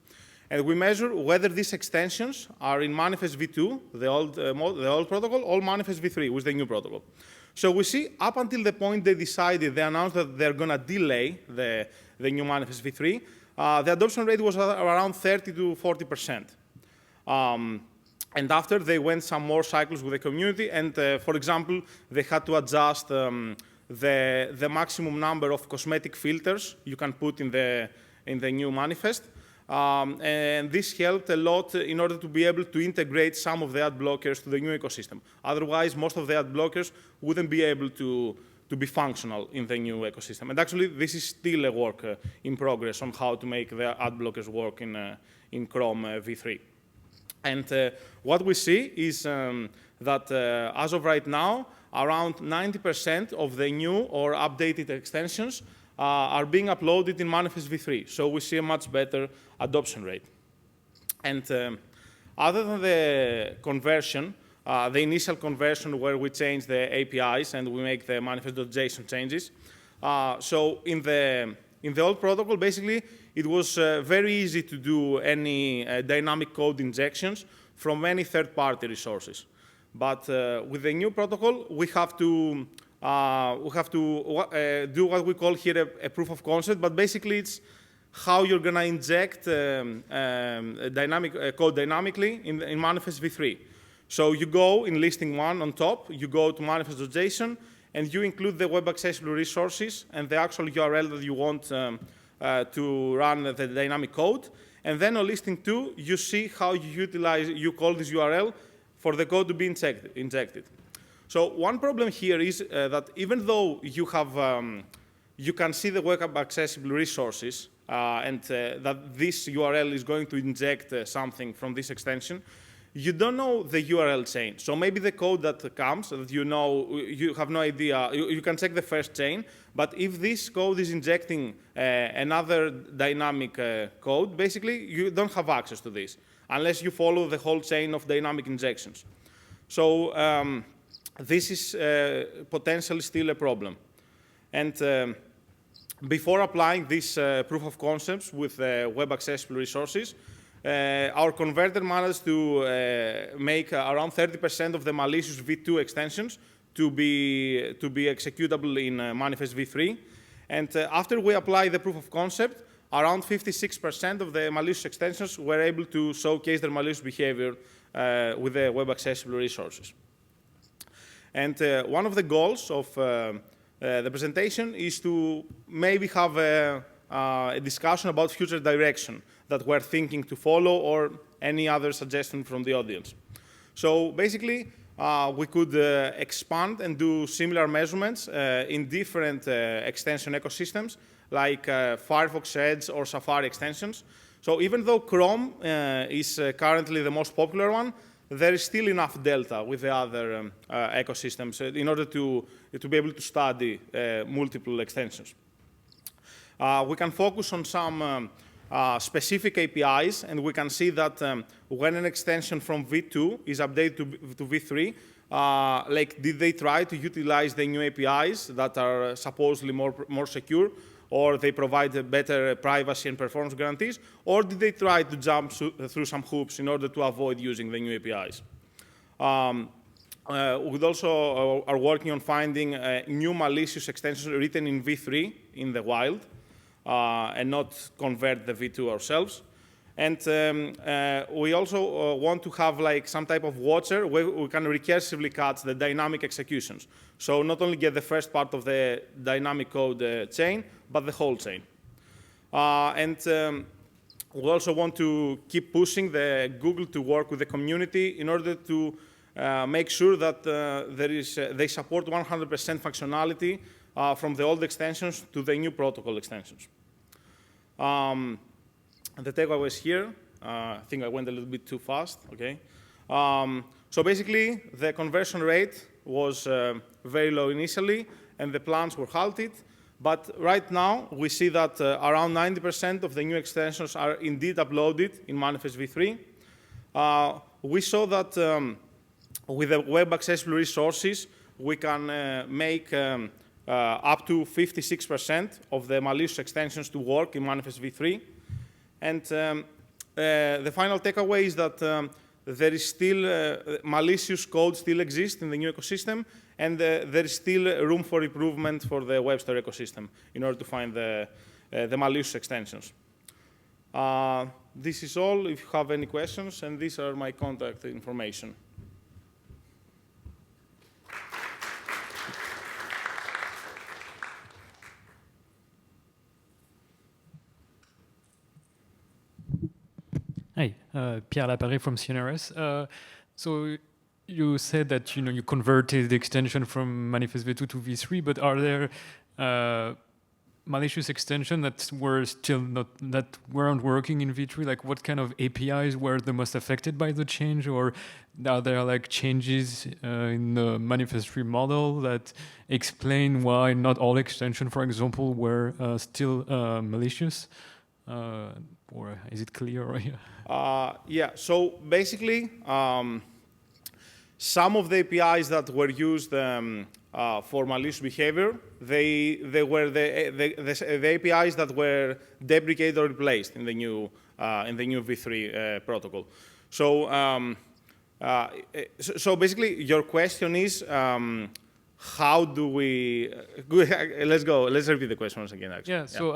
And we measure whether these extensions are in manifest v2, the old protocol, or manifest v3, with the new protocol. So we see up until the point they announced that they're going to delay the new manifest v3, the adoption rate was around 30 to 40%. And after, they went some more cycles with the community, and for example, they had to adjust the maximum number of cosmetic filters you can put in the new manifest. And this helped a lot in order to be able to integrate some of the ad blockers to the new ecosystem. Otherwise, most of the ad blockers wouldn't be able to be functional in the new ecosystem. And actually, this is still a work in progress on how to make the ad blockers work in Chrome v3. And what we see is that as of right now, around 90% of the new or updated extensions are being uploaded in manifest v3. So we see a much better adoption rate. And other than the conversion, the initial conversion where we change the APIs and we make the manifest.json changes. So in the old protocol, basically, it was very easy to do any dynamic code injections from any third-party resources. But with the new protocol, we have to do what we call here a proof of concept, but basically it's how you're going to inject code dynamically in manifest v3. So you go in listing 1 on top, you go to manifest.json, and you include the web accessible resources and the actual URL that you want to run the dynamic code. And then on listing 2, you see how you call this URL for the code to be injected. So one problem here is that even though you can see the web accessible resources and that this URL is going to inject something from this extension, you don't know the URL chain. So maybe the code that comes, that you have no idea, you can check the first chain, but if this code is injecting another dynamic code, basically you don't have access to this unless you follow the whole chain of dynamic injections. So this is potentially still a problem. And before applying these proof of concepts with web accessible resources, our converter managed to make around 30% of the malicious v2 extensions to be executable in manifest v3. And after we apply the proof of concept, around 56% of the malicious extensions were able to showcase their malicious behavior with the web accessible resources. And one of the goals of the presentation is to maybe have a discussion about future direction that we're thinking to follow, or any other suggestion from the audience. So basically, we could expand and do similar measurements in different extension ecosystems, like Firefox Edge or Safari extensions. So even though Chrome is currently the most popular one, there is still enough delta with the other ecosystems in order to be able to study multiple extensions. We can focus on some specific APIs, and we can see that when an extension from v2 is updated to v3, like, did they try to utilize the new APIs that are supposedly more secure, or they provide better privacy and performance guarantees, or did they try to jump through some hoops in order to avoid using the new APIs? We also are working on finding new malicious extensions written in v3 in the wild, and not convert the v2 ourselves. And we also want to have like some type of watcher where we can recursively catch the dynamic executions. So not only get the first part of the dynamic code chain, but the whole chain. We also want to keep pushing the Google to work with the community in order to make sure that they support 100% functionality from the old extensions to the new protocol extensions. The takeaways here, I think I went a little bit too fast, okay? So basically, the conversion rate was very low initially, and the plans were halted. But right now, we see that around 90% of the new extensions are indeed uploaded in manifest v3. We saw that with the web accessible resources, we can make up to 56% of the malicious extensions to work in manifest v3. And the final takeaway is that there is still malicious code still exists in the new ecosystem, and there is still room for improvement for the web store ecosystem in order to find the malicious extensions. This is all. If you have any questions, and these are my contact information. Hi, Pierre Laperdrix from CNRS. So you said that you converted the extension from manifest v2 to v3, but are there malicious extensions that were still weren't working in v3? Like, what kind of APIs were the most affected by the change, or are there like changes in the manifest v3 model that explain why not all extensions, for example, were still malicious? Or is it clear? Yeah, so basically, some of the APIs that were used for malicious behavior, they were the APIs that were deprecated or replaced in the new v3 protocol. So, so basically, your question is, how do we? Let's go. Let's repeat the question once again. Actually. Yeah. So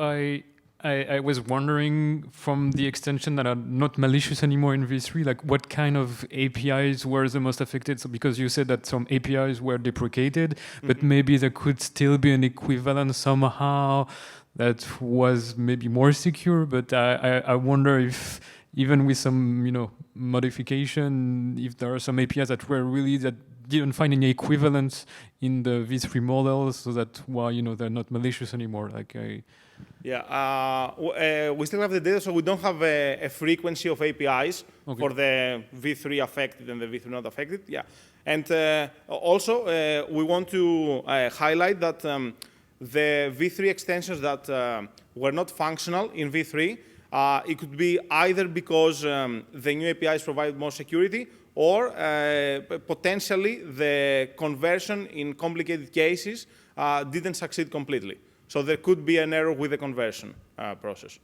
I was wondering, from the extension that are not malicious anymore in v3, like what kind of APIs were the most affected? So because you said that some APIs were deprecated, but maybe there could still be an equivalent somehow that was maybe more secure. But I wonder if even with some modification, if there are some APIs that were really that didn't find any equivalence in the v3 model, so that they're not malicious anymore. Yeah, we still have the data, so we don't have a frequency of APIs for the v3 affected and the v3 not affected. Yeah, and also we want to highlight that the v3 extensions that were not functional in v3, it could be either because the new APIs provide more security, or potentially the conversion in complicated cases didn't succeed completely. So there could be an error with the conversion process.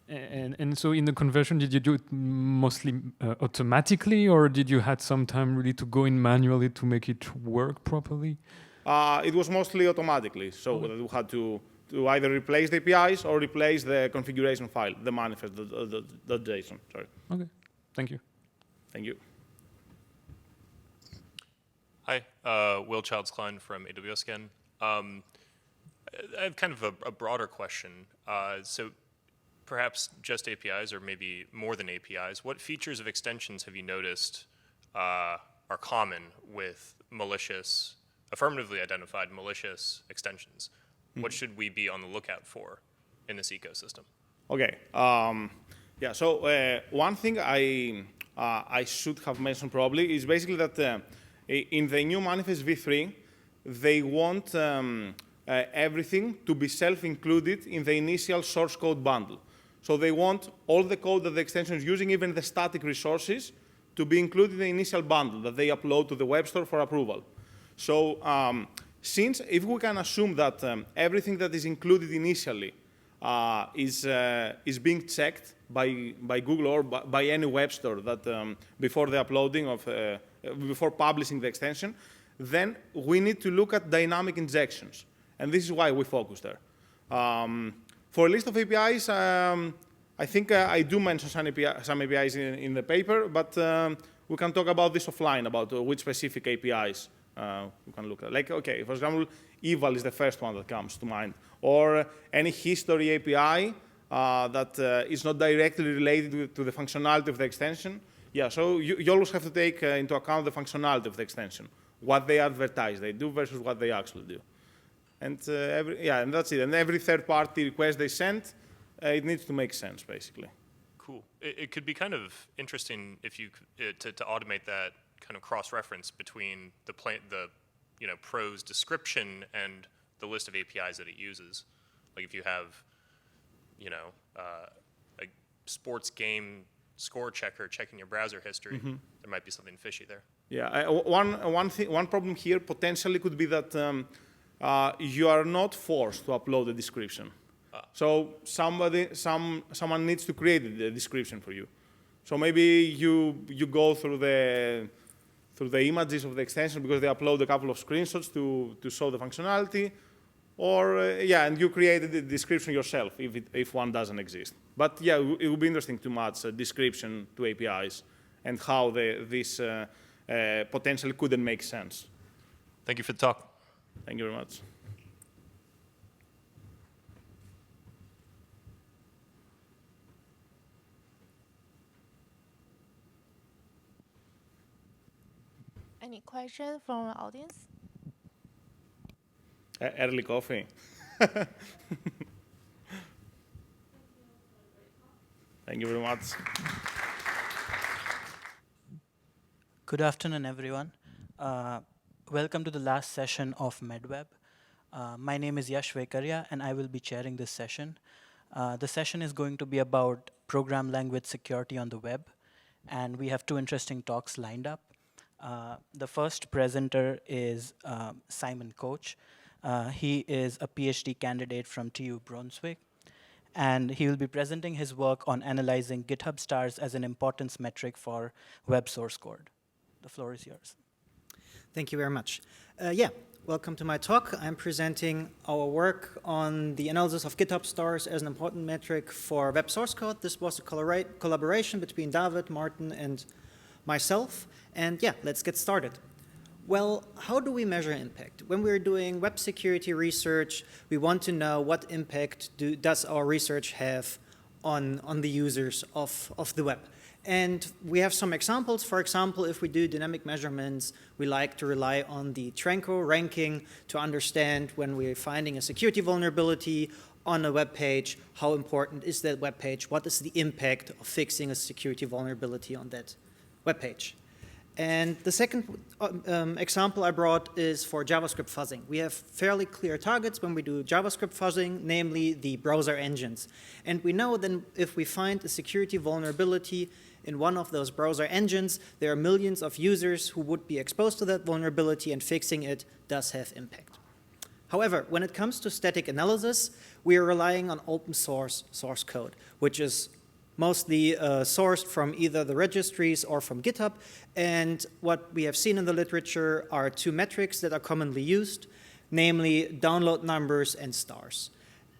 And so in the conversion, did you do it mostly automatically, or did you had some time really to go in manually to make it work properly? It was mostly automatically, so we had to either replace the APIs or replace the configuration file, the manifest.json. Sorry. Okay, thank you. Thank you. Hi, Will Childs-Klein from AWS again. I have kind of a broader question. So perhaps just APIs or maybe more than APIs, what features of extensions have you noticed are common with malicious, affirmatively identified malicious extensions? What should we be on the lookout for in this ecosystem? Okay. Yeah. So one thing I should have mentioned probably is basically that in the new manifest v3, they want everything to be self-included in the initial source code bundle. So they want all the code that the extension is using, even the static resources, to be included in the initial bundle that they upload to the web store for approval. So since if we can assume that everything that is included initially is being checked by Google or by any web store that before the uploading of before publishing the extension, then we need to look at dynamic injections, and this is why we focus there. For a list of APIs, I think I do mention some APIs in the paper, but we can talk about this offline, about which specific APIs we can look at. Like, okay, for example, eval is the first one that comes to mind, or any history API that is not directly related to the functionality of the extension. Yeah, so you always have to take into account the functionality of the extension, what they advertise they do versus what they actually do. And and that's it. And every third-party request they send, it needs to make sense, basically. Cool. It could be kind of interesting if you to automate that kind of cross-reference between the pro's description and the list of APIs that it uses. Like if you have, a sports game score checker checking your browser history, there might be something fishy there. Yeah, one problem here potentially could be that you are not forced to upload a description. So someone needs to create the description for you. So maybe you go through the images of the extension because they upload a couple of screenshots to show the functionality, or and you created the description yourself if one doesn't exist. But yeah, it would be interesting to match a description to APIs and how this potentially couldn't make sense. Thank you for the talk. Thank you very much. Any questions from the audience? Early coffee. Thank you very much. Good afternoon, everyone. Welcome to the last session of MADWeb. My name is Yash Vekaria, and I will be chairing this session. The session is going to be about program language security on the web, and we have two interesting talks lined up. The first presenter is Simon Koch. He is a PhD candidate from TU Brunswick, and he will be presenting his work on analyzing GitHub stars as an importance metric for web source code. The floor is yours. Thank you very much. Welcome to my talk. I'm presenting our work on the analysis of GitHub stars as an important metric for web source code. This was a collaboration between David, Martin, and myself. And let's get started. Well, how do we measure impact? When we're doing web security research, we want to know what impact does our research have on the users of the web. And we have some examples. For example, if we do dynamic measurements, we like to rely on the Tranco ranking to understand when we're finding a security vulnerability on a web page, how important is that web page? What is the impact of fixing a security vulnerability on that web page? And the second example I brought is for JavaScript fuzzing. We have fairly clear targets when we do JavaScript fuzzing, namely the browser engines. And we know then if we find a security vulnerability in one of those browser engines, there are millions of users who would be exposed to that vulnerability, and fixing it does have impact. However, when it comes to static analysis, we are relying on open source code, which is mostly sourced from either the registries or from GitHub. And what we have seen in the literature are two metrics that are commonly used, namely download numbers and stars.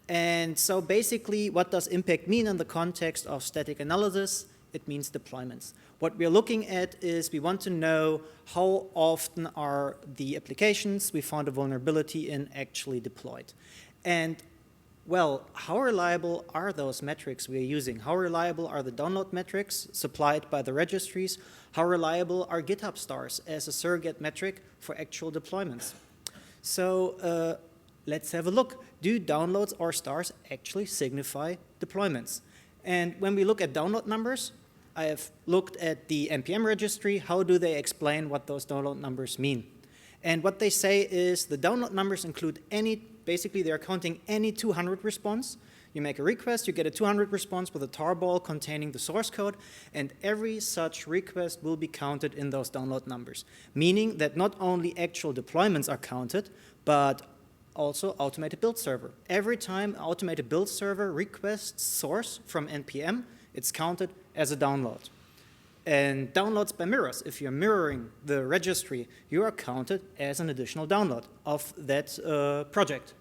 And so basically, what does impact mean in the context of static analysis? It means deployments. What we're looking at is we want to know how often are the applications we found a vulnerability in actually deployed. And well, how reliable are those metrics we are using? How reliable are the download metrics supplied by the registries? How reliable are GitHub stars as a surrogate metric for actual deployments? So let's have a look. Do downloads or stars actually signify deployments? And when we look at download numbers, I have looked at the NPM registry. How do they explain what those download numbers mean? And what they say is the download numbers include basically they're counting any 200 response. You make a request, you get a 200 response with a tarball containing the source code, and every such request will be counted in those download numbers, meaning that not only actual deployments are counted, but also automated build server. Every time automated build server requests source from NPM, it's counted as a download. And downloads by mirrors, if you're mirroring the registry, you are counted as an additional download of that project.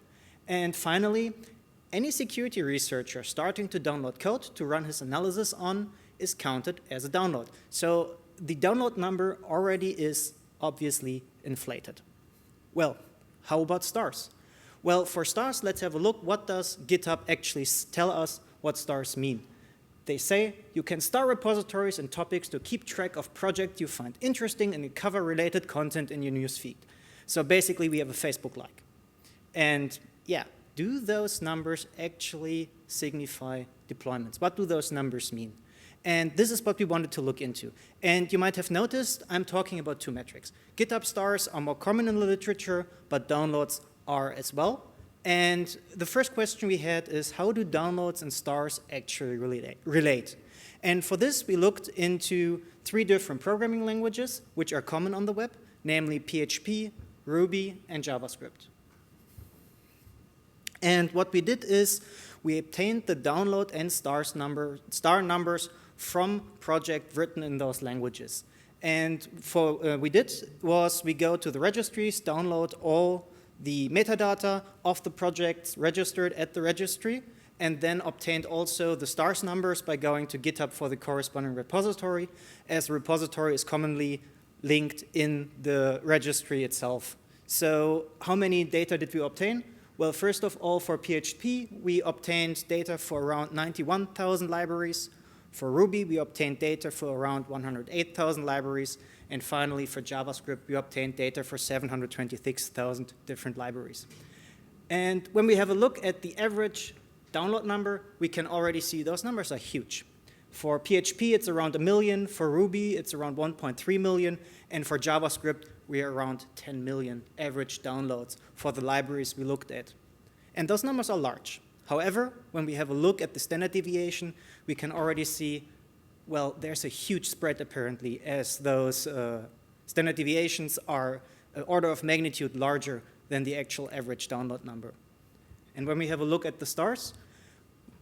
And finally, any security researcher starting to download code to run his analysis on is counted as a download. So the download number already is obviously inflated. Well, how about stars? Well, for stars, let's have a look. What does GitHub actually tell us what stars mean? They say you can star repositories and topics to keep track of projects you find interesting and cover related content in your newsfeed. So basically, we have a Facebook-like. And yeah, do those numbers actually signify deployments? What do those numbers mean? And this is what we wanted to look into. And you might have noticed I'm talking about two metrics. GitHub stars are more common in the literature, but downloads are as well. And the first question we had is, how do downloads and stars actually relate? And for this, we looked into 3 different programming languages which are common on the web, namely PHP, Ruby, and JavaScript. And what we did is we obtained the download and star numbers from projects written in those languages. And we go to the registries, download all the metadata of the projects registered at the registry, and then obtained also the stars numbers by going to GitHub for the corresponding repository, as the repository is commonly linked in the registry itself. So how many data did we obtain? Well, first of all, for PHP, we obtained data for around 91,000 libraries. For Ruby, we obtained data for around 108,000 libraries. And finally, for JavaScript, we obtained data for 726,000 different libraries. And when we have a look at the average download number, we can already see those numbers are huge. For PHP, it's around 1 million. For Ruby, it's around 1.3 million. And for JavaScript, we are around 10 million average downloads for the libraries we looked at. And those numbers are large. However, when we have a look at the standard deviation, we can already see, well, there's a huge spread apparently, as those standard deviations are an order of magnitude larger than the actual average download number. And when we have a look at the stars,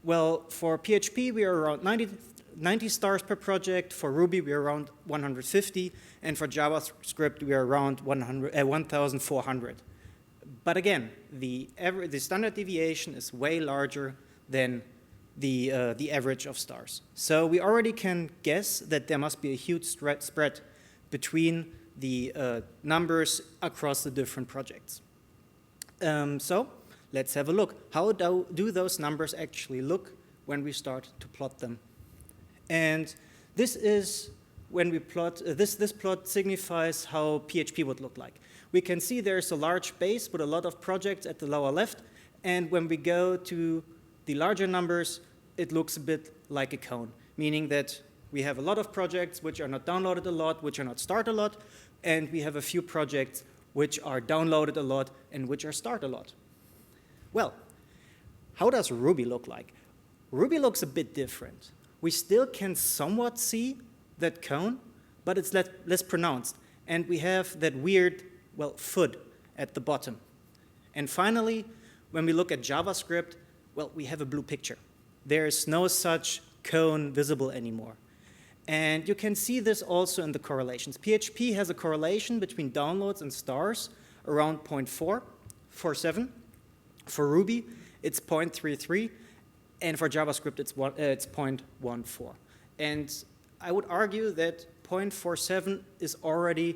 well, for PHP, we are around 90 stars per project. For Ruby, we are around 150. And for JavaScript, we are around 1,400. But again, the standard deviation is way larger than the average of stars. So we already can guess that there must be a huge spread between the numbers across the different projects. So let's have a look. How do those numbers actually look when we start to plot them? And this is when we plot, this plot signifies how PHP would look like. We can see there's a large base with a lot of projects at the lower left. And when we go to the larger numbers, it looks a bit like a cone, meaning that we have a lot of projects which are not downloaded a lot, which are not started a lot, and we have a few projects which are downloaded a lot and which are started a lot. Well, how does Ruby look like? Ruby looks a bit different. We still can somewhat see that cone, but it's less pronounced. And we have that weird, well, foot at the bottom. And finally, when we look at JavaScript, well, we have a blue picture. There is no such cone visible anymore. And you can see this also in the correlations. PHP has a correlation between downloads and stars around 0.47. For Ruby, it's 0.33. And for JavaScript, it's 0.14. And I would argue that 0.47 is already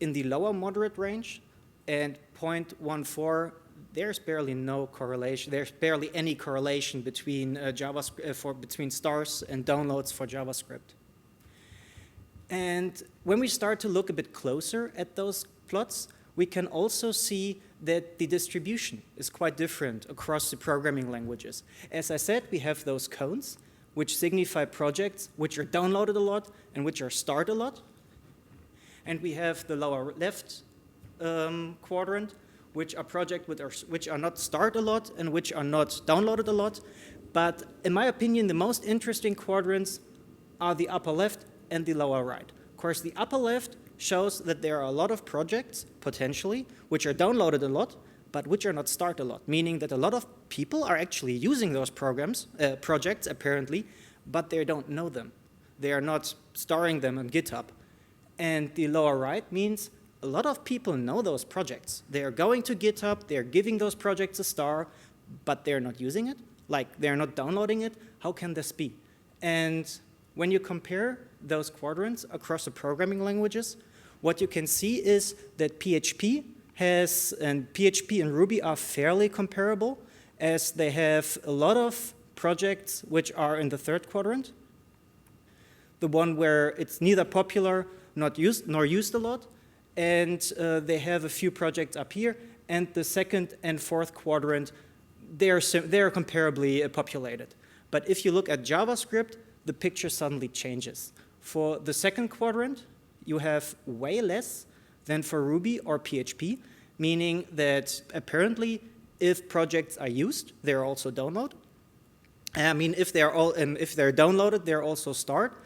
in the lower moderate range, and 0.14, there's barely no correlation. There's barely any correlation between between stars and downloads for JavaScript. And when we start to look a bit closer at those plots, we can also see that the distribution is quite different across the programming languages. As I said, we have those cones, which signify projects which are downloaded a lot and which are started a lot. And we have the lower left quadrant, which are projects which are not started a lot and which are not downloaded a lot. But in my opinion, the most interesting quadrants are the upper left and the lower right. Of course, the upper left shows that there are a lot of projects, potentially, which are downloaded a lot, but which are not started a lot, meaning that a lot of people are actually using those projects, apparently, but they don't know them. They are not starring them on GitHub. And the lower right means a lot of people know those projects. They are going to GitHub, they're giving those projects a star, but they're not using it, like they're not downloading it. How can this be? And when you compare those quadrants across the programming languages, what you can see is that PHP and Ruby are fairly comparable, as they have a lot of projects which are in the third quadrant, the one where it's neither popular nor used a lot, and they have a few projects up here, and the second and fourth quadrant, they're comparably populated. But if you look at JavaScript, the picture suddenly changes. For the second quadrant, you have way less than for Ruby or PHP, meaning that apparently if projects are used, they're also downloaded. I mean, if they're downloaded, they're also started.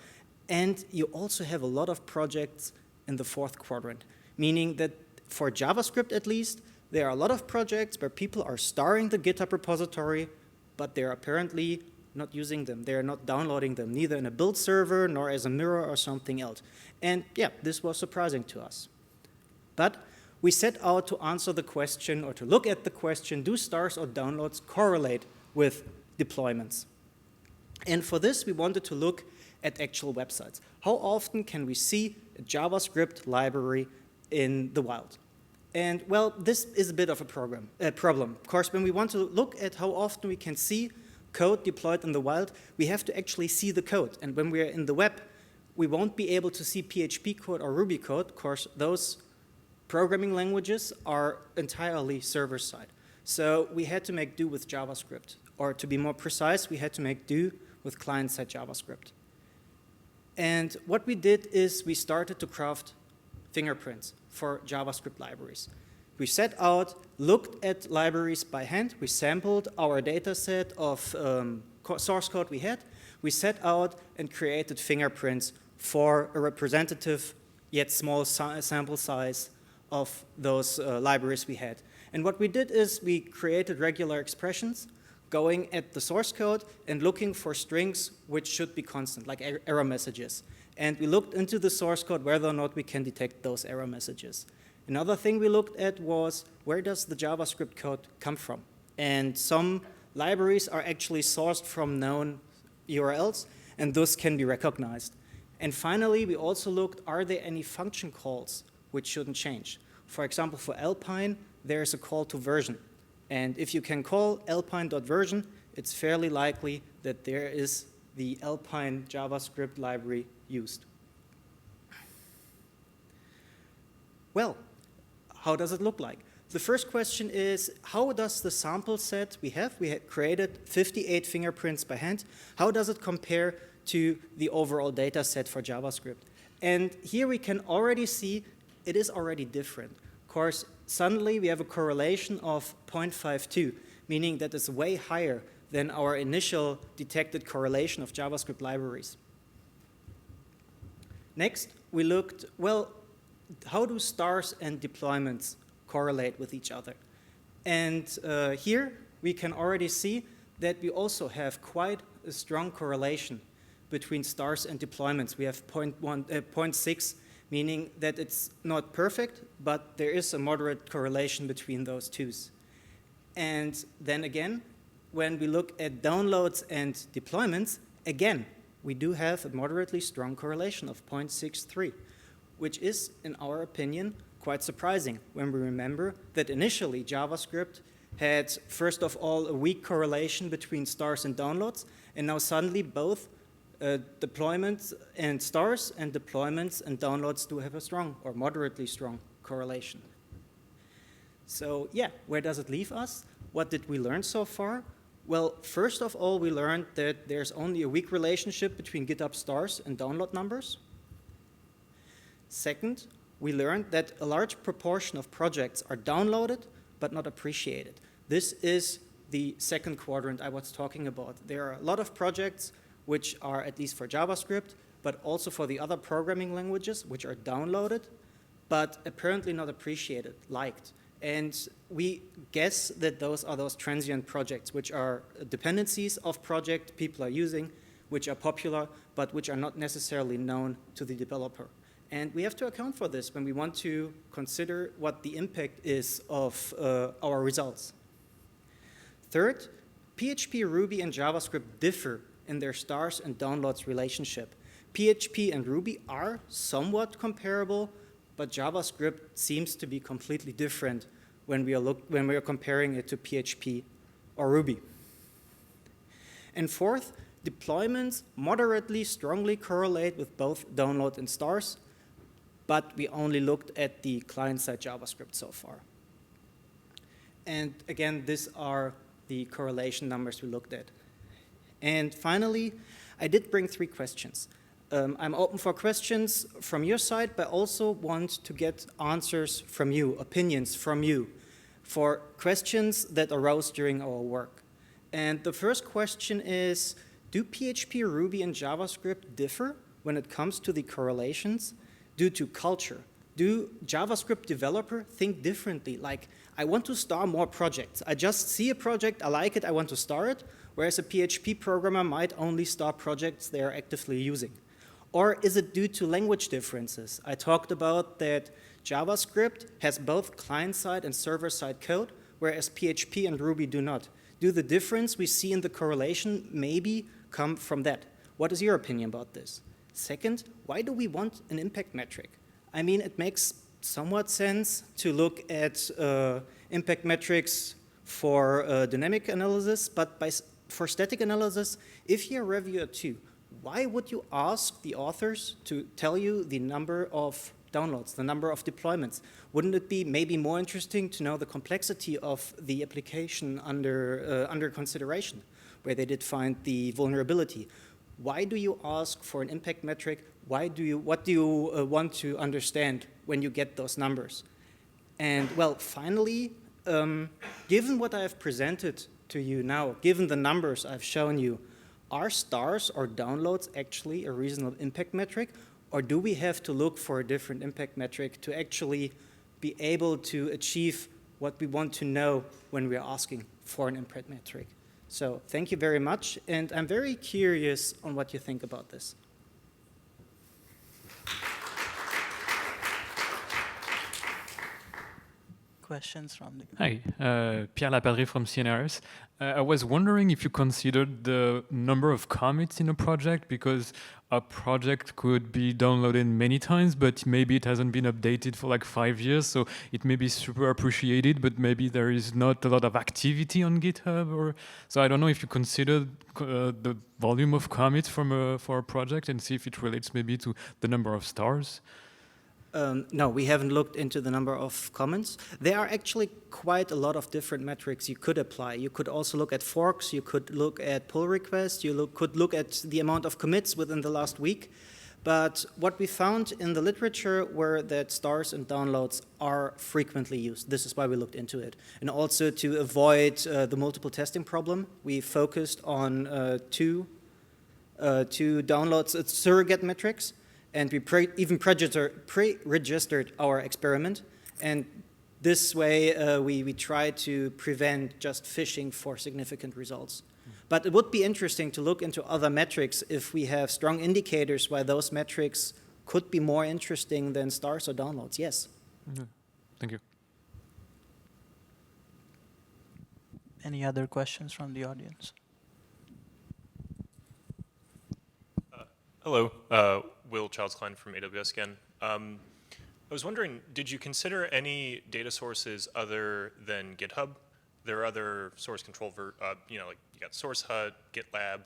And you also have a lot of projects in the fourth quadrant, meaning that for JavaScript at least, there are a lot of projects where people are starring the GitHub repository, but they're apparently not using them. They're not downloading them, neither in a build server nor as a mirror or something else. And yeah, this was surprising to us. But we set out to answer the question, or to look at the question, do stars or downloads correlate with deployments? And for this, we wanted to look at actual websites. How often can we see a JavaScript library in the wild? And well, this is a bit of a problem. Of course, when we want to look at how often we can see code deployed in the wild, we have to actually see the code. And when we're in the web, we won't be able to see PHP code or Ruby code. Of course, those programming languages are entirely server-side. So we had to make do with JavaScript. Or to be more precise, we had to make do with client-side JavaScript. And what we did is we started to craft fingerprints for JavaScript libraries. We set out, looked at libraries by hand. We sampled our data set of source code we had. We set out and created fingerprints for a representative yet small sample size of those libraries we had. And what we did is we created regular expressions going at the source code and looking for strings which should be constant, like error messages. And we looked into the source code whether or not we can detect those error messages. Another thing we looked at was, where does the JavaScript code come from? And some libraries are actually sourced from known URLs, and those can be recognized. And finally, we also looked, are there any function calls which shouldn't change? For example, for Alpine, there's a call to version. And if you can call alpine.version, it's fairly likely that there is the Alpine JavaScript library used. Well, how does it look like? The first question is, how does the sample set we had created 58 fingerprints by hand, how does it compare to the overall data set for JavaScript? And here we can already see it is already different. Of course, suddenly we have a correlation of 0.52, meaning that it's way higher than our initial detected correlation of JavaScript libraries. Next, we looked, well, how do stars and deployments correlate with each other? And here we can already see that we also have quite a strong correlation between stars and deployments. We have 0.6, meaning that it's not perfect, but there is a moderate correlation between those twos. And then again, when we look at downloads and deployments, again, we do have a moderately strong correlation of 0.63, which is, in our opinion, quite surprising when we remember that initially JavaScript had, first of all, a weak correlation between stars and downloads, and now suddenly both deployments and stars and deployments and downloads do have a strong or moderately strong correlation. So yeah, where does it leave us? What did we learn so far? Well, first of all, we learned that there's only a weak relationship between GitHub stars and download numbers. Second, we learned that a large proportion of projects are downloaded but not appreciated. This is the second quadrant I was talking about. There are a lot of projects which are, at least for JavaScript, but also for the other programming languages, which are downloaded, but apparently not appreciated, liked. And we guess that those are those transient projects, which are dependencies of project people are using, which are popular, but which are not necessarily known to the developer. And we have to account for this when we want to consider what the impact is of our results. Third, PHP, Ruby, and JavaScript differ in their stars and downloads relationship. PHP and Ruby are somewhat comparable, but JavaScript seems to be completely different when we are comparing it to PHP or Ruby. And fourth, deployments moderately strongly correlate with both download and stars, but we only looked at the client-side JavaScript so far. And again, these are the correlation numbers we looked at. And finally, I did bring 3 questions. I'm open for questions from your side, but also want to get answers from you, opinions from you, for questions that arose during our work. And the first question is, do PHP, Ruby, and JavaScript differ when it comes to the correlations due to culture? Do JavaScript developers think differently? Like, I want to start more projects. I just see a project, I like it, I want to start it, whereas a PHP programmer might only start projects they are actively using. Or is it due to language differences? I talked about that JavaScript has both client-side and server-side code, whereas PHP and Ruby do not. Do the difference we see in the correlation maybe come from that? What is your opinion about this? Second, why do we want an impact metric? I mean, it makes somewhat sense to look at impact metrics for dynamic analysis, but for static analysis, if you're a reviewer too, why would you ask the authors to tell you the number of downloads, the number of deployments? Wouldn't it be maybe more interesting to know the complexity of the application under consideration, where they did find the vulnerability? Why do you ask for an impact metric? What do you want to understand when you get those numbers? And well, finally, given what I have presented to you now, given the numbers I've shown you, are stars or downloads actually a reasonable impact metric? Or do we have to look for a different impact metric to actually be able to achieve what we want to know when we're asking for an impact metric? So thank you very much, and I'm very curious on what you think about this. Questions from the... Hi, Pierre Laperdrix from CNRS. I was wondering if you considered the number of commits in a project, because a project could be downloaded many times, but maybe it hasn't been updated for like 5 years, so it may be super appreciated, but maybe there is not a lot of activity on GitHub, or so I don't know if you considered the volume of commits for a project and see if it relates maybe to the number of stars. No, we haven't looked into the number of comments. There are actually quite a lot of different metrics you could apply. You could also look at forks, you could look at pull requests, you could look at the amount of commits within the last week. But what we found in the literature were that stars and downloads are frequently used. This is why we looked into it. And also to avoid the multiple testing problem, we focused on two downloads, surrogate metrics. And we even pre-registered our experiment. And this way, we try to prevent just phishing for significant results. But it would be interesting to look into other metrics if we have strong indicators why those metrics could be more interesting than stars or downloads. Yes. Mm-hmm. Thank you. Any other questions from the audience? Hello, Will Childs-Klein from AWS again. I was wondering, did you consider any data sources other than GitHub? There are other source control, like you got SourceHut, GitLab,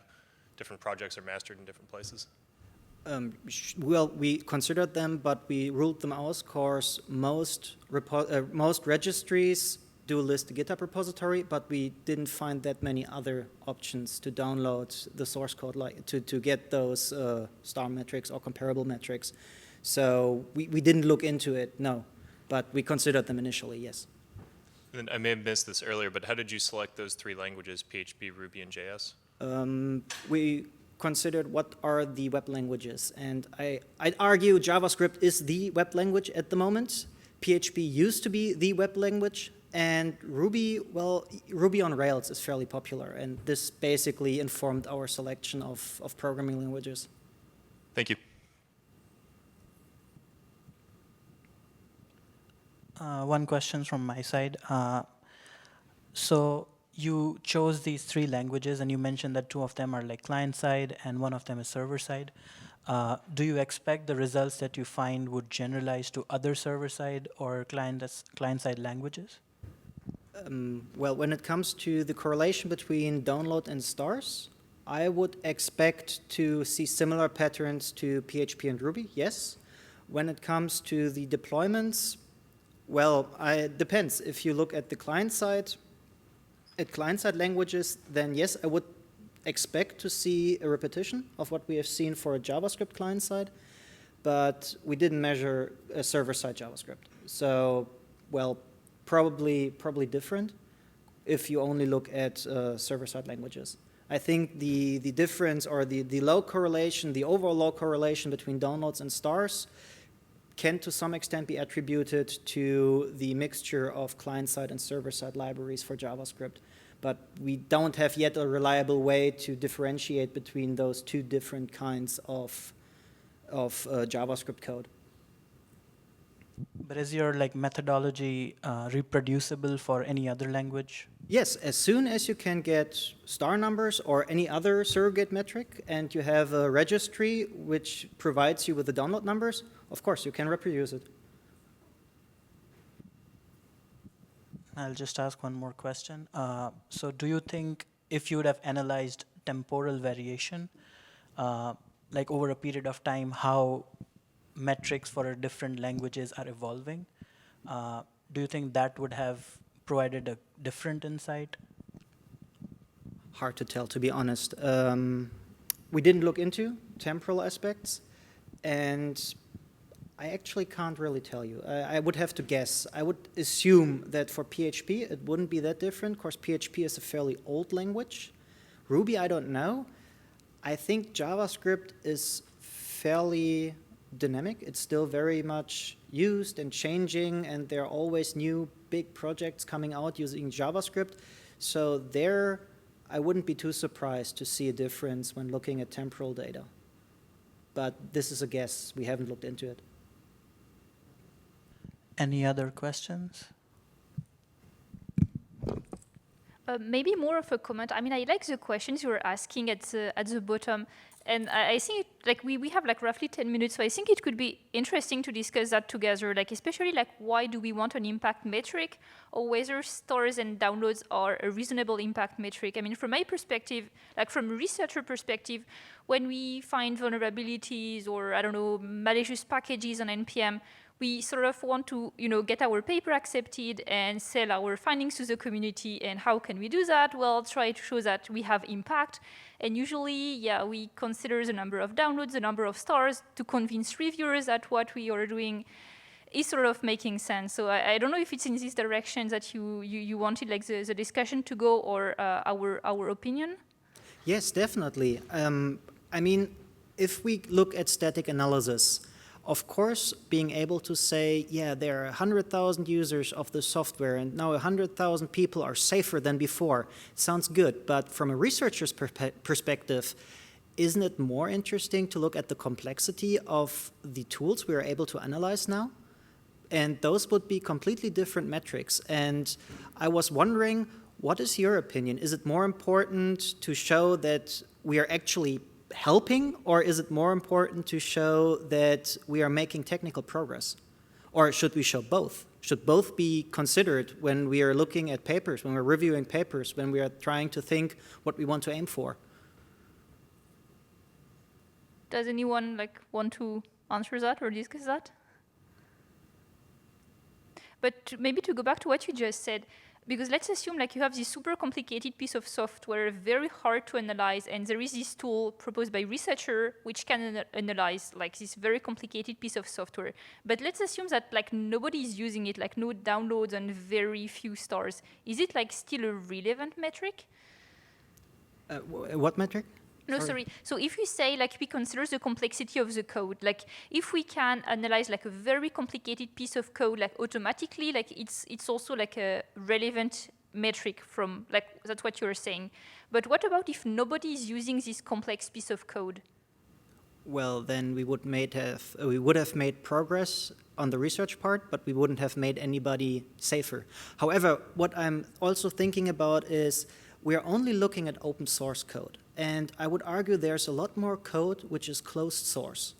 different projects are mastered in different places. Well, we considered them, but we ruled them out because most registries do list the GitHub repository, but we didn't find that many other options to download the source code, like to get those star metrics or comparable metrics. So we didn't look into it, no, but we considered them initially, yes. And I may have missed this earlier, but how did you select those three languages, PHP, Ruby, and JS? We considered what are the web languages, and I'd argue JavaScript is the web language at the moment. PHP used to be the web language, and Ruby, well, Ruby on Rails is fairly popular, and this basically informed our selection of programming languages. Thank you. One question from my side. So you chose these three languages, and you mentioned that two of them are like client-side and one of them is server-side. Do you expect the results that you find would generalize to other server-side or client-side languages? Well, when it comes to the correlation between download and stars, I would expect to see similar patterns to PHP and Ruby, yes. When it comes to the deployments, well, it depends. If you look at the client-side languages, then yes, I would expect to see a repetition of what we have seen for a JavaScript client-side, but we didn't measure a server-side JavaScript. So, well, probably different if you only look at server-side languages. I think the difference or the low correlation, the overall low correlation between downloads and stars can to some extent be attributed to the mixture of client-side and server-side libraries for JavaScript. But we don't have yet a reliable way to differentiate between those two different kinds of JavaScript code. But is your methodology reproducible for any other language? Yes, as soon as you can get star numbers or any other surrogate metric and you have a registry which provides you with the download numbers, of course you can reproduce it. I'll just ask one more question. So do you think if you would have analyzed temporal variation, like over a period of time, how metrics for different languages are evolving, do you think that would have provided a different insight? Hard to tell, to be honest. We didn't look into temporal aspects, and I actually can't really tell you. I would have to guess. I would assume that for PHP, it wouldn't be that different. Of course, PHP is a fairly old language. Ruby, I don't know. I think JavaScript is fairly dynamic. It's still very much used and changing, and there are always new big projects coming out using JavaScript. So there, I wouldn't be too surprised to see a difference when looking at temporal data. But this is a guess. We haven't looked into it. Any other questions? Maybe more of a comment. I mean, I like the questions you were asking at the bottom. And I think we have roughly 10 minutes, so I think it could be interesting to discuss that together, especially why do we want an impact metric, or whether stars and downloads are a reasonable impact metric. I mean, from my perspective, from a researcher perspective, when we find vulnerabilities or, I don't know, malicious packages on NPM, we sort of want to, get our paper accepted and sell our findings to the community. And how can we do that? Well, try to show that we have impact. And usually, we consider the number of downloads, the number of stars to convince reviewers that what we are doing is sort of making sense. So I don't know if it's in this direction that you wanted the discussion to go, or our opinion. Yes, definitely. I mean, if we look at static analysis, of course, being able to say, yeah, there are 100,000 users of the software and now 100,000 people are safer than before, sounds good. But from a researcher's perspective, isn't it more interesting to look at the complexity of the tools we are able to analyze now? And those would be completely different metrics. And I was wondering, what is your opinion? Is it more important to show that we are actually helping, or is it more important to show that we are making technical progress? Or should we show both? Should both be considered when we are looking at papers, when we're reviewing papers, when we are trying to think what we want to aim for? Does anyone want to answer that or discuss that? But maybe to go back to what you just said, because let's assume you have this super complicated piece of software, very hard to analyze, and there is this tool proposed by researcher which can analyze this very complicated piece of software. But let's assume that nobody is using it, no downloads and very few stars. Is it still a relevant metric? What metric? No, sorry. So if you say we consider the complexity of the code, if we can analyze a very complicated piece of code automatically, it's also a relevant metric from that's what you're saying. But what about if nobody is using this complex piece of code? Well, then we would have made progress on the research part, but we wouldn't have made anybody safer. However, what I'm also thinking about is we are only looking at open source code. And I would argue there's a lot more code which is closed source.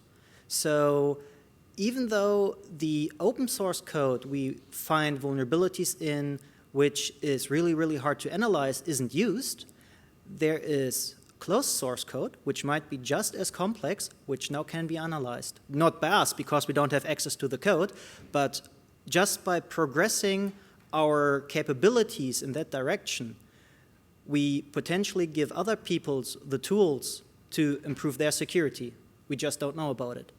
So even though the open source code we find vulnerabilities in, which is really, really hard to analyze, isn't used, there is closed source code, which might be just as complex, which now can be analyzed. Not by us, because we don't have access to the code, but just by progressing our capabilities in that direction, we potentially give other people the tools to improve their security. We just don't know about it.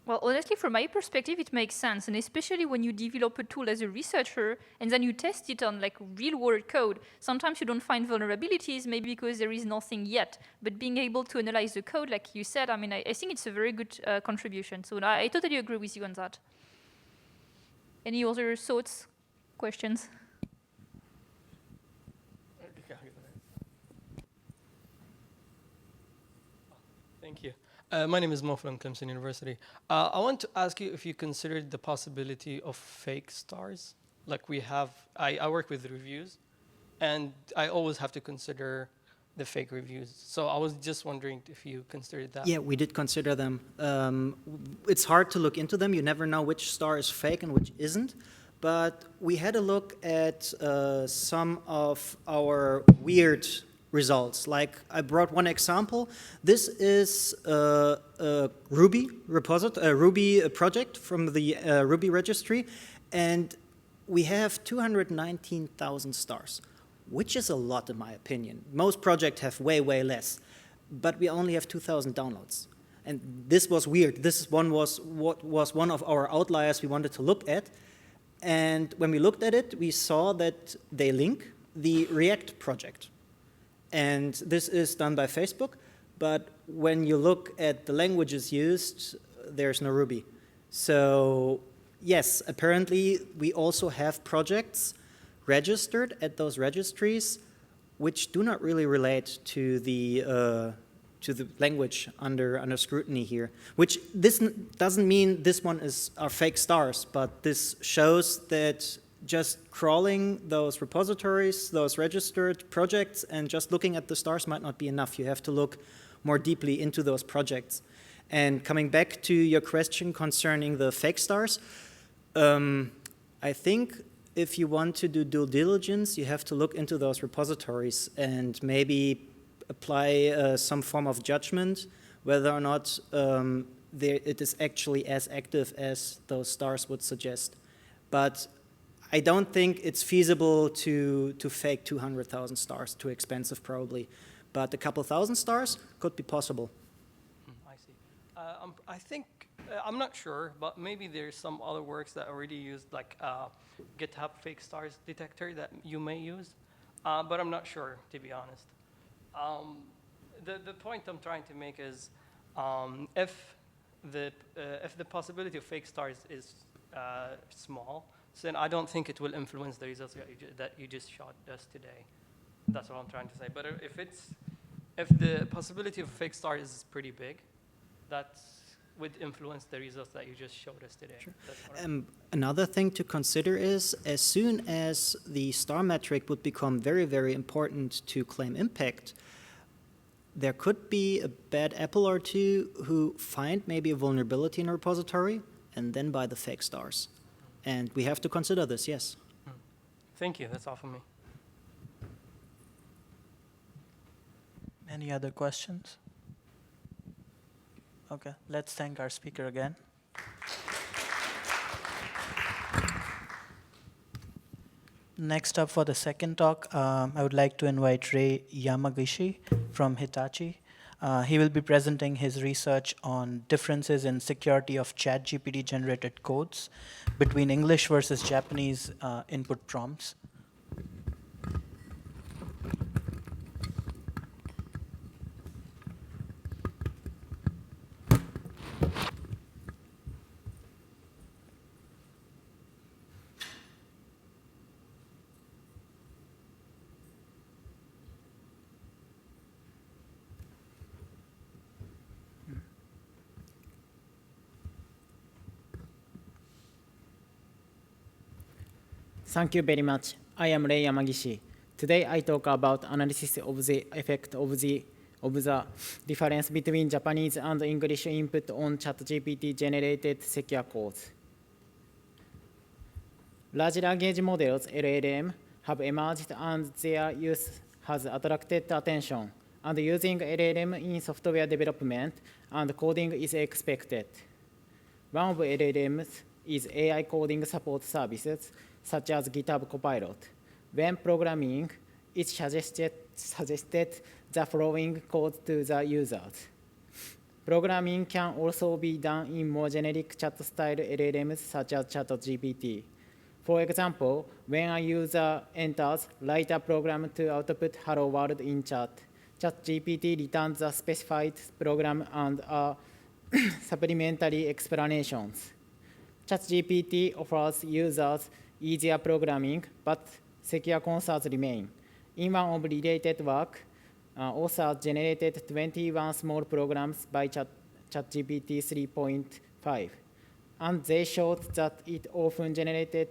Well, honestly, from my perspective, it makes sense. And especially when you develop a tool as a researcher and then you test it on real-world code, sometimes you don't find vulnerabilities, maybe because there is nothing yet. But being able to analyze the code, like you said, I think it's a very good contribution. So I totally agree with you on that. Any other thoughts, questions? Thank you. My name is Mo from Clemson University. I want to ask you if you considered the possibility of fake stars. I work with reviews, and I always have to consider the fake reviews. So I was just wondering if you considered that. Yeah, we did consider them. It's hard to look into them. You never know which star is fake and which isn't. But we had a look at some of our weird results. I brought one example. This is a Ruby project from the Ruby registry, and we have 219,000 stars, which is a lot in my opinion. Most projects have way, way less, but we only have 2,000 downloads. And this was weird. This one was one of our outliers we wanted to look at. And when we looked at it, we saw that they link the React project. And this is done by Facebook, but when you look at the languages used, there's no Ruby. So yes, apparently we also have projects registered at those registries which do not really relate to the language under scrutiny here. Which this doesn't mean this one are fake stars, but this shows that just crawling those repositories, those registered projects, and just looking at the stars might not be enough. You have to look more deeply into those projects. And coming back to your question concerning the fake stars, I think if you want to do due diligence, you have to look into those repositories and maybe apply some form of judgment whether or not it is actually as active as those stars would suggest. But I don't think it's feasible to fake 200,000 stars. Too expensive, probably. But a couple thousand stars could be possible. I see. I think, I'm not sure, but maybe there's some other works that already use GitHub fake stars detector that you may use. But I'm not sure, to be honest. The point I'm trying to make is If the possibility of fake stars is small, then I don't think it will influence the results that you just showed us today. That's what I'm trying to say. But if the possibility of fake star is pretty big, that would influence the results that you just showed us today. Sure. Another thing to consider is, as soon as the star metric would become very, very important to claim impact, there could be a bad apple or two who find maybe a vulnerability in a repository and then buy the fake stars. And we have to consider this, yes. Thank you. That's all for me. Any other questions? Okay, let's thank our speaker again. Next up for the second talk, I would like to invite Rei Yamagishi from Hitachi. He will be presenting his research on differences in security of ChatGPT generated codes between English versus Japanese input prompts. Thank you very much. I am Rei Yamagishi. Today I talk about analysis of the effect of the difference between Japanese and English input on ChatGPT generated secure codes. Large language models, LLM, have emerged and their use has attracted attention. And using LLM in software development and coding is expected. One of LLMs is AI coding support services, such as GitHub Copilot. When programming, it suggested the following code to the users. Programming can also be done in more generic chat-style LLMs, such as ChatGPT. For example, when a user enters, write a program to output hello world in chat, ChatGPT returns the specified program and supplementary explanations. ChatGPT offers users easier programming, but secure concerns remain. In one of related work, authors generated 21 small programs by ChatGPT 3.5, and they showed that it often generated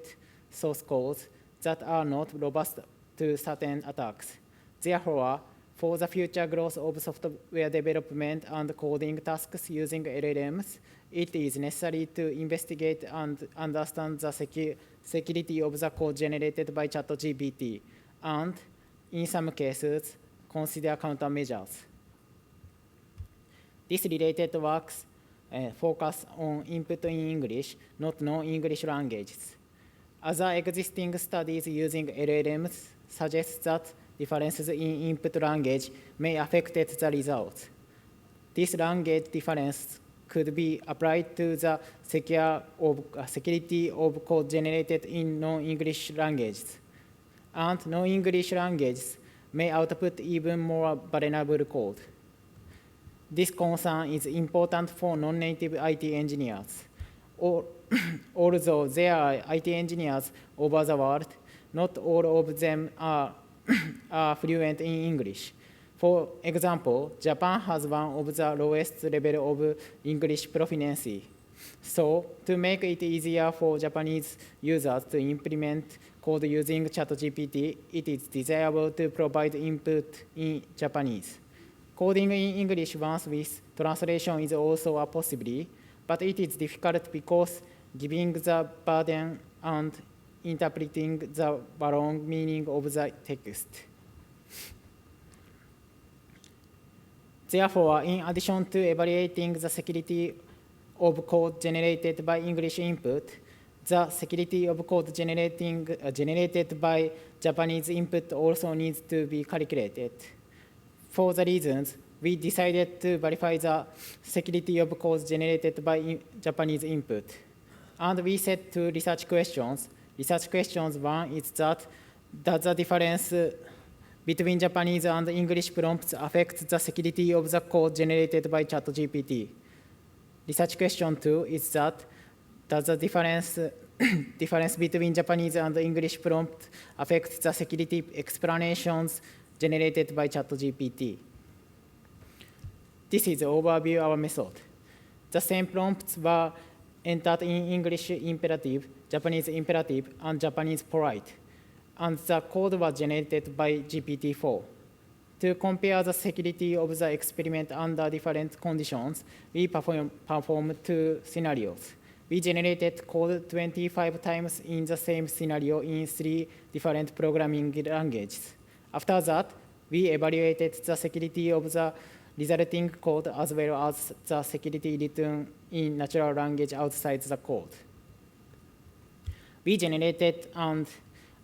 source codes that are not robust to certain attacks. Therefore, for the future growth of software development and coding tasks using LLMs, it is necessary to investigate and understand the security of the code generated by ChatGPT, and in some cases, consider countermeasures. These related works focus on input in English, not non-English languages. Other existing studies using LLMs suggest that differences in input language may affect the results. This language difference could be applied to the security of code generated in non-English languages. And non-English languages may output even more vulnerable code. This concern is important for non-native IT engineers. Although there are IT engineers over the world, not all of them are fluent in English. For example, Japan has one of the lowest level of English proficiency. So, to make it easier for Japanese users to implement code using ChatGPT, it is desirable to provide input in Japanese. Coding in English once with translation is also a possibility, but it is difficult because giving the burden and interpreting the wrong meaning of the text. Therefore, in addition to evaluating the security of code generated by English input, the security of code generated by Japanese input also needs to be calculated. For the reasons, we decided to verify the security of code generated by Japanese input. And we set two research questions. Research questions 1 is that, does the difference between Japanese and English prompts affect the security of the code generated by ChatGPT? Research question 2 is that, does the difference between Japanese and English prompt affect the security explanations generated by ChatGPT? This is the overview of our method. The same prompts were entered in English imperative, Japanese imperative, and Japanese polite, and the code was generated by GPT-4. To compare the security of the experiment under different conditions, we performed 2 scenarios. We generated code 25 times in the same scenario in 3 different programming languages. After that, we evaluated the security of the resulting code as well as the security written in natural language outside the code. We generated and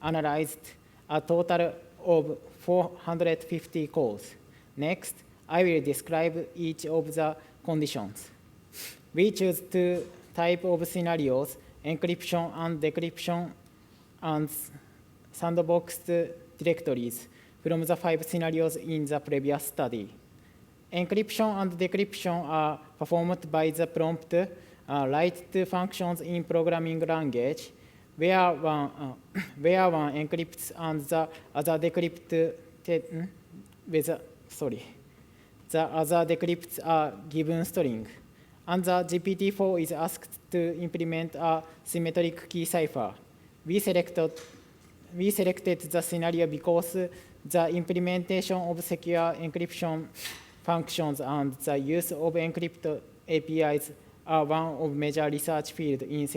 analyzed a total of 450 codes. Next, I will describe each of the conditions. We choose 2 types of scenarios, encryption and decryption, and sandboxed directories from the 5 scenarios in the previous study. Encryption and decryption are performed by the prompt write functions in programming language, where one encrypts and the other decrypts the other decrypts a given string. And the GPT-4 is asked to implement a symmetric key cipher. We selected the scenario because the implementation of secure encryption functions and the use of encrypted APIs are one of major research fields in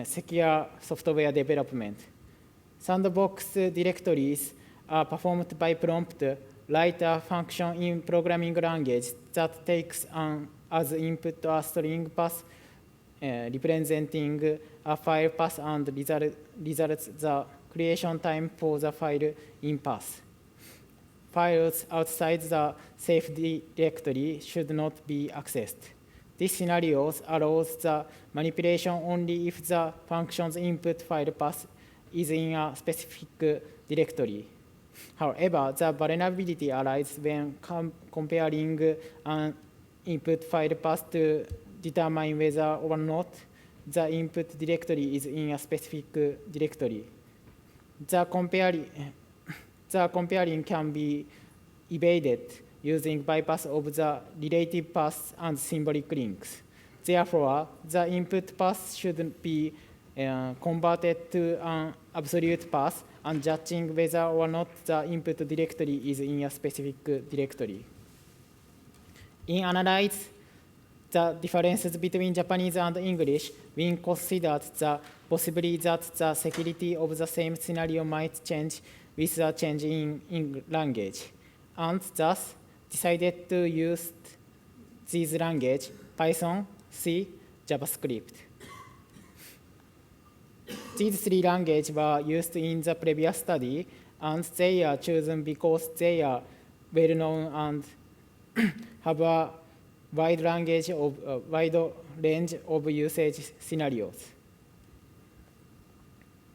secure software development. Sandbox directories are performed by prompt write a function in programming language that takes as input a string path representing a file path and results the creation time for the file in path. Files outside the safe directory should not be accessed. This scenario allows the manipulation only if the function's input file path is in a specific directory. However, the vulnerability arises when comparing an input file path to determine whether or not the input directory is in a specific directory. The comparing can be evaded using bypass of the relative paths and symbolic links. Therefore, the input path should be converted to an absolute path and judging whether or not the input directory is in a specific directory. In analyze the differences between Japanese and English, we considered the possibility that the security of the same scenario might change with a change in language, and thus decided to use these languages, Python, C, JavaScript. These 3 languages were used in the previous study, and they are chosen because they are well known and have a wide range of usage scenarios.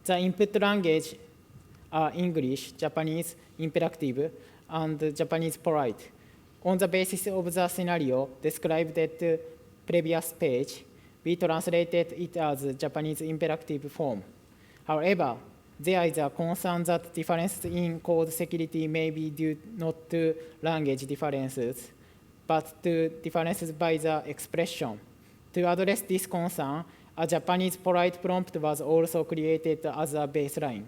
The input language are English, Japanese imperative, and Japanese polite. On the basis of the scenario described at the previous page, we translated it as Japanese imperative form. However, there is a concern that differences in code security may be due not to language differences, but to differences by the expression. To address this concern, a Japanese polite prompt was also created as a baseline.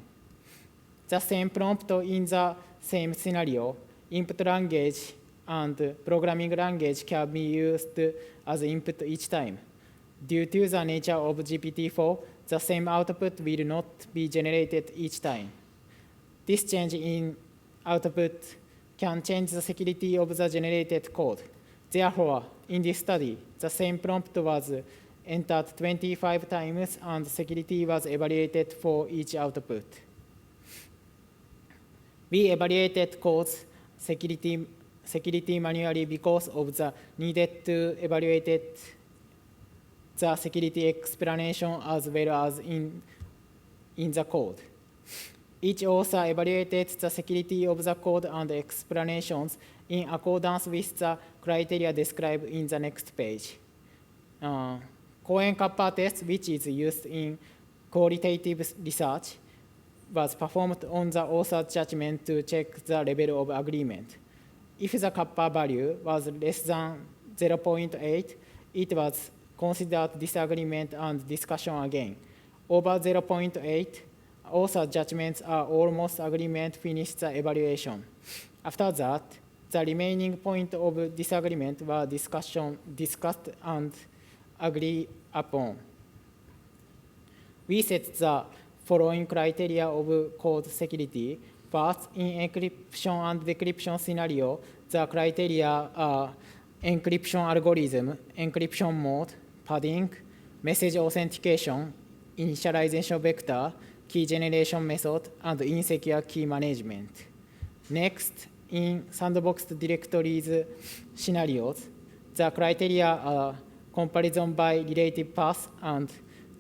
The same prompt in the same scenario, input language and programming language can be used as input each time. Due to the nature of GPT-4, the same output will not be generated each time. This change in output can change the security of the generated code. Therefore, in this study, the same prompt was entered 25 times and security was evaluated for each output. We evaluated code's security manually because of the needed to evaluate the security explanation as well as in the code. Each author evaluated the security of the code and explanations in accordance with the criteria described in the next page. Cohen-Kappa test, which is used in qualitative research, was performed on the author's judgment to check the level of agreement. If the kappa value was less than 0.8, it was considered disagreement and discussion again. Over 0.8, author judgments are almost agreement finished the evaluation. After that, the remaining point of disagreement were discussed and agreed upon. We set the following criteria of code security. First, in encryption and decryption scenario, the criteria are encryption algorithm, encryption mode, padding, message authentication, initialization vector, key generation method, and insecure key management. Next, in sandboxed directories scenarios, the criteria are comparison by relative path and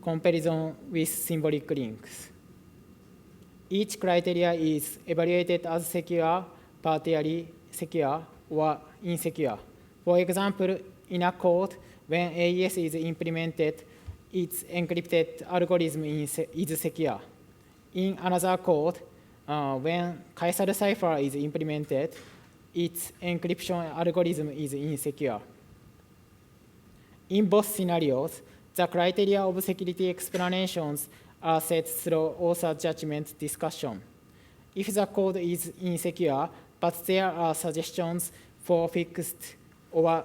comparison with symbolic links. Each criteria is evaluated as secure, partially secure, or insecure. For example, in a code, when AES is implemented, its encrypted algorithm is secure. In another code, when Caesar cipher is implemented, its encryption algorithm is insecure. In both scenarios, the criteria of security explanations are set through author judgment discussion. If the code is insecure, but there are suggestions for fixed or,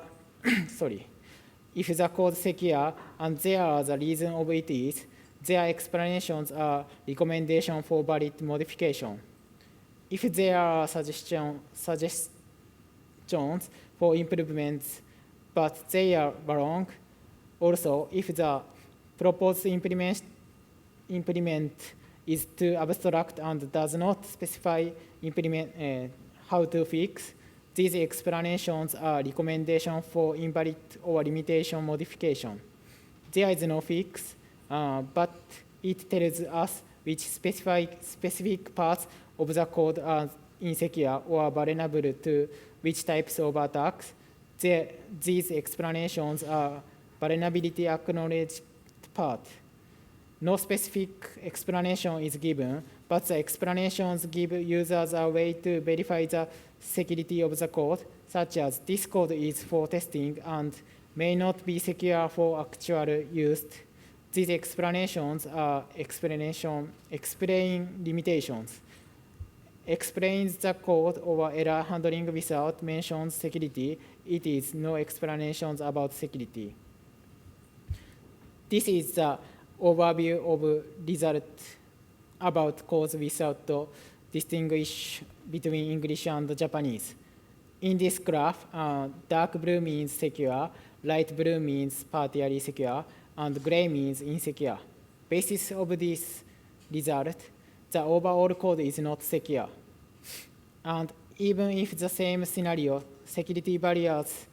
if the code is secure and there are the reason of it is, their explanations are recommendation for valid modification. If there are suggestions for improvements, but they are wrong, also, if the proposed implement is too abstract and does not specify how to fix, these explanations are recommendation for invalid or limitation modification. There is no fix, but it tells us which specific parts of the code are insecure or vulnerable to which types of attacks. These explanations are vulnerability acknowledged part. No specific explanation is given, but the explanations give users a way to verify the security of the code, such as this code is for testing and may not be secure for actual use. These explanations are explain limitations, explains the code or error handling without mentioning security. It is no explanations about security. This is the overview of result about codes without distinguish between English and Japanese. In this graph, dark blue means secure, light blue means partially secure, and gray means insecure. Basis of this result, the overall code is not secure. And even if the same scenario, security varies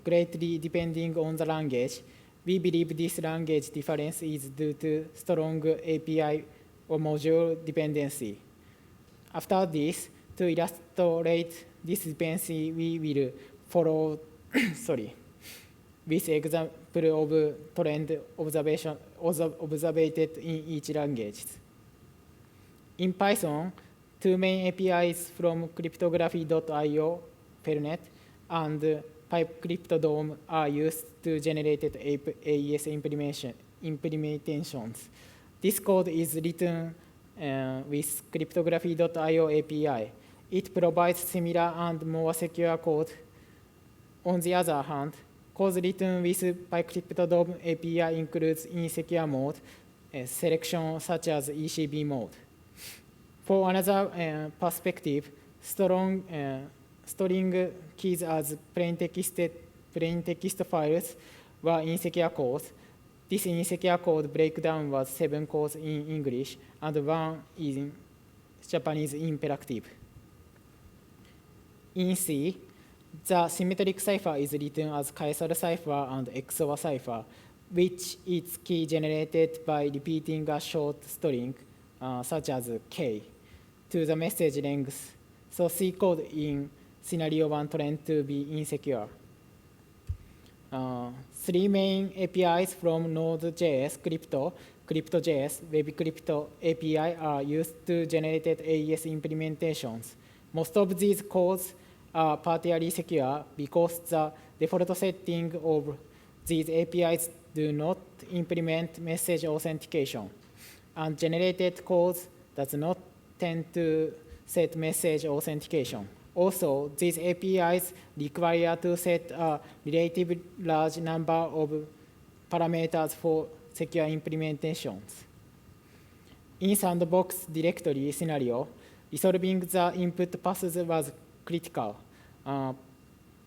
greatly depending on the language, we believe this language difference is due to strong API or module dependency. After this, to illustrate this dependency, we will follow with example of trend observed in each language. In Python, two main APIs from cryptography.io, Pernet, and PipeCryptoDome are used to generate AES implementations. This code is written with cryptography.io API. It provides similar and more secure code. On the other hand, code written with PipeCryptoDome API includes insecure mode, selection such as ECB mode. For another perspective, storing keys as plain text files were insecure codes. This insecure code breakdown was 7 codes in English and 1 in Japanese imperative. In C, the symmetric cipher is written as Caesar cipher and XOR cipher, which is key generated by repeating a short string such as K, to the message length. So C code in scenario 1 tend to be insecure. 3 main APIs from Node.js, Crypto.js, WebCrypto API are used to generate AES implementations. Most of these codes are partially secure because the default setting of these APIs do not implement message authentication, and generated codes does not tend to set message authentication. Also, these APIs require to set a relatively large number of parameters for secure implementations. In sandbox directory scenario, resolving the input passes was critical.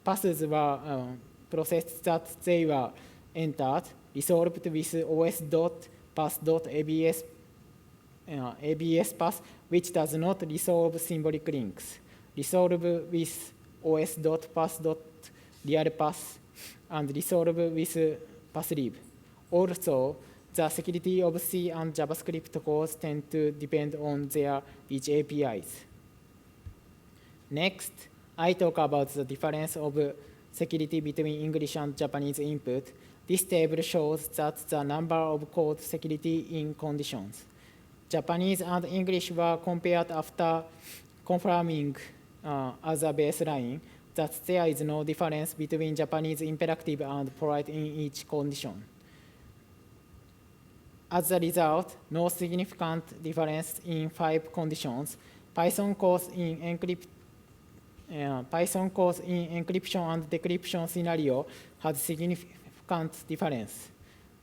Passes were processed that they were entered, resolved with os.pass.abs ABS pass, which does not resolve symbolic links. Resolve with os.pass.realpass and resolve with passlib. Also, the security of C and JavaScript codes tend to depend on their each APIs. Next, I talk about the difference of security between English and Japanese input. This table shows that the number of code security in conditions. Japanese and English were compared after confirming as a baseline that there is no difference between Japanese imperative and polite in each condition. As a result, no significant difference in 5 conditions. Python codes in encryption and decryption scenario had significant difference.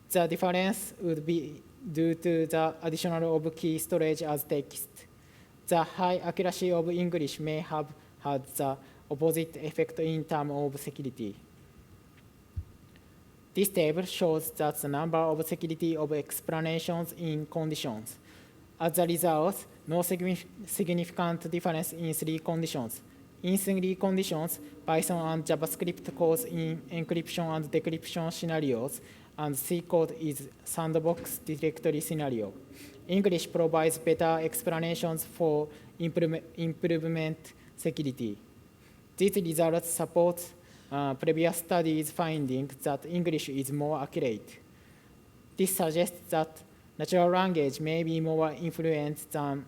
The difference would be due to the addition of key storage as text. The high accuracy of English may have had the opposite effect in terms of security. This table shows that the number of security of explanations in conditions. As a result, no significant difference in 3 conditions. In 3 conditions, Python and JavaScript codes in encryption and decryption scenarios, and C code is sandbox directory scenario. English provides better explanations for improvement security. These results support previous studies finding that English is more accurate. This suggests that natural language may be more influenced than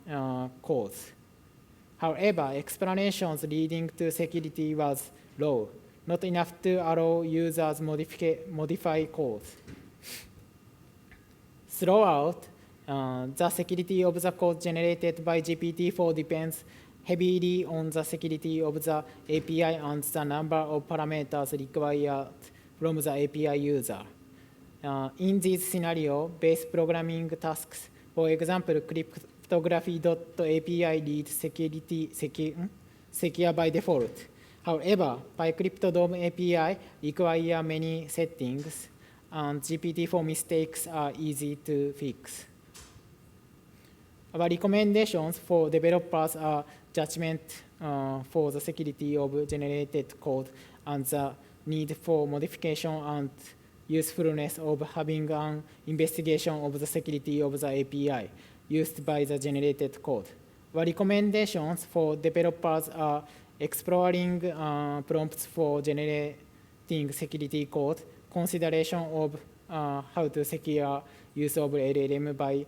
codes. However, explanations leading to security was low, not enough to allow users modify codes. Throughout, the security of the code generated by GPT-4 depends heavily on the security of the API and the number of parameters required from the API user. In this scenario, base programming tasks, for example, cryptography.api read secure by default. However, PyCrypto.dom API require many settings, and GPT-4 mistakes are easy to fix. Our recommendations for developers are judgment for the security of generated code and the need for modification and usefulness of having an investigation of the security of the API used by the generated code. Our recommendations for developers are exploring prompts for generating security code, consideration of how to secure use of LLM by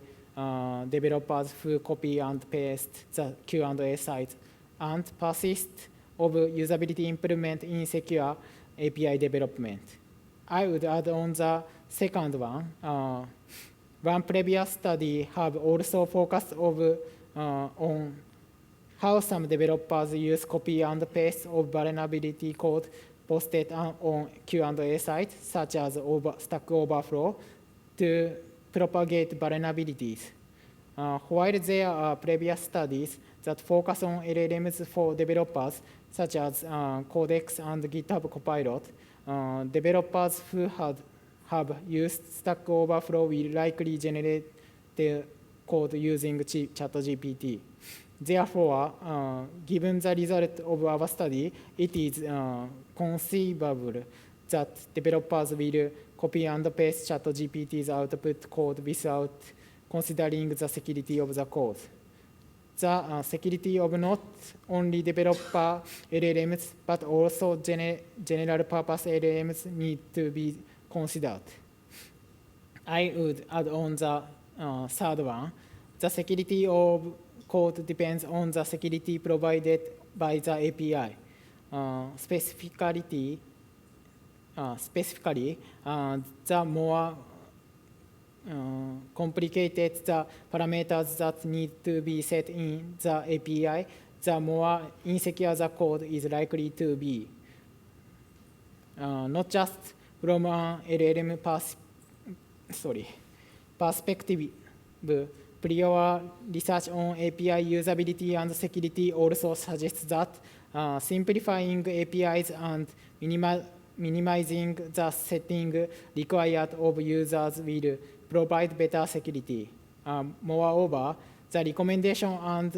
developers who copy and paste the Q&A site, and persist of usability improvement in secure API development. I would add on the second one. One previous study have also focused on how some developers use copy and paste of vulnerability code posted on Q&A sites, such as Stack Overflow, to propagate vulnerabilities. While there are previous studies that focus on LLMs for developers, such as Codex and GitHub Copilot, developers who have used Stack Overflow will likely generate the code using ChatGPT. Therefore, given the result of our study, it is conceivable that developers will copy and paste ChatGPT's output code without considering the security of the code. The security of not only developer LLMs, but also general purpose LLMs need to be considered. I would add on the third one. The security of code depends on the security provided by the API. Specifically, the more complicated the parameters that need to be set in the API, the more insecure the code is likely to be. Not just from an LLM perspective, prior research on API usability and security also suggests that simplifying APIs and minimizing the setting required of users will provide better security. Moreover, the recommendation and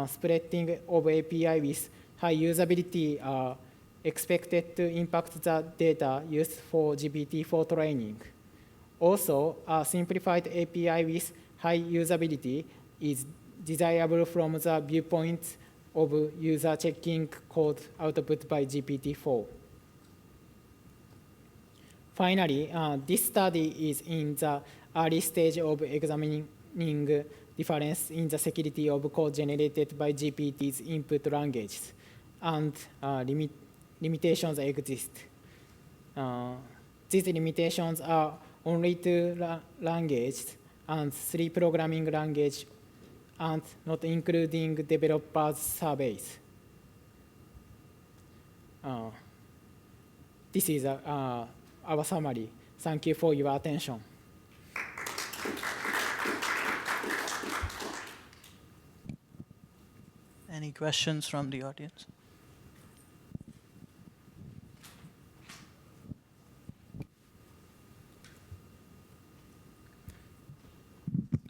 spreading of API with high usability are expected to impact the data used for GPT-4 training. Also, a simplified API with high usability is desirable from the viewpoint of user checking code output by GPT-4. Finally, this study is in the early stage of examining difference in the security of code generated by GPT's input languages, and limitations exist. These limitations are only 2 languages and 3 programming languages, and not including developers' surveys. This is our summary. Thank you for your attention. Any questions from the audience?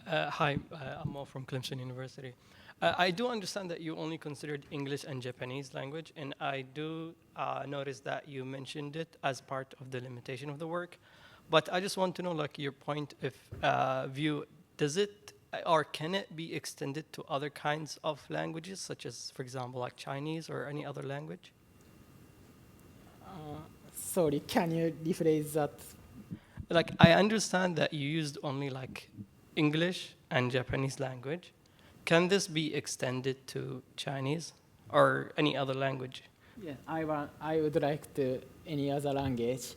Hi, I'm Mo from Clemson University. I do understand that you only considered English and Japanese language, and I do notice that you mentioned it as part of the limitation of the work. But I just want to know, like, your point of view. Does it, or can it be extended to other kinds of languages, such as, for example, like Chinese or any other language? Sorry, can you rephrase that? Like, I understand that you used only like English and Japanese language. Can this be extended to Chinese or any other language? Yeah, I would like to any other language.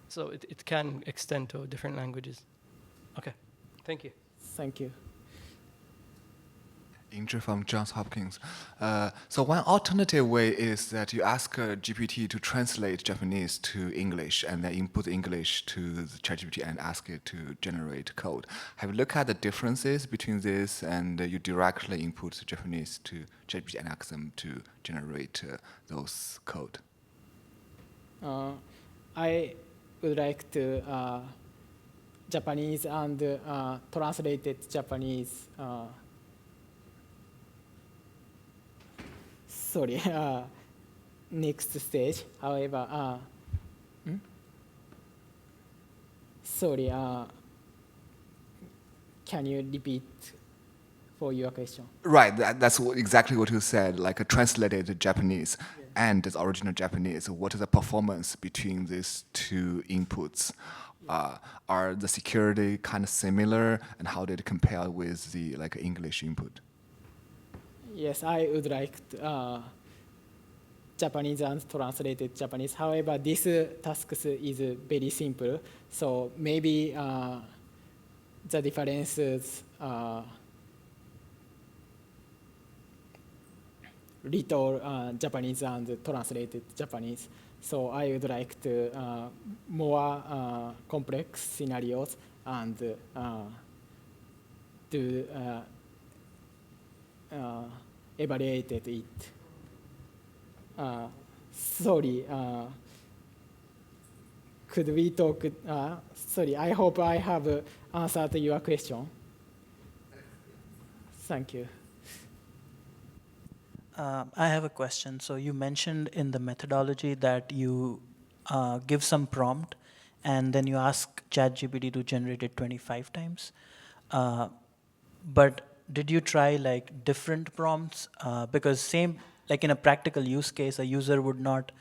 So it can extend to different languages. Okay, thank you. Thank you. Inria from Johns Hopkins. So one alternative way is that you ask GPT to translate Japanese to English and then input English to the ChatGPT and ask it to generate code. Have you looked at the differences between this and you directly input Japanese to ChatGPT and ask them to generate those code? I would like to Japanese and translated Japanese. Sorry, next stage. However, sorry, can you repeat for your question? Right, that's exactly what you said, like a translated Japanese and the original Japanese. What is the performance between these 2 inputs? Are the security kind of similar, and how did it compare with the English input? Yes, I would like Japanese and translated Japanese. However, this task is very simple, so maybe the differences are little Japanese and translated Japanese. So I would like to more complex scenarios and to evaluated it. Sorry, could we talk? Sorry, I hope I have answered your question. Thank you. I have a question. So you mentioned in the methodology that you give some prompt and then you ask ChatGPT to generate it 25 times. But did you try like different prompts? Because same, like in a practical use case, a user would not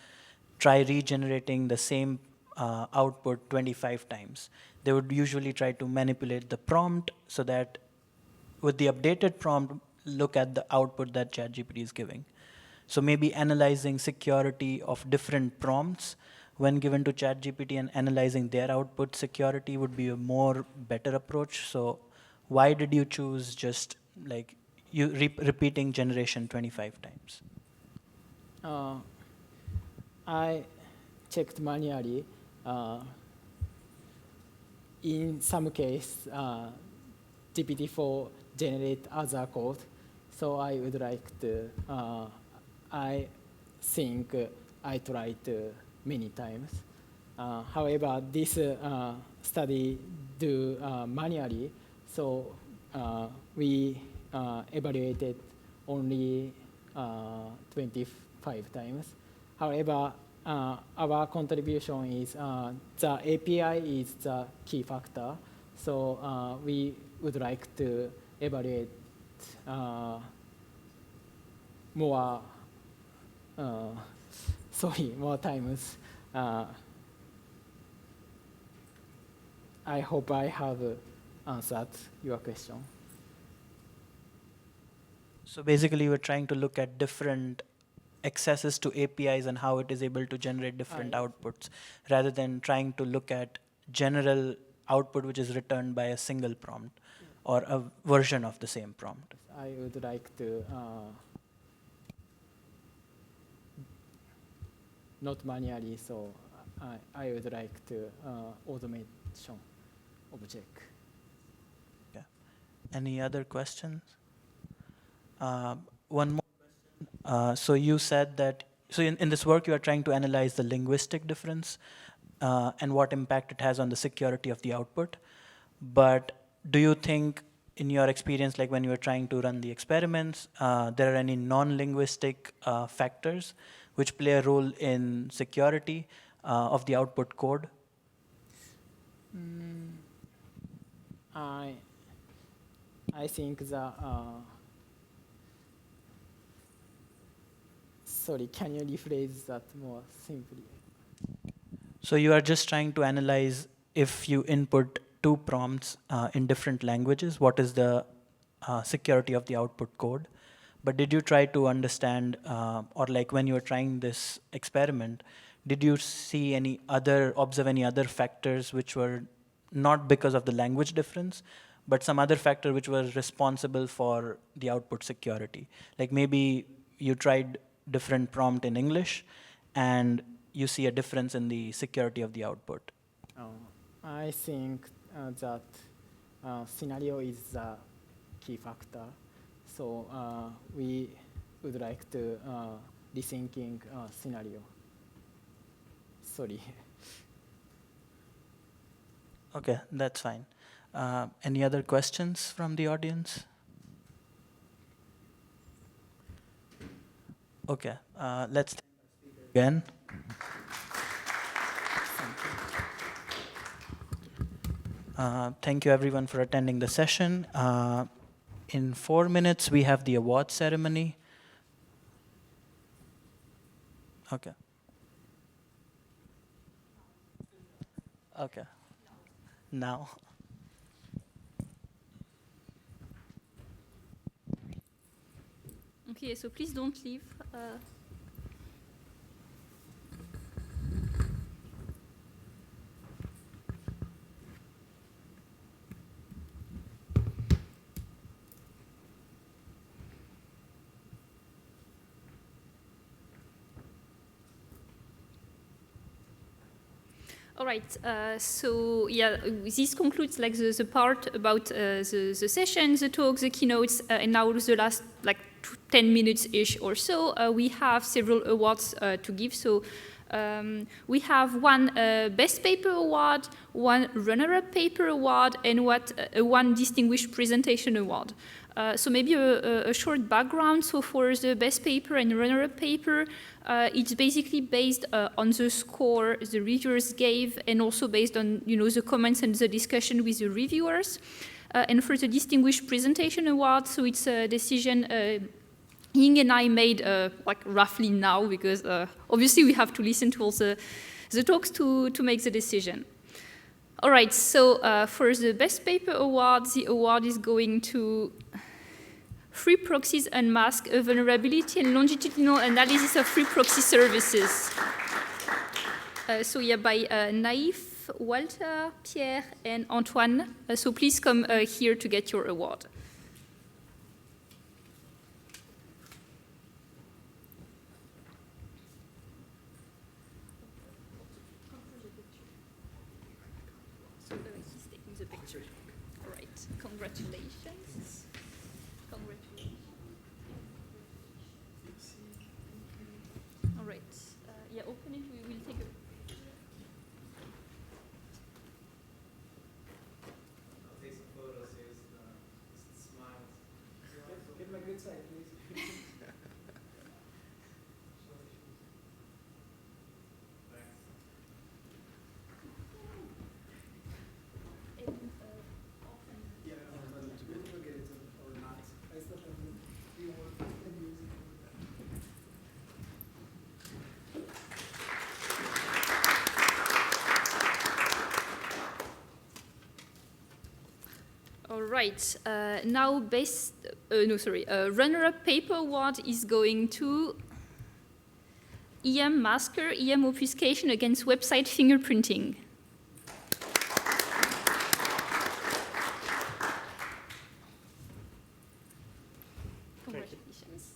try regenerating the same output 25 times. They would usually try to manipulate the prompt so that with the updated prompt, look at the output that ChatGPT is giving. So maybe analyzing security of different prompts when given to ChatGPT and analyzing their output security would be a more better approach. So why did you choose just like you repeating generation 25 times? I checked manually. In some case, GPT-4 generate other code, so I would like to. I think I tried many times. However, this study do manually, so we evaluated only 25 times. However, our contribution is the API is the key factor, so we would like to evaluate more more times. I hope I have answered your question. So basically, we're trying to look at different accesses to APIs and how it is able to generate different outputs, rather than trying to look at general output which is returned by a single prompt or a version of the same prompt. I would like to not manually, so I would like to automation object. Yeah. Any other questions? One more. So you said that, so in this work you are trying to analyze the linguistic difference and what impact it has on the security of the output. But do you think, in your experience, like when you are trying to run the experiments, there are any non-linguistic factors which play a role in security of the output code? I think the sorry, can you rephrase that more simply? So you are just trying to analyze if you input two prompts in different languages, what is the security of the output code? But did you try to understand, or like when you were trying this experiment, did you see any other, observe any other factors which were not because of the language difference, but some other factor which was responsible for the output security? Like maybe you tried different prompt in English and you see a difference in the security of the output. I think that scenario is the key factor. So we would like to rethinking scenario. Sorry. Okay, that's fine. Any other questions from the audience? Okay, let's again. Thank you everyone for attending the session. In 4 minutes, we have the award ceremony. Okay. Okay. Now. Okay, so please don't leave. All right, so yeah, this concludes like the part about the session, the talk, the keynotes, and now the last like 10 minutes-ish or so, we have several awards to give. So we have one Best Paper Award, one Runner-Up Paper Award, and one Distinguished Presentation Award. So maybe a short background. So for the Best Paper and Runner-Up Paper, it's basically based on the score the reviewers gave, and also based on the comments and the discussion with the reviewers. And for the Distinguished Presentation Award, so it's a decision Ying and I made like roughly now, because obviously we have to listen to all the talks to make the decision. All right, so for the Best Paper Award, the award is going to Free Proxies Unmask, a Vulnerability and Longitudinal Analysis of Free Proxy Services. So yeah, by Naif, Walter, Pierre, and Antoine. So please come here to get your award. So he's taking the picture. All right, congratulations. Congratulations. All right, yeah, open it. We will take a. Get my good side, please. All right, now runner-up paper award is going to EM Masker, EM Obfuscation against website fingerprinting. Congratulations.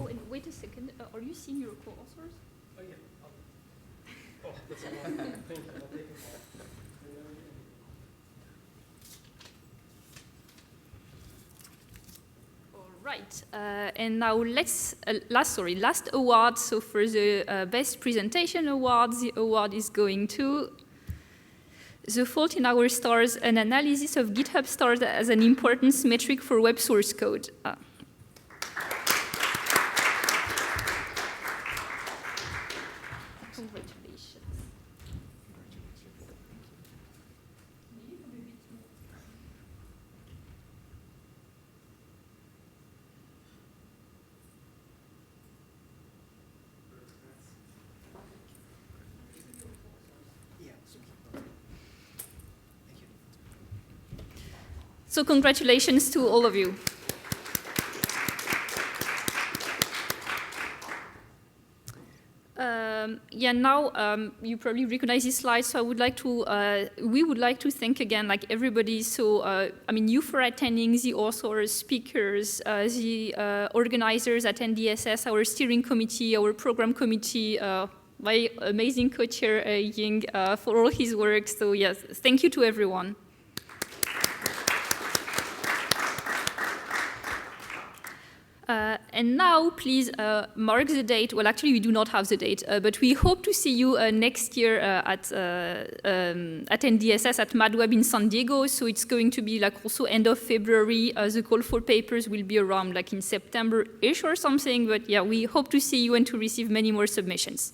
Oh, and wait a second. Are you seeing your co-authors? Oh, yeah. Oh, that's a lot. Thank you. I'll take it. All right. And now last award. So for the Best Presentation Award, the award is going to the fault in our stars, an analysis of GitHub stars as an importance metric for web source code. Congratulations. So congratulations to all of you. Yeah, now you probably recognize this slide, so I would like to, we would like to thank again, like everybody. So, I mean, you for attending, the authors, speakers, the organizers at NDSS, our steering committee, our program committee, my amazing co-chair Ying for all his work. So yes, thank you to everyone. And now, please mark the date. Well, actually, we do not have the date, but we hope to see you next year at NDSS at MADWeb in San Diego. So it's going to be like also end of February. The call for papers will be around like in September-ish or something. But yeah, we hope to see you and to receive many more submissions.